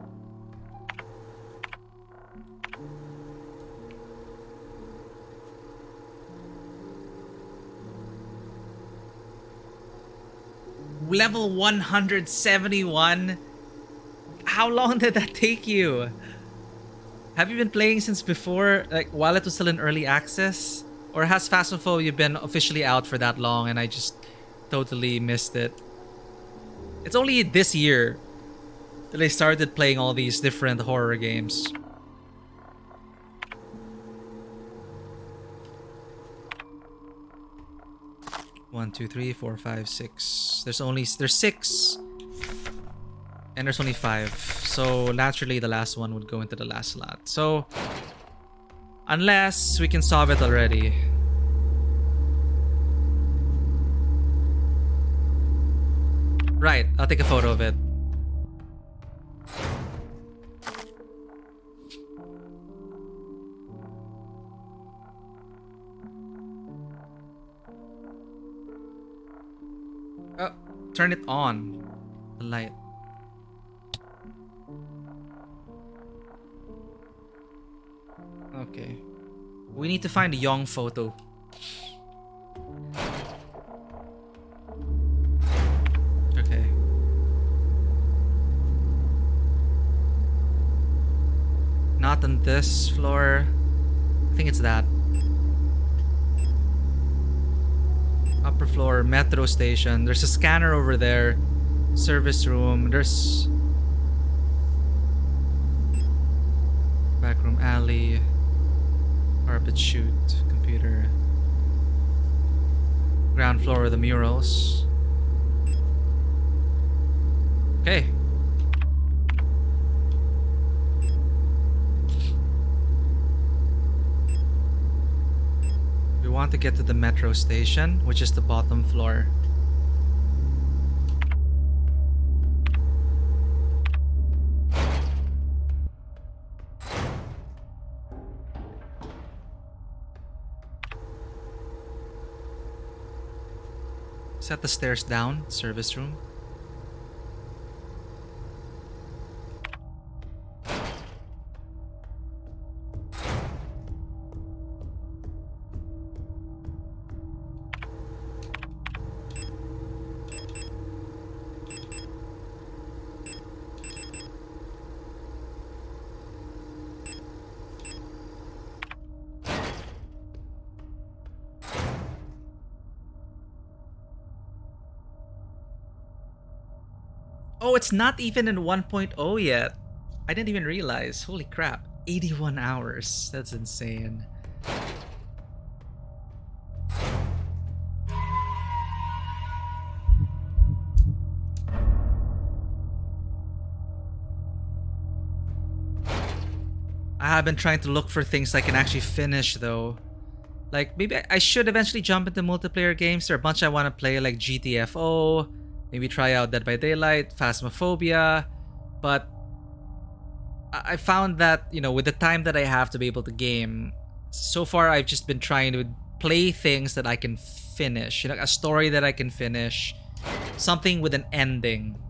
Level 171? How long did that take you? Have you been playing since before, like while it was still in early access? Or has Phasmophobia been officially out for that long and I just totally missed it? It's only this year that I started playing all these different horror games. One, two, three, four, five, six. There's six. And there's only 5. So naturally the last one would go into the last slot. So unless we can solve it already. Right, I'll take a photo of it. Turn it on. The light. Okay. We need to find a young photo. Okay. Not on this floor. I think it's that. Upper floor, metro station. There's a scanner over there. Service room. There's... backroom alley. Carpet chute. Computer. Ground floor of the murals. Okay. We want to get to the metro station, which is the bottom floor. Set the stairs down, service room. Oh, it's not even in 1.0 yet. I didn't even realize. Holy crap. 81 hours. That's insane. I have been trying to look for things I can actually finish though. Like, maybe I should eventually jump into multiplayer games. There are a bunch I want to play, like GTFO. Maybe try out Dead by Daylight, Phasmophobia. But I found that, you know, with the time that I have to be able to game, so far I've just been trying to play things that I can finish. You know, a story that I can finish. Something with an ending.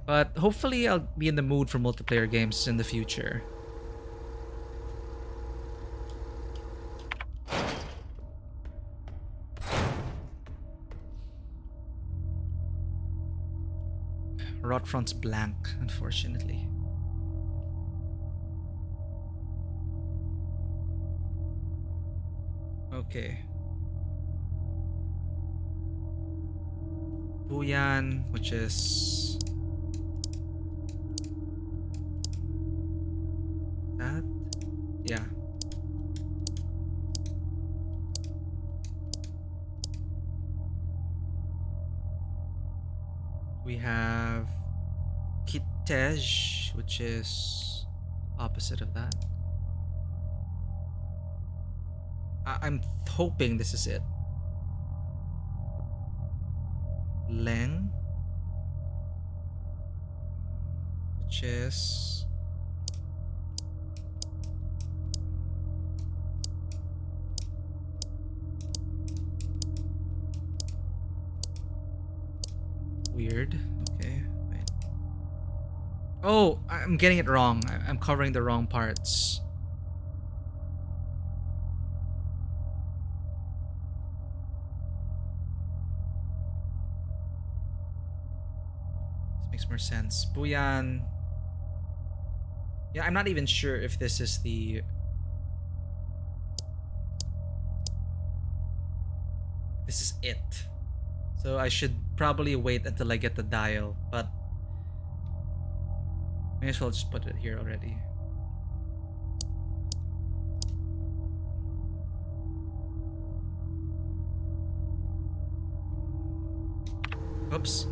But hopefully I'll be in the mood for multiplayer games in the future. Rot front's blank, unfortunately. Okay. Buyan, which is that? Yeah. We have Kitej, which is opposite of that. I'm hoping this is it. Leng, which is weird. Okay, wait. Oh, I'm getting it wrong. I'm covering the wrong parts. This makes more sense. Buyan. Yeah, I'm not even sure if this is the... This is it. So I should probably wait until I get the dial, but may as well just put it here already. Oops.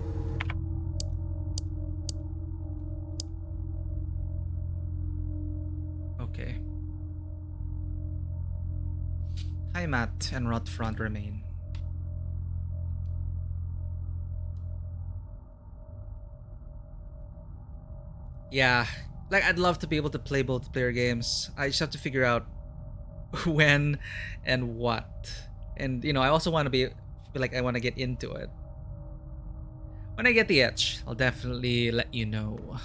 Okay. Hi Matt and Rot Front remain. Yeah, like I'd love to be able to play multiplayer games. I just have to figure out when and what. And you know, I also want to be like I want to get into it. When I get the itch, I'll definitely let you know.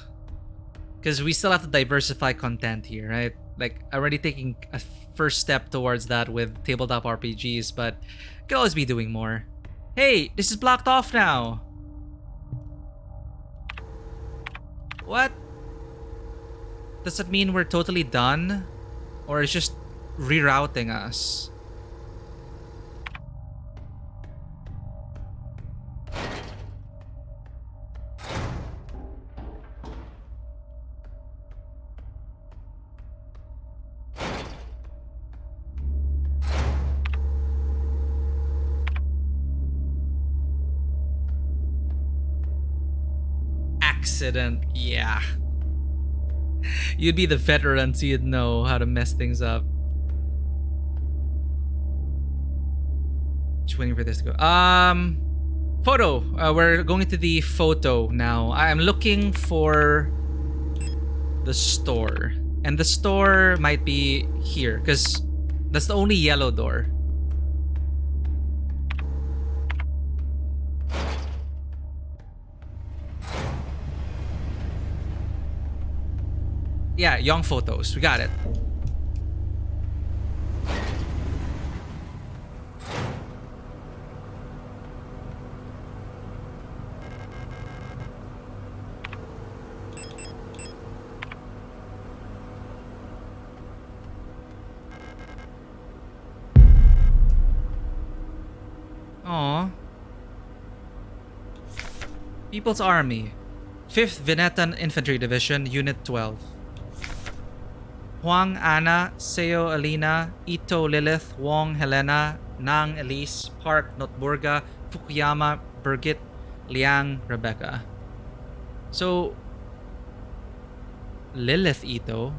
Because we still have to diversify content here, right? Like, I'm already taking a first step towards that with tabletop RPGs, but I could always be doing more. Hey, this is blocked off now. What? Does that mean we're totally done? Or it's just rerouting us? Accident, yeah. You'd be the veteran, so you'd know how to mess things up. Just waiting for this to go. Photo. We're going to the photo now. I'm looking for the store. And the store might be here, because that's the only yellow door. Yeah, young photos. We got it. Aww. People's Army. 5th Venetan Infantry Division, Unit 12. Huang Ana, Seo Alina, Ito Lilith, Wong Helena, Nang Elise, Park Notburga, Fukuyama, Birgit, Liang Rebecca. So, Lilith Ito.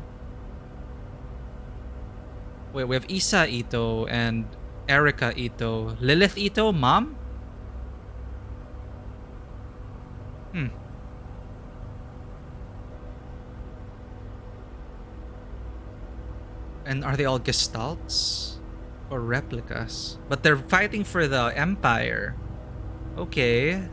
Wait, we have Isa Ito and Erica Ito. Lilith Ito, mom? And are they all gestalts? Or replicas? But they're fighting for the Empire. Okay.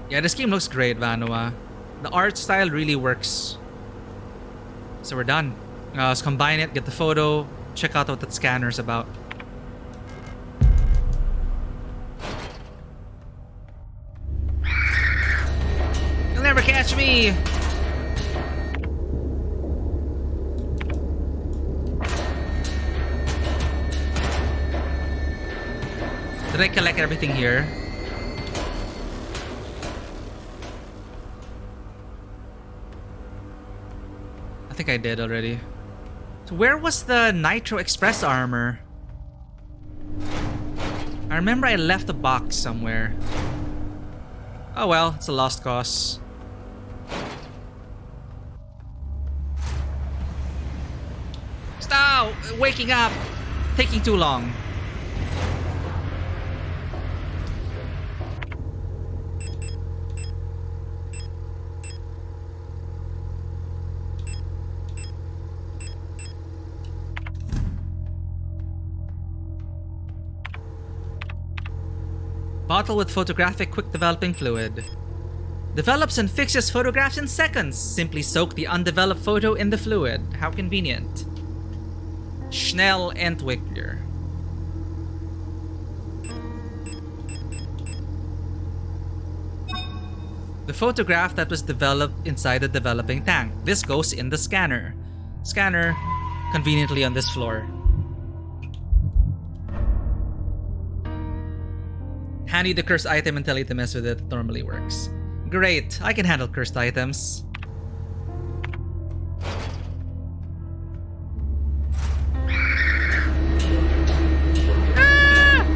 Yeah, this game looks great, Vanua. The art style really works. So we're done. Let's combine it, get the photo, check out what that scanner's about. You'll never catch me! Did I collect everything here? I think I did already. So where was the Nitro Express armor? I remember I left a box somewhere. Oh well, it's a lost cause. Stop! Waking up! Taking too long. Bottle with photographic quick developing fluid. Develops and fixes photographs in seconds. Simply soak the undeveloped photo in the fluid. How convenient. Schnell Entwickler. The photograph that was developed inside the developing tank. This goes in the scanner. Scanner, conveniently on this floor. Hand you the cursed item and tell you to mess with it. It normally works. Great, I can handle cursed items. Ah!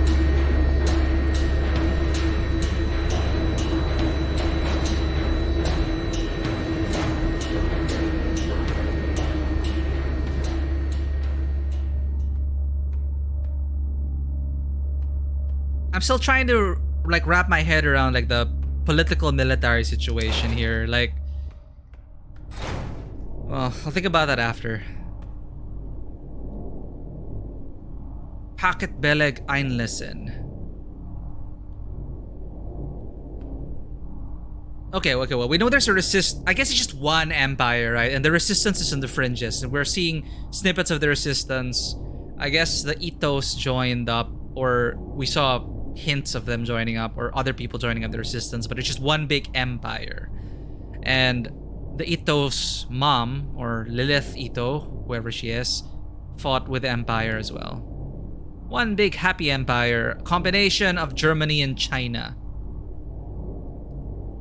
I'm still trying to like wrap my head around like the political military situation here. Like, Well, I'll think about that after. Packet beleg einlesen. Okay, well, we know there's a I guess it's just one empire, right? And the resistance is in the fringes. And we're seeing snippets of the resistance. I guess the Ethos joined up, or we saw hints of them joining up, or other people joining up the resistance, but it's just one big empire. And the Ito's mom, or Lilith Ito, whoever she is, fought with the empire as well. One big happy empire, combination of Germany and China.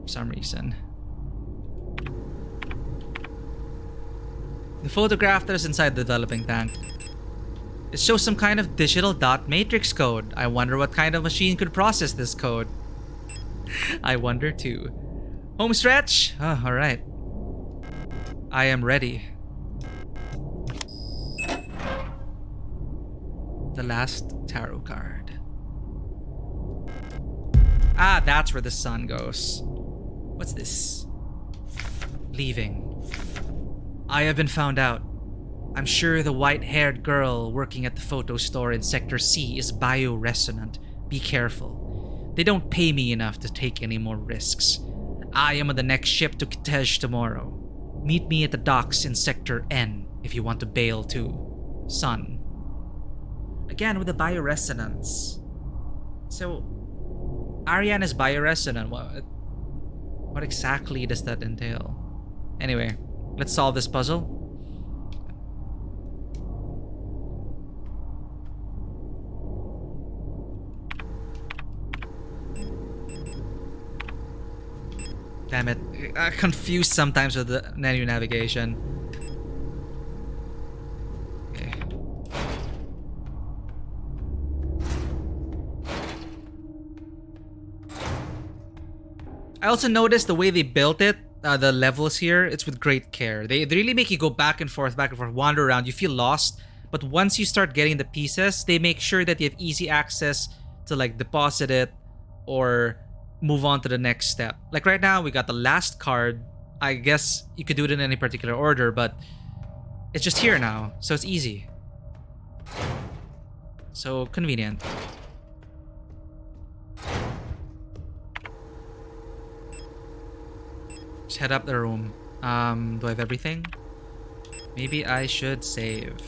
For some reason. The photograph that is inside the developing tank. It shows some kind of digital dot matrix code. I wonder what kind of machine could process this code. I wonder too. Home stretch? Oh, alright. I am ready. The last tarot card. Ah, that's where the sun goes. What's this? Leaving. I have been found out. I'm sure the white-haired girl working at the photo store in Sector C is bioresonant. Be careful. They don't pay me enough to take any more risks. I am on the next ship to Kitej tomorrow. Meet me at the docks in Sector N if you want to bail too. Sun. Again with the bioresonance. So, Ariane is bioresonant. What exactly does that entail? Anyway, let's solve this puzzle. Damn it. I'm confused sometimes with the menu navigation. Okay. I also noticed the way they built it, the levels here, it's with great care. They really make you go back and forth, wander around. You feel lost. But once you start getting the pieces, they make sure that you have easy access to like deposit it or move on to the next step. Like right now, we got the last card. I guess you could do it in any particular order, but it's just here now, so it's easy. So convenient. Just head up the room. Do I have everything? Maybe I should save.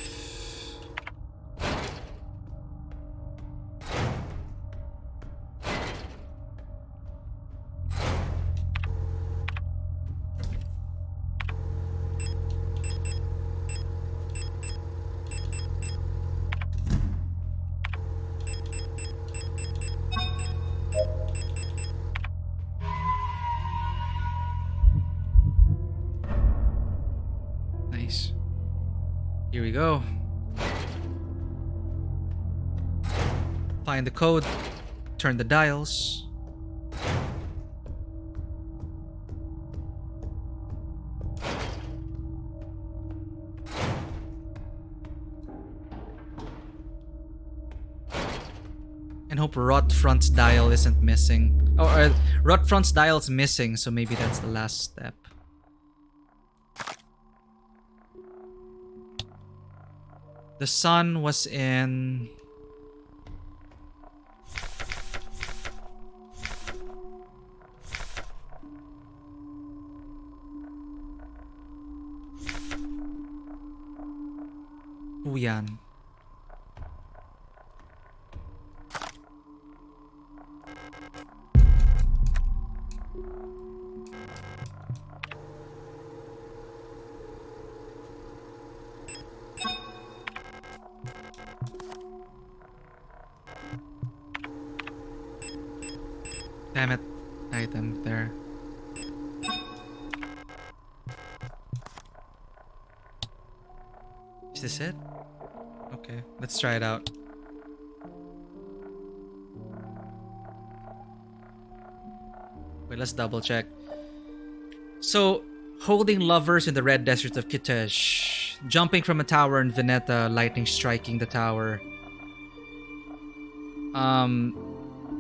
Here we go. Find the code. Turn the dials. And hope Rotfront's dial isn't missing. Or Rotfront's dial's missing, so maybe that's the last step. The sun was in... Huyan. Damn it. Item there. Is this it? Okay, let's try it out. Wait, let's double check. So, holding lovers in the red desert of Kitej. Jumping from a tower in Veneta, lightning striking the tower.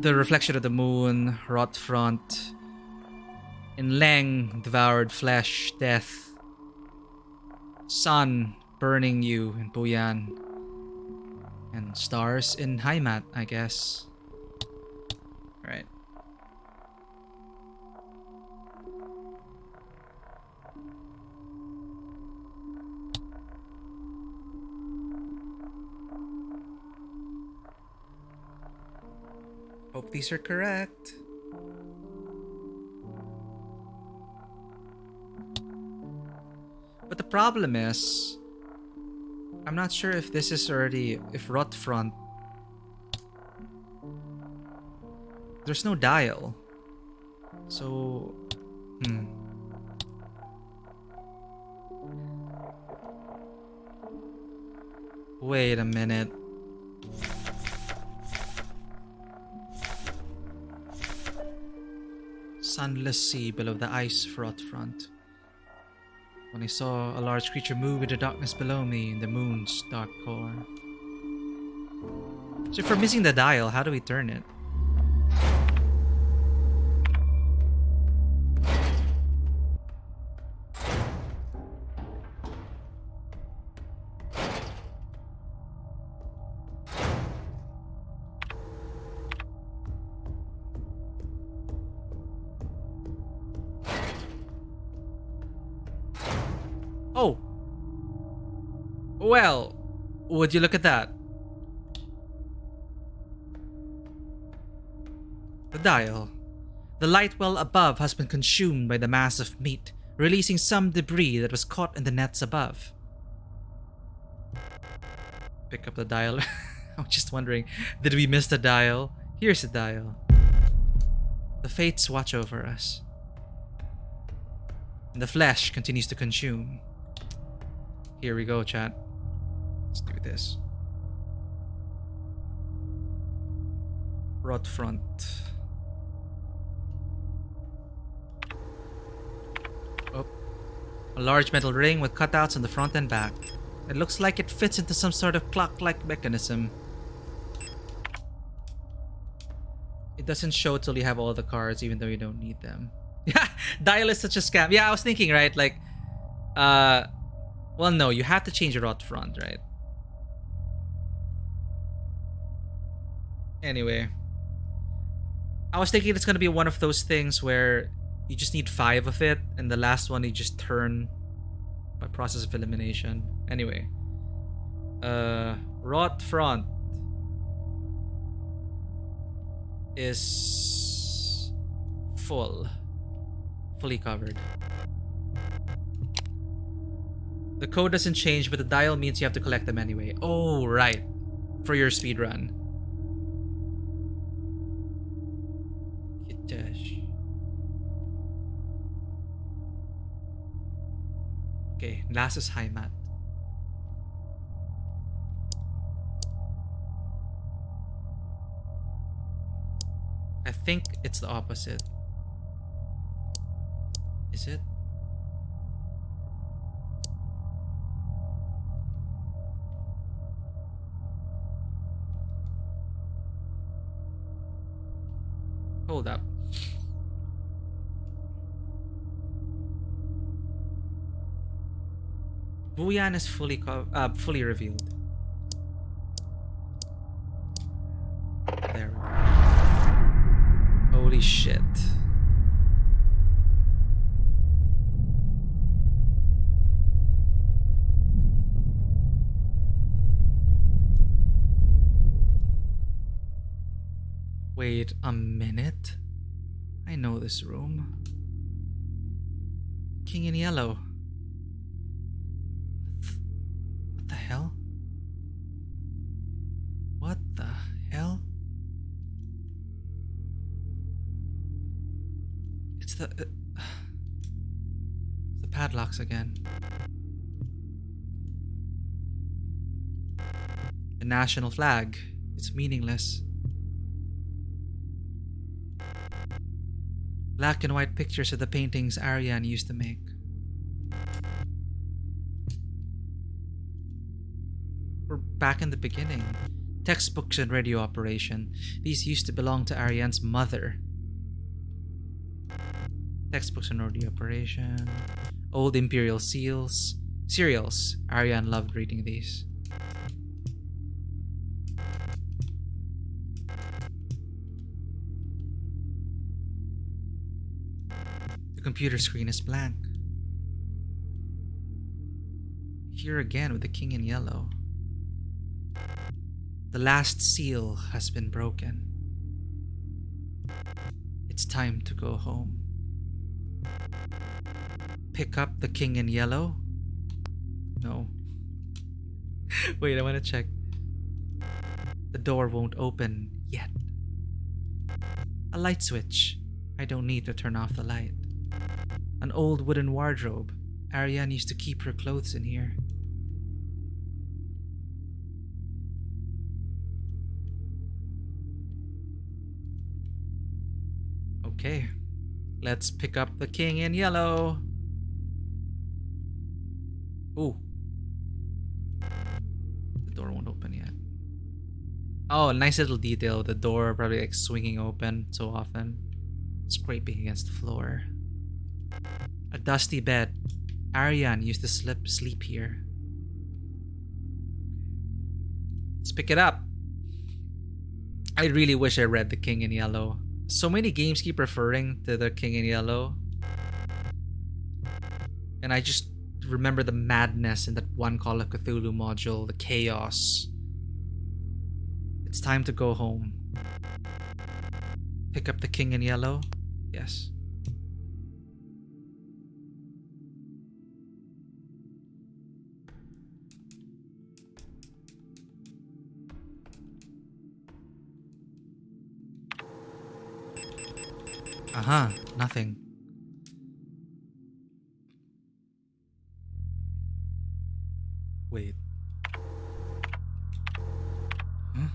The reflection of the moon, rot front. In Leng, devoured flesh, death. sun burning you in Puyan. And stars in Heimat, I guess. Right. Hope these are correct. But the problem is, I'm not sure if this is already, if Rotfront, there's no dial. So, Wait a minute. Sunless sea below the ice fraught front. When I saw a large creature move in the darkness below me in the moon's dark core. So if we're missing the dial, how do we turn it? Oh! Well, would you look at that? The dial. The light well above has been consumed by the mass of meat, releasing some debris that was caught in the nets above. Pick up the dial. I'm just wondering, did we miss the dial? Here's the dial. The fates watch over us. And the flesh continues to consume. Here we go, chat. Let's do this. Rot front. Oh. A large metal ring with cutouts on the front and back. It looks like it fits into some sort of clock-like mechanism. It doesn't show till you have all the cards, even though you don't need them. Yeah, dial is such a scam. Yeah, I was thinking, right? Like, well, no, you have to change your rot front, right? Anyway, I was thinking it's gonna be one of those things where you just need 5 of it, and the last one you just turn by process of elimination. Anyway, rot front is fully covered. The code doesn't change, but the dial means you have to collect them anyway. Oh, right. For your speedrun. Hitesh. Okay, last is Heimat. I think it's the opposite. Is it? Hold up. Buyan is fully revealed. There we go. Holy shit. Wait a minute. I know this room. King in Yellow. What the hell? What the hell? It's the padlocks again. The national flag. It's meaningless. Black and white pictures of the paintings Ariane used to make. We're back in the beginning. Textbooks and radio operation. These used to belong to Ariane's mother. Textbooks and radio operation. Old imperial seals. Serials. Ariane loved reading these. The computer screen is blank. Here again with the king in yellow. The last seal has been broken. It's time to go home. Pick up the king in yellow? No. Wait, I want to check. The door won't open yet. A light switch. I don't need to turn off the light. An old wooden wardrobe. Ariane used to keep her clothes in here. Okay, let's pick up the king in yellow. Ooh. The door won't open yet. Oh, nice little detail. The door probably like swinging open so often. Scraping against the floor. A dusty bed. Ariane used to sleep here. Let's pick it up. I really wish I read The King in Yellow. So many games keep referring to The King in Yellow. And I just remember the madness in that one Call of Cthulhu module, the chaos. It's time to go home. Pick up The King in Yellow? Yes. Nothing. Wait. Huh?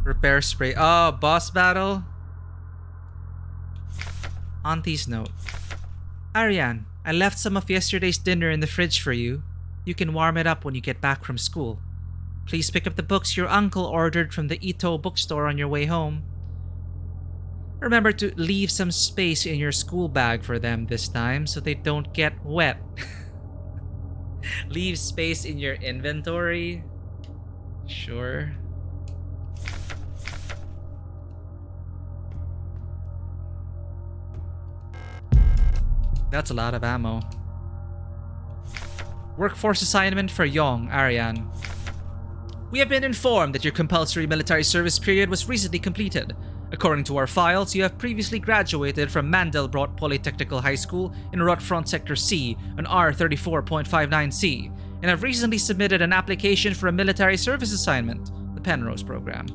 Repair spray. Oh, boss battle? Auntie's note. Ariane, I left some of yesterday's dinner in the fridge for you. You can warm it up when you get back from school. Please pick up the books your uncle ordered from the Ito bookstore on your way home. Remember to leave some space in your school bag for them this time so they don't get wet. Leave space in your inventory? Sure. That's a lot of ammo. Workforce assignment for Yong, Ariane. We have been informed that your compulsory military service period was recently completed. According to our files, you have previously graduated from Mandelbrot Polytechnical High School in Rotfront Sector C on R34.59C, and have recently submitted an application for a military service assignment, the Penrose program.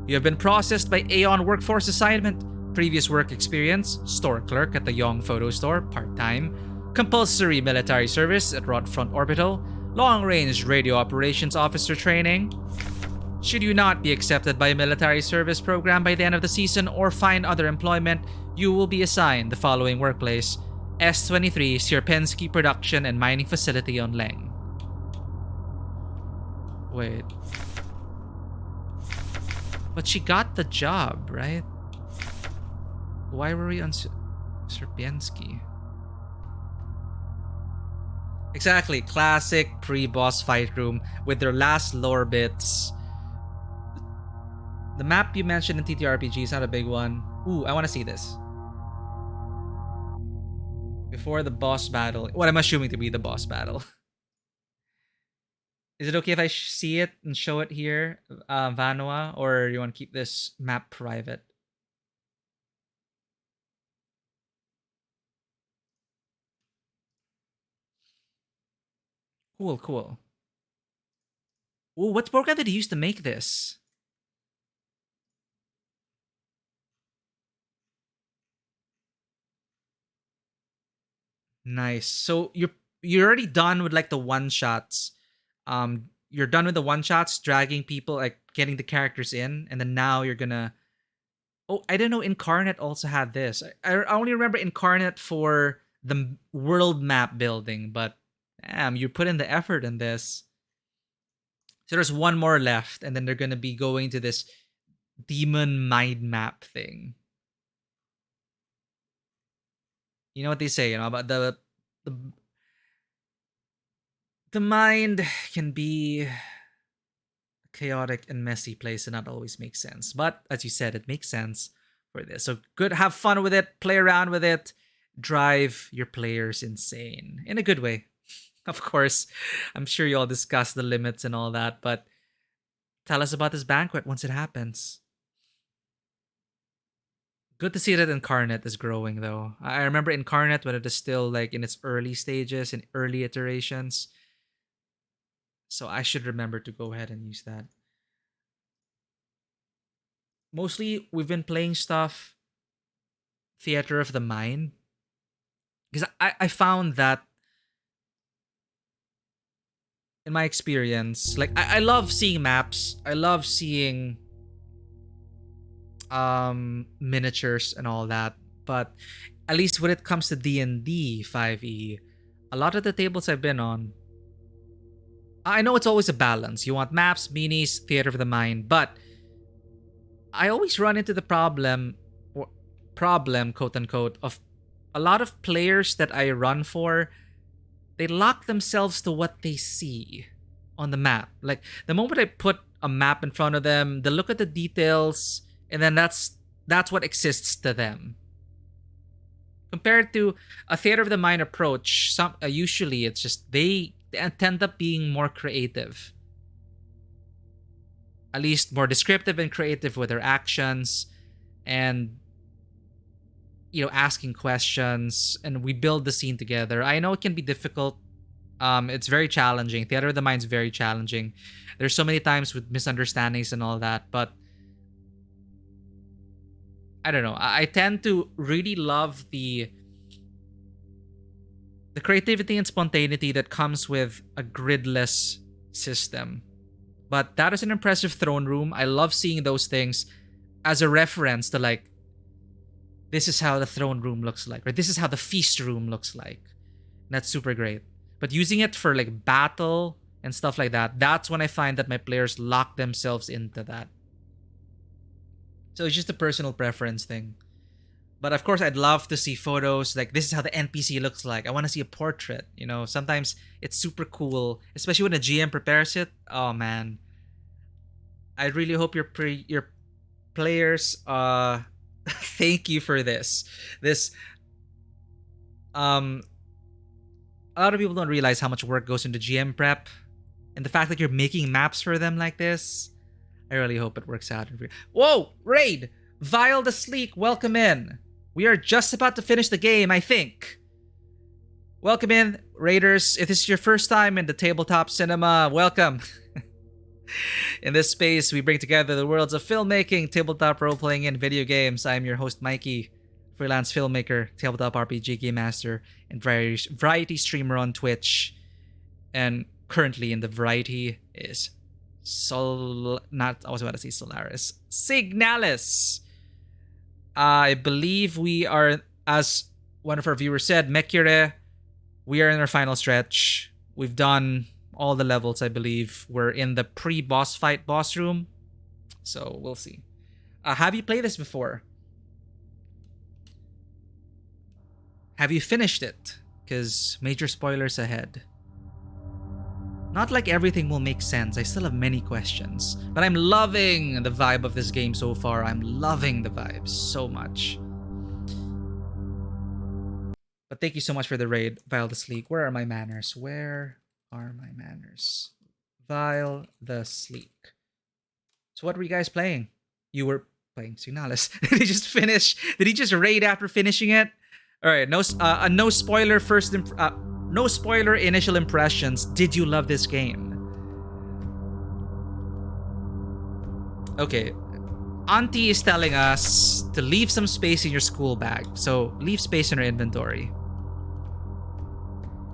You have been processed by Aeon Workforce Assignment. Previous work experience, store clerk at the Yong Photo Store, part-time. Compulsory military service at Rotfront Orbital. Long-range radio operations officer training. Should you not be accepted by a military service program by the end of the season or find other employment, you will be assigned the following workplace: S23 Sierpensky Production and Mining Facility on Leng. Wait. But she got the job, right? Why were we on Sierpensky? Exactly, classic pre-boss fight room with their last lore bits. The map you mentioned in TTRPG is not a big one. Ooh, I want to see this. Before the boss battle. What I'm assuming to be the boss battle. Is it okay if I see it and show it here, Vanua? Or you want to keep this map private? Cool, cool. Ooh, what program did he use to make this? Nice. So you're already done with like the one shots. You're done with the one shots, dragging people, like getting the characters in, and then now you're gonna. Oh, I didn't know Incarnate also had this. I only remember Incarnate for the world map building, but damn, you put in the effort in this. So there's one more left, and then they're gonna be going to this demon mind map thing. You know what they say, about the the the mind can be a chaotic and messy place and not always make sense. But as you said, it makes sense for this. So good, have fun with it, play around with it, drive your players insane in a good way. Of course, I'm sure you all discuss the limits and all that, but tell us about this banquet once it happens. Good to see that Incarnate is growing though. I remember Incarnate when it is still like in its early stages and early iterations. So I should remember to go ahead and use that. Mostly we've been playing stuff Theater of the Mind. Because I found that in my experience, like I love seeing maps. I love seeing miniatures and all that, but at least when it comes to D&D 5e, a lot of the tables I've been on, I know it's always a balance. You want maps, minis, theater of the mind, but I always run into the problem quote unquote of a lot of players that I run for. They lock themselves to what they see on the map. Like the moment I put a map in front of them, they look at the details, and then that's what exists to them. Compared to a theater of the mind approach, usually it's just they end up being more creative, at least more descriptive and creative with their actions, and asking questions, and we build the scene together. I know it can be difficult. It's very challenging. Theater of the Mind's very challenging. There's so many times with misunderstandings and all that, but I don't know. I tend to really love the creativity and spontaneity that comes with a gridless system. But that is an impressive throne room. I love seeing those things as a reference to like, this is how the throne room looks like, or this is how the feast room looks like. And that's super great. But using it for like battle and stuff like that, that's when I find that my players lock themselves into that. So it's just a personal preference thing. But of course, I'd love to see photos like this is how the NPC looks like. I want to see a portrait. Sometimes it's super cool, especially when a GM prepares it. Oh man, I really hope your players thank you for this. A lot of people don't realize how much work goes into GM prep, and the fact that you're making maps for them like this, I really hope it works out. Whoa, Raid! Vile the Sleek, welcome in. We are just about to finish the game, I think. Welcome in, Raiders. If this is your first time in the Tabletop Cinema, welcome. In this space, we bring together the worlds of filmmaking, tabletop role-playing, and video games. I'm your host, Mikey, freelance filmmaker, tabletop RPG game master, and variety streamer on Twitch. And currently in the variety is Solaris. Signalis. I believe we are, as one of our viewers said, Mekire, we are in our final stretch. We've done all the levels, I believe. We're in the pre-boss fight boss room. So we'll see. Have you played this before? Have you finished it? Because major spoilers ahead. Not like everything will make sense. I still have many questions. But I'm loving the vibe of this game so far. I'm loving the vibes so much. But thank you so much for the raid, Vile the Sleek. Where are my manners? Where are my manners? Vile the Sleek. So what were you guys playing? You were playing Signalis. Did he just finish? Did he just raid after finishing it? All right, no spoiler no spoiler initial impressions. Did you love this game? Okay. Auntie is telling us to leave some space in your school bag. So leave space in your inventory.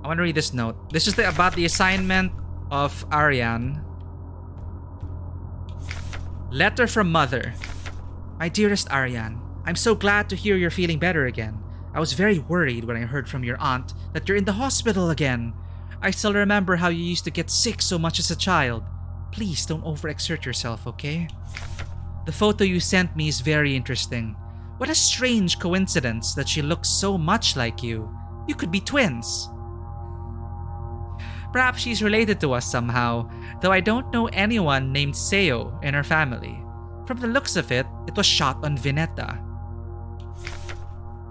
I want to read this note. This is about the assignment of Ariane. Letter from Mother. My dearest Ariane, I'm so glad to hear you're feeling better again. I was very worried when I heard from your aunt that you're in the hospital again. I still remember how you used to get sick so much as a child. Please don't overexert yourself, okay? The photo you sent me is very interesting. What a strange coincidence that she looks so much like you. You could be twins. Perhaps she's related to us somehow, though I don't know anyone named Seo in her family. From the looks of it, it was shot on Vineta.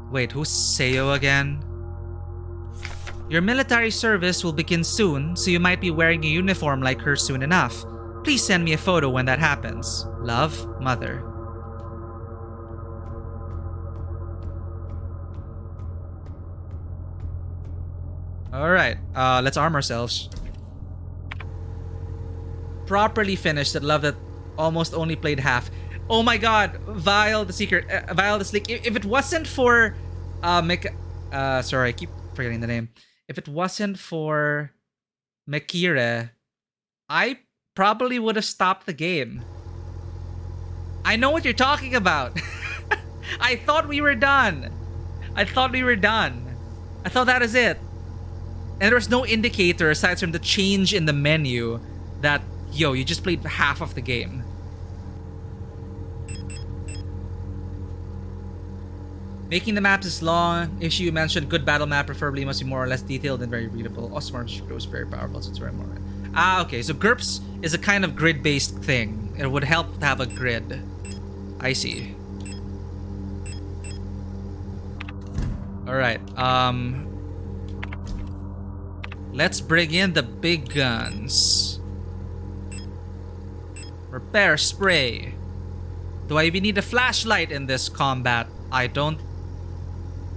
Wait, who's Seo again? Your military service will begin soon, so you might be wearing a uniform like her soon enough. Please send me a photo when that happens. Love, Mother. Alright, let's arm ourselves. Properly finished. I love that almost only played half. Oh my god, Vile the Secret, Vile the Sleek. If it wasn't for, sorry, I keep forgetting the name. If it wasn't for Mekire, I probably would have stopped the game. I know what you're talking about. I thought we were done. I thought that is it. And there was no indicator aside from the change in the menu that, yo, you just played half of the game. Making the maps is long. Issue you mentioned, good battle map preferably must be more or less detailed and very readable. Osmar grows very powerful, so it's very more. Okay, so GURPS is a kind of grid-based thing. It would help to have a grid. I see. Alright, let's bring in the big guns. Repair spray. Do I even need a flashlight in this combat? I don't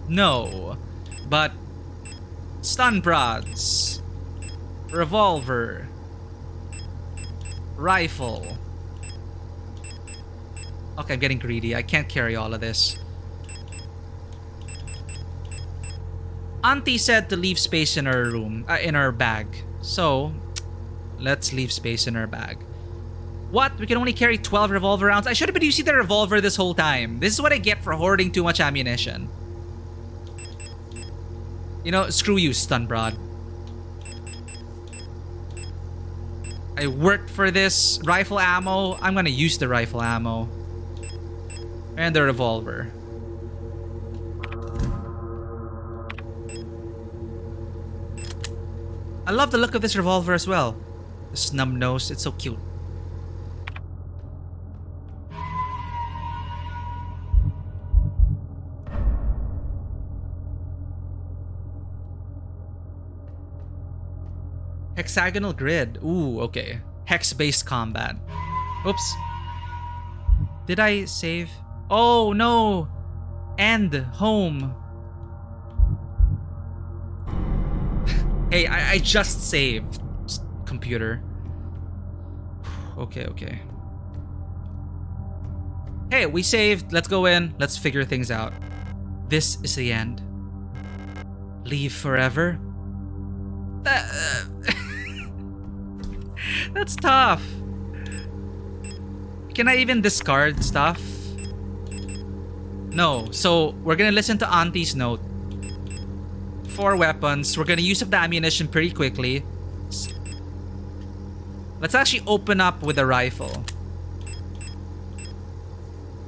know. But stun prods. Revolver. Rifle. Okay, I'm getting greedy. I can't carry all of this. Auntie said to leave space in her room, in her bag. So, let's leave space in her bag. What? We can only carry 12 revolver rounds? I should have been using the revolver this whole time. This is what I get for hoarding too much ammunition. You know, screw you, stun broad. I worked for this rifle ammo. I'm gonna use the rifle ammo. And the revolver. I love the look of this revolver as well. The snub nose, it's so cute. Hexagonal grid. Ooh, okay. Hex-based combat. Oops. Did I save? Oh, no. End. Home. Hey, I just saved. Computer. Okay. Hey, we saved. Let's go in. Let's figure things out. This is the end. Leave forever? That's tough. Can I even discard stuff? No. So, we're gonna listen to Auntie's note. 4 weapons. We're gonna use up the ammunition pretty quickly. Let's actually open up with a rifle.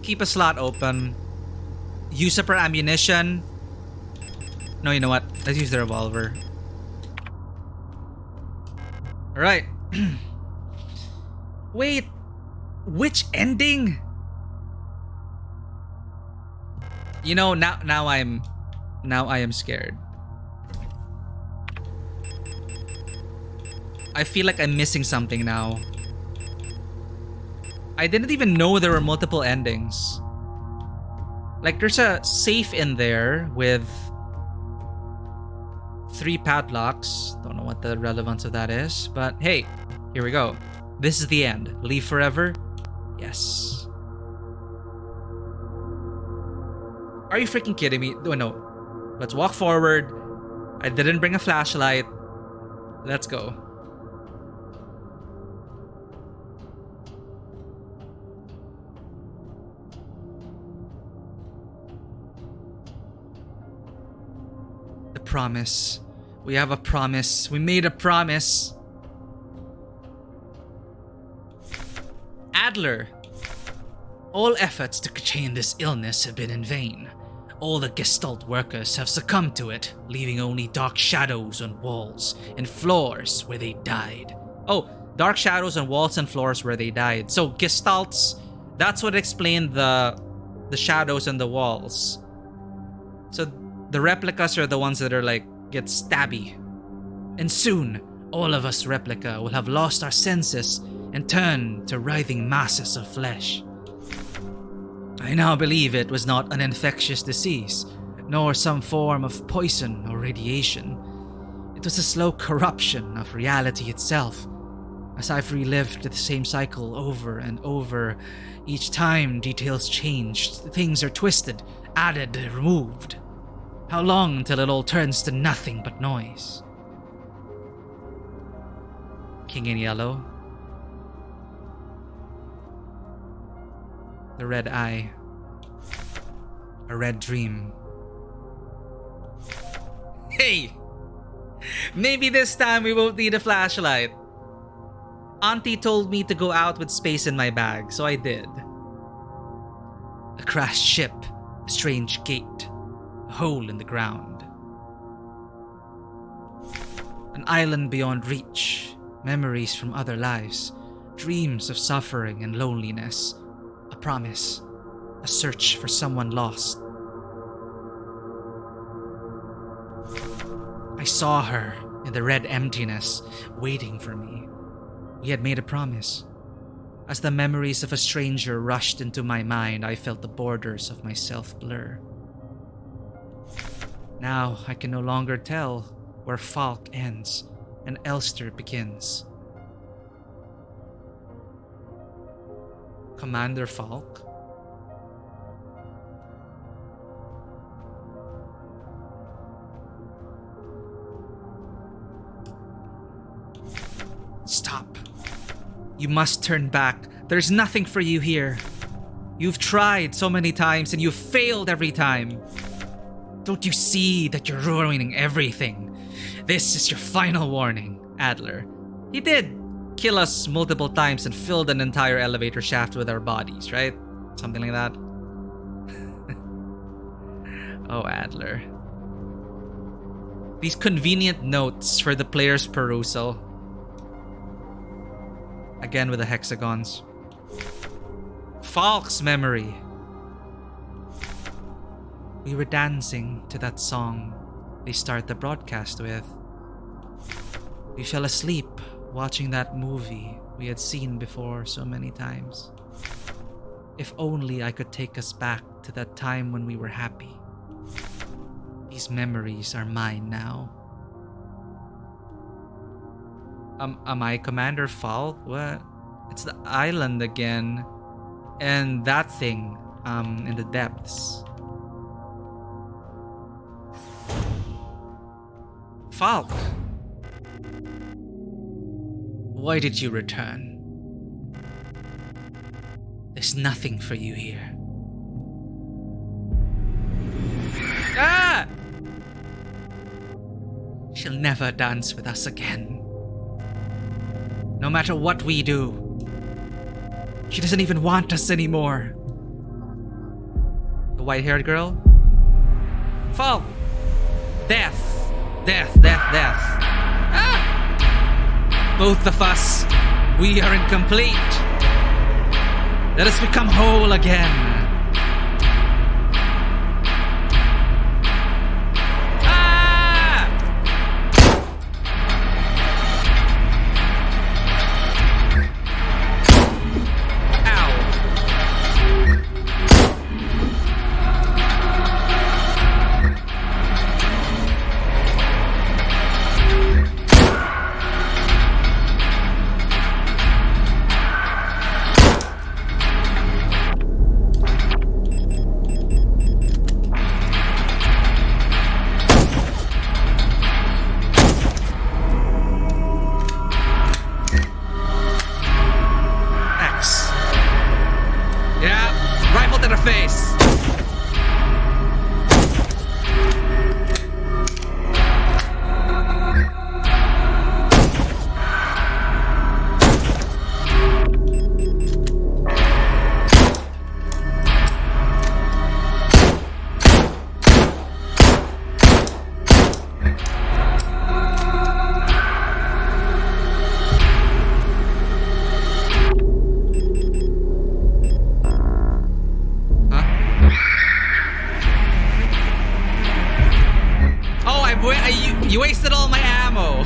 Keep a slot open. Use up our ammunition. No, you know what? Let's use the revolver. Alright. Wait. Which ending? You know, now I am scared. I feel like I'm missing something now. I didn't even know there were multiple endings. Like, there's a safe in there with 3 padlocks. Don't know what the relevance of that is, but hey, here we go. This is the end. Leave forever? Yes. Are you freaking kidding me? Oh, no. Let's walk forward. I didn't bring a flashlight. Let's go. The promise. We have a promise. We made a promise. Adler. All efforts to contain this illness have been in vain. All the Gestalt workers have succumbed to it, leaving only dark shadows on walls and floors where they died. Oh, dark shadows on walls and floors where they died. So Gestalts, that's what explained the shadows on the walls. So the replicas are the ones that are like, get stabby. And soon, all of us replica will have lost our senses and turn to writhing masses of flesh. I now believe it was not an infectious disease, nor some form of poison or radiation. It was a slow corruption of reality itself. As I've relived the same cycle over and over, each time details changed, things are twisted, added, removed. How long until it all turns to nothing but noise? King in Yellow. The red eye. A red dream. Hey! Maybe this time we won't need a flashlight. Auntie told me to go out with space in my bag, so I did. A crashed ship, a strange gate, a hole in the ground. An island beyond reach, memories from other lives, dreams of suffering and loneliness. A promise, a search for someone lost. I saw her in the red emptiness, waiting for me. We had made a promise. As the memories of a stranger rushed into my mind, I felt the borders of myself blur. Now I can no longer tell where Falk ends and Elster begins. Commander Falk? Stop. You must turn back. There's nothing for you here. You've tried so many times and you've failed every time. Don't you see that you're ruining everything? This is your final warning, Adler. He did kill us multiple times and filled an entire elevator shaft with our bodies, right? Something like that. Oh, Adler. These convenient notes for the player's perusal. Again with the hexagons. Falk's memory. We were dancing to that song they start the broadcast with. We fell asleep watching that movie we had seen before so many times. If only I could take us back to that time when we were happy. These memories are mine now. Am I Commander Falk? What? It's the island again. And that thing, in the depths. Falk! Why did you return? There's nothing for you here. Ah! She'll never dance with us again. No matter what we do. She doesn't even want us anymore. The white-haired girl? Falk! Death! Death, death, death. Ah! Both of us, we are incomplete. Let us become whole again. You wasted all my ammo.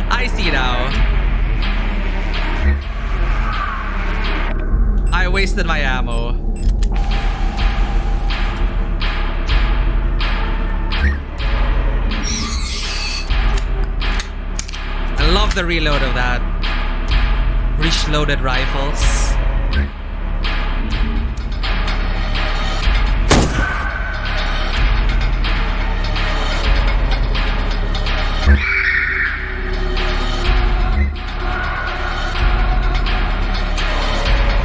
I see now. I wasted my ammo. I love the reload of that. Breech-loaded rifles.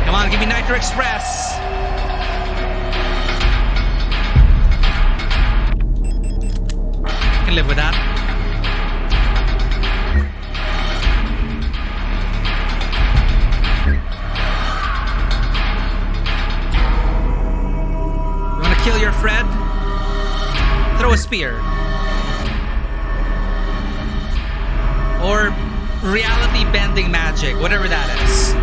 Come on, give me Nitro Express. I can live with that. Kill your Fred? Throw a spear. Or reality bending magic, whatever that is.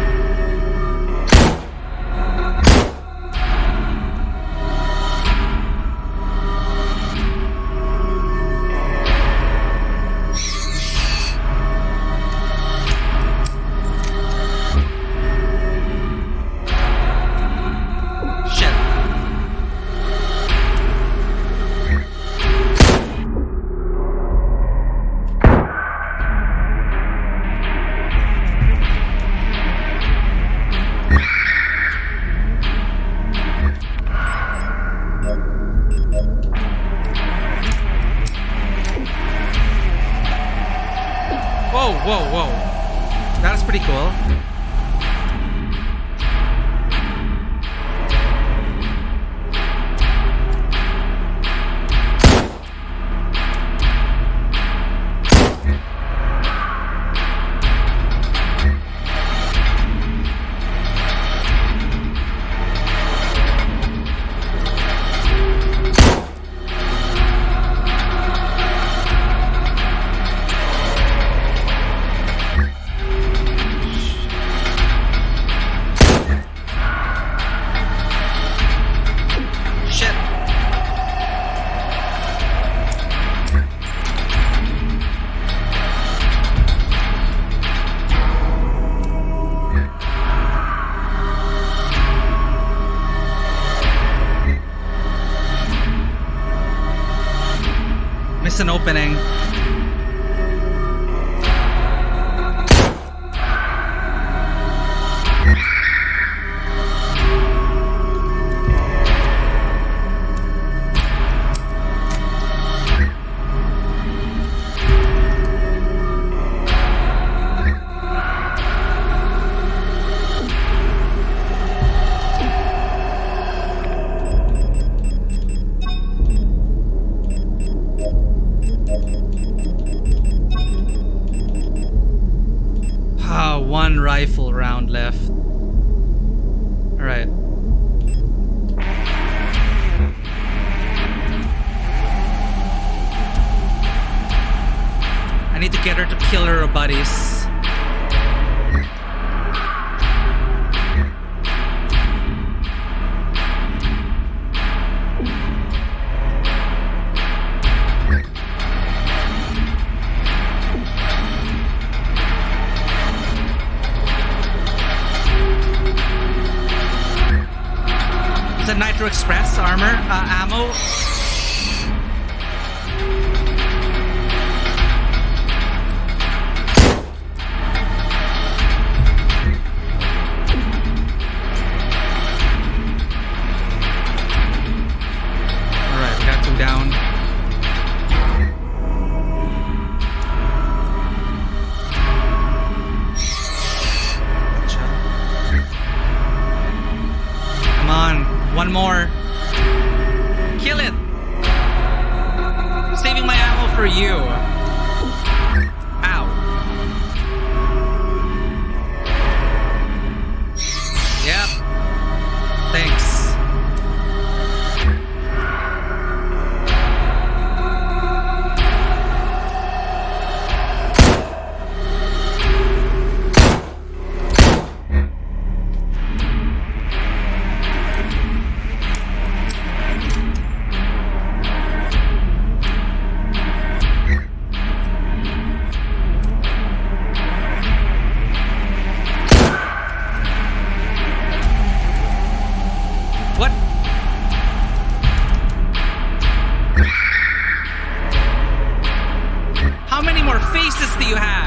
Whoa. That's pretty cool. Missed an opening. One rifle round left. Alright. I need to get her to kill her buddies. Is that Nitro Express armor, ammo? Alright, we got two down. Come on. One more. Kill it. Saving my ammo for you. Ow. Yep. Thanks. else do you have?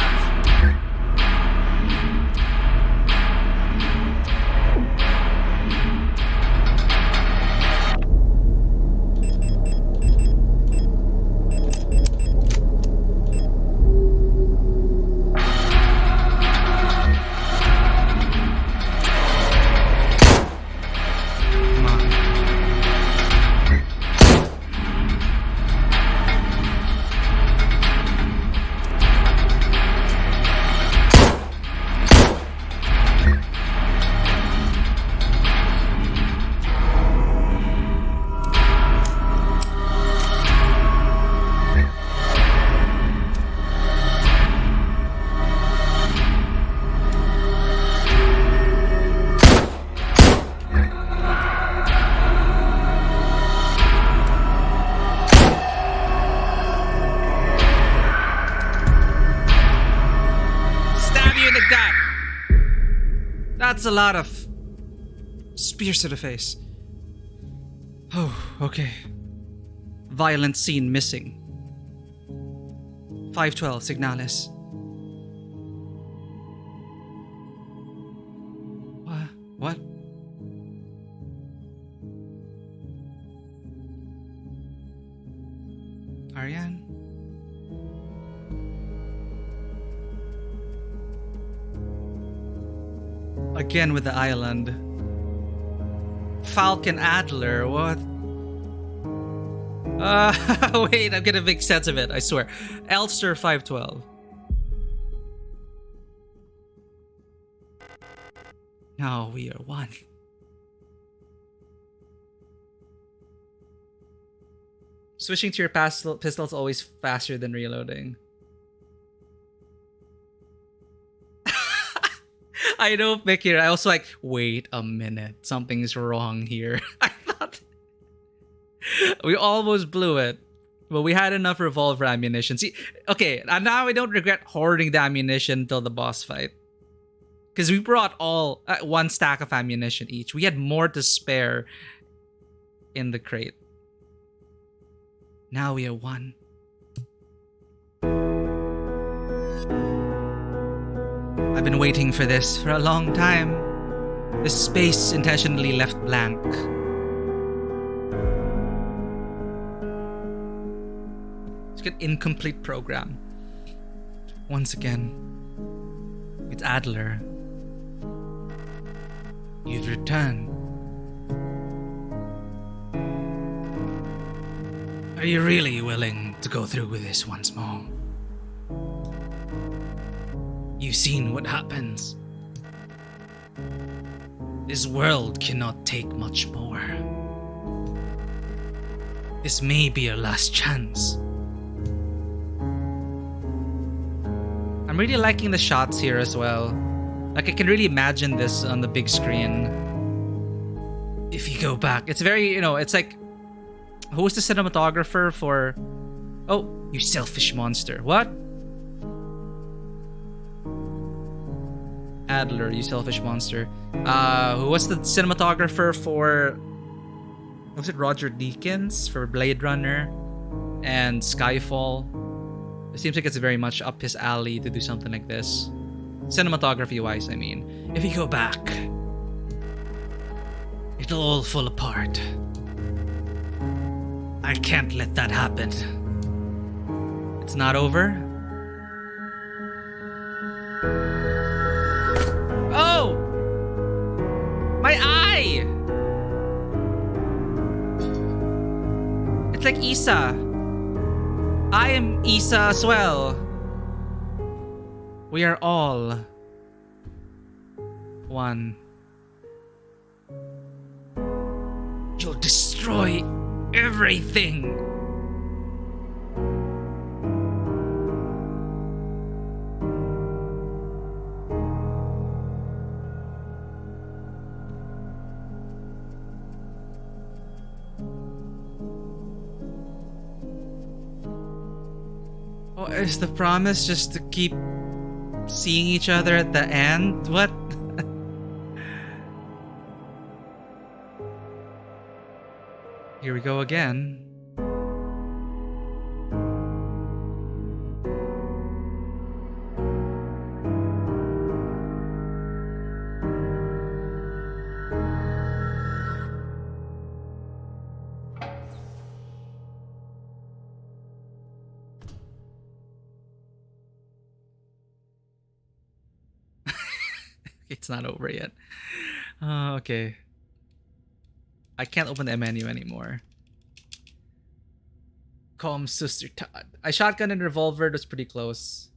That's a lot of spears to the face. Oh, okay. Violent scene missing. 512, Signalis. What? Ariane? Again with the island. Falcon Adler, what? Wait, I'm gonna make sense of it, I swear. Elster 512. Now we are one. Switching to your pistol is always faster than reloading. I know, Mickey. I also like, wait a minute. Something's wrong here. I thought we almost blew it. But we had enough revolver ammunition. See, okay, and now I don't regret hoarding the ammunition until the boss fight. Because we brought all one stack of ammunition each. We had more to spare in the crate. Now we are one. I've been waiting for this for a long time. This space intentionally left blank. It's an incomplete program. Once again, it's Adler. You've returned. Are you really willing to go through with this once more? You've seen what happens. This world cannot take much more. This may be your last chance. I'm really liking the shots here as well. Like, I can really imagine this on the big screen. If you go back, it's very, it's like, who was the cinematographer for... Oh, you selfish monster. What? Adler, you selfish monster. Who was the cinematographer for... Was it Roger Deakins for Blade Runner and Skyfall? It seems like it's very much up his alley to do something like this. Cinematography-wise, I mean. If you go back, it'll all fall apart. I can't let that happen. It's not over? Oh! My eye! It's like Issa. I am Issa as well. We are all one. You'll destroy everything. Oh, is the promise just to keep seeing each other at the end? What? Here we go again. It's not over yet. Okay. I can't open the menu anymore. Calm Sister Todd. I shotgun and revolver. That's pretty close.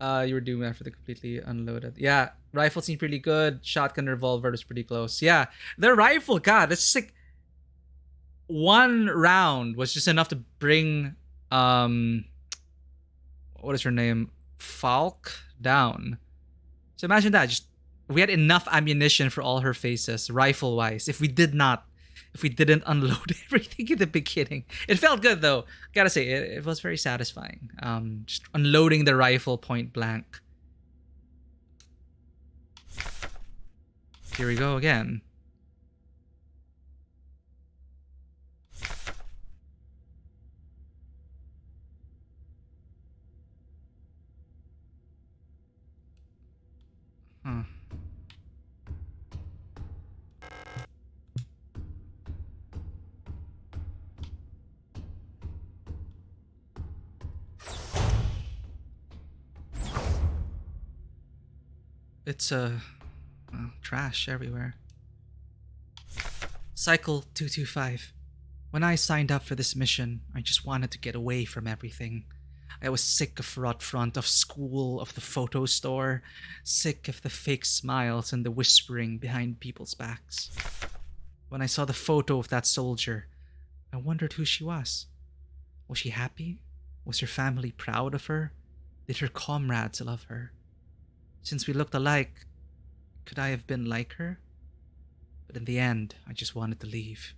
You were doing after the completely unloaded. Yeah, rifle seemed pretty good. Shotgun revolver was pretty close. Yeah, the rifle, God, it's just like one round was just enough to bring what is her name? Falk down. So imagine that. Just we had enough ammunition for all her faces, rifle wise. If we didn't unload everything in the beginning. It felt good though. Gotta say, it was very satisfying. Just unloading the rifle point blank. Here we go again. Huh. It's trash everywhere. Cycle 225. When I signed up for this mission, I just wanted to get away from everything. I was sick of rot front, of school, of the photo store, sick of the fake smiles and the whispering behind people's backs. When I saw the photo of that soldier, I wondered who she was. Was she happy? Was her family proud of her? Did her comrades love her? Since we looked alike, could I have been like her? But in the end, I just wanted to leave.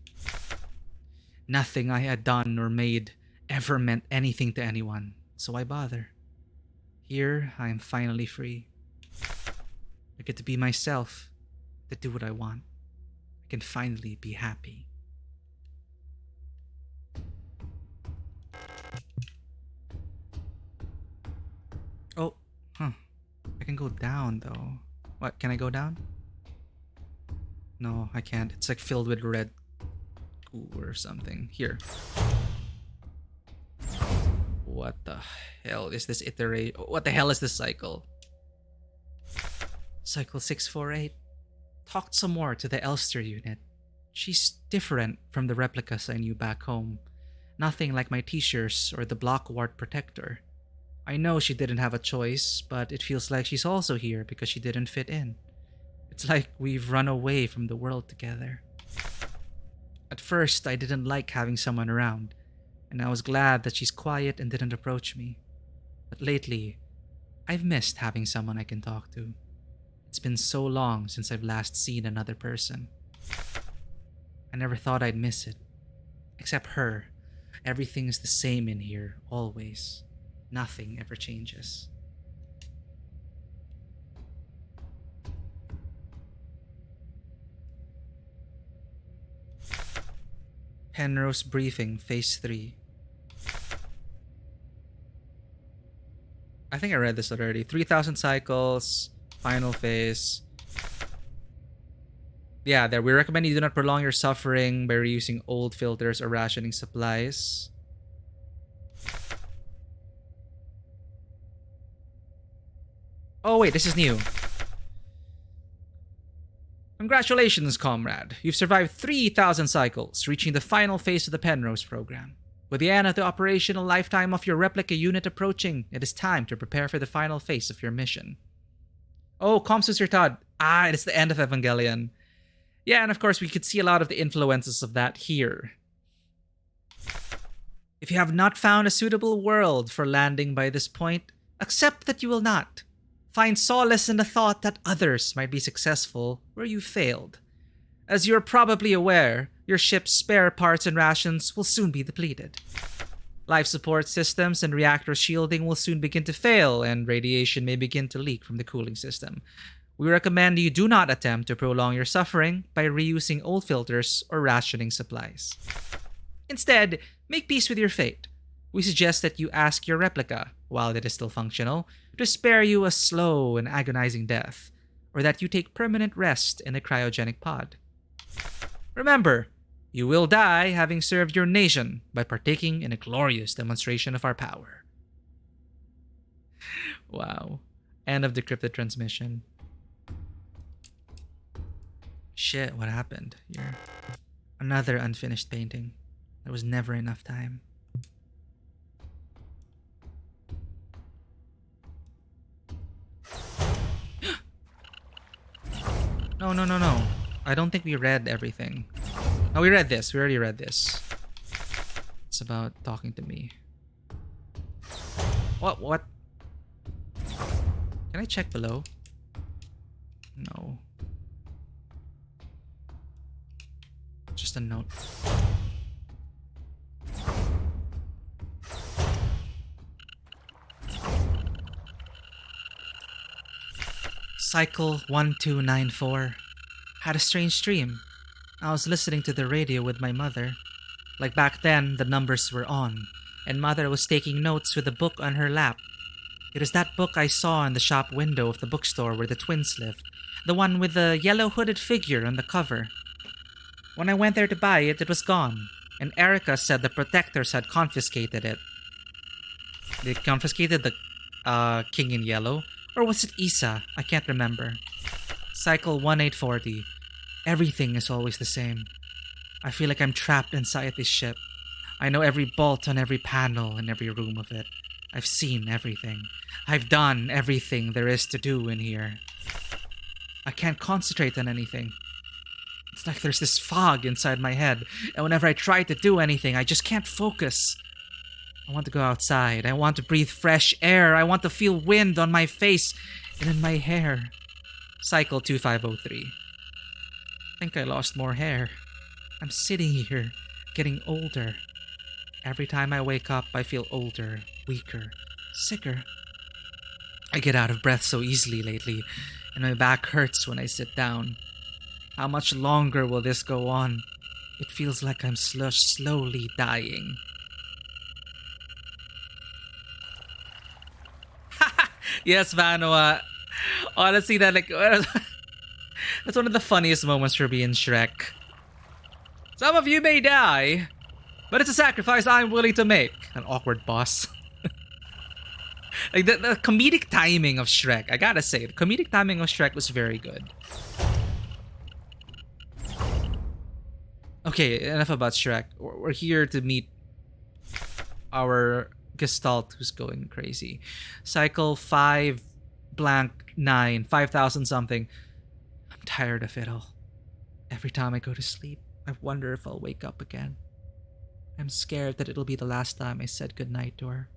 Nothing I had done or made ever meant anything to anyone, so why bother? Here, I am finally free. I get to be myself, to do what I want. I can finally be happy. Oh, huh. I can go down though. What, can I go down? No, I can't. It's like filled with red goo or something. Here. What the hell is this iteration? What the hell is this cycle? Cycle 648. Talked some more to the Elster unit. She's different from the replicas I knew back home. Nothing like my t-shirts or the block ward protector. I know she didn't have a choice, but it feels like she's also here because she didn't fit in. It's like we've run away from the world together. At first, I didn't like having someone around, and I was glad that she's quiet and didn't approach me. But lately, I've missed having someone I can talk to. It's been so long since I've last seen another person. I never thought I'd miss it. Except her. Everything's the same in here, always. Nothing ever changes. Penrose Briefing, Phase 3. I think I read this already. 3,000 cycles, final phase. Yeah, there. We recommend you do not prolong your suffering by reusing old filters or rationing supplies. Oh wait, this is new. Congratulations, comrade. You've survived 3,000 cycles, reaching the final phase of the Penrose program. With the end of the operational lifetime of your replica unit approaching, it is time to prepare for the final phase of your mission. Oh, Sister Todd. It is the end of Evangelion. Yeah, and of course we could see a lot of the influences of that here. If you have not found a suitable world for landing by this point, accept that you will not. Find solace in the thought that others might be successful where you failed. As you're probably aware, your ship's spare parts and rations will soon be depleted. Life support systems and reactor shielding will soon begin to fail, and radiation may begin to leak from the cooling system. We recommend you do not attempt to prolong your suffering by reusing old filters or rationing supplies. Instead, make peace with your fate. We suggest that you ask your replica, while it is still functional, to spare you a slow and agonizing death, or that you take permanent rest in a cryogenic pod. Remember, you will die having served your nation by partaking in a glorious demonstration of our power. Wow. End of decrypted transmission. Shit, what happened here? Another unfinished painting. There was never enough time. No, no, no, no. I don't think we read everything. No, we read this. We already read this. It's about talking to me. What? What? Can I check below? No. Just a note. Cycle 1294. Had a strange dream. I was listening to the radio with my mother. Like back then, the numbers were on, and mother was taking notes with a book on her lap. It is that book I saw in the shop window of the bookstore where the twins live, the one with the yellow hooded figure on the cover. When I went there to buy it, it was gone, and Erica said the protectors had confiscated it. They confiscated the King in Yellow? Or was it Isa? I can't remember. Cycle 1840. Everything is always the same. I feel like I'm trapped inside this ship. I know every bolt on every panel in every room of it. I've seen everything. I've done everything there is to do in here. I can't concentrate on anything. It's like there's this fog inside my head, and whenever I try to do anything, I just can't focus. I want to go outside. I want to breathe fresh air. I want to feel wind on my face and in my hair. Cycle 2503. I think I lost more hair. I'm sitting here, getting older. Every time I wake up, I feel older, weaker, sicker. I get out of breath so easily lately, and my back hurts when I sit down. How much longer will this go on? It feels like I'm slowly dying. Yes, Vanoa. Honestly, that's one of the funniest moments for me in Shrek. Some of you may die, but it's a sacrifice I'm willing to make. An awkward boss. Like the comedic timing of Shrek, I gotta say, the comedic timing of Shrek was very good. Okay, enough about Shrek. We're here to meet our Gestalt who's going crazy. Cycle 5 blank 9, 5,000 something. I'm tired of it all. Every time I go to sleep, I wonder if I'll wake up again. I'm scared that it'll be the last time I said goodnight to her.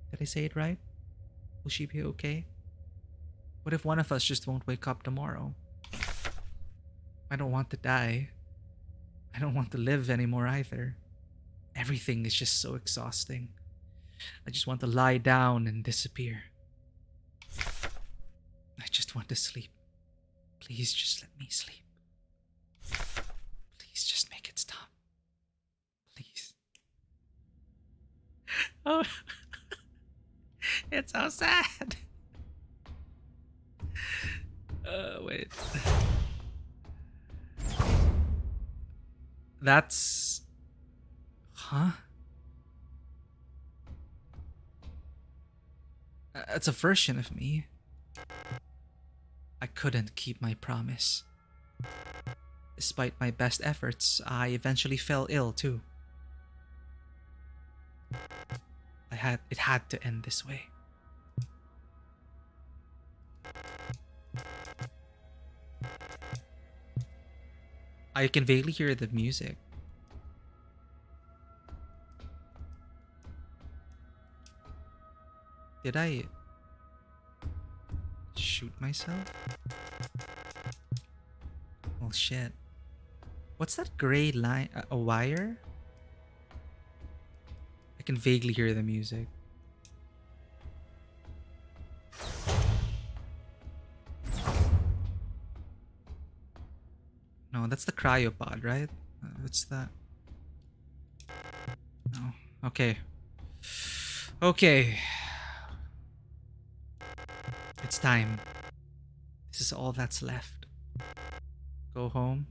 Did I say it right? Will she be okay? What if one of us just won't wake up tomorrow? I don't want to die. I don't want to live anymore either. Everything is just so exhausting. I just want to lie down and disappear. I just want to sleep. Please just let me sleep. Please just make it stop. Please. Oh, it's so sad. Wait. That's... Huh? It's a version of me. I couldn't keep my promise. Despite my best efforts, I eventually fell ill too. It had to end this way. I can vaguely hear the music. Did I shoot myself? Well, shit. What's that gray line? A wire? I can vaguely hear the music. No, that's the cryopod, right? What's that? No. Okay. Okay. It's time. This is all that's left. Go home.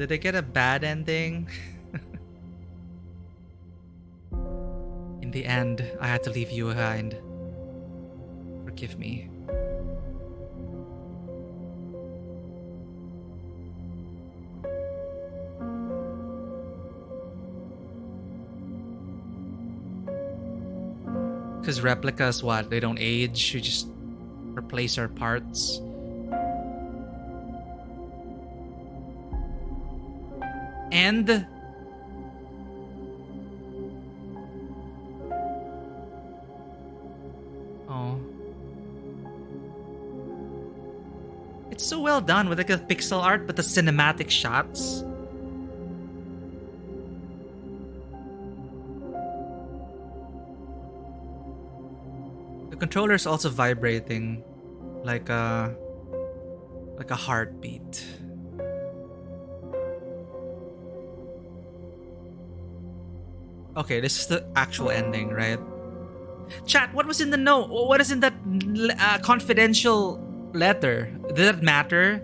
Did I get a bad ending? In the end, I had to leave you behind. Forgive me. Because replicas, what? They don't age. We just replace our parts. And oh, it's so well done with like the pixel art, but the cinematic shots. The controller is also vibrating like a heartbeat. Okay, this is the actual ending, right? Chat, what was in the note? What is in that confidential letter? Did that matter?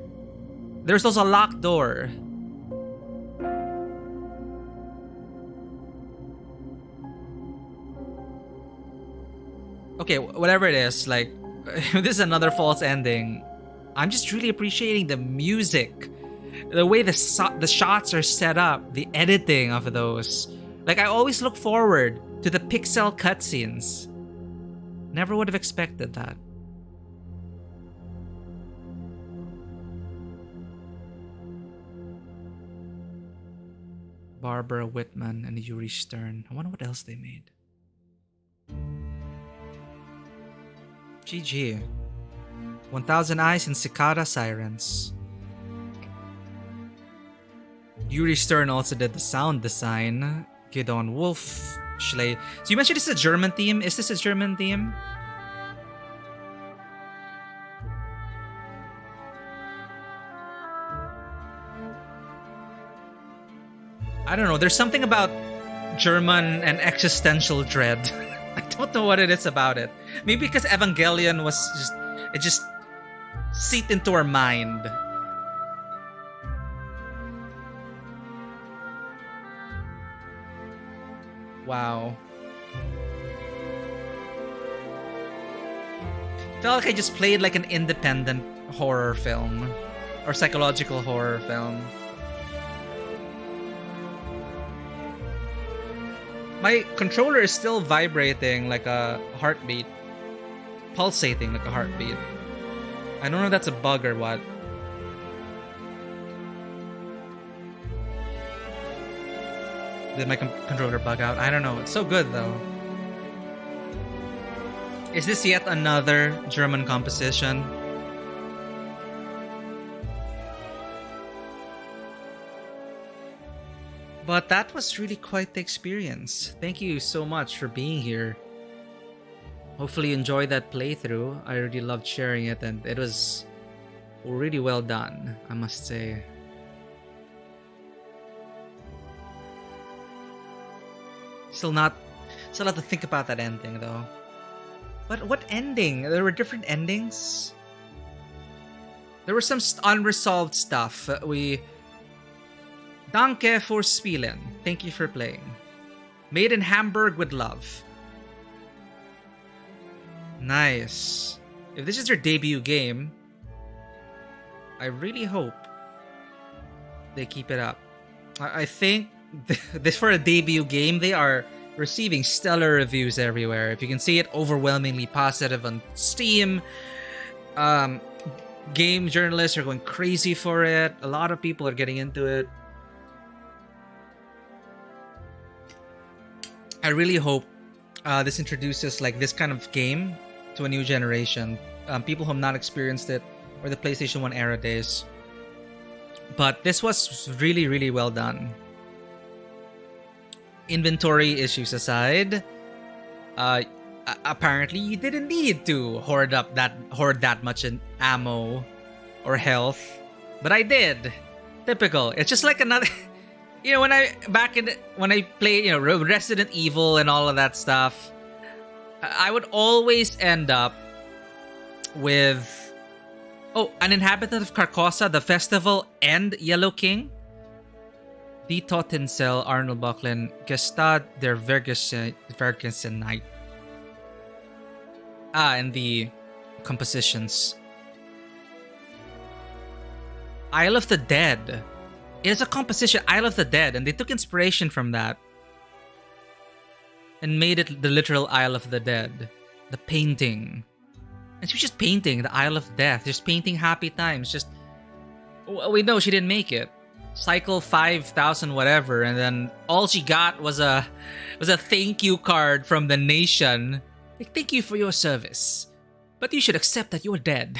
There's also a locked door. Okay, whatever it is, like, this is another false ending. I'm just really appreciating the music, the way the shots are set up, the editing of those. Like, I always look forward to the pixel cutscenes. Never would have expected that. Barbara Whitman and Yuri Stern. I wonder what else they made. GG. 1000 Eyes and Cicada Sirens. Yuri Stern also did the sound design. Gideon Wolf, Schley. So you mentioned this is a German theme. Is this a German theme? I don't know. There's something about German and existential dread. I don't know what it is about it. Maybe because Evangelion was just seeped into our mind. Wow. Felt like I just played like an independent horror film or psychological horror film. My controller is still vibrating like a heartbeat. Pulsating like a heartbeat. I don't know if that's a bug or what. Did my controller bug out? I don't know. It's so good though. Is this yet another German composition? But that was really quite the experience. Thank you so much for being here. Hopefully you enjoyed that playthrough. I really loved sharing it and it was really well done, I must say. Still have to think about that ending though. But what ending? There were different endings. There was some unresolved stuff. Danke for spielen. Thank you for playing. Made in Hamburg with love. Nice. If this is your debut game, I really hope they keep it up. I think this for a debut game, they are receiving stellar reviews everywhere. If you can see it, overwhelmingly positive on Steam. Game journalists are going crazy for it. A lot of people are getting into it. I really hope this introduces like this kind of game to a new generation. People who have not experienced it or the PlayStation 1 era days. But this was really, really well done. Inventory issues aside, apparently you didn't need to hoard that much in ammo or health, but I did. Typical. It's just like another. You know, when I played, Resident Evil and all of that stuff, I would always end up with an inhabitant of Carcosa, the festival, and Yellow King. Dito Tinsel, Arnold Buckland, Gestad der Vergessen Night. And the compositions. Isle of the Dead. It is a composition, Isle of the Dead, and they took inspiration from that and made it the literal Isle of the Dead. The painting. And she was just painting the Isle of Death, just painting happy times. Just, we know she didn't make it. Cycle 5,000 whatever, and then all she got was a thank you card from the nation. Like, thank you for your service, but you should accept that you're dead.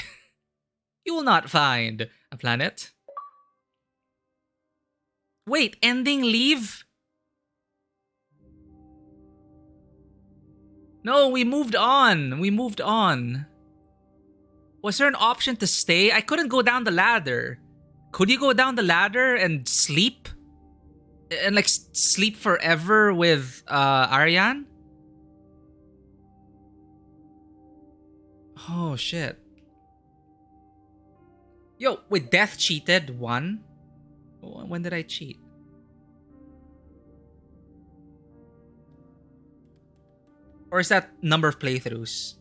You will not find a planet. Wait, ending leave? No, we moved on. We moved on. Was there an option to stay? I couldn't go down the ladder. Could you go down the ladder and sleep? And like sleep forever with Ariane? Oh shit. Yo, wait, Death cheated 1? When did I cheat? Or is that number of playthroughs?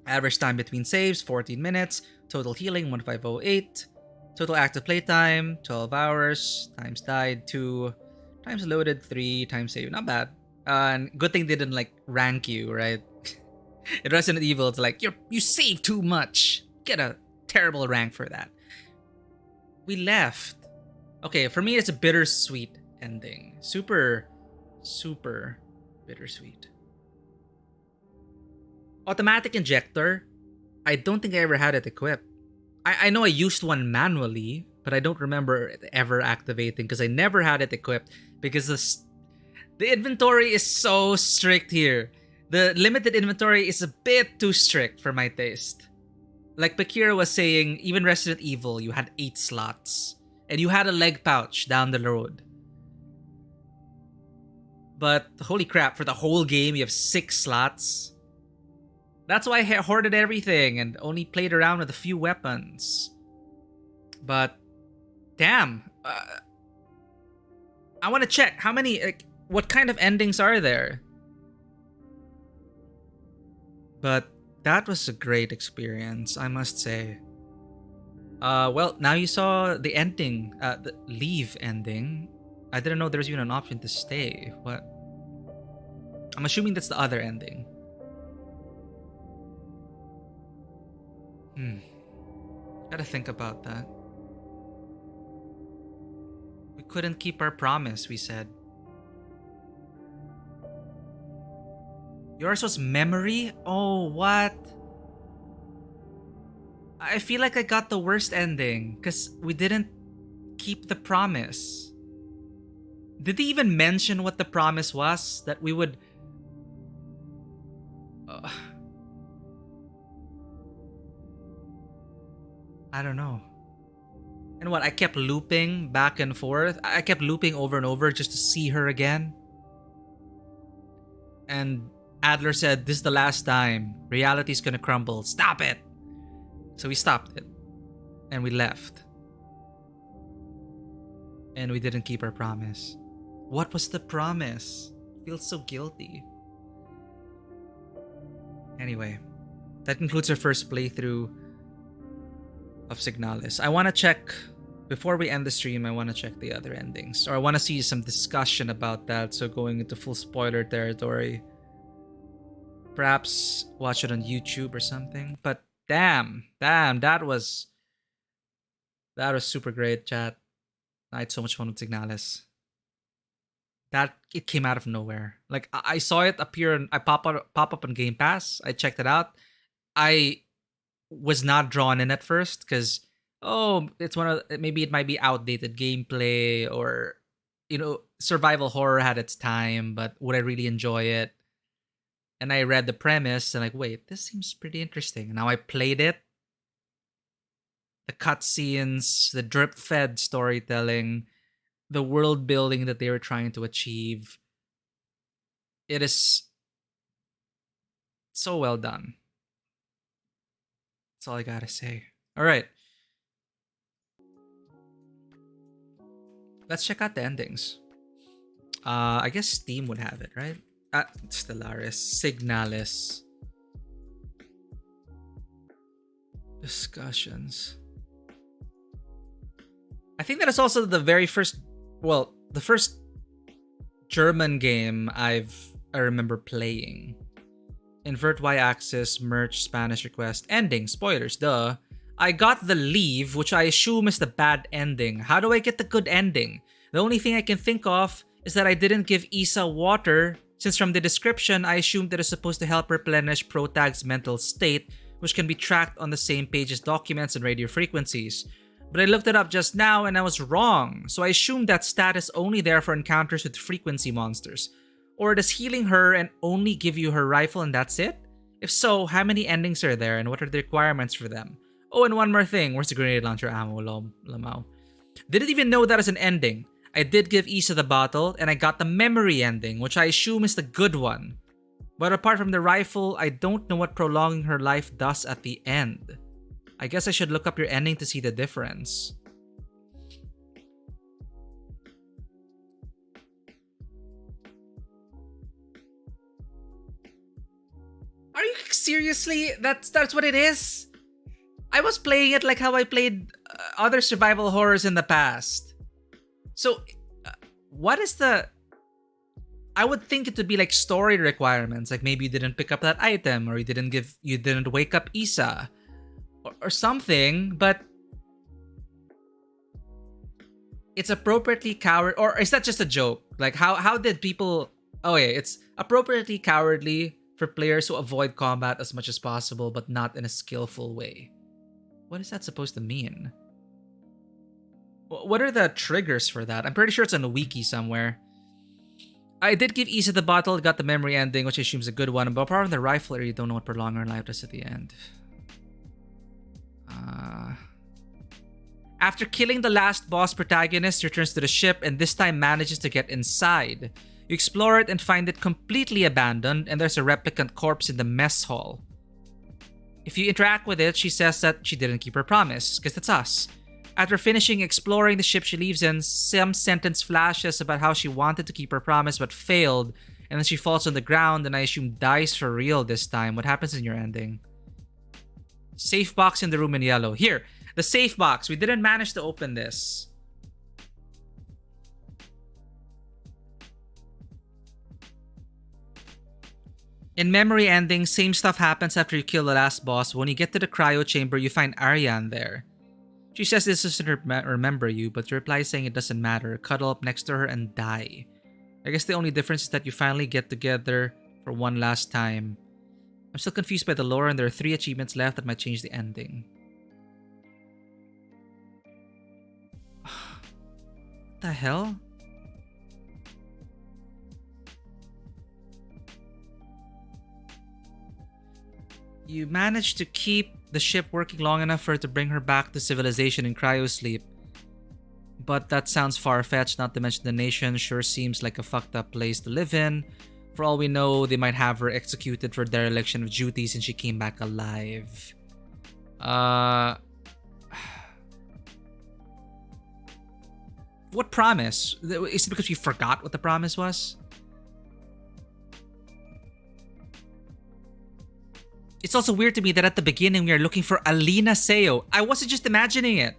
Average time between saves, 14 minutes. Total healing, 1508. Total active playtime, 12 hours. Times died, 2. Times loaded, 3. Times save, not bad. And good thing they didn't like rank you, right? In Resident Evil, it's like, you save too much. Get a terrible rank for that. We left. Okay, for me, it's a bittersweet ending. Super, super bittersweet. Automatic injector. I don't think I ever had it equipped. I know I used one manually, but I don't remember it ever activating because I never had it equipped because the inventory is so strict here. The limited inventory is a bit too strict for my taste. Like Bakira was saying, even Resident Evil, you had 8 slots. And you had a leg pouch down the road. But holy crap, for the whole game, you have 6 slots. That's why I hoarded everything and only played around with a few weapons. But, damn. I want to check how many, what kind of endings are there? But that was a great experience, I must say. Well, now you saw the ending, the leave ending. I didn't know there was even an option to stay. What? I'm assuming that's the other ending. Gotta think about that. We couldn't keep our promise, we said. Yours was memory? Oh, what? I feel like I got the worst ending because we didn't keep the promise. Did they even mention what the promise was? That we would... I don't know. And what, I kept looping back and forth? I kept looping over and over just to see her again? And Adler said, this is the last time. Reality's gonna crumble. Stop it! So we stopped it. And we left. And we didn't keep our promise. What was the promise? I feel so guilty. Anyway, that concludes our first playthrough of Signalis. I want to check, before we end the stream, I want to check the other endings. Or I want to see some discussion about that, so going into full spoiler territory. Perhaps watch it on YouTube or something. But damn, that was super great, chat. I had so much fun with Signalis. That, it came out of nowhere. Like, I saw it appear, and I pop up on Game Pass. I checked it out. I was not drawn in at first because, it's maybe it might be outdated gameplay, or, survival horror had its time, but would I really enjoy it? And I read the premise and like, wait, this seems pretty interesting. And now I played it. The cutscenes, the drip-fed storytelling, the world building that they were trying to achieve. It is so well done. That's all I gotta say. All right. Let's check out the endings. I guess Steam would have it, right? Stellaris, Signalis. Discussions. I think that is also the very first, well, the first German game I remember playing. Invert y-axis, merge, Spanish request, ending, spoilers, duh. I got the leave, which I assume is the bad ending. How do I get the good ending? The only thing I can think of is that I didn't give Isa water, since from the description I assumed that it's supposed to help replenish Protag's mental state, which can be tracked on the same page as documents and radio frequencies. But I looked it up just now and I was wrong, so I assumed that stat is only there for encounters with frequency monsters. Or does healing her and only give you her rifle and that's it? If so, how many endings are there and what are the requirements for them? Oh, and one more thing, where's the grenade launcher ammo, Lamau? Didn't even know that as an ending. I did give Isa the bottle and I got the memory ending, which I assume is the good one. But apart from the rifle, I don't know what prolonging her life does at the end. I guess I should look up your ending to see the difference. Are you seriously? That's what it is? I was playing it like how I played other survival horrors in the past. So, what is the... I would think it would be like story requirements, like maybe you didn't pick up that item, or you didn't wake up Isa, or something. But it's appropriately coward, or is that just a joke? Like how did people? Oh yeah, it's appropriately cowardly for players who avoid combat as much as possible, but not in a skillful way. What is that supposed to mean? What are the triggers for that? I'm pretty sure it's on a wiki somewhere. I did give Isa the bottle, got the memory ending, which I assume is a good one, but apart from the rifle, you don't know what prolong her life does at the end. After killing the last boss protagonist, returns to the ship and this time manages to get inside. You explore it and find it completely abandoned, and there's a replicant corpse in the mess hall. If you interact with it, she says that she didn't keep her promise, because that's us. After finishing exploring the ship she leaves in, some sentence flashes about how she wanted to keep her promise but failed, and then she falls on the ground and I assume dies for real this time. What happens in your ending? Safe box in the room in yellow. Here, the safe box. We didn't manage to open this. In memory ending, same stuff happens after you kill the last boss. When you get to the cryo chamber, you find Ariane there. She says this doesn't remember you, but you reply saying it doesn't matter. Cuddle up next to her and die. I guess the only difference is that you finally get together for one last time. I'm still confused by the lore and there are 3 achievements left that might change the ending. What the hell? You managed to keep the ship working long enough for it to bring her back to civilization in cryosleep. But that sounds far-fetched, not to mention the nation sure seems like a fucked up place to live in. For all we know, they might have her executed for dereliction of duty since she came back alive. What promise? Is it because you forgot what the promise was? It's also weird to me that at the beginning we are looking for Alina Seo. I wasn't just imagining it.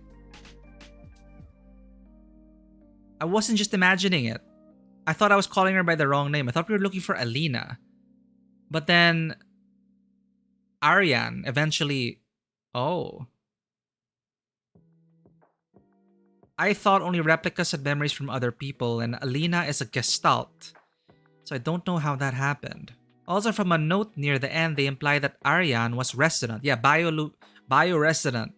I thought I was calling her by the wrong name. I thought we were looking for Alina. But then Ariane eventually... Oh. I thought only replicas had memories from other people and Alina is a gestalt. So I don't know how that happened. Also, from a note near the end, they imply that Ariane was resonant. Yeah, bio-resonant.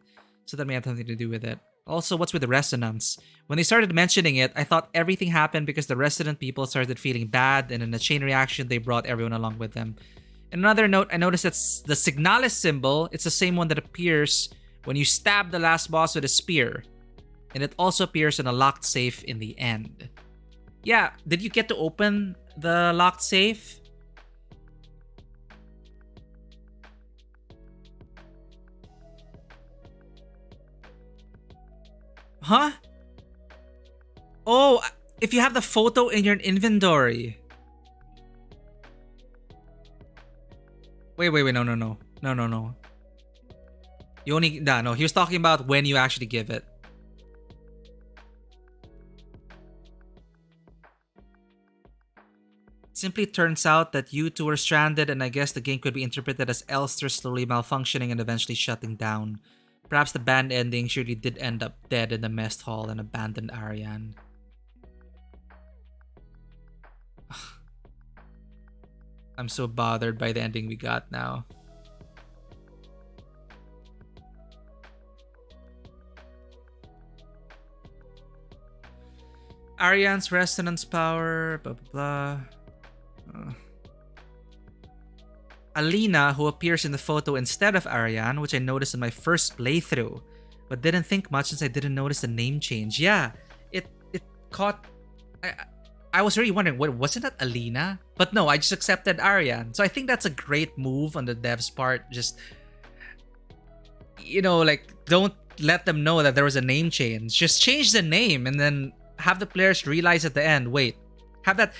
So that may have something to do with it. Also, what's with the resonance? When they started mentioning it, I thought everything happened because the resident people started feeling bad, and in a chain reaction, they brought everyone along with them. In another note, I noticed that the Signalis symbol, it's the same one that appears when you stab the last boss with a spear. And it also appears in a locked safe in the end. Yeah, did you get to open the locked safe? Huh? Oh, if you have the photo in your inventory. Wait, no. You only, no, he was talking about when you actually give it. Simply turns out that you two were stranded, and I guess the game could be interpreted as Elster slowly malfunctioning and eventually shutting down. Perhaps the band ending surely did end up dead in the mess hall and abandoned Ariane. I'm so bothered by the ending we got now. Ariane's resonance power, blah blah blah. Alina, who appears in the photo instead of Ariane, which I noticed in my first playthrough, but didn't think much since I didn't notice the name change. Yeah, it caught. I was really wondering, what wasn't that Alina? But no, I just accepted Ariane. So I think that's a great move on the devs' part. Just, you know, like, don't let them know that there was a name change. Just change the name and then have the players realize at the end, wait, have that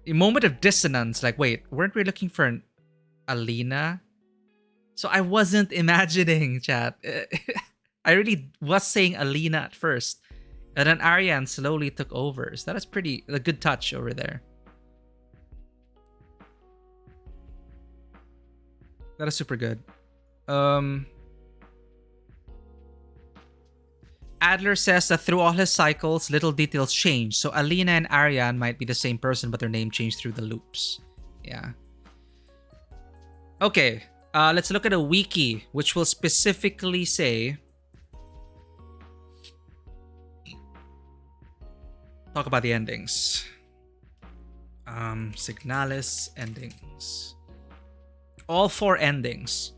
moment of dissonance, like, wait, weren't we looking for an Alina? So I wasn't imagining, chat. I really was saying Alina at first. And then Ariane slowly took over. So that is a good touch over there. That is super good. Adler says that through all his cycles, little details change. So Alina and Ariane might be the same person, but their name changed through the loops. Yeah. Okay, let's look at a wiki, which will specifically say... Talk about the endings. Signalis endings. All 4 endings.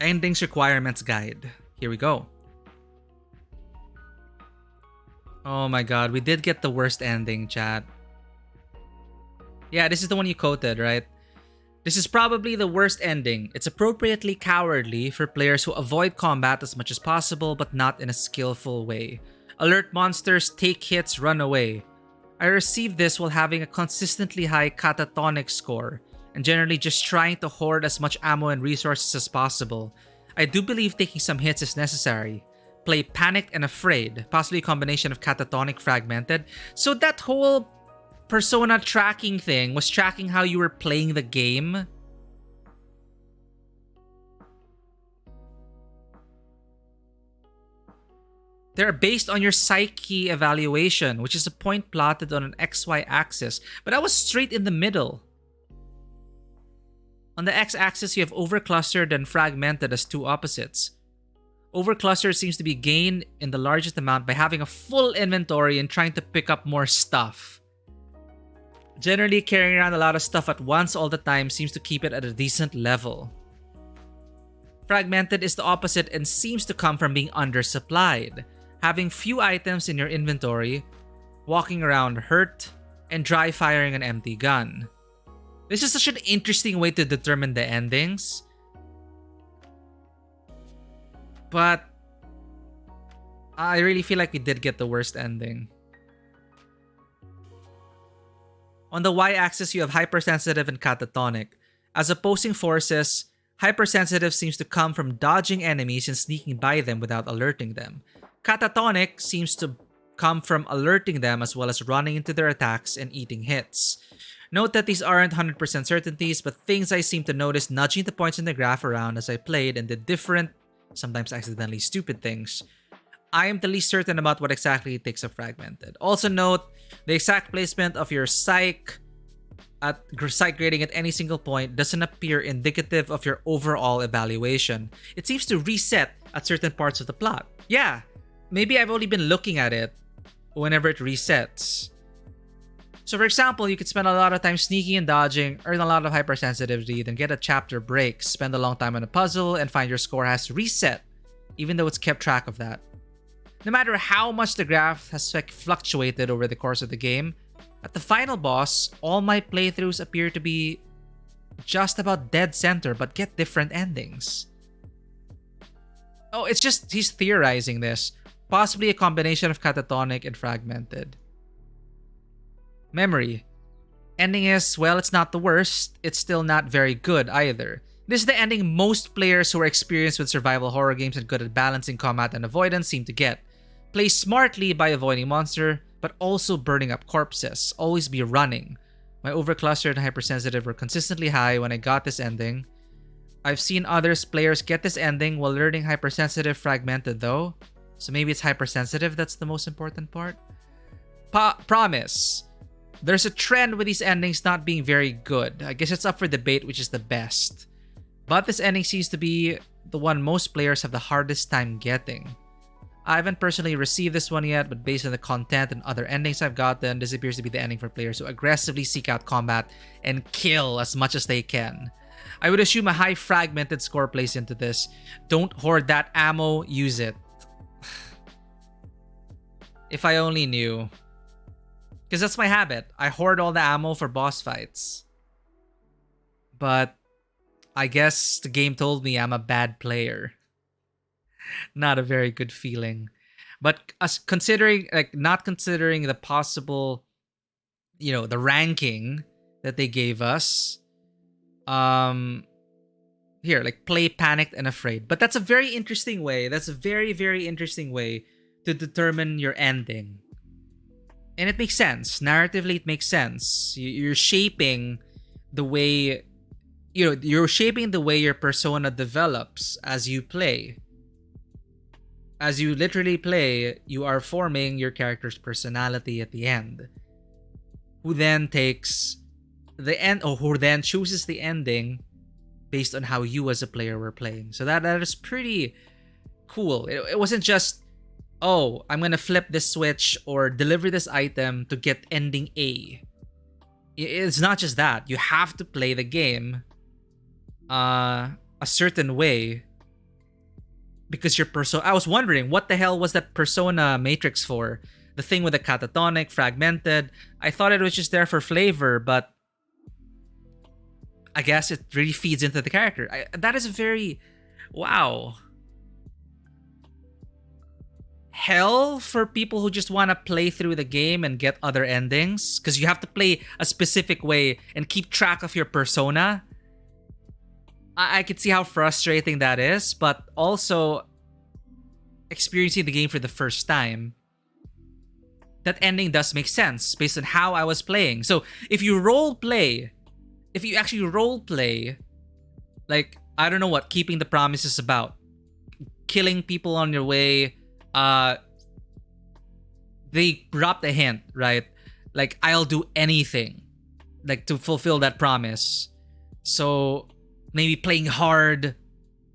Endings requirements guide. Here we go. Oh my god, we did get the worst ending, chat. Yeah, this is the one you quoted, right? This is probably the worst ending. It's appropriately cowardly for players who avoid combat as much as possible, but not in a skillful way. Alert monsters, take hits, run away. I received this while having a consistently high catatonic score, and generally just trying to hoard as much ammo and resources as possible. I do believe taking some hits is necessary. Play panicked and afraid, possibly a combination of catatonic fragmented. So that whole persona tracking thing was tracking how you were playing the game. They're based on your psyche evaluation, which is a point plotted on an XY axis, but I was straight in the middle. On the x-axis, you have overclustered and fragmented as 2 opposites. Overclustered seems to be gained in the largest amount by having a full inventory and trying to pick up more stuff. Generally, carrying around a lot of stuff at once all the time seems to keep it at a decent level. Fragmented is the opposite and seems to come from being undersupplied. Having few items in your inventory, walking around hurt, and dry firing an empty gun. This is such an interesting way to determine the endings. But I really feel like we did get the worst ending. On the y-axis, you have hypersensitive and catatonic. As opposing forces, hypersensitive seems to come from dodging enemies and sneaking by them without alerting them. Catatonic seems to come from alerting them as well as running into their attacks and eating hits. Note that these aren't 100% certainties, but things I seem to notice nudging the points in the graph around as I played and did different, sometimes accidentally stupid things. I am the least certain about what exactly it takes of fragmented. Also note, the exact placement of your psych grading at any single point doesn't appear indicative of your overall evaluation. It seems to reset at certain parts of the plot. Yeah, maybe I've only been looking at it whenever it resets. So for example, you could spend a lot of time sneaking and dodging, earn a lot of hypersensitivity, then get a chapter break, spend a long time on a puzzle, and find your score has reset, even though it's kept track of that. No matter how much the graph has fluctuated over the course of the game, at the final boss, all my playthroughs appear to be just about dead center but get different endings. Oh, it's just he's theorizing this. Possibly a combination of catatonic and fragmented. Memory. Ending is, well, it's not the worst. It's still not very good either. This is the ending most players who are experienced with survival horror games and good at balancing combat and avoidance seem to get. Play smartly by avoiding monster, but also burning up corpses. Always be running. My overcluster and hypersensitive were consistently high when I got this ending. I've seen others players get this ending while learning hypersensitive fragmented though. So maybe it's hypersensitive that's the most important part. Promise. There's a trend with these endings not being very good. I guess it's up for debate which is the best. But this ending seems to be the one most players have the hardest time getting. I haven't personally received this one yet, but based on the content and other endings I've gotten, this appears to be the ending for players who aggressively seek out combat and kill as much as they can. I would assume a high fragmented score plays into this. Don't hoard that ammo, use it. If I only knew. Because that's my habit. I hoard all the ammo for boss fights. But I guess the game told me I'm a bad player. Not a very good feeling. But considering, like, not considering the possible, the ranking that they gave us. Here, like, play panicked and afraid. But that's a very interesting way. That's a very, very interesting way to determine your ending. And it makes sense. Narratively, it makes sense. You're shaping the way, you're shaping the way your persona develops as you play. As you literally play, you are forming your character's personality at the end. Who then takes the end, or who then chooses the ending based on how you as a player were playing. So that is pretty cool. It wasn't just, oh, I'm gonna flip this switch or deliver this item to get ending A. It's not just that. You have to play the game a certain way because your persona. I was wondering, what the hell was that persona matrix for? The thing with the catatonic, fragmented. I thought it was just there for flavor, but I guess it really feeds into the character. That is a very... Wow. Hell for people who just want to play through the game and get other endings. Because you have to play a specific way and keep track of your persona. I could see how frustrating that is. But also, experiencing the game for the first time, that ending does make sense based on how I was playing. So if you actually role play, like, I don't know what keeping the promise is about. Killing people on your way. They dropped a hint, right? Like, I'll do anything, like, to fulfill that promise. So maybe playing hard,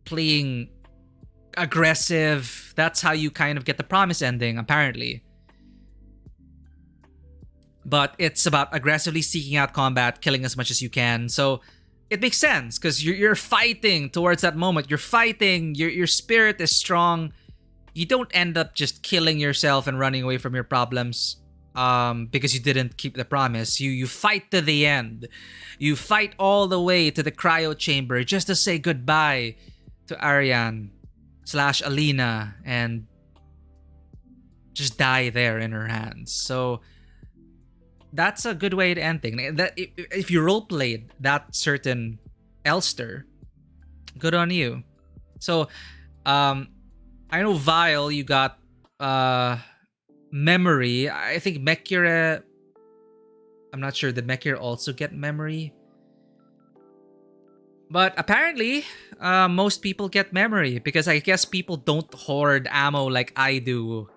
playing aggressive. That's how you kind of get the promise ending, apparently. But it's about aggressively seeking out combat, killing as much as you can. So it makes sense because you're fighting towards that moment. You're fighting. Your spirit is strong. You don't end up just killing yourself and running away from your problems because you didn't keep the promise. You fight to the end. You fight all the way to the cryo chamber just to say goodbye to Ariane / Alina and just die there in her hands. So that's a good way to end things. That if you roleplayed that certain Elster, good on you. So, I know Vile, you got memory. I think Mekira. I'm not sure. Did Mekira also get memory? But apparently, most people get memory because I guess people don't hoard ammo like I do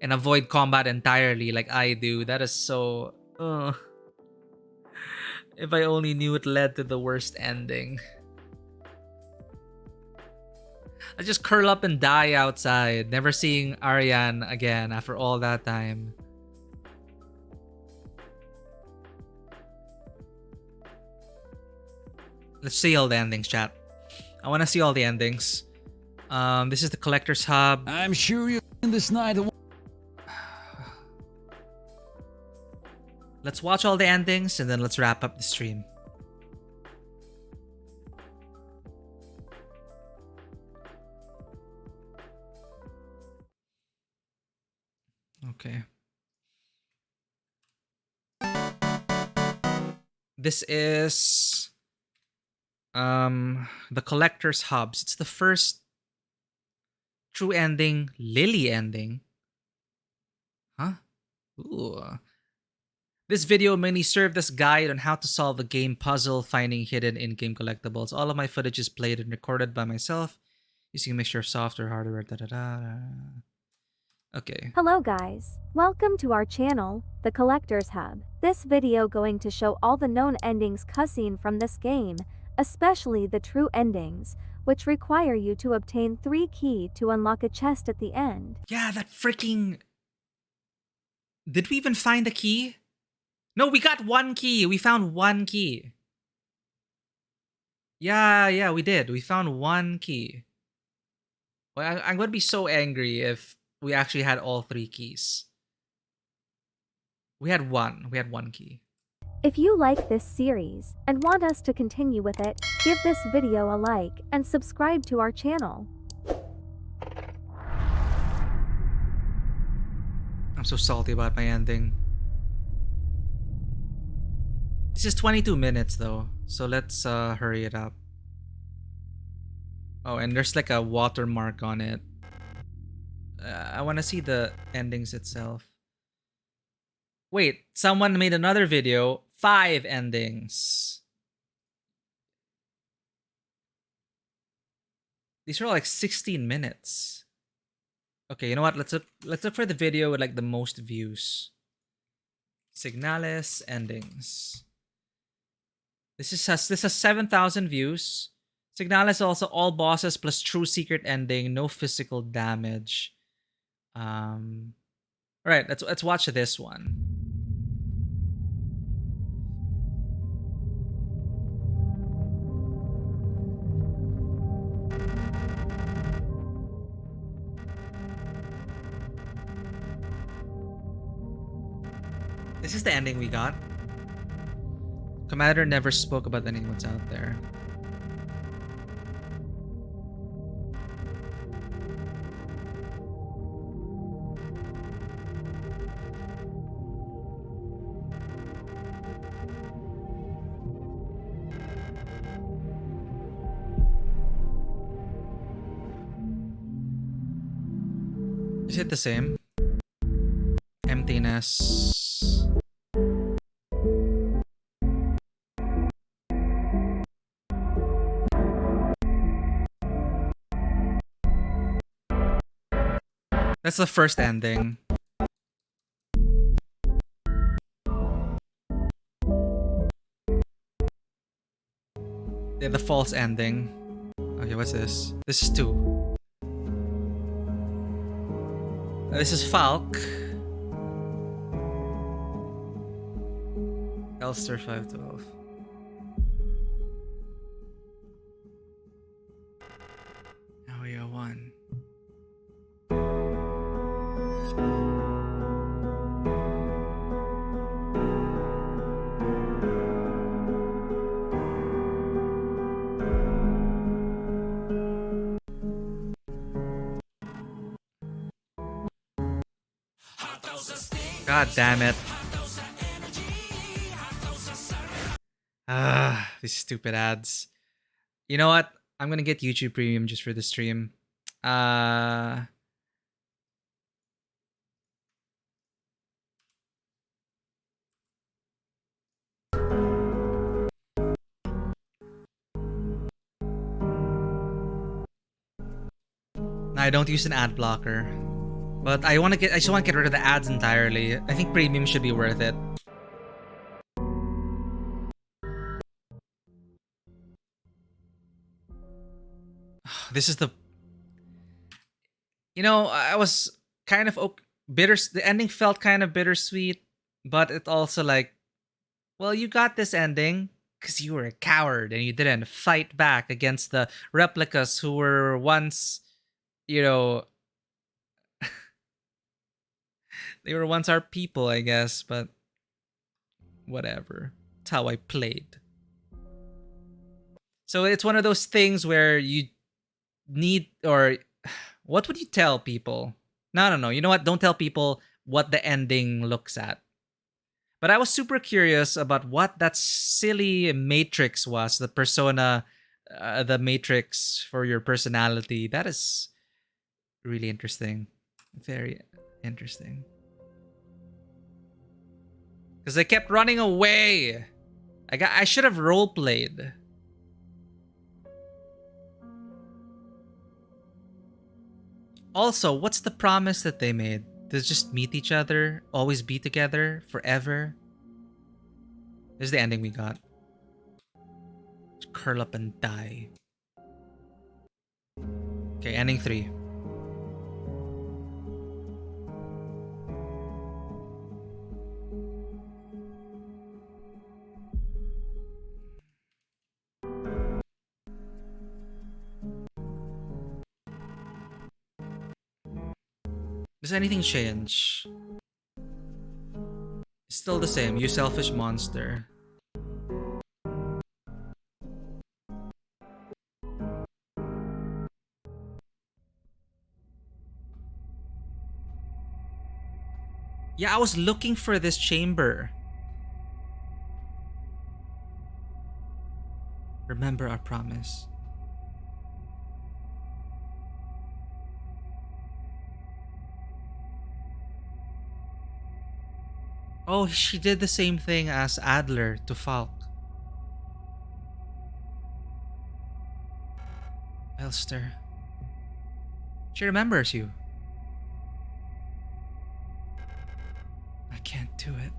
and avoid combat entirely like I do. That is so... If I only knew it led to the worst ending. I just curl up and die outside, never seeing Ariane again after all that time. Let's see all the endings, chat. I want to see all the endings. This is the Collector's Hub. I'm sure you're in this night. Let's watch all the endings and then let's wrap up the stream. This is the Collector's Hubs. It's the first true ending, Lily ending. Huh? Ooh. This video mainly served as guide on how to solve the game puzzle, finding hidden in-game collectibles. All of my footage is played and recorded by myself using a mixture of software, hardware, Okay. Hello guys, welcome to our channel, The Collector's Hub. This video going to show all the known endings cutscene from this game, especially the true endings, which require you to obtain 3 keys to unlock a chest at the end. Yeah, that freaking... Did we even find a key? No, we got 1 key. We found 1 key. Yeah, we did. We found 1 key. Well, I'm going to be so angry if we actually had all 3 keys. We had 1. We had 1 key. If you like this series and want us to continue with it, give this video a like and subscribe to our channel. I'm so salty about my ending. This is 22 minutes though, so let's hurry it up. Oh, and there's like a watermark on it. I want to see the endings itself. Wait, someone made another video. 5 endings. These are like 16 minutes. Okay, you know what? Let's look for the video with like the most views. Signalis endings. This has 7,000 views. Signalis also all bosses plus true secret ending, no physical damage. All right, let's watch this one. This is the ending we got. Commander never spoke about anyone's out there. Is it the same? Emptiness. That's the first ending. Yeah, the false ending. Okay, what's this? This is 2. This is Falk. Elster 512. Now we are 1. God damn it. These stupid ads. You know what? I'm gonna get YouTube Premium just for the stream. I don't use an ad blocker. But I just want to get rid of the ads entirely. I think Premium should be worth it. This is the... You know, I was kind of bitter. The ending felt kind of bittersweet, but it also like, well, you got this ending because you were a coward and you didn't fight back against the replicas who were once, you know, they were once our people, I guess, but whatever. It's how I played. So it's one of those things where you need, or what would you tell people? No. You know what? Don't tell people what the ending looks at. But I was super curious about what that silly matrix was, the persona, the matrix for your personality. That is really interesting. Very interesting. Because I kept running away. I should have role played. Also, what's the promise that they made? To just meet each other, always be together, forever? This is the ending we got. Just curl up and die. Okay, ending 3. Does anything change? It's still the same, you selfish monster. Yeah, I was looking for this chamber. Remember our promise. Oh, she did the same thing as Adler to Falk. Elster. She remembers you. I can't do it.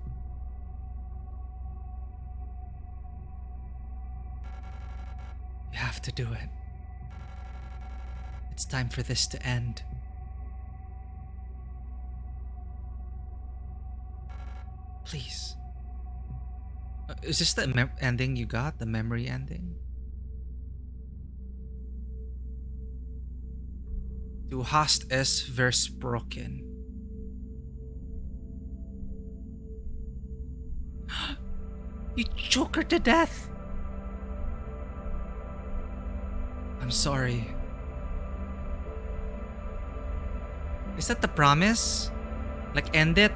You have to do it. It's time for this to end. Please. Is this the ending you got? The memory ending? Du hast es versprochen. You choke her to death. I'm sorry. Is that the promise? Like, end it?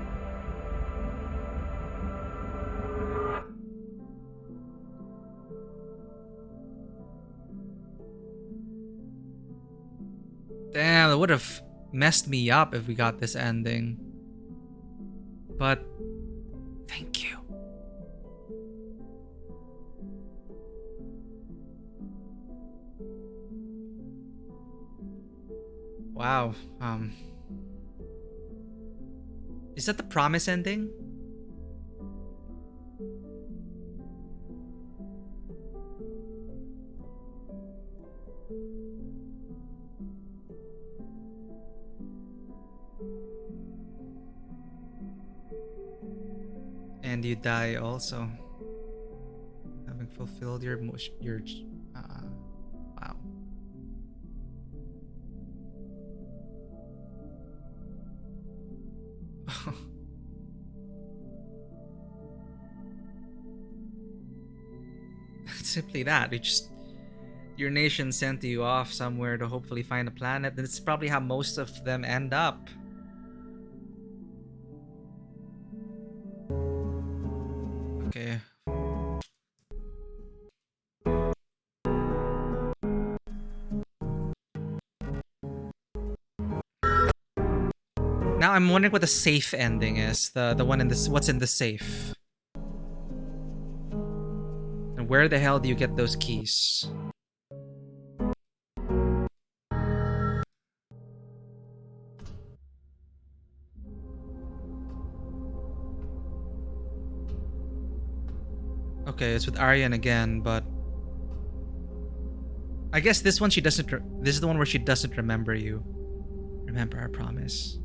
Damn, it would have messed me up if we got this ending. But thank you. Wow. Is that the promise ending? And you die also, having fulfilled your wow. Simply that. Your nation sent you off somewhere to hopefully find a planet, and it's probably how most of them end up. Okay. Now I'm wondering what the safe ending is. The one in this, what's in the safe? And where the hell do you get those keys? Okay, it's with Aryan again, but I guess this one she doesn't. This is the one where she doesn't remember you. Remember our promise.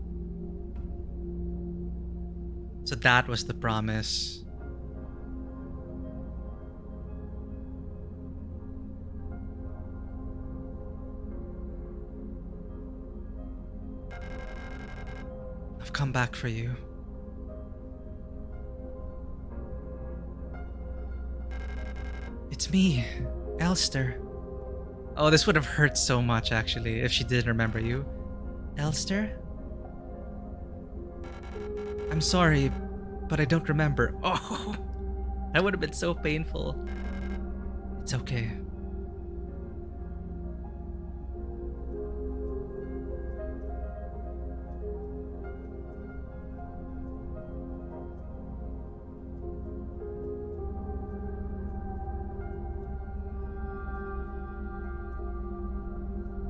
So that was the promise. I've come back for you. It's me, Elster. Oh, this would have hurt so much actually if she didn't remember you. Elster? I'm sorry, but I don't remember. Oh, that would have been so painful. It's okay.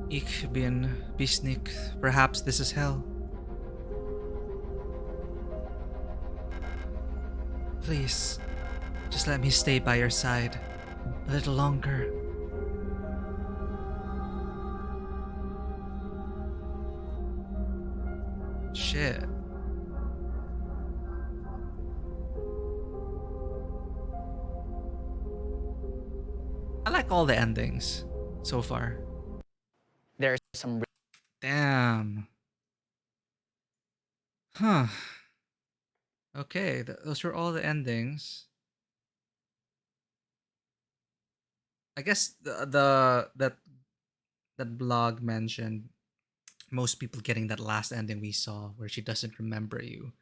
Ich bin Bisnik. Perhaps this is hell. Please, just let me stay by your side a little longer. Shit. I like all the endings so far. There's some Damn. Huh. Okay, those were all the endings. I guess that blog mentioned most people getting that last ending we saw where she doesn't remember you.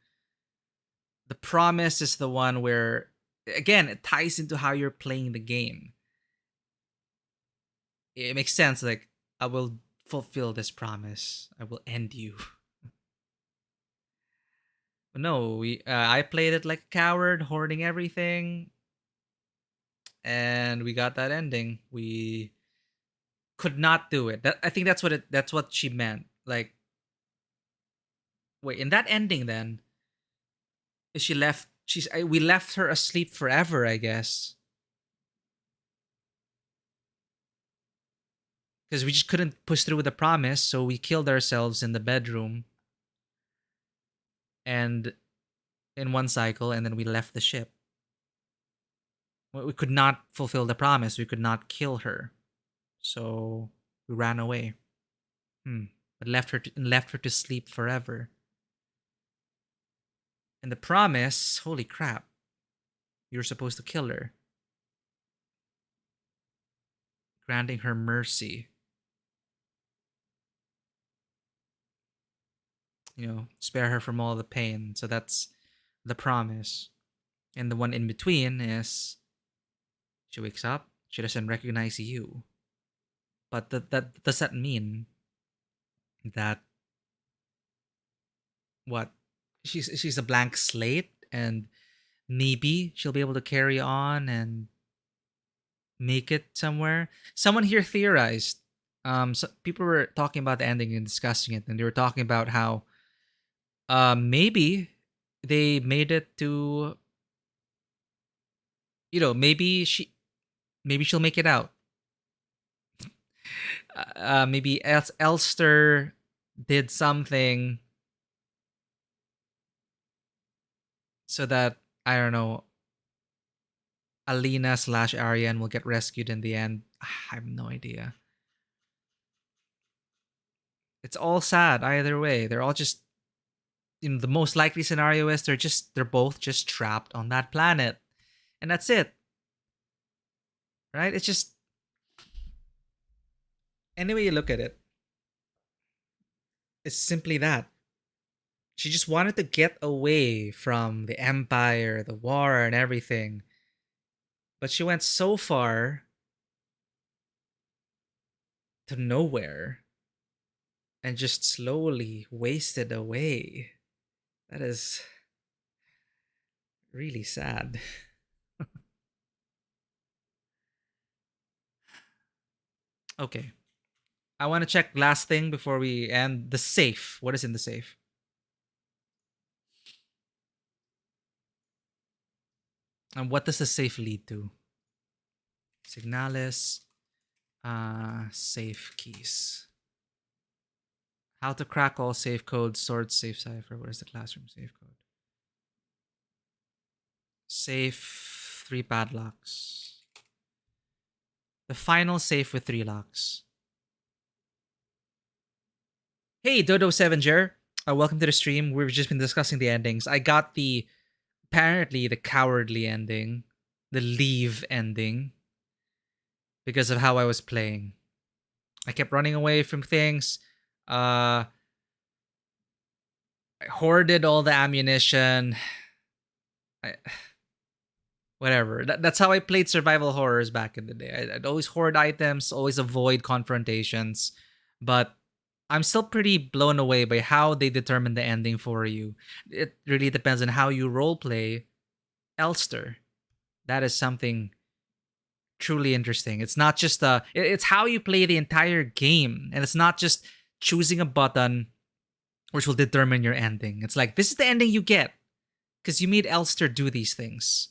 The promise is the one where, again, it ties into how you're playing the game. It makes sense. Like, I will fulfill this promise. I will end you. But no, I played it like a coward, hoarding everything, and we got that ending. We could not do it. I think that's what she meant. Like, wait, in that ending, then is she left? We left her asleep forever, I guess, because we just couldn't push through with the promise, so we killed ourselves in the bedroom, and in one cycle, and then we left the ship. We could not fulfill the promise. We could not kill her, so we ran away. But left her to sleep forever. And the promise, holy crap, you're supposed to kill her, granting her mercy. Spare her from all the pain. So that's the promise. And the one in between is she wakes up, she doesn't recognize you. But that does that mean that what? She's a blank slate, and maybe she'll be able to carry on and make it somewhere. Someone here theorized. So people were talking about the ending and discussing it, and they were talking about how maybe they made it to, maybe she'll make it out. Maybe Elster did something so that, I don't know, Alina / Ariane will get rescued in the end. I have no idea. It's all sad either way. They're all just, the most likely scenario is they're both just trapped on that planet, and that's it. Right? It's just, any way you look at it, it's simply that. She just wanted to get away from the Empire, the war, and everything. But she went so far to nowhere and just slowly wasted away. That is really sad. Okay. I want to check last thing before we end. The safe. What is in the safe? And what does the safe lead to? Signalis. Safe keys. How to crack all safe codes. Sword safe cipher. What is the classroom safe code? Safe 3 padlocks. The final safe with 3 locks. Hey, Dodo7jer. Welcome to the stream. We've just been discussing the endings. I got apparently the cowardly ending, the leave ending, because of how I was playing. I kept running away from things. I hoarded all the ammunition. I, whatever. That's how I played survival horrors back in the day. I'd always hoard items, always avoid confrontations, but I'm still pretty blown away by how they determine the ending for you. It really depends on how you roleplay Elster. That is something truly interesting. It's not just it's how you play the entire game, and it's not just choosing a button which will determine your ending. It's like this is the ending you get because you made Elster do these things.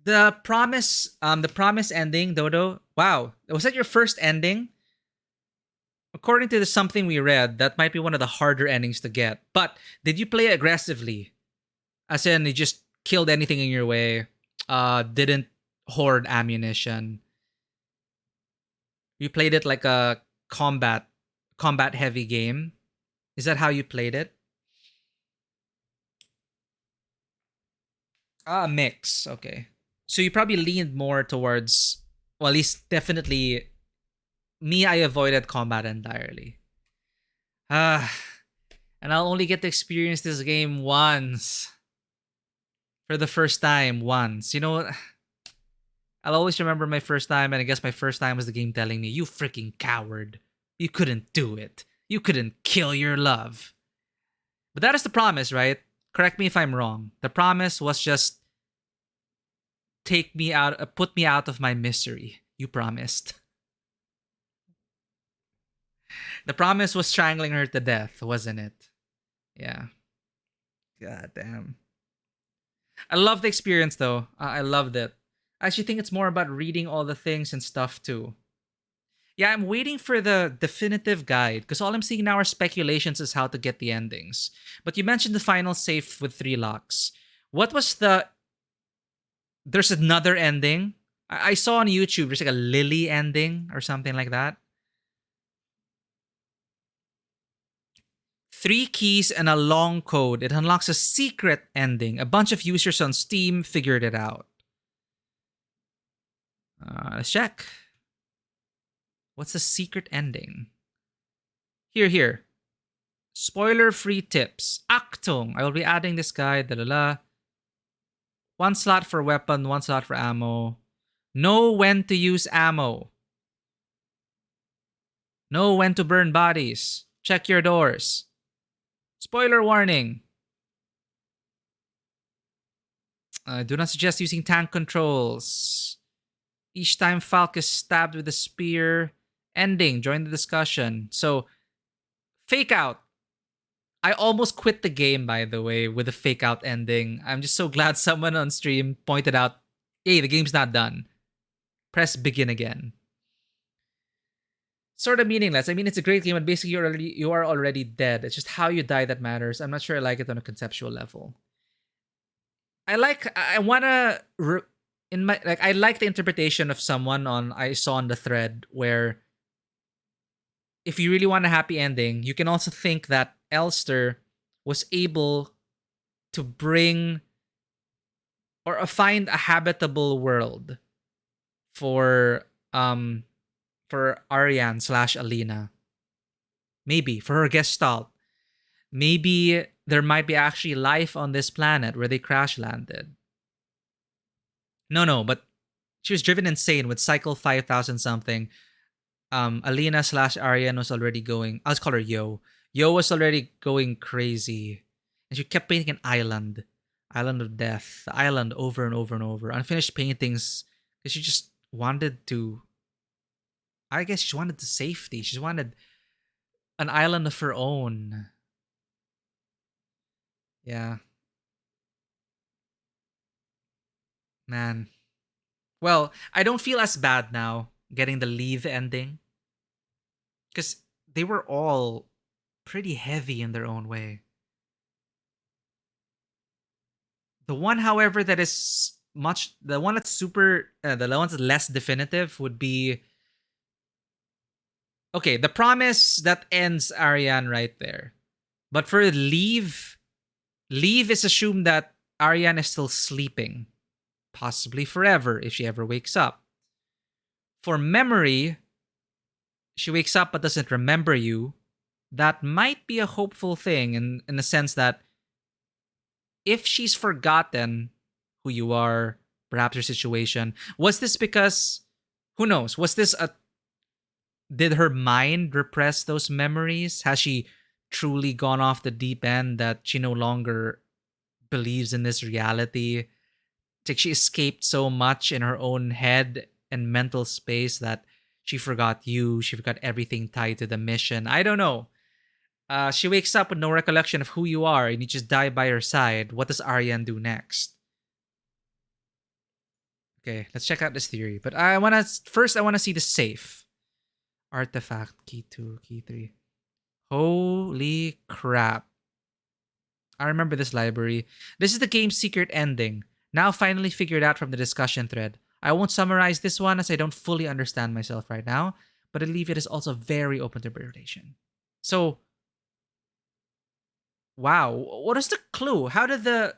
The promise ending, Dodo. Wow, was that your first ending? According to something we read, that might be one of the harder endings to get. But did you play aggressively? As in, you just killed anything in your way, didn't hoard ammunition. You played it like a combat heavy game. Is that how you played it? Ah, mix. Okay. So you probably leaned more towards, well, at least definitely me, I avoided combat entirely. Ah, and I'll only get to experience this game once. For the first time, once. You know what? I'll always remember my first time, and I guess my first time was the game telling me, you freaking coward. You couldn't do it. You couldn't kill your love. But that is the promise, right? Correct me if I'm wrong. The promise was just put me out of my misery. You promised. The promise was strangling her to death, wasn't it? Yeah. God damn. I love the experience though. I loved it. I actually think it's more about reading all the things and stuff too. Yeah, I'm waiting for the definitive guide because all I'm seeing now are speculations as how to get the endings. But you mentioned the final safe with 3 locks. What was the? There's another ending. I saw on YouTube there's like a Lily ending or something like that. 3 keys and a long code. It unlocks a secret ending. A bunch of users on Steam figured it out. Let's check. What's the secret ending? Here. Spoiler-free tips. Achtung! I will be adding this guy. 1 slot for weapon, 1 slot for ammo. Know when to use ammo. Know when to burn bodies. Check your doors. Spoiler warning. Do not suggest using tank controls. Each time Falk is stabbed with a spear. Ending. Join the discussion. So, fake out. I almost quit the game, by the way, with the fake out ending. I'm just so glad someone on stream pointed out, hey, the game's not done. Press begin again. Sort of meaningless. I mean, it's a great game, but basically you are already dead. It's just how you die that matters. I'm not sure I like it on a conceptual level. I like the interpretation of someone I saw on the thread where if you really want a happy ending, you can also think that Elster was able to bring or find a habitable world for Ariane / Alina. Maybe for her gestalt. Maybe there might be actually life on this planet where they crash landed. No, but she was driven insane with cycle 5,000 something. Alina / Ariane was already going. I'll just call her Yo. Yo was already going crazy, and she kept painting an island of death, the island over and over and over, unfinished paintings, because she just wanted to. I guess she wanted the safety. She wanted an island of her own. Yeah. Man. Well, I don't feel as bad now getting the leave ending. Because they were all pretty heavy in their own way. The one, however, that is the one that's less definitive would be, okay, the promise that ends Ariane right there. But for leave is assumed that Ariane is still sleeping. Possibly forever if she ever wakes up. For memory, she wakes up but doesn't remember you. That might be a hopeful thing in the sense that if she's forgotten who you are, perhaps your situation, was this because, who knows, was this a, did her mind repress those memories? Has she truly gone off the deep end that she no longer believes in this reality? It's like she escaped so much in her own head and mental space that she forgot you, she forgot everything tied to the mission. I don't know. She wakes up with no recollection of who you are and you just die by her side. What does Aryan do next? Okay, let's check out this theory. But I wanna see the safe. Artifact, key 2, key 3. Holy crap. I remember this library. This is the game's secret ending. Now finally figured out from the discussion thread. I won't summarize this one as I don't fully understand myself right now, but I believe it is also very open to interpretation. So, wow, what is the clue? How did the...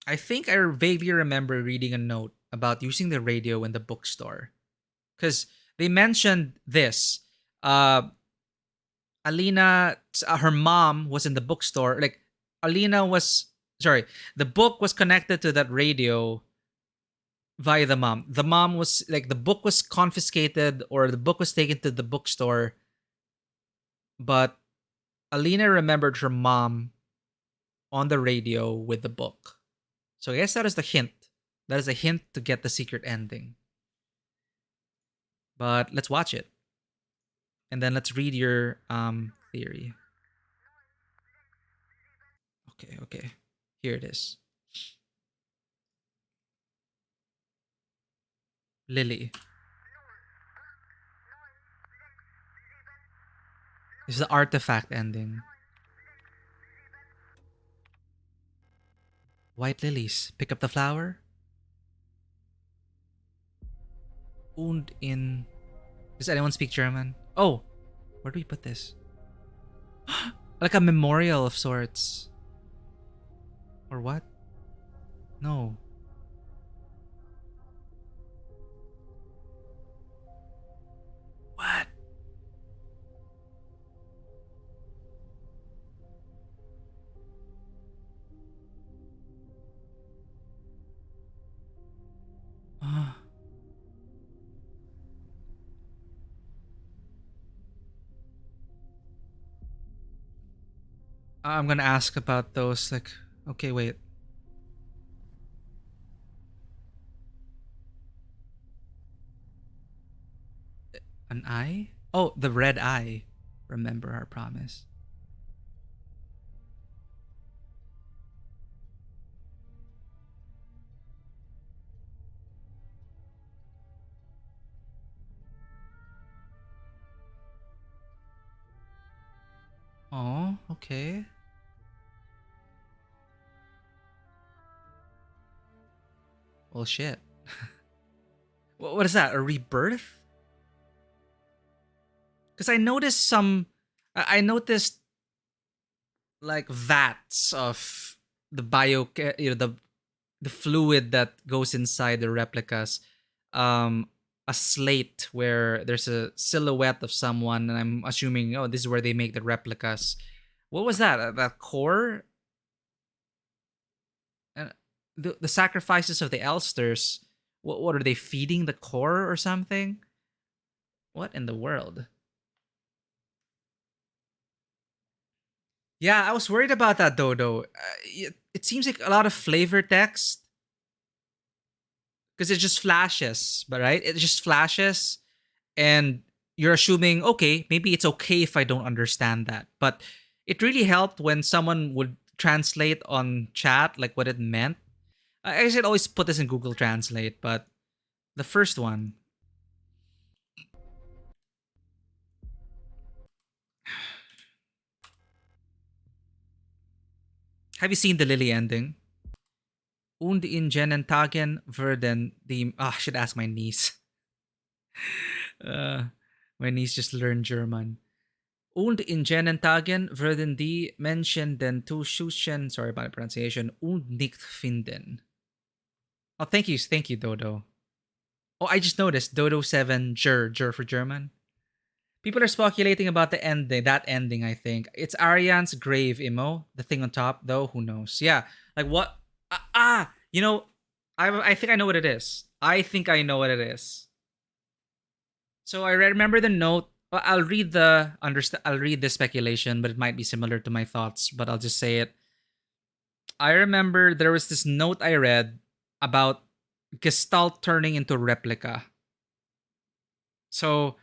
I think I vaguely remember reading a note about using the radio in the bookstore. Because they mentioned this. Alina, her mom was in the bookstore. Like, Alina was, sorry, the book was connected to that radio via the mom. The mom was, like, the book was confiscated or the book was taken to the bookstore. But Alina remembered her mom on the radio with the book. So I guess that is the hint. That is a hint to get the secret ending. But let's watch it. And then let's read your theory. Okay. Here it is. Lily. This is the artifact ending. White lilies. Pick up the flower. Und in... Does anyone speak German? Oh, where do we put this? Like a memorial of sorts. Or what? No. What? I'm gonna ask about those. Like, okay, wait. An eye? Oh, the red eye. Remember our promise. Oh, okay. Well, shit. What is that? A rebirth? Because I noticed some. I noticed like vats of the the fluid that goes inside the replicas. A slate where there's a silhouette of someone, and I'm assuming, oh, this is where they make the replicas. What was that? That core? And the sacrifices of the Elsters. What are they feeding the core or something? What in the world? Yeah, I was worried about that though. It seems like a lot of flavor text because it just flashes, but right? It just flashes, and you're assuming, okay, maybe it's okay if I don't understand that. But it really helped when someone would translate on chat like what it meant. I should always put this in Google Translate, but the first one. Have you seen the Lily ending? Und in jenen Tagen werden die... Ah, I should ask my niece. My niece just learned German. Und in jenen Tagen werden die Menschen den Tuschen, sorry about the pronunciation, und nicht finden. Oh, thank you, Dodo. Oh, I just noticed Dodo 7 Jur for German. People are speculating about the ending, that ending, I think. It's Ariane's grave, Imo. The thing on top, though, who knows? Yeah. Like what? You know, I think I know what it is. I think I know what it is. So I remember the note. I'll read I'll read the speculation, but it might be similar to my thoughts, but I'll just say it. I remember there was this note I read about Gestalt turning into replica. So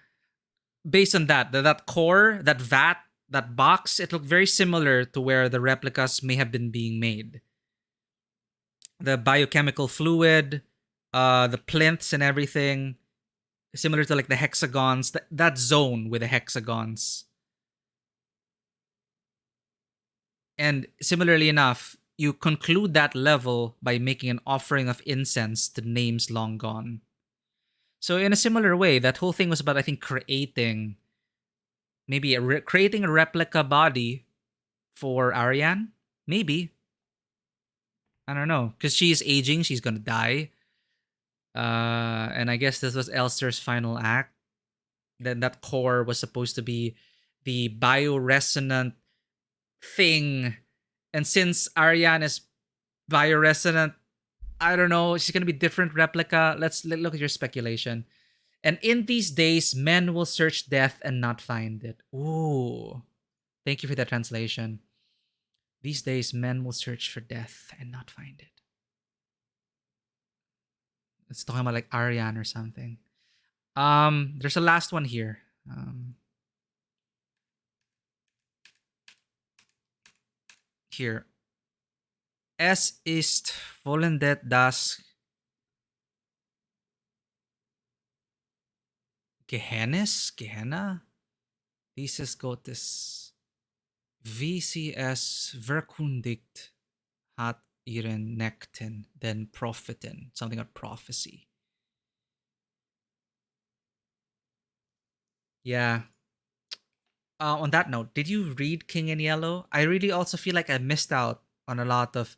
based on that core, that vat, that box, it looked very similar to where the replicas may have been being made. The biochemical fluid, the plinths and everything, similar to like the hexagons, that zone with the hexagons. And similarly enough, you conclude that level by making an offering of incense to names long gone. So in a similar way, that whole thing was about, I think, creating creating a replica body for Ariane. Maybe. I don't know. Because she's aging, she's gonna die. And I guess this was Elster's final act. Then that core was supposed to be the bioresonant thing. And since Ariane is bioresonant, I don't know, she's gonna be different replica. Let's look at your speculation. And in these days, men will search death and not find it. Ooh. Thank you for that translation. These days, men will search for death and not find it. It's talking about like Ariane or something. There's a last one here. Here. Es ist vollendet das Gehenna? Dieses Gottes, wie sie es verkündigt hat ihren Nächten, den Propheten. Something about prophecy. Yeah. On that note, did you read King in Yellow? I really also feel like I missed out on a lot of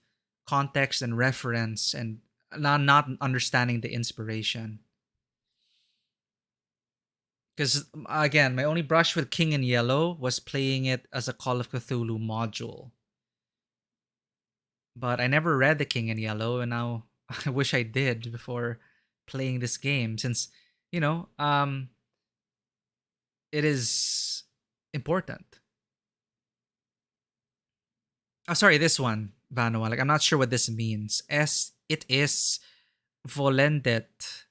context and reference and not understanding the inspiration. Because again, my only brush with King in Yellow was playing it as a Call of Cthulhu module. But I never read the King in Yellow, and now I wish I did before playing this game, since it is important. Oh, sorry, this one, Vanua. Like, I'm not sure what this means. It is volendet.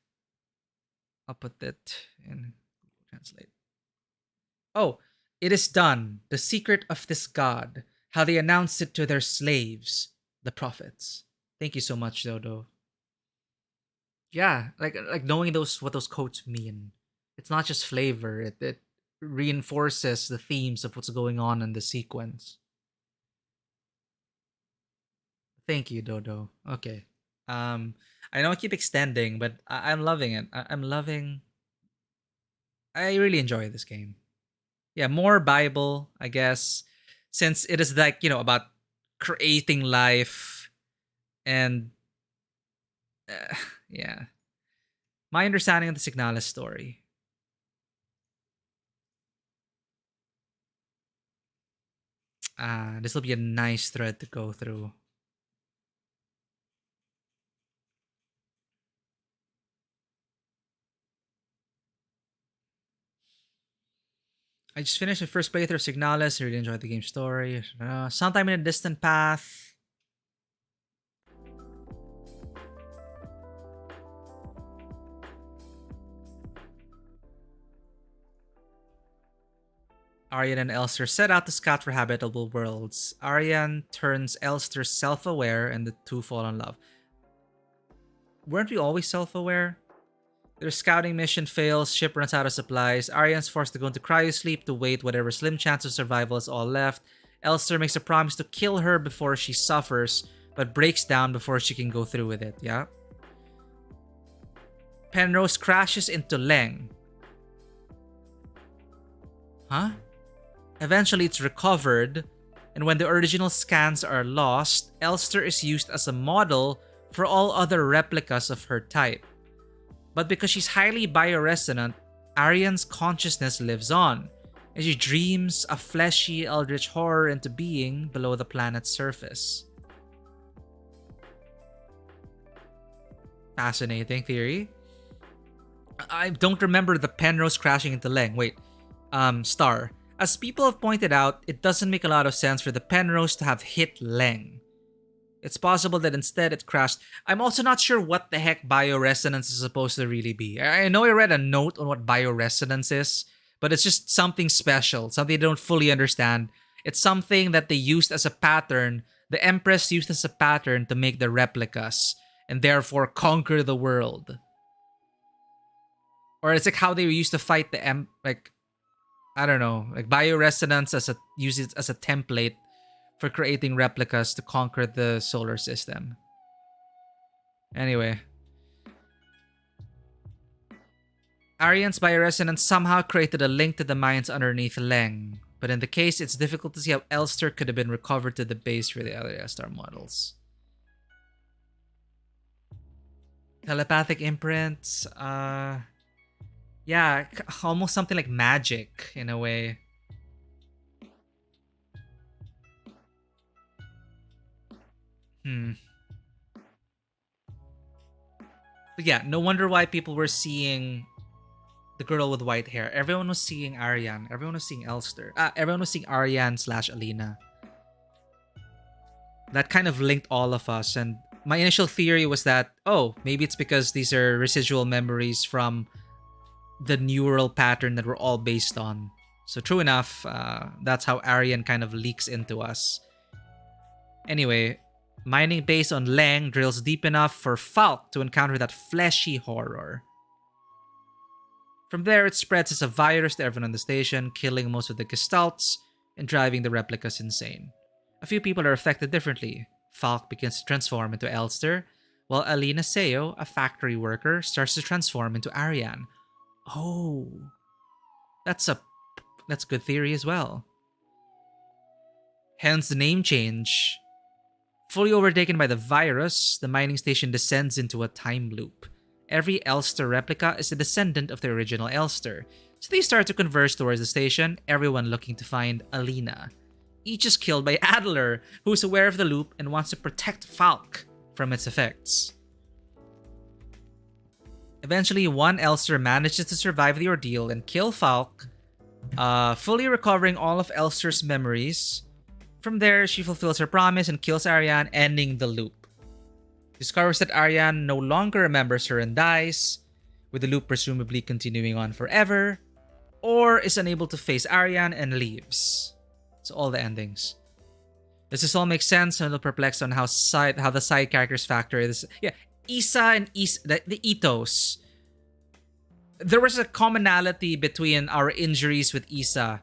I'll put it in translate. Oh, it is done. The secret of this god. How they announced it to their slaves, the prophets. Thank you so much, Dodo. Yeah, like knowing what those quotes mean. It's not just flavor. It reinforces the themes of what's going on in the sequence. Thank you, Dodo. Okay. I know I keep extending, but I'm loving it. I really enjoy this game. Yeah, more Bible, I guess, since it is like, about creating life and yeah. My understanding of the Signalis story. This will be a nice thread to go through. I just finished the first playthrough of Signalis. I really enjoyed the game story. Sometime in a distant path. Ariane and Elster set out to scout for habitable worlds. Ariane turns Elster self-aware and the two fall in love. Weren't we always self-aware? Their scouting mission fails, ship runs out of supplies. Ariane's forced to go into cryosleep to wait whatever slim chance of survival is all left. Elster makes a promise to kill her before she suffers, but breaks down before she can go through with it, yeah? Penrose crashes into Leng. Huh? Eventually it's recovered, and when the original scans are lost, Elster is used as a model for all other replicas of her type. But because she's highly bioresonant, Arian's consciousness lives on, and she dreams a fleshy eldritch horror into being below the planet's surface. Fascinating theory. I don't remember the Penrose crashing into Leng. Wait, Star. As people have pointed out, it doesn't make a lot of sense for the Penrose to have hit Leng. It's possible that instead it crashed. I'm also not sure what the heck bioresonance is supposed to really be. I know I read a note on what bioresonance is, but it's just something special, something they don't fully understand. It's something that they used as a pattern, the Empress used as a pattern to make the replicas, and therefore conquer the world. Or it's like how they used to fight the I don't know, like bioresonance use it as a template for creating replicas to conquer the solar system. Anyway, Arian's bioresonance somehow created a link to the mines underneath Leng, but in the case, it's difficult to see how Elster could have been recovered to the base for the other star models. Telepathic imprints, yeah, almost something like magic in a way. But yeah, no wonder why people were seeing the girl with white hair. Everyone was seeing Arian. Everyone was seeing Elster. Everyone was seeing Arian / Alina. That kind of linked all of us. And my initial theory was that, oh, maybe it's because these are residual memories from the neural pattern that we're all based on. So true enough, that's how Arian kind of leaks into us. Anyway, mining base on Leng drills deep enough for Falk to encounter that fleshy horror. From there, it spreads as a virus to everyone on the station, killing most of the gestalts and driving the replicas insane. A few people are affected differently. Falk begins to transform into Elster, while Alina Seo, a factory worker, starts to transform into Arian. Oh, that's a good theory as well. Hence the name change. Fully overtaken by the virus, the mining station descends into a time loop. Every Elster replica is a descendant of the original Elster, so they start to converge towards the station, everyone looking to find Alina. Each is killed by Adler, who is aware of the loop and wants to protect Falk from its effects. Eventually, one Elster manages to survive the ordeal and kill Falk, fully recovering all of Elster's memories. From there, she fulfills her promise and kills Arian, ending the loop. Discovers that Arian no longer remembers her and dies, with the loop presumably continuing on forever, or is unable to face Arian and leaves. So all the endings. Does this all make sense? I'm a little perplexed on how the side characters factor this. Yeah, Isa and the ethos. There was a commonality between our injuries with Isa.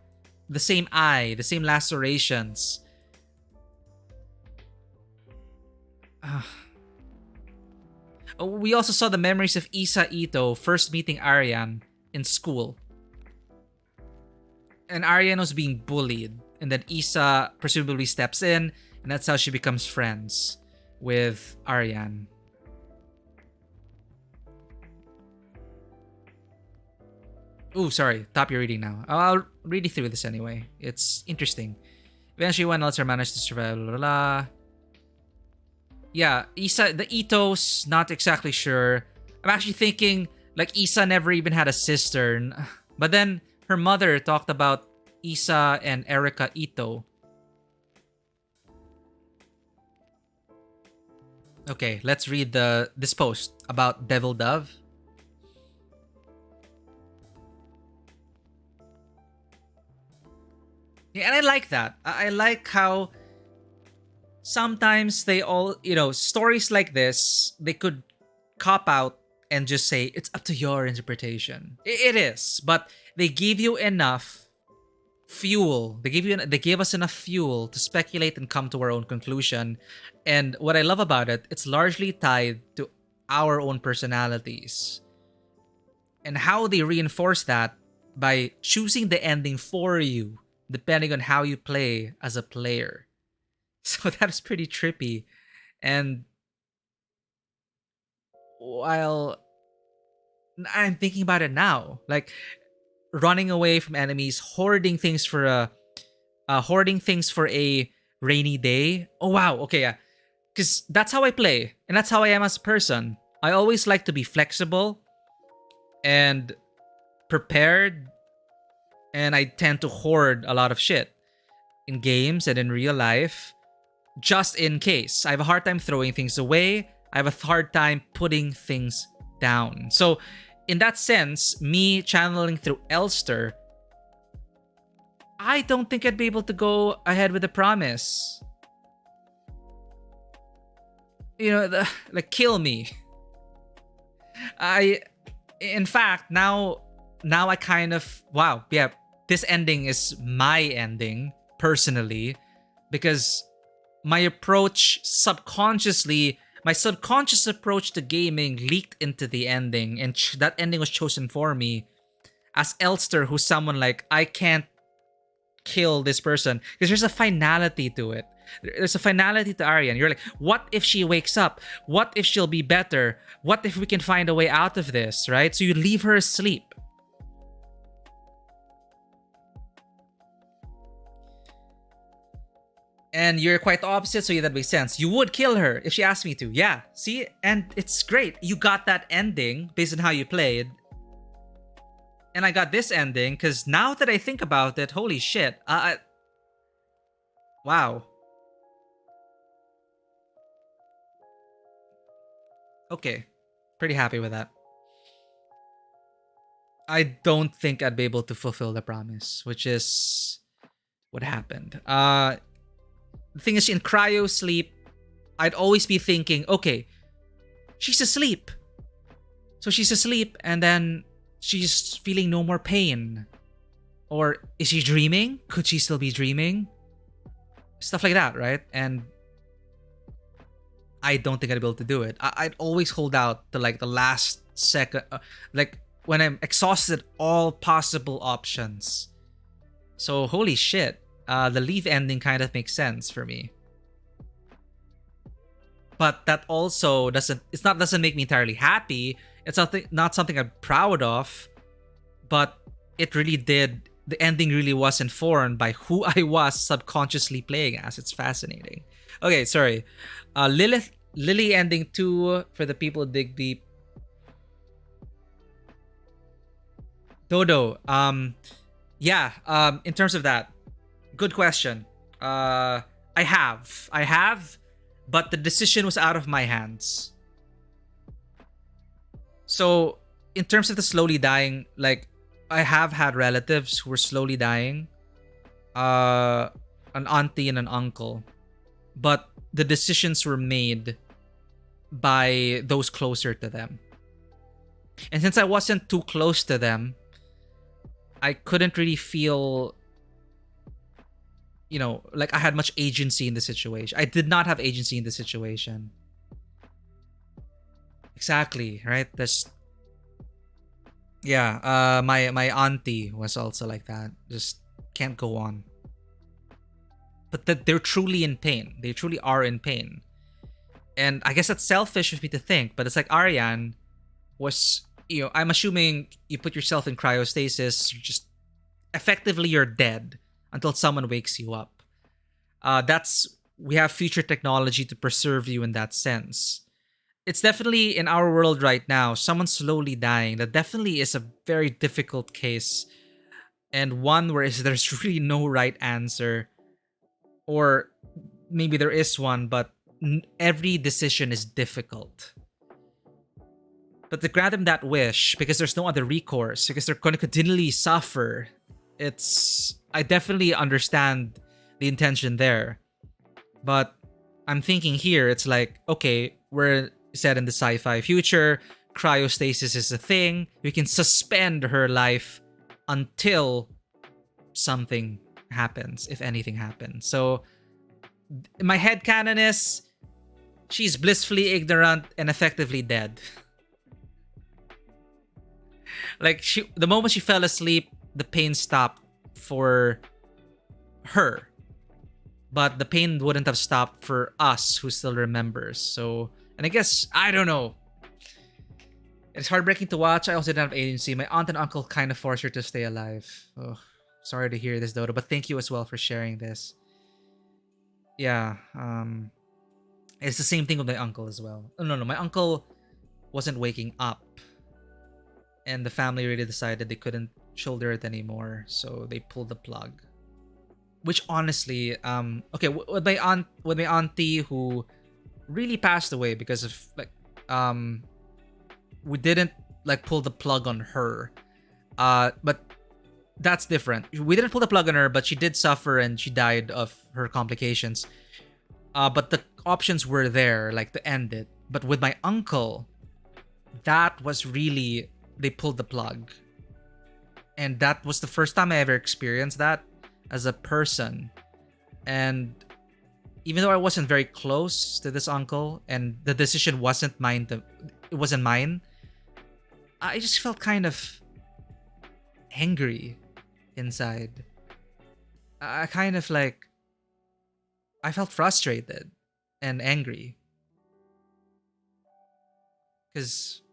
The same eye, the same lacerations. We also saw the memories of Isa Ito first meeting Arian in school. And Arian was being bullied. And then Isa presumably steps in, and that's how she becomes friends with Arian. Ooh, sorry. Stop your reading now. I'll read you through this anyway. It's interesting. Eventually, one Elster managed to survive. Blah, blah, blah. Yeah, Isa, the ethos, not exactly sure. I'm actually thinking, like, Isa never even had a sister. But then her mother talked about Isa and Erika Ito. Okay, let's read this post about Devil Dove. Yeah, and I like that. I like how sometimes they all, stories like this, they could cop out and just say, it's up to your interpretation. It is, but they give you enough fuel. They gave us enough fuel to speculate and come to our own conclusion. And what I love about it, it's largely tied to our own personalities. And how they reinforce that by choosing the ending for you, depending on how you play as a player. So that is pretty trippy. And while I'm thinking about it now. Like running away from enemies, hoarding things for a rainy day. Oh wow, okay, yeah. Because that's how I play, and that's how I am as a person. I always like to be flexible and prepared, and I tend to hoard a lot of shit in games and in real life, just in case. I have a hard time throwing things away. I have a hard time putting things down. So, in that sense, me channeling through Elster, I don't think I'd be able to go ahead with the promise. You know, like kill me. In fact, now I kind of, wow, yeah, this ending is my ending personally, because my subconscious approach to gaming leaked into the ending, and that ending was chosen for me as Elster, who's someone like, I can't kill this person because there's a finality to it. There's a finality to Arian. You're like, what if she wakes up? What if she'll be better? What if we can find a way out of this, right? So you leave her asleep. And you're quite the opposite, so yeah, that makes sense. You would kill her if she asked me to. Yeah, see? And it's great. You got that ending based on how you played. And I got this ending because now that I think about it, holy shit. Wow. Okay. Pretty happy with that. I don't think I'd be able to fulfill the promise, which is what happened. The thing is, in cryo sleep, I'd always be thinking, okay, she's asleep. So she's asleep and then she's feeling no more pain. Or is she dreaming? Could she still be dreaming? Stuff like that, right? And I don't think I'd be able to do it. I'd always hold out to like the last second, like when I'm exhausted all possible options. So holy shit, the leave ending kind of makes sense for me. But that also doesn't make me entirely happy. It's not something I'm proud of, but it really did. The ending really was informed by who I was subconsciously playing as. It's fascinating. Okay, sorry. Lily ending 2 for the people who dig deep. Dodo, yeah, in terms of that, good question. I have, but the decision was out of my hands. So, in terms of the slowly dying, like, I have had relatives who were slowly dying. An auntie and an uncle. But the decisions were made by those closer to them. And since I wasn't too close to them, I couldn't really feel, you know, like I had much agency in the situation. I did not have agency in the situation. Exactly, right? My auntie was also like that. Just can't go on. But they're truly in pain. They truly are in pain. And I guess that's selfish of me to think, but it's like Ariane was, you know, I'm assuming you put yourself in cryostasis, you're dead until someone wakes you up. We have future technology to preserve you in that sense. It's definitely in our world right now, someone slowly dying. That definitely is a very difficult case, and one where there's really no right answer, or maybe there is one, but every decision is difficult. But to grant them that wish, because there's no other recourse, because they're going to continually suffer, I definitely understand the intention there. But I'm thinking here, it's like, okay, we're set in the sci-fi future, cryostasis is a thing, we can suspend her life until something happens, if anything happens. So, my headcanon is, she's blissfully ignorant and effectively dead. Like, the moment she fell asleep, the pain stopped for her. But the pain wouldn't have stopped for us who still remembers. So, and I guess, I don't know. It's heartbreaking to watch. I also didn't have agency. My aunt and uncle kind of forced her to stay alive. Oh, sorry to hear this, Dodo, but thank you as well for sharing this. Yeah, it's the same thing with my uncle as well. Oh, no, my uncle wasn't waking up, and the family really decided they couldn't shoulder it anymore, so they pulled the plug. Which honestly, okay, with my auntie who really passed away because of like, we didn't like pull the plug on her, but that's different. We didn't pull the plug on her, but she did suffer and she died of her complications. But the options were there, like to end it. But with my uncle, that was really, they pulled the plug. And that was the first time I ever experienced that as a person. And even though I wasn't very close to this uncle and the decision wasn't mine, it wasn't mine, I just felt kind of angry inside. I kind of like, I felt frustrated and angry. Because,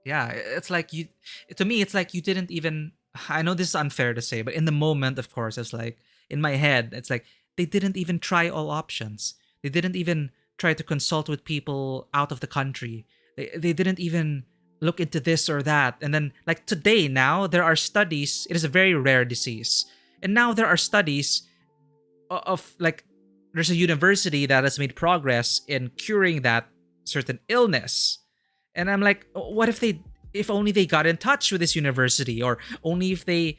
yeah, it's like you, to me, it's like you didn't even, I know this is unfair to say, but in the moment, of course, it's like, in my head, it's like, they didn't even try all options. They didn't even try to consult with people out of the country. They didn't even look into this or that. And then, like today, now, there are studies, it is a very rare disease. And now there are studies of like, there's a university that has made progress in curing that certain illness. And I'm like, what if only they got in touch with this university, or only if they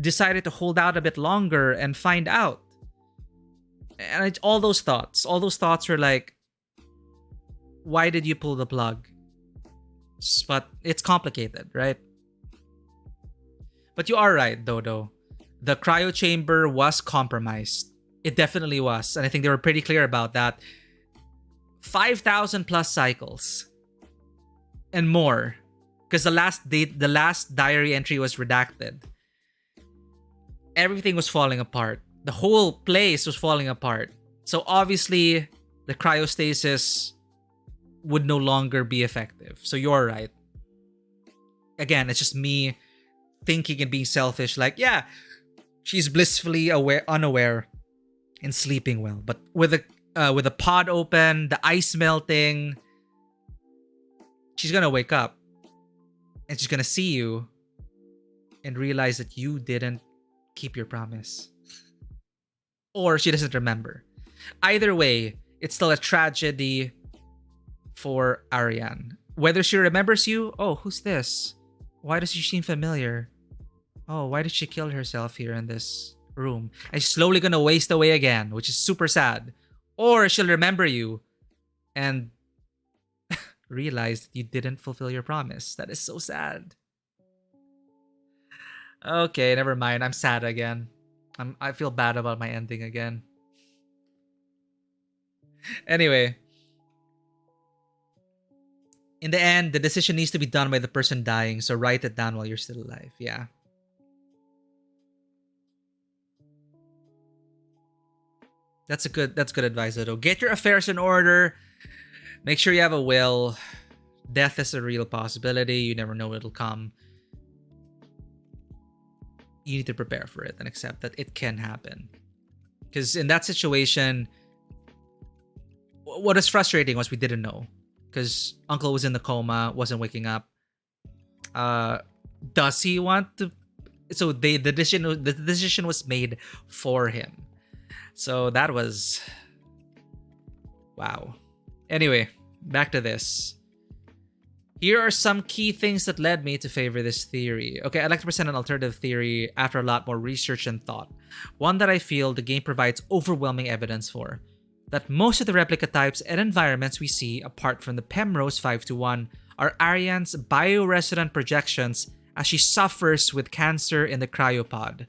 decided to hold out a bit longer and find out. And all those thoughts were like, why did you pull the plug? But it's complicated, right? But you are right, Dodo. The cryo chamber was compromised. It definitely was. And I think they were pretty clear about that. 5,000 plus cycles. And more. Because the last diary entry was redacted. Everything was falling apart. The whole place was falling apart. So obviously, the cryostasis would no longer be effective. So you're right. Again, it's just me thinking and being selfish. Like, yeah, she's blissfully unaware and sleeping well. But with the pod open, the ice melting, she's gonna wake up and she's gonna see you and realize that you didn't keep your promise. Or she doesn't remember. Either way, it's still a tragedy for Ariane. Whether she remembers you, oh, who's this? Why does she seem familiar? Oh, why did she kill herself here in this room? And she's slowly gonna waste away again, which is super sad. Or she'll remember you and realize that you didn't fulfill your promise. That is so sad. Okay, never mind. I'm sad again. I feel bad about my ending again. Anyway. In the end, the decision needs to be done by the person dying, so write it down while you're still alive. Yeah. That's good advice, though. Get your affairs in order. Make sure you have a will. Death is a real possibility. You never know when it'll come. You need to prepare for it and accept that it can happen. Because in that situation, what is frustrating was we didn't know. Because Uncle was in the coma, wasn't waking up. Does he want to? So the decision was made for him. So that was, wow. Anyway, back to this. Here are some key things that led me to favor this theory. Okay, I'd like to present an alternative theory after a lot more research and thought. One that I feel the game provides overwhelming evidence for. That most of the replica types and environments we see, apart from the Pemrose 521, are Ariane's bioresonant projections as she suffers with cancer in the cryopod.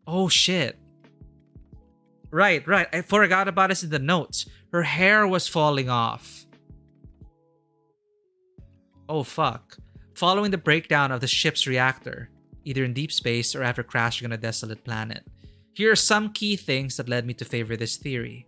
Oh shit. Right. I forgot about this in the notes. Her hair was falling off. Oh fuck. Following the breakdown of the ship's reactor, either in deep space or after crashing on a desolate planet. Here are some key things that led me to favor this theory.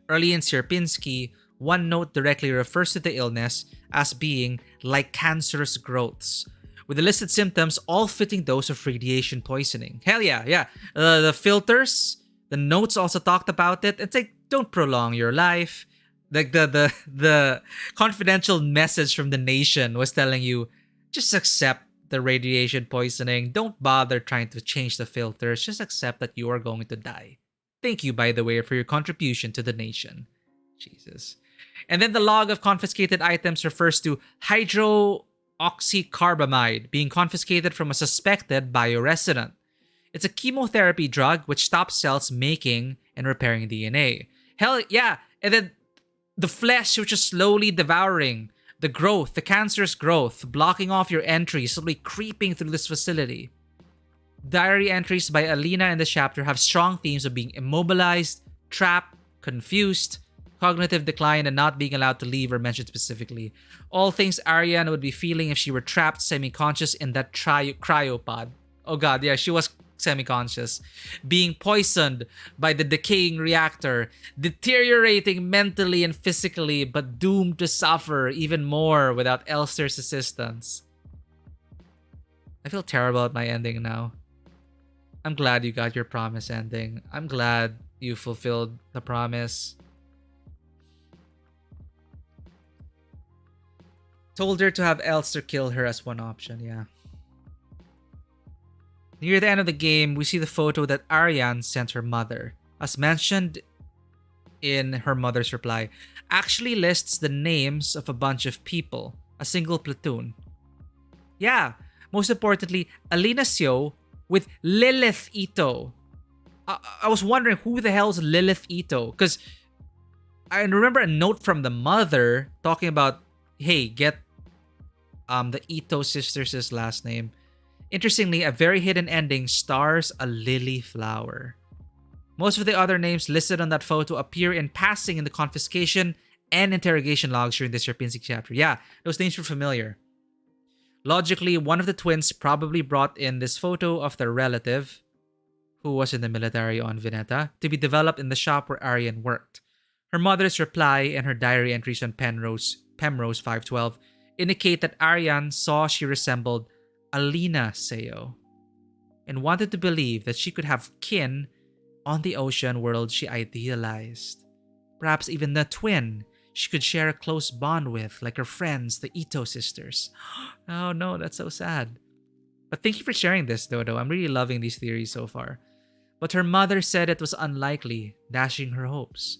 Early in Sierpinski, one note directly refers to the illness as being like cancerous growths, with the listed symptoms all fitting those of radiation poisoning. Hell yeah, yeah. The filters, the notes also talked about it. It's like, don't prolong your life. Like the confidential message from the nation was telling you, just accept the radiation poisoning. Don't bother trying to change the filters. Just accept that you are going to die. Thank you, by the way, for your contribution to the nation. Jesus. And then the log of confiscated items refers to hydroxycarbamide being confiscated from a suspected bioresident. It's a chemotherapy drug which stops cells making and repairing DNA. Hell yeah. And then the flesh which is slowly devouring the growth, the cancerous growth, blocking off your entry, slowly creeping through this facility. Diary entries by Alina in this chapter have strong themes of being immobilized, trapped, confused, cognitive decline, and not being allowed to leave are mentioned specifically. All things Ariane would be feeling if she were trapped semi-conscious in that cryopod. Oh god, yeah, she was semi-conscious. Being poisoned by the decaying reactor, deteriorating mentally and physically, but doomed to suffer even more without Elster's assistance. I feel terrible at my ending now. I'm glad you got your promise ending. I'm glad you fulfilled the promise. Told her to have Elster kill her as one option, yeah. Near the end of the game, we see the photo that Ariane sent her mother. As mentioned in her mother's reply, actually lists the names of a bunch of people, a single platoon. Yeah, most importantly, Alina Seo with Lilith Ito. I was wondering who the hell is Lilith Ito, because I remember a note from the mother talking about, hey, get the Ito sisters' last name. Interestingly, a very hidden ending stars a lily flower. Most of the other names listed on that photo appear in passing in the confiscation and interrogation logs during this Sierpinski chapter. Yeah, those names were familiar. Logically, one of the twins probably brought in this photo of their relative, who was in the military on Vineta, to be developed in the shop where Ariane worked. Her mother's reply and her diary entries on Pemrose 512 indicate that Ariane saw she resembled Alina Seo and wanted to believe that she could have kin on the ocean world she idealized. Perhaps even the twin she could share a close bond with, like her friends, the Ito sisters. Oh no, that's so sad. But thank you for sharing this, Dodo. I'm really loving these theories so far. But her mother said it was unlikely, dashing her hopes.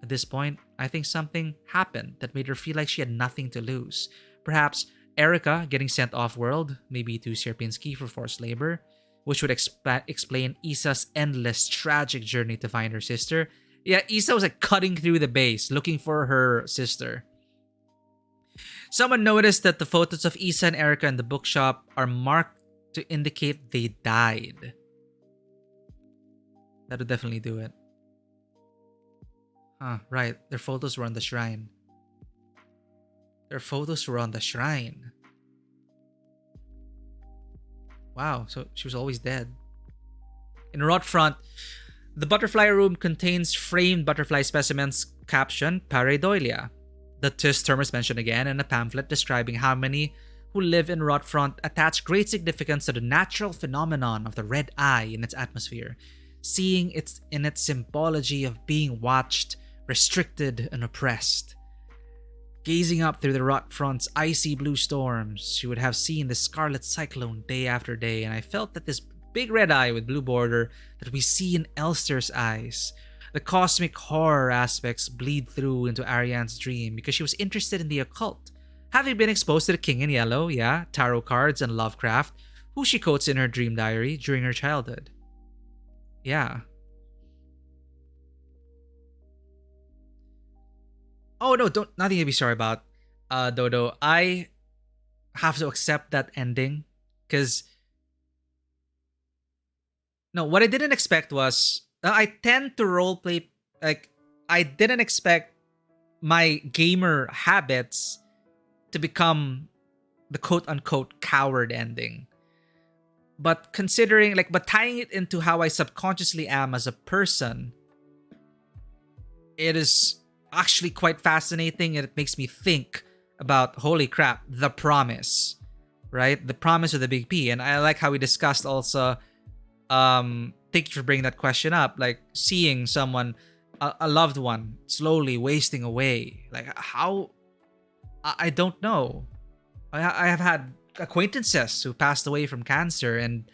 At this point, I think something happened that made her feel like she had nothing to lose. Perhaps Erica getting sent off-world, maybe to Sierpinski for forced labor, which would explain Isa's endless, tragic journey to find her sister. Yeah, Isa was like cutting through the base, looking for her sister. Someone noticed that the photos of Isa and Erica in the bookshop are marked to indicate they died. That would definitely do it. Huh, right. Their photos were on the shrine. Their photos were on the shrine. Wow, so she was always dead. In Rotfront, the butterfly room contains framed butterfly specimens captioned Pareidolia. The Tis term is mentioned again in a pamphlet describing how many who live in Rotfront attach great significance to the natural phenomenon of the red eye in its atmosphere, seeing it in its symbology of being watched, restricted, and oppressed. Gazing up through the Rotfront's icy blue storms, she would have seen the scarlet cyclone day after day, and I felt that this big red eye with blue border that we see in Elster's eyes, the cosmic horror aspects bleed through into Ariane's dream because she was interested in the occult, having been exposed to the King in Yellow, yeah, tarot cards, and Lovecraft, who she quotes in her dream diary during her childhood. Yeah. Oh no, nothing to be sorry about, Dodo. I have to accept that ending because no, what I didn't expect was I tend to roleplay like I didn't expect my gamer habits to become the quote unquote coward ending. But considering but tying it into how I subconsciously am as a person, it is actually quite fascinating, and it makes me think about, holy crap, the promise, right? The promise of the big P. And I like how we discussed also, thank you for bringing that question up, like seeing someone, a loved one, slowly wasting away. Like, how? I don't know. I have had acquaintances who passed away from cancer, and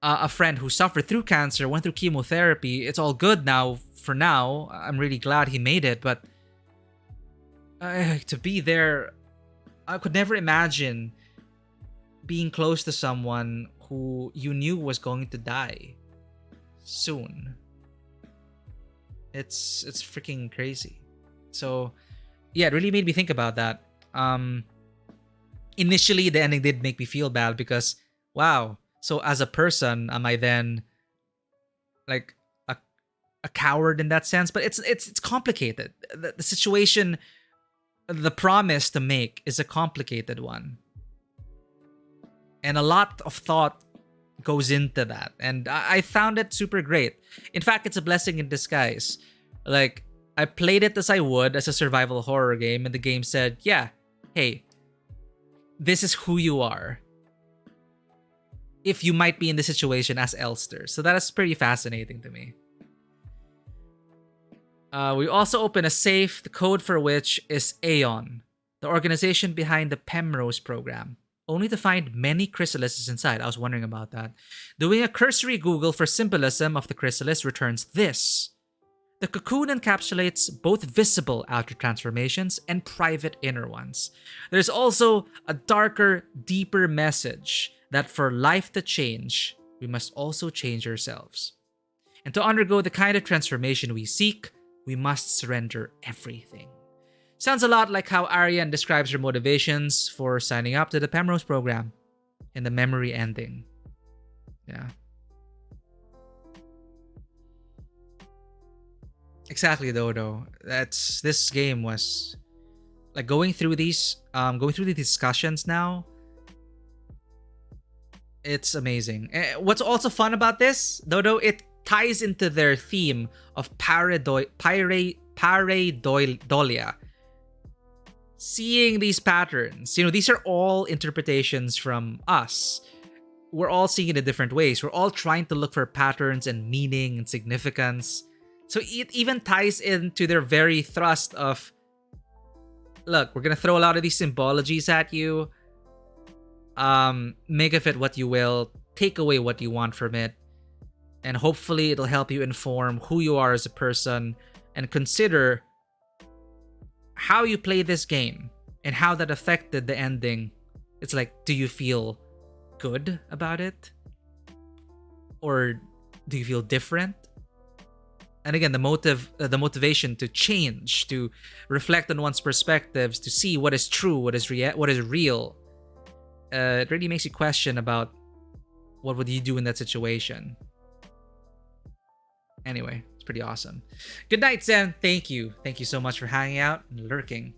a friend who suffered through cancer, went through chemotherapy. It's all good now. For now, I'm really glad he made it. But to be there, I could never imagine being close to someone who you knew was going to die soon. It's freaking crazy. So yeah, it really made me think about that. Initially, the ending did make me feel bad because, wow, so as a person, am I then like a coward in that sense? But it's complicated. The situation, the promise to make is a complicated one, and a lot of thought goes into that. And I found it super great. In fact, it's a blessing in disguise. Like, I played it as I would as a survival horror game, and the game said, yeah, hey, this is who you are if you might be in this situation as Elster. So that is pretty fascinating to me. We also open a safe, the code for which is Aeon, the organization behind the Pemrose program, only to find many chrysalises inside. I was wondering about that. Doing a cursory Google for symbolism of the chrysalis returns this. The cocoon encapsulates both visible outer transformations and private inner ones. There's also a darker, deeper message that for life to change, we must also change ourselves. And to undergo the kind of transformation we seek, we must surrender everything. Sounds a lot like how Ariane describes her motivations for signing up to the Pemrose program in the memory ending. Yeah. Exactly, Dodo. This game was like going through these discussions now. It's amazing. What's also fun about this, Dodo, it ties into their theme of pareidolia. Seeing these patterns, these are all interpretations from us. We're all seeing it in different ways. We're all trying to look for patterns and meaning and significance. So it even ties into their very thrust of, look, we're going to throw a lot of these symbologies at you. Make of it what you will. Take away what you want from it. And hopefully it'll help you inform who you are as a person and consider how you play this game and how that affected the ending. It's like, do you feel good about it? Or do you feel different? And again, the motivation to change, to reflect on one's perspectives, to see what is true, what is real. It really makes you question about what would you do in that situation. Anyway, it's pretty awesome. Good night, Zen. Thank you. Thank you so much for hanging out and lurking.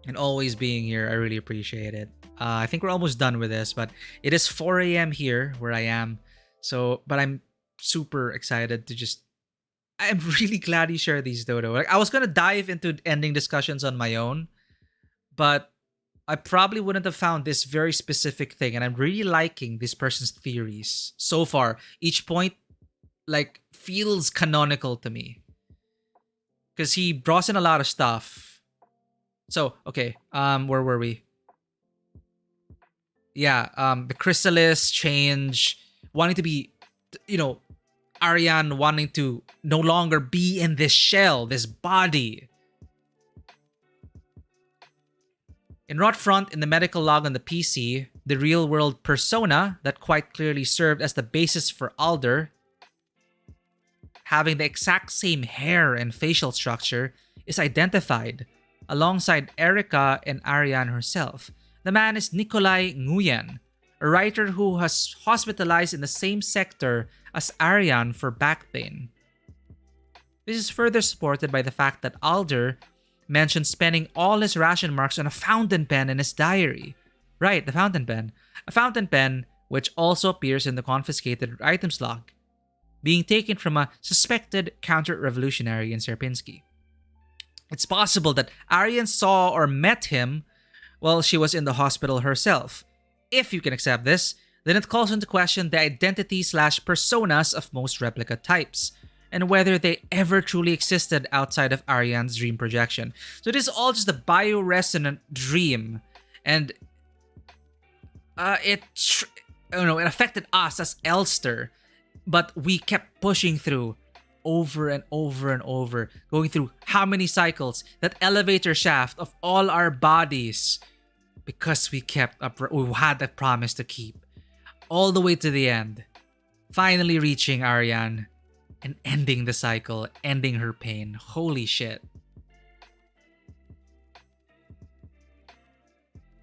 And always being here. I really appreciate it. I think we're almost done with this, but it is 4 a.m. here where I am. So, but I'm super excited to just... I'm really glad you shared these, Dodo. Like, I was going to dive into ending discussions on my own, but I probably wouldn't have found this very specific thing. And I'm really liking this person's theories so far. Each point, like, feels canonical to me. Because he draws in a lot of stuff. So, okay. Where were we? Yeah, the chrysalis change, wanting to be, Ariane wanting to no longer be in this shell, this body. In Rotfront, in the medical log on the PC, the real-world persona that quite clearly served as the basis for Alder, having the exact same hair and facial structure, is identified alongside Erika and Ariane herself. The man is Nikolai Nguyen, a writer who was hospitalized in the same sector as Ariane for back pain. This is further supported by the fact that Alder mentioned spending all his ration marks on a fountain pen in his diary. Right, the fountain pen. A fountain pen which also appears in the confiscated items log, being taken from a suspected counter-revolutionary in Sierpinski. It's possible that Aryan saw or met him while she was in the hospital herself. If you can accept this, then it calls into question the identity/personas of most replica types, and whether they ever truly existed outside of Aryan's dream projection. So this is all just a bioresonant dream, and it affected us as Elster, but we kept pushing through over and over and over, going through how many cycles, that elevator shaft of all our bodies, because we had that promise to keep, all the way to the end, finally reaching Aryan and ending the cycle, ending her pain. Holy shit.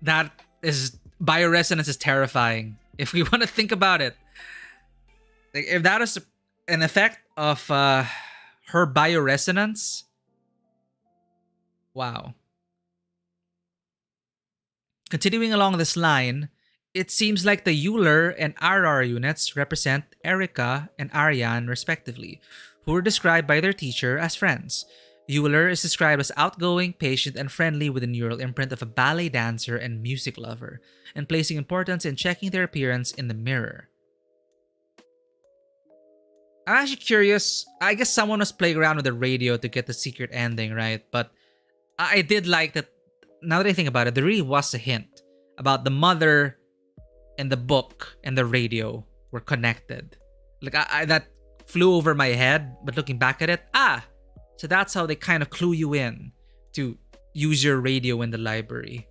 That is, bioresonance is terrifying if we want to think about it. Like, if that is an effect of her bioresonance, wow. Continuing along this line, it seems like the Euler and RR units represent Erica and Aryan respectively, who were described by their teacher as friends. Euler is described as outgoing, patient, and friendly with a neural imprint of a ballet dancer and music lover, and placing importance in checking their appearance in the mirror. I'm actually curious. I guess someone was playing around with the radio to get the secret ending, right? But I did like that. Now that I think about it, there really was a hint about the mother and the book and the radio were connected. Like, that flew over my head, but looking back at it, so that's how they kind of clue you in to use your radio in the library.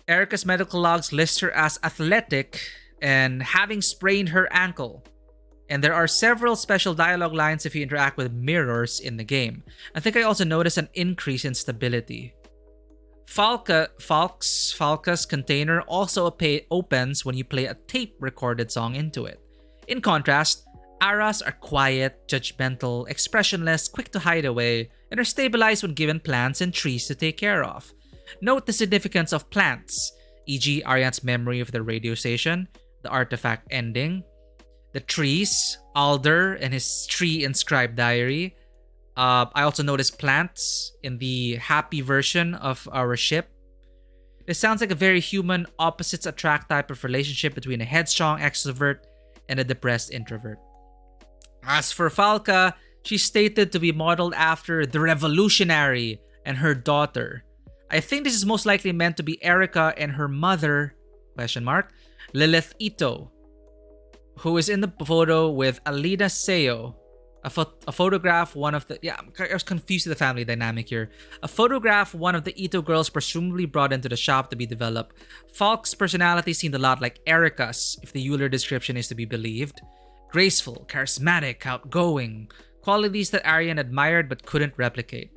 Erica's medical logs list her as athletic and having sprained her ankle. And there are several special dialogue lines if you interact with mirrors in the game. I think I also noticed an increase in stability. Falca's container also opens when you play a tape-recorded song into it. In contrast, Aras are quiet, judgmental, expressionless, quick to hide away, and are stabilized when given plants and trees to take care of. Note the significance of plants, e.g. Aryan's memory of the radio station, the artifact ending, the trees, Alder and his tree-inscribed diary. I also noticed plants in the happy version of our ship. This sounds like a very human opposites attract type of relationship between a headstrong extrovert and a depressed introvert. As for Falca, she's stated to be modeled after the revolutionary and her daughter. I think this is most likely meant to be Erica and her mother, Lilith Ito, who is in the photo with Alida Seo. A photograph, one of the... I was confused with the family dynamic here. A photograph one of the Ito girls presumably brought into the shop to be developed. Falk's personality seemed a lot like Erica's, if the Euler description is to be believed. Graceful, charismatic, outgoing. Qualities that Aryan admired but couldn't replicate.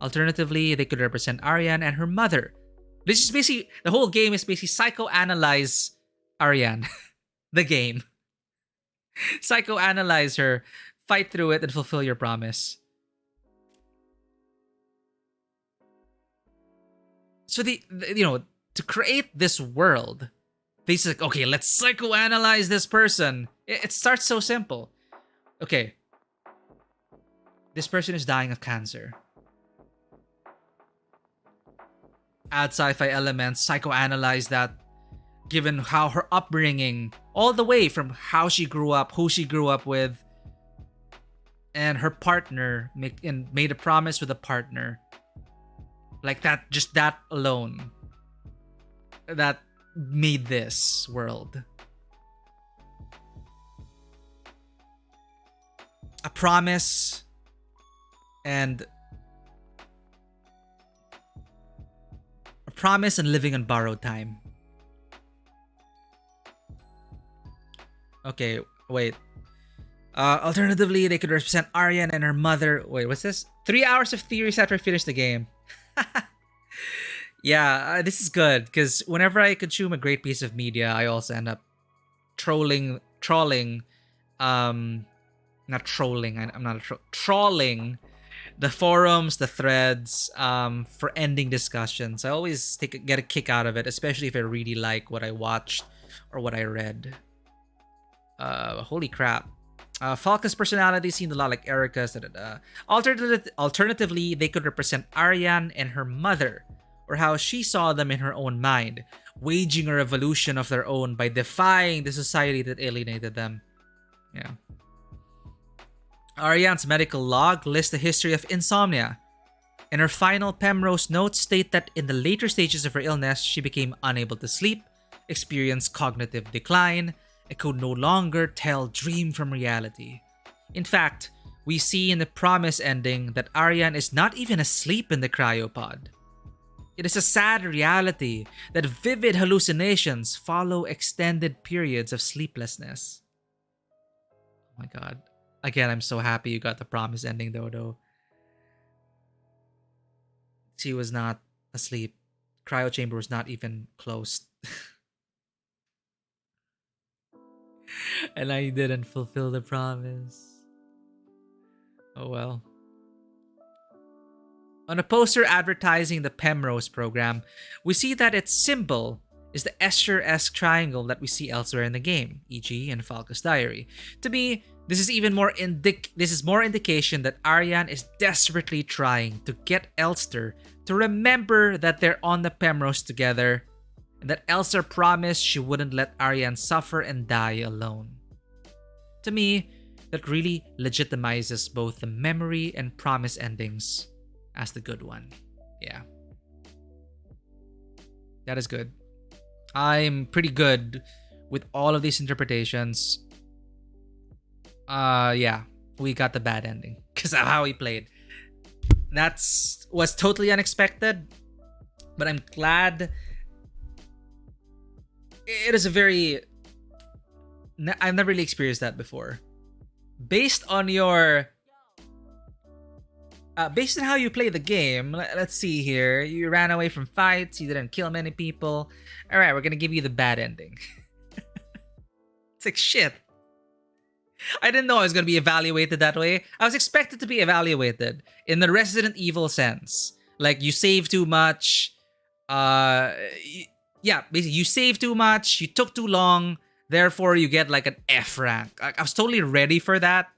Alternatively, they could represent Aryan and her mother. This is basically... The whole game is basically psychoanalyze Aryan. The game. Psychoanalyze her, fight through it, and fulfill your promise. So to create this world, they say, okay, let's psychoanalyze this person. It starts so simple. Okay, this person is dying of cancer. Add sci-fi elements, psychoanalyze that, given how her upbringing, all the way from how she grew up, who she grew up with, and her partner made a promise with a partner. Like that, just that alone, that made this world. A promise and living on borrowed time. Okay, wait. Alternatively, they could represent Aryan and her mother. Wait, what's this? 3 hours of theories after I finish the game. Yeah, this is good because whenever I consume a great piece of media, I also end up trawling. Not trolling. I'm not trawling the forums, the threads, for ending discussions. I always get a kick out of it, especially if I really like what I watched or what I read. Holy crap. Falca's personality seemed a lot like Erica's. Da, da, da. Alternatively, they could represent Ariane and her mother, or how she saw them in her own mind, waging a revolution of their own by defying the society that alienated them. Yeah. Ariane's medical log lists the history of insomnia. In her final Pemrose notes state that in the later stages of her illness, she became unable to sleep, experienced cognitive decline, and could no longer tell dream from reality. In fact, we see in the Promise ending that Ariane is not even asleep in the cryopod. It is a sad reality that vivid hallucinations follow extended periods of sleeplessness. Oh my god. Again, I'm so happy you got the Promise ending, Dodo. She was not asleep. Cryo chamber was not even closed. And I didn't fulfill the promise. Oh well. On a poster advertising the Pemrose program, we see that its symbol is the Escher-esque triangle that we see elsewhere in the game, e.g. in Falca's diary. To me, this is more indication that Ariane is desperately trying to get Elster to remember that they're on the Pemrose together, and that Elster promised she wouldn't let Ariane suffer and die alone. To me, that really legitimizes both the memory and promise endings as the good one. Yeah. That is good. I'm pretty good with all of these interpretations. Yeah, we got the bad ending because of how he played. Was totally unexpected, but I'm glad. It is a very... I've never really experienced that before. Based on how you play the game, let's see here. You ran away from fights, you didn't kill many people. Alright, we're gonna give you the bad ending. It's like, shit. I didn't know I was gonna be evaluated that way. I was expected to be evaluated in the Resident Evil sense. Like, you save too much. Yeah, basically, you save too much, you took too long, therefore you get like an F rank. I was totally ready for that.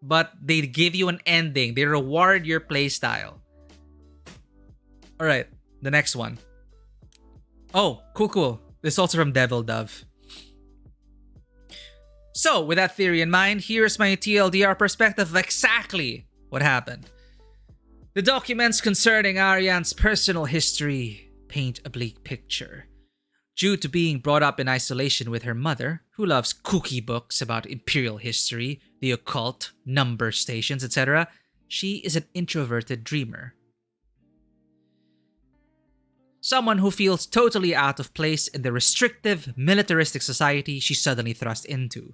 But they give you an ending. They reward your playstyle. Alright, the next one. Oh, cool. This is also from Devil Dove. So, with that theory in mind, here's my TLDR perspective of exactly what happened. The documents concerning Ariane's personal history paint a bleak picture. Due to being brought up in isolation with her mother, who loves cookie books about imperial history, the occult, number stations, etc., she is an introverted dreamer. Someone who feels totally out of place in the restrictive, militaristic society she suddenly thrust into.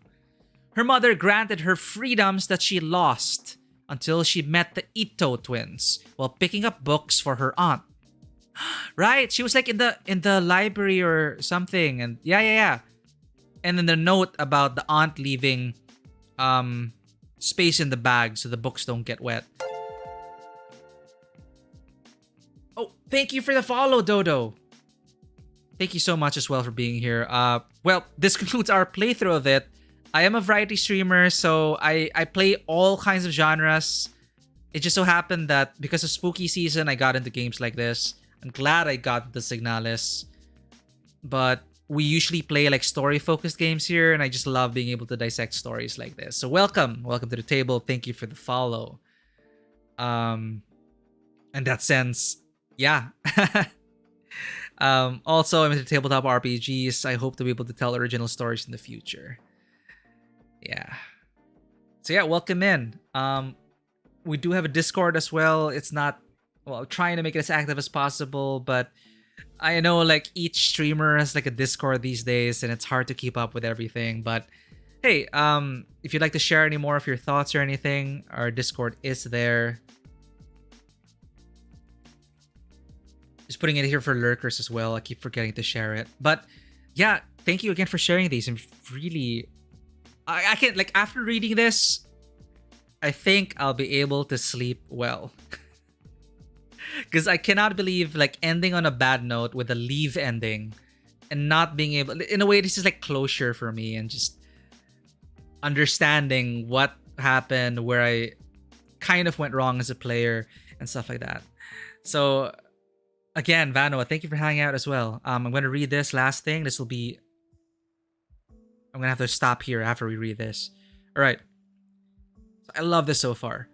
Her mother granted her freedoms that she lost until she met the Ito twins while picking up books for her aunt. Right? She was like in the library or something, and yeah. And then the note about the aunt leaving space in the bag so the books don't get wet. Oh, thank you for the follow, Dodo. Thank you so much as well for being here. Well, this concludes our playthrough of it. I am a variety streamer, so I play all kinds of genres. It just so happened that because of spooky season, I got into games like this. I'm glad I got the Signalis. But we usually play like story-focused games here, and I just love being able to dissect stories like this. So welcome to the table. Thank you for the follow. In that sense, yeah. Also, I'm into tabletop RPGs. I hope to be able to tell original stories in the future. Yeah. So yeah, welcome in. We do have a Discord as well. It's not, well, trying to make it as active as possible, but I know like each streamer has like a Discord these days, and it's hard to keep up with everything. But hey, if you'd like to share any more of your thoughts or anything, our Discord is there. Just putting it here for lurkers as well. I keep forgetting to share it. But yeah, thank you again for sharing these. And really, I can't, like, after reading this, I think I'll be able to sleep well. Because I cannot believe, like, ending on a bad note with a leave ending and not being able... In a way, this is like closure for me, and just... understanding what happened, where I kind of went wrong as a player, and stuff like that. So again, Vano, thank you for hanging out as well. I'm going to read this last thing. This will be... I'm going to have to stop here after we read this. All right. So I love this so far.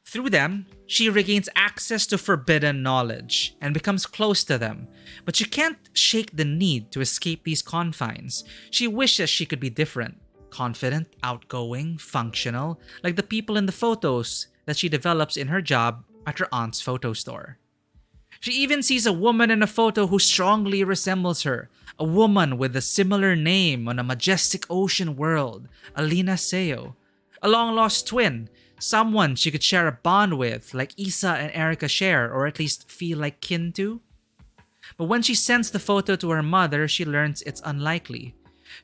Through them, she regains access to forbidden knowledge and becomes close to them. But she can't shake the need to escape these confines. She wishes she could be different. Confident, outgoing, functional, like the people in the photos that she develops in her job at her aunt's photo store. She even sees a woman in a photo who strongly resembles her, a woman with a similar name on a majestic ocean world, Alina Seo, a long-lost twin, someone she could share a bond with like Isa and Erica share, or at least feel like kin to. But when she sends the photo to her mother, she learns it's unlikely.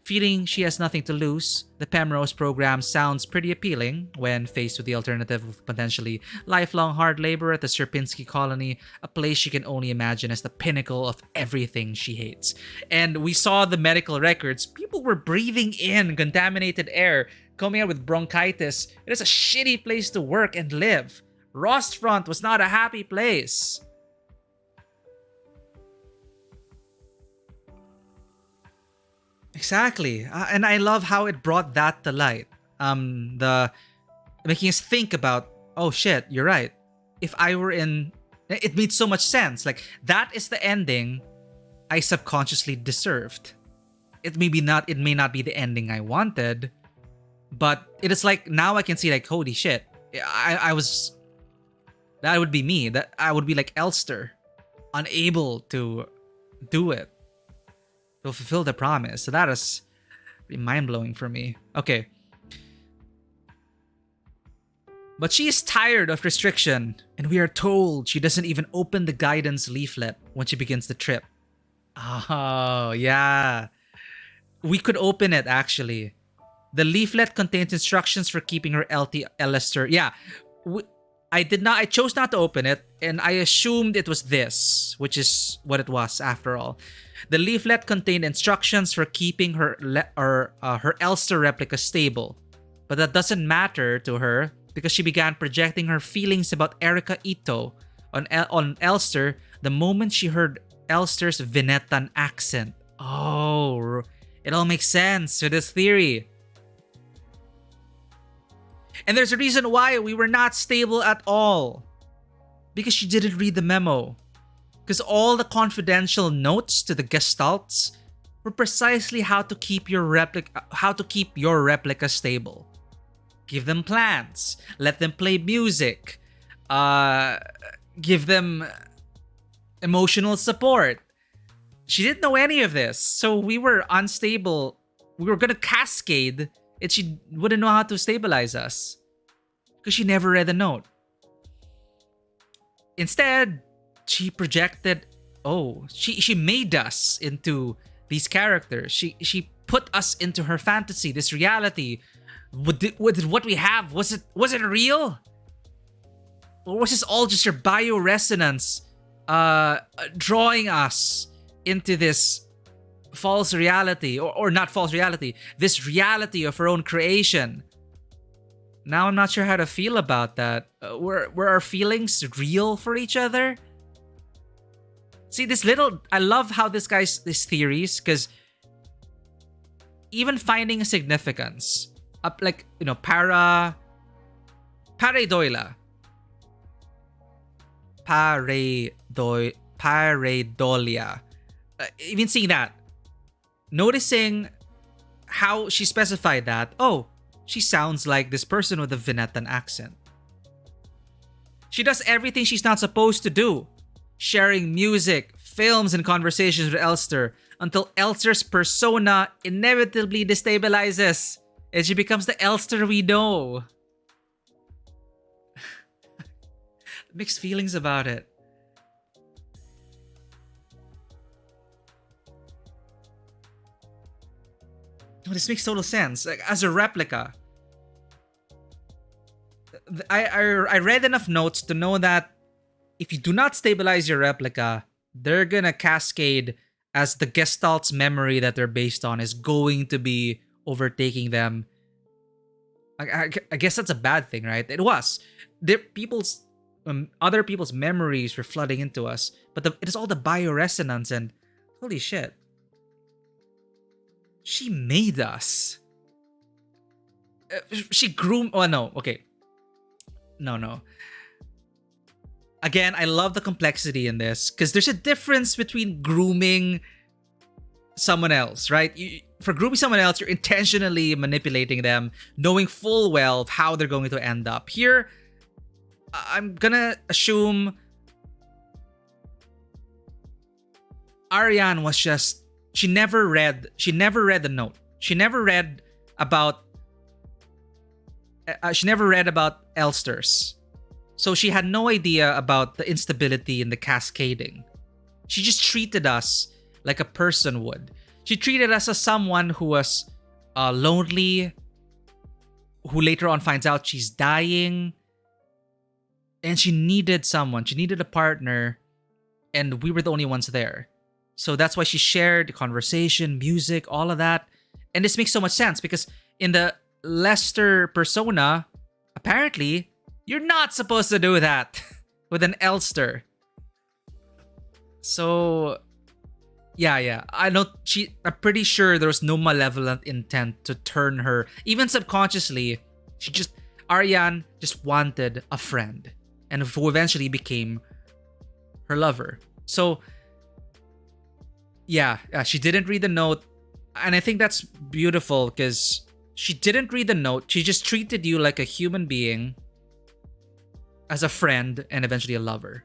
Feeling she has nothing to lose, the Pemrose program sounds pretty appealing when faced with the alternative of potentially lifelong hard labor at the Sierpinski colony, a place she can only imagine as the pinnacle of everything she hates. And we saw the medical records. People were breathing in contaminated air, coming out with bronchitis. It is a shitty place to work and live. Rostfront was not a happy place. Exactly. And I love how it brought that to light. The making us think about, oh shit, you're right. If I were in... It made so much sense. Like, that is the ending I subconsciously deserved. It may not be the ending I wanted, but it is like, now I can see like, holy shit. I was... That would be me. That I would be like Elster. Unable to do it. To fulfill the promise. So that is pretty mind-blowing for me. Okay. But she is tired of restriction, and we are told she doesn't even open the guidance leaflet when she begins the trip. Oh, yeah. We could open it, actually. The leaflet contains instructions for keeping her Elster. Yeah. I chose not to open it, and I assumed it was this, which is what it was after all. The leaflet contained instructions for keeping her Elster replica stable, but that doesn't matter to her because she began projecting her feelings about Erica Ito on Elster the moment she heard Elster's Venetan accent. Oh, it all makes sense to this theory. And there's a reason why we were not stable at all. Because she didn't read the memo. Because all the confidential notes to the gestalts were precisely how to keep your replica stable. Give them plans. Let them play music. Give them emotional support. She didn't know any of this. So we were unstable. We were gonna cascade, and she wouldn't know how to stabilize us. Because she never read the note. Instead, she projected, she made us into these characters. She put us into her fantasy, this reality. What we have, was it real? Or was this all just her bioresonance drawing us into this false reality? Or not false reality, this reality of her own creation. Now I'm not sure how to feel about that. Were our feelings real for each other? See, I love how these theories, because even finding a significance, like, pareidolia. Even seeing that, noticing how she specified that, she sounds like this person with a Venetan accent. She does everything she's not supposed to do, sharing music, films, and conversations with Elster until Elster's persona inevitably destabilizes and she becomes the Elster we know. Mixed feelings about it. This makes total sense. Like, as a replica, I read enough notes to know that if you do not stabilize your replica, they're gonna cascade as the Gestalt's memory that they're based on is going to be overtaking them. I guess that's a bad thing, right? It was. Other people's memories were flooding into us, but it is all the bioresonance, and holy shit. She made us. She groomed. Oh, no. Okay. No. Again, I love the complexity in this because there's a difference between grooming someone else, right? For grooming someone else, you're intentionally manipulating them, knowing full well how they're going to end up. Here, I'm gonna assume Ariane was just, she never read the note. She never read about Elster's. So she had no idea about the instability and the cascading. She just treated us like a person would. She treated us as someone who was lonely, who later on finds out she's dying, and she needed someone. She needed a partner, and we were the only ones there. So that's why she shared conversation, music, all of that. And this makes so much sense because in the Lester persona, apparently, you're not supposed to do that with an Elster. So, yeah. I'm pretty sure there was no malevolent intent to turn her. Even subconsciously, Ariane just wanted a friend. And who eventually became her lover. So, yeah, she didn't read the note. And I think that's beautiful because she didn't read the note. She just treated you like a human being, as a friend, and eventually a lover.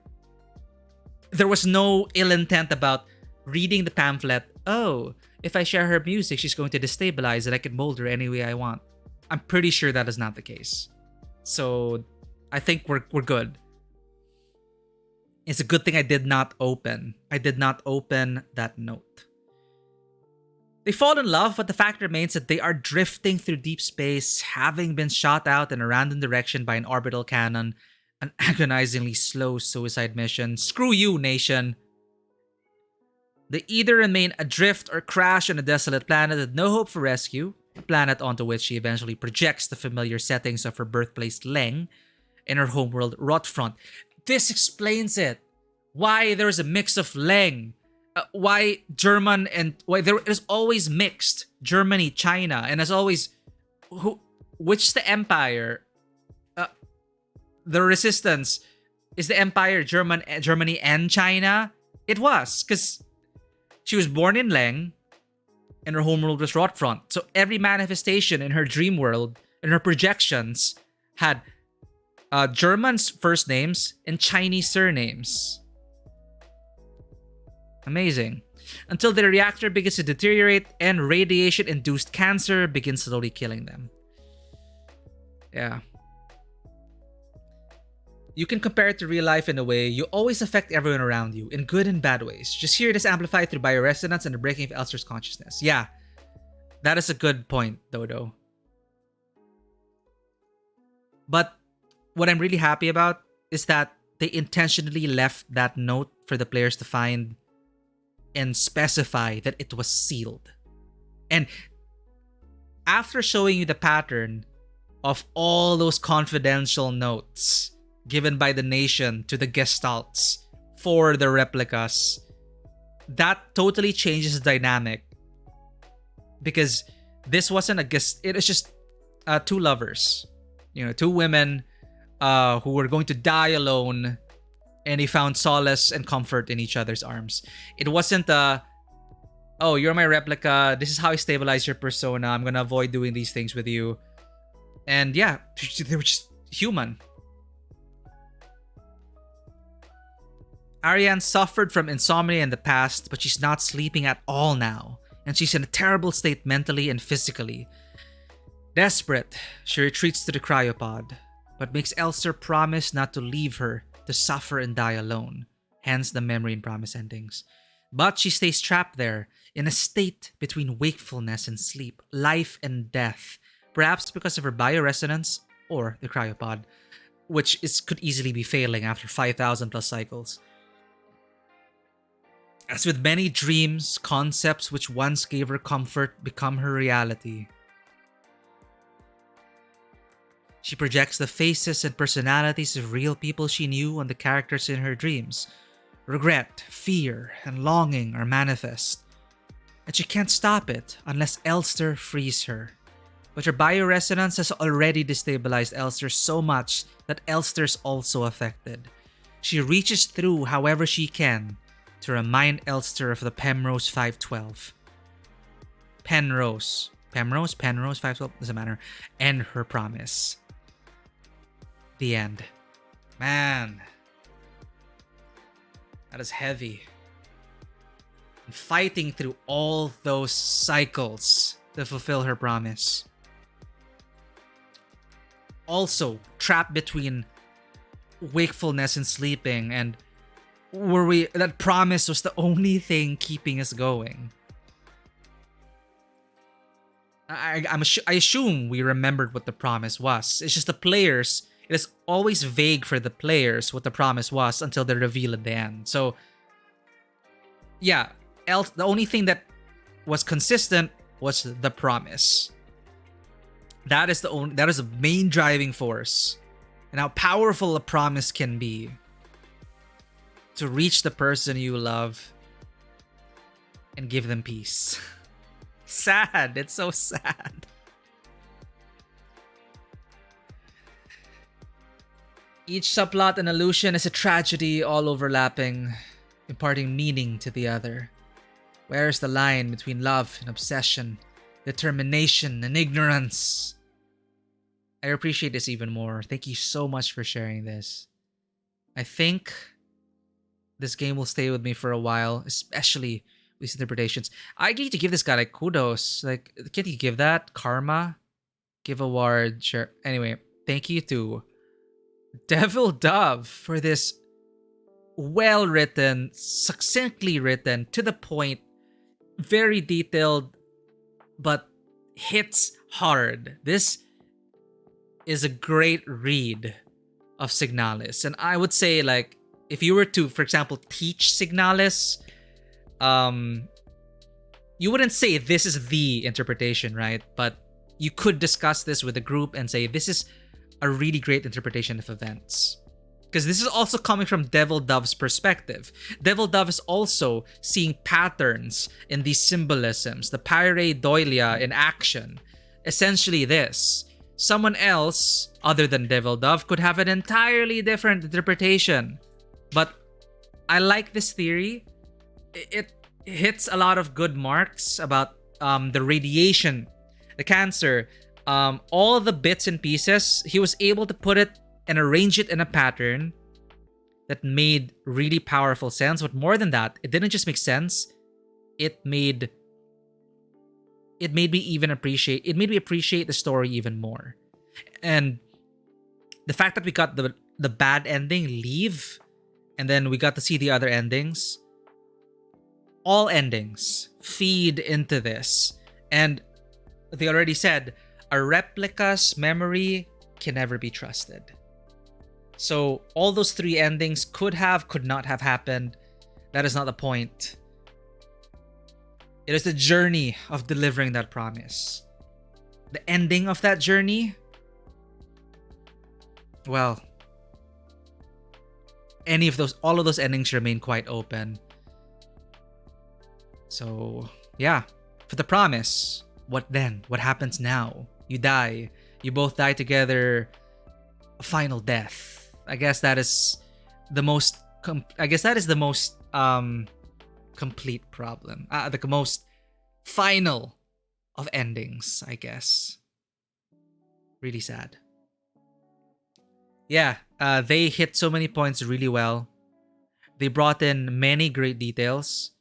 There was no ill intent about reading the pamphlet. Oh, if I share her music, she's going to destabilize and I can mold her any way I want. I'm pretty sure that is not the case. So I think we're good. It's a good thing I did not open that note. They fall in love, but the fact remains that they are drifting through deep space, having been shot out in a random direction by an orbital cannon, an agonizingly slow suicide mission. Screw you, nation. They either remain adrift or crash on a desolate planet with no hope for rescue, a planet onto which she eventually projects the familiar settings of her birthplace Leng and her homeworld Rotfront. This explains it. Why there's a mix of Leng. Why German and why there is always mixed. Germany, China, and as always, which the empire? The resistance is the empire Germany and China. It was because she was born in Leng, and her homeworld was Rotfront. So every manifestation in her dream world and her projections had German first names and Chinese surnames. Amazing. Until the reactor begins to deteriorate and radiation-induced cancer begins slowly killing them. Yeah. You can compare it to real life in a way. You always affect everyone around you, in good and bad ways. Just hear this amplified through bioresonance and the breaking of Elster's consciousness. Yeah. That is a good point, Dodo. But what I'm really happy about is that they intentionally left that note for the players to find and specify that it was sealed. And after showing you the pattern of all those confidential notes given by the nation to the Gestalts for the replicas, that totally changes the dynamic. Because this wasn't it was just two lovers. Two women who were going to die alone, and they found solace and comfort in each other's arms. It wasn't oh, you're my replica, this is how I stabilize your persona, I'm gonna avoid doing these things with you. And yeah, they were just human. Ariane suffered from insomnia in the past, but she's not sleeping at all now, and she's in a terrible state mentally and physically. Desperate, she retreats to the cryopod, but makes Elster promise not to leave her to suffer and die alone, hence the memory and promise endings. But she stays trapped there, in a state between wakefulness and sleep, life and death, perhaps because of her bioresonance or the cryopod, which could easily be failing after 5,000 plus cycles. As with many dreams, concepts which once gave her comfort become her reality. She projects the faces and personalities of real people she knew on the characters in her dreams. Regret, fear, and longing are manifest, and she can't stop it unless Elster frees her. But her bioresonance has already destabilized Elster so much that Elster's also affected. She reaches through however she can to remind Elster of the Penrose 512. Penrose 512, doesn't matter. And her promise. The end. Man. That is heavy. And fighting through all those cycles to fulfill her promise. Also, trapped between wakefulness and sleeping, and that promise was the only thing keeping us going. I assume we remembered what the promise was. It's just the players, it is always vague for the players what the promise was until they reveal at the end. So, yeah, the only thing that was consistent was the promise. That is the main driving force, and how powerful a promise can be to reach the person you love and give them peace. Sad. It's so sad. Each subplot and illusion is a tragedy, all overlapping, imparting meaning to the other. Where is the line between love and obsession, determination and ignorance? I appreciate this even more. Thank you so much for sharing this. I think this game will stay with me for a while, especially with these interpretations. I need to give this guy like kudos. Like, can't you give that? Karma? Give award, sure. Anyway, thank you to Devil Dove for this well-written, succinctly written, to the point, very detailed, but hits hard. This is a great read of Signalis. And I would say, like, if you were to, for example, teach Signalis, you wouldn't say this is the interpretation, right? But you could discuss this with a group and say this is a really great interpretation of events. Because this is also coming from Devil Dove's perspective. Devil Dove is also seeing patterns in these symbolisms, the pareidolia in action. Essentially this. Someone else, other than Devil Dove, could have an entirely different interpretation. But I like this theory. It hits a lot of good marks about the radiation, the cancer, all the bits and pieces. He was able to put it and arrange it in a pattern that made really powerful sense. But more than that, it didn't just make sense. It made me appreciate the story even more. And the fact that we got the bad ending leave, and then we got to see the other endings. All endings feed into this. And they already said, a replica's memory can never be trusted. So all those three endings could not have happened. That is not the point. It is the journey of delivering that promise. The ending of that journey, well, all of those endings remain quite open. So, yeah. For the promise, what then? What happens now? You die. You both die together. A final death. I guess that is the most complete problem. The most final of endings, I guess. Really sad. Yeah, they hit so many points really well. They brought in many great details.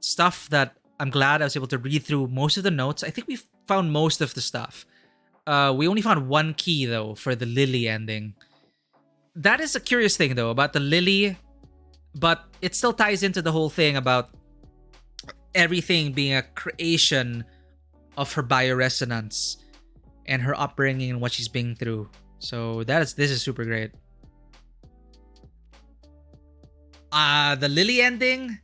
Stuff that I'm glad I was able to read through most of the notes. I think we found most of the stuff. We only found one key, though, for the Lily ending. That is a curious thing, though, about the Lily. But it still ties into the whole thing about everything being a creation of her bioresonance and her upbringing and what she's been through. So this is super great. The Lily ending,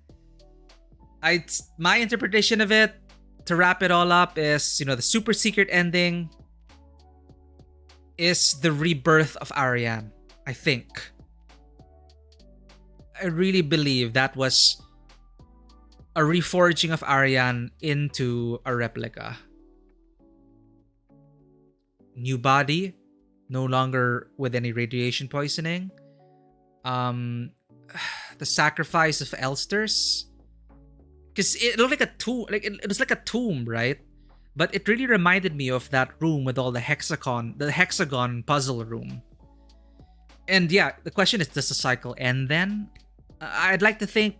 my interpretation of it, to wrap it all up, is, the super secret ending is the rebirth of Ariane, I think. I really believe that was a reforging of Ariane into a replica. New body, no longer with any radiation poisoning. The sacrifice of Elsters, because it looked like a tomb, it was like a tomb, right? But it really reminded me of that room with all the hexagon puzzle room. And yeah, the question is, does the cycle end then? I'd like to think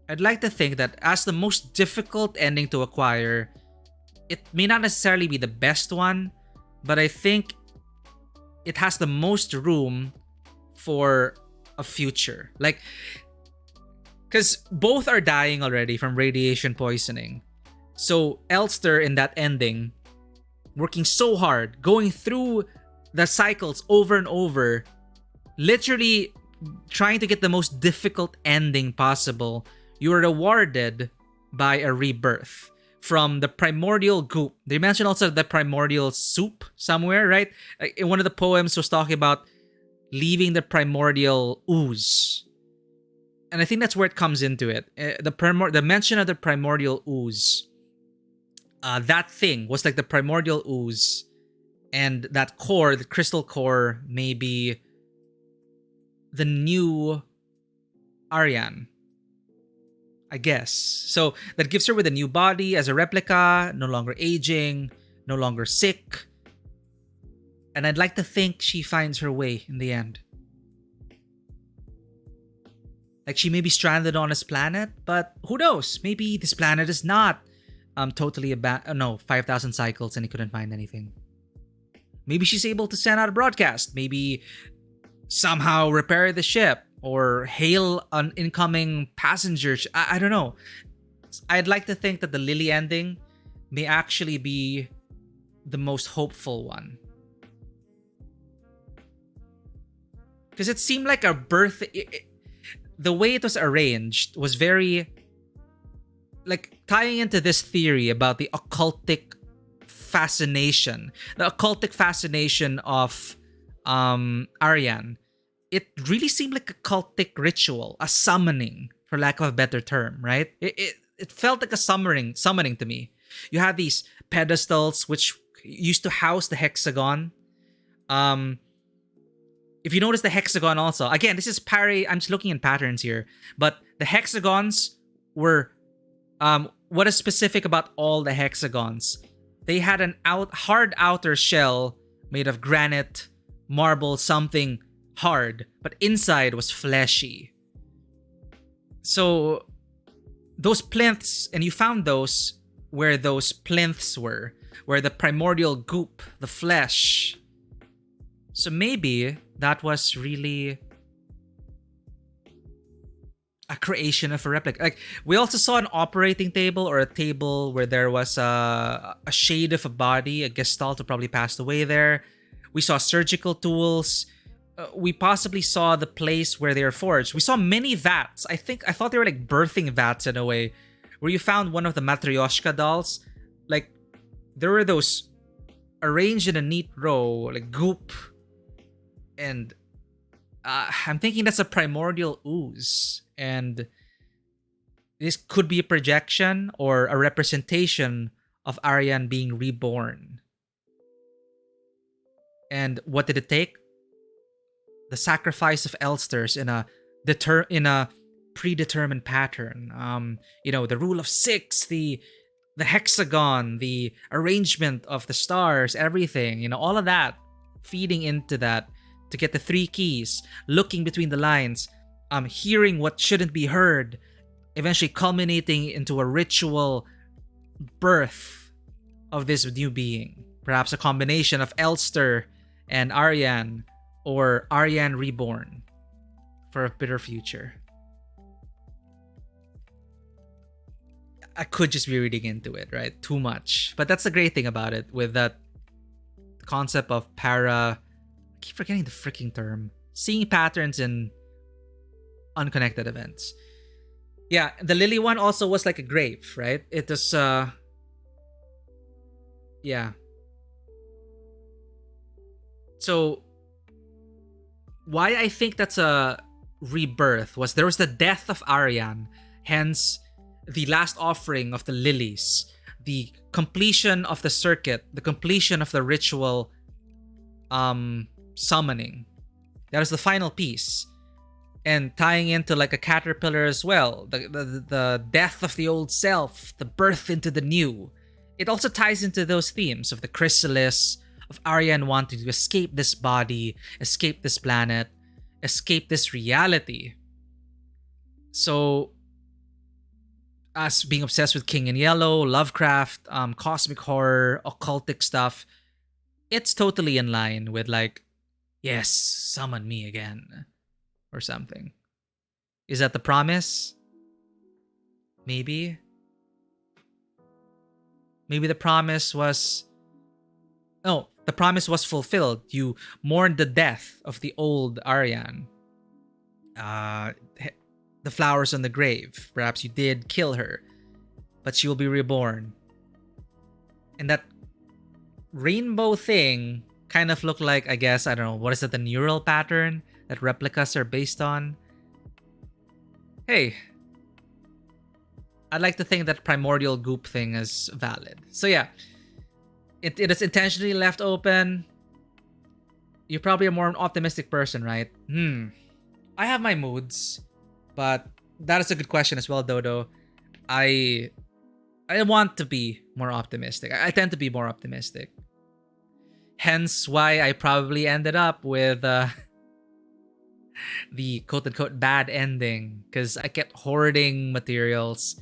that as the most difficult ending to acquire, it may not necessarily be the best one, but I think it has the most room for a future. Like, because both are dying already from radiation poisoning. So Elster in that ending, working so hard, going through the cycles over and over, literally trying to get the most difficult ending possible, you are rewarded by a rebirth from the primordial goop. They mentioned also the primordial soup somewhere, right? In one of the poems was talking about leaving the primordial ooze. And I think that's where it comes into it. The mention of the primordial ooze. That thing was like the primordial ooze. And that core, the crystal core, may be the new Ariane, I guess. So that gives her with a new body as a replica, no longer aging, no longer sick. And I'd like to think she finds her way in the end. Like, she may be stranded on this planet, but who knows? Maybe this planet is not totally 5,000 cycles and he couldn't find anything. Maybe she's able to send out a broadcast. Maybe somehow repair the ship or hail an incoming passenger. I don't know. I'd like to think that the Lily ending may actually be the most hopeful one. Because it seemed like a birth... the way it was arranged was very... like, tying into this theory about the occultic fascination. The occultic fascination of Ariane. It really seemed like a cultic ritual, a summoning, for lack of a better term, right? It felt like a summoning to me. You have these pedestals which used to house the hexagon. If you notice the hexagon also, again, this is I'm just looking at patterns here, but the hexagons were, what is specific about all the hexagons? They had an hard outer shell made of granite, marble, something hard, but inside was fleshy. So those plinths, and you found those where those plinths were, where the primordial goop, the flesh. So maybe that was really a creation of a replica. Like, we also saw an operating table, or a table where there was a shade of a body, a gestalt who probably passed away there. We saw surgical tools. We possibly saw the place where they were forged. We saw many vats. I thought they were like birthing vats in a way, where you found one of the Matryoshka dolls. Like, there were those arranged in a neat row, like goop. And I'm thinking that's a primordial ooze. And this could be a projection or a representation of Ariane being reborn. And what did it take? The sacrifice of Elsters in a predetermined pattern. The rule of 6, the hexagon, the arrangement of the stars, everything. All of that feeding into that to get the 3 keys, looking between the lines, hearing what shouldn't be heard, eventually culminating into a ritual birth of this new being. Perhaps a combination of Elster and Ariane, or Ariane reborn for a better future. I could just be reading into it, right? Too much. But that's the great thing about it, with that concept of I keep forgetting the freaking term. Seeing patterns in unconnected events. Yeah, the lily one also was like a grave, right? It was yeah. So why I think that's a rebirth was there was the death of Aryan, hence the last offering of the lilies, the completion of the circuit, the completion of the ritual summoning. That is the final piece. And tying into like a caterpillar as well, the death of the old self, the birth into the new. It also ties into those themes of the chrysalis, of Aryan wanting to escape this body, escape this planet, escape this reality. So, us being obsessed with King in Yellow, Lovecraft, cosmic horror, occultic stuff, it's totally in line with like, yes, summon me again, or something. Is that the promise? Maybe. Maybe the promise was... No, the promise was fulfilled. You mourned the death of the old Aryan. The flowers on the grave. Perhaps you did kill her, but she will be reborn. And that rainbow thing kind of looked like, I guess, I don't know, what is it, the neural pattern that replicas are based on? Hey, I'd like to think that primordial goop thing is valid. So yeah, it is intentionally left open. You're probably a more optimistic person, right? I have my moods, but that is a good question as well, Dodo. I want to be more optimistic. I tend to be more optimistic. Hence why I probably ended up with the quote-unquote bad ending, because I kept hoarding materials,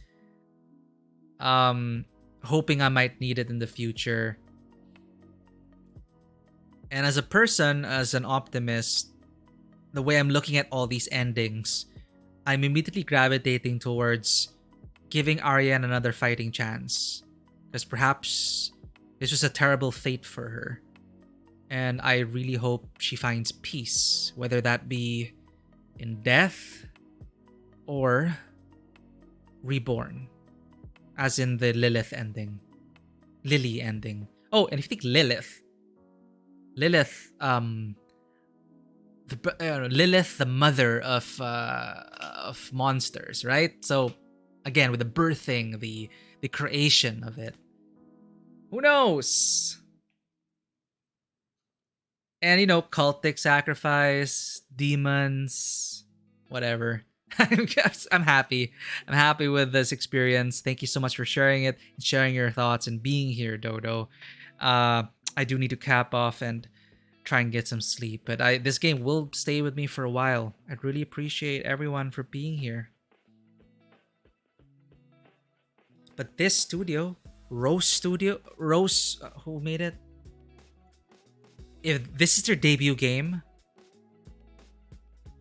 hoping I might need it in the future. And as a person, as an optimist, the way I'm looking at all these endings, I'm immediately gravitating towards giving Aryan another fighting chance, because perhaps this was a terrible fate for her. And I really hope she finds peace, whether that be in death or reborn, as in the Lilith ending. Lily ending. Oh, and if you think Lilith, Lilith, the mother of monsters, right? So again, with the birthing, the creation of it. Who knows? And, you know, cultic sacrifice, demons, whatever. I'm happy. I'm happy with this experience. Thank you so much for sharing it, and sharing your thoughts, and being here, Dodo. I do need to cap off and try and get some sleep, but this game will stay with me for a while. I'd really appreciate everyone for being here. But this studio, Rose, who made it? If this is their debut game,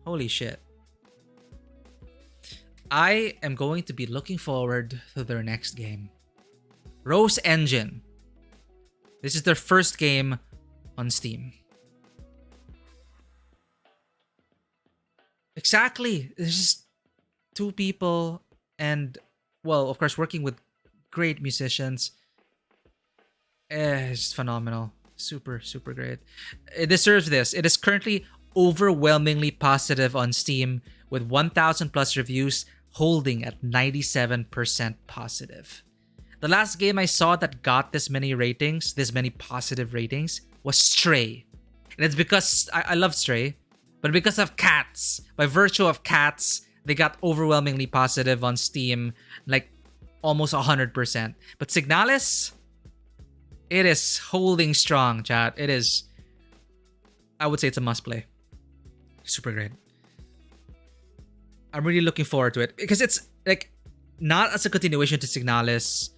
holy shit. I am going to be looking forward to their next game. Rose Engine. This is their first game on Steam. Exactly. There's just two people and, well, of course, working with great musicians. It's just phenomenal. Super, super great. It deserves this. It is currently overwhelmingly positive on Steam with 1,000 plus reviews, holding at 97% positive. The last game I saw that got this many ratings, this many positive ratings, was Stray. And it's because I love Stray, but because of cats, by virtue of cats, they got overwhelmingly positive on Steam, like almost 100%. But Signalis, it is holding strong, chat. It is, I would say it's a must play. Super great. I'm really looking forward to it because it's like not as a continuation to Signalis,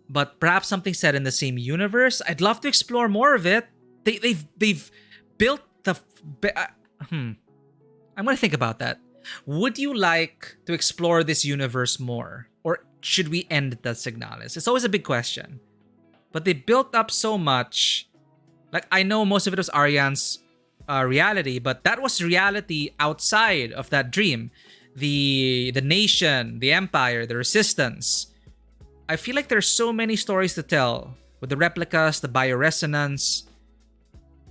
but perhaps something set in the same universe. I'd love to explore more of it. They've built the... I'm gonna think about that. Would you like to explore this universe more, or should we end at Signalis? It's always a big question. But they built up so much. Like, I know most of it was Aryan's reality, but that was reality outside of that dream. the nation, the empire, the resistance. I feel like there's so many stories to tell with the replicas, the bioresonance.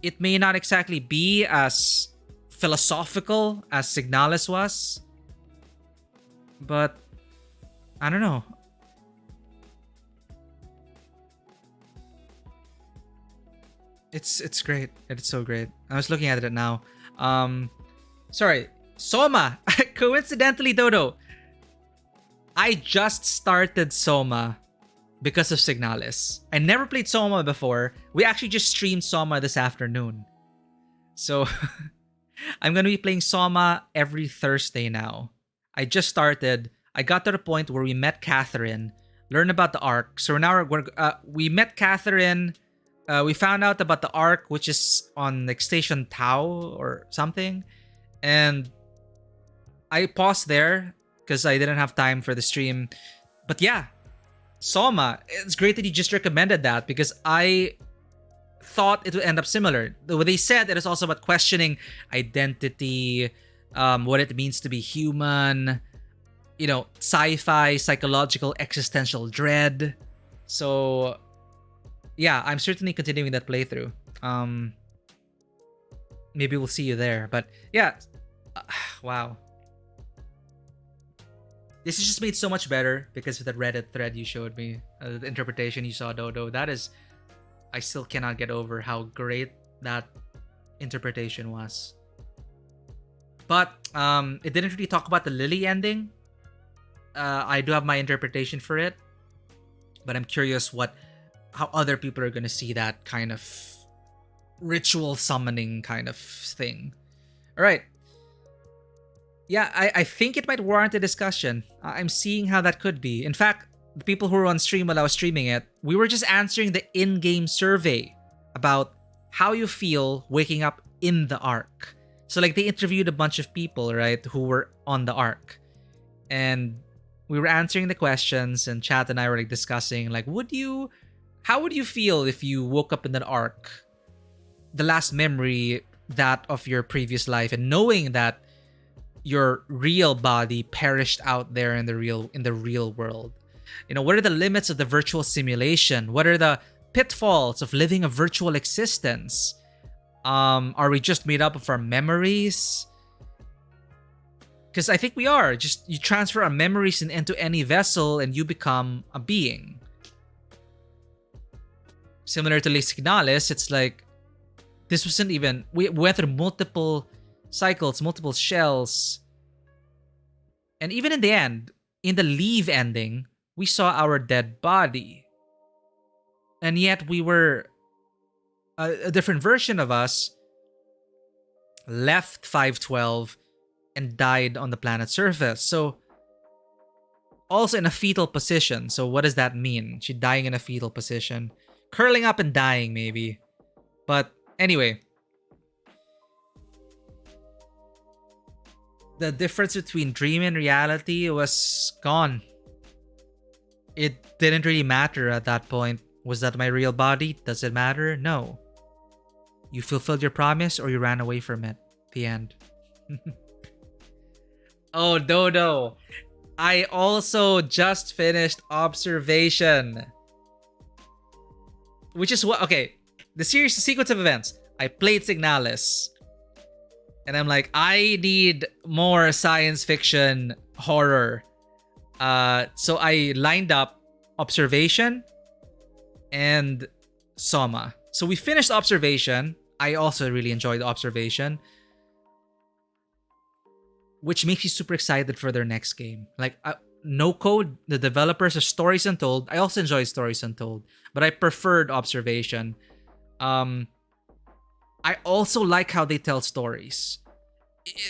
It may not exactly be as philosophical as Signalis was, but I don't know. It's great. It's so great. I was looking at it now. Sorry, Soma. Coincidentally, Dodo, I just started Soma because of Signalis. I never played Soma before. We actually just streamed Soma this afternoon. So I'm going to be playing Soma every Thursday now. I just started. I got to the point where we met Catherine, learned about the arc. So now we met Catherine. We found out about the arc, which is on like Station Tau or something. And I paused there because I didn't have time for the stream. But yeah, Soma, it's great that you just recommended that because I thought it would end up similar. What they said, it is also about questioning identity, what it means to be human, you know, sci-fi, psychological, existential dread. So yeah, I'm certainly continuing that playthrough. Maybe we'll see you there. But yeah, wow. This is just made so much better because of that Reddit thread you showed me. The interpretation you saw, Dodo. That is... I still cannot get over how great that interpretation was. But it didn't really talk about the Lily ending. I do have my interpretation for it. But I'm curious how other people are going to see that kind of ritual summoning kind of thing. All right. Yeah, I think it might warrant a discussion. I'm seeing how that could be. In fact, the people who were on stream while I was streaming it, we were just answering the in-game survey about how you feel waking up in the arc. So like they interviewed a bunch of people, right, who were on the arc. And we were answering the questions and Chat and I were like discussing like, how would you feel if you woke up in that arc, the last memory that of your previous life, and knowing that your real body perished out there in the real world? You know, what are the limits of the virtual simulation? What are the pitfalls of living a virtual existence? Are we just made up of our memories? Because I think we are. Just you transfer our memories into any vessel and you become a being. Similar to Signalis, it's like this wasn't even... We went through multiple cycles, multiple shells. And even in the end, in the Leave ending, we saw our dead body. And yet we were... A different version of us left 512 and died on the planet's surface. So, also in a fetal position. So what does that mean? She dying in a fetal position. Curling up and dying, maybe. But anyway. The difference between dream and reality was gone. It didn't really matter at that point. Was that my real body? Does it matter? No. You fulfilled your promise or you ran away from it. The end. Oh, Dodo. I also just finished Observation. Which is what... Okay. The sequence of events. I played Signalis. And I'm like, I need more science fiction horror. So I lined up Observation and Soma. So we finished Observation. I also really enjoyed Observation. Which makes me super excited for their next game. Like, No Code, the developers of Stories Untold. I also enjoyed Stories Untold. But I preferred Observation. I also like how they tell stories.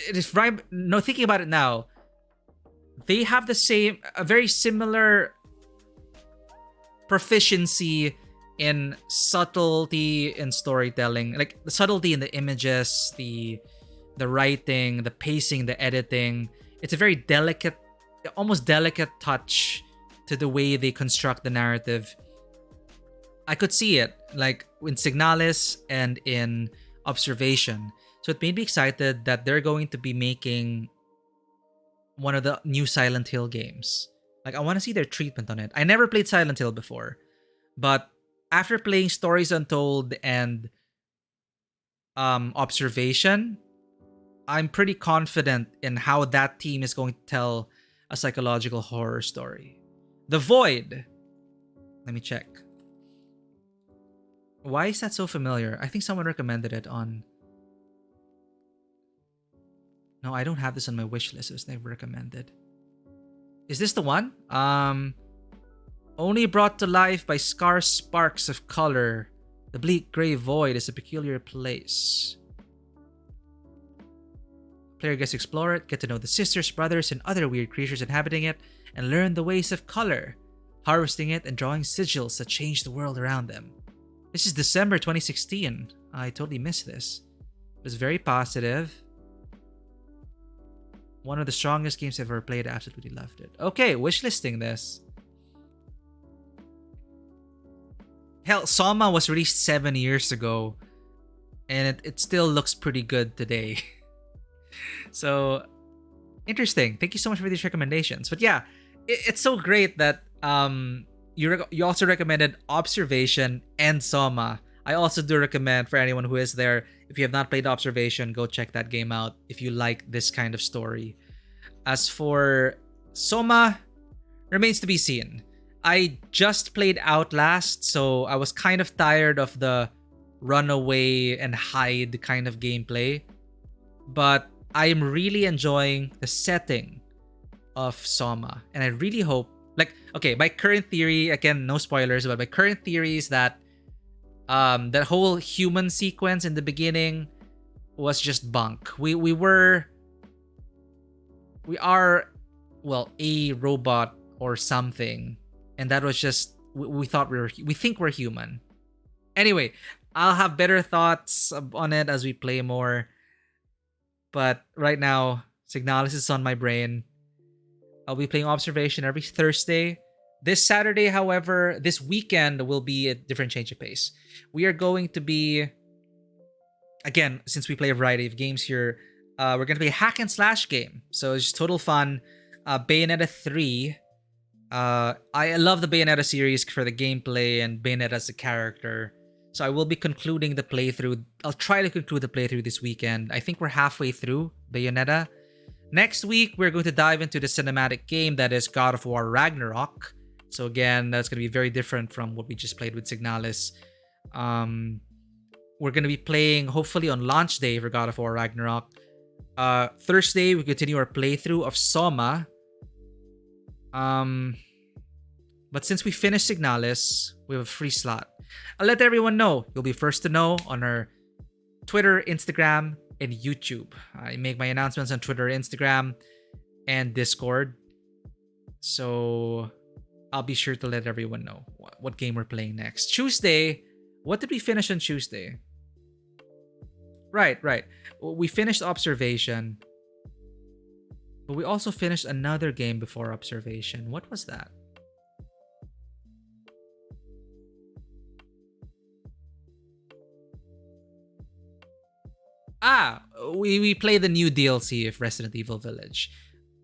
It is right. No, thinking about it now, they have a very similar proficiency in subtlety in storytelling, like the subtlety in the images, the writing, the pacing, the editing. It's a very delicate, almost delicate touch to the way they construct the narrative. I could see it like in Signalis and in Observation. So it made me excited that they're going to be making one of the new Silent Hill games. Like, I want to see their treatment on it. I never played Silent Hill before, but after playing Stories Untold and Observation, I'm pretty confident in how that team is going to tell a psychological horror story. The Void. Let me check. Why is that so familiar? I think someone recommended it on... No, I don't have this on my wish list. It was never recommended. Is this the one? Only brought to life by scarce sparks of color, the bleak gray void is a peculiar place. Player gets to explore it, get to know the sisters, brothers, and other weird creatures inhabiting it, and learn the ways of color, harvesting it and drawing sigils that change the world around them. This is December 2016. I totally missed this. It was very positive. One of the strongest games I've ever played. I absolutely loved it. Okay, wishlisting this. Hell, Soma was released 7 years ago, and it still looks pretty good today. So, interesting. Thank you so much for these recommendations. But yeah, it's so great that you also recommended Observation and Soma. I also do recommend for anyone who is there, if you have not played Observation, go check that game out if you like this kind of story. As for Soma, remains to be seen. I just played Outlast, so I was kind of tired of the run away and hide kind of gameplay. But I am really enjoying the setting of Soma. And I really hope, like, okay, my current theory, again, no spoilers, but my current theory is that that whole human sequence in the beginning was just bunk. We are, well, a robot or something. And that was just, we think we're human. Anyway, I'll have better thoughts on it as we play more. But right now, Signalis is on my brain. I'll be playing Observation every Thursday. This Saturday, however, this weekend will be a different change of pace. We are going to be, again, since we play a variety of games here, we're going to play a hack and slash game. So it's just total fun. Bayonetta 3. I love the Bayonetta series for the gameplay and Bayonetta as a character. So I will be concluding the playthrough. I'll try to conclude the playthrough this weekend. I think we're halfway through Bayonetta. Next week, we're going to dive into the cinematic game that is God of War Ragnarok. So again, that's going to be very different from what we just played with Signalis. We're going to be playing, hopefully, on launch day for God of War Ragnarok. Thursday, we continue our playthrough of Soma. But since we finished Signalis, we have a free slot. I'll let everyone know. You'll be first to know on our Twitter, Instagram, and YouTube. I make my announcements on Twitter, Instagram, and Discord. So I'll be sure to let everyone know what game we're playing next. Tuesday, what did we finish on Tuesday? Right. We finished Observation. But we also finished another game before Observation. What was that? We played the new DLC of Resident Evil Village.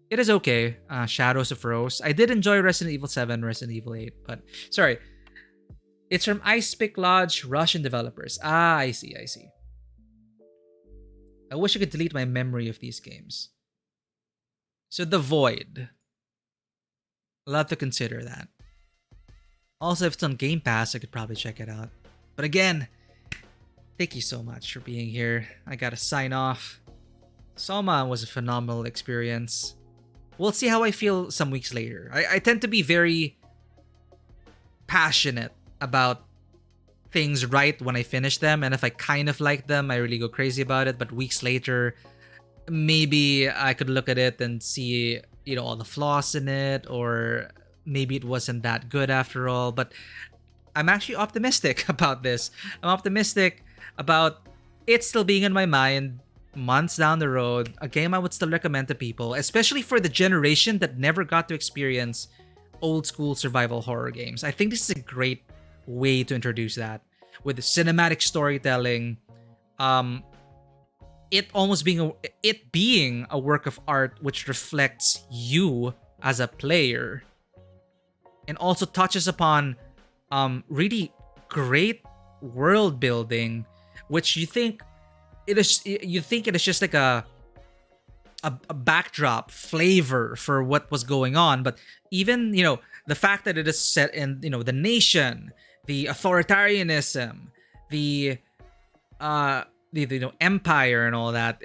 It is okay. Shadows of Rose. I did enjoy Resident Evil 7, Resident Evil 8, but sorry. It's from Ice Pick Lodge, Russian developers. I see. I wish I could delete my memory of these games. So The Void. I'll have to consider that. Also, if it's on Game Pass, I could probably check it out. But again, thank you so much for being here. I gotta sign off. Soma was a phenomenal experience. We'll see how I feel some weeks later. I tend to be very passionate about things right when I finish them. And if I kind of like them, I really go crazy about it. But weeks later, maybe I could look at it and see, all the flaws in it. Or maybe it wasn't that good after all. But I'm actually optimistic about this. I'm optimistic about it still being in my mind months down the road. A game I would still recommend to people, especially for the generation that never got to experience old school survival horror games. I think this is a great way to introduce that with the cinematic storytelling. it being a work of art which reflects you as a player, and also touches upon really great world building, which you think it is just like a backdrop flavor for what was going on. But even, the fact that it is set in, the nation, the authoritarianism, the empire and all that,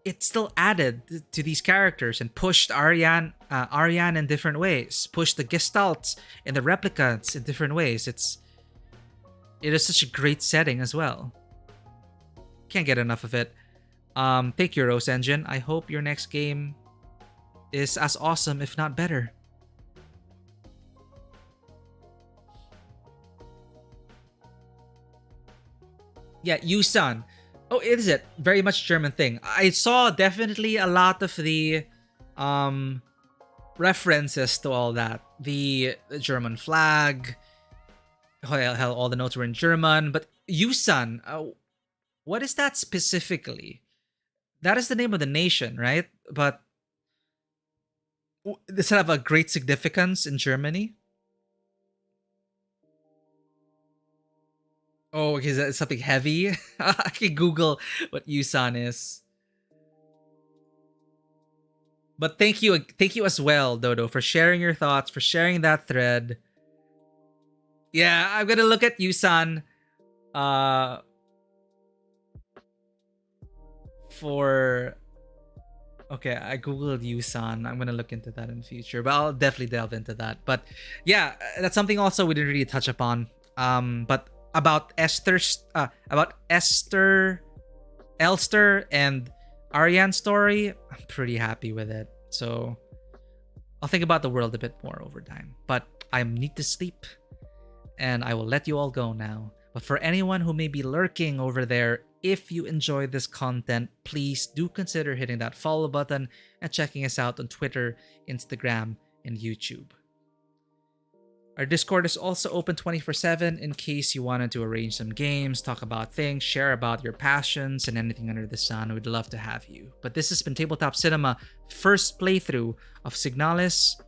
it still added to these characters and pushed Aryan in different ways, pushed the gestalts and the replicants in different ways. It is such a great setting as well. Can't get enough of it. Thank you, Rose Engine. I hope your next game is as awesome, if not better. Yeah, Yusan. Oh, is it? Very much German thing. I saw definitely a lot of the references to all that. The German flag. Hell, all the notes were in German. But Yusan, what is that specifically? That is the name of the nation, right? But does it have a great significance in Germany? Oh, okay, is that something heavy? I can Google what Yusan is. But thank you as well, Dodo, for sharing your thoughts, for sharing that thread. Yeah, I'm gonna look at Yusan for... Okay, I googled Yusan. I'm gonna look into that in the future, but I'll definitely delve into that. But yeah, that's something also we didn't really touch upon. But about Elster, and Aryan's story, I'm pretty happy with it. So I'll think about the world a bit more over time. But I need to sleep, and I will let you all go now. But for anyone who may be lurking over there, if you enjoy this content, please do consider hitting that follow button and checking us out on Twitter, Instagram, and YouTube. Our Discord is also open 24/7 in case you wanted to arrange some games, talk about things, share about your passions, and anything under the sun. We'd love to have you. But this has been Tabletop Cinema, first playthrough of Signalis.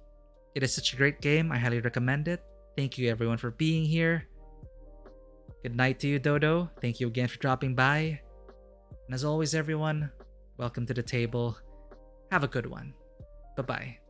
It is such a great game. I highly recommend it. Thank you everyone for being here. Good night to you, Dodo. Thank you again for dropping by. And as always, everyone, welcome to the table. Have a good one. Bye-bye.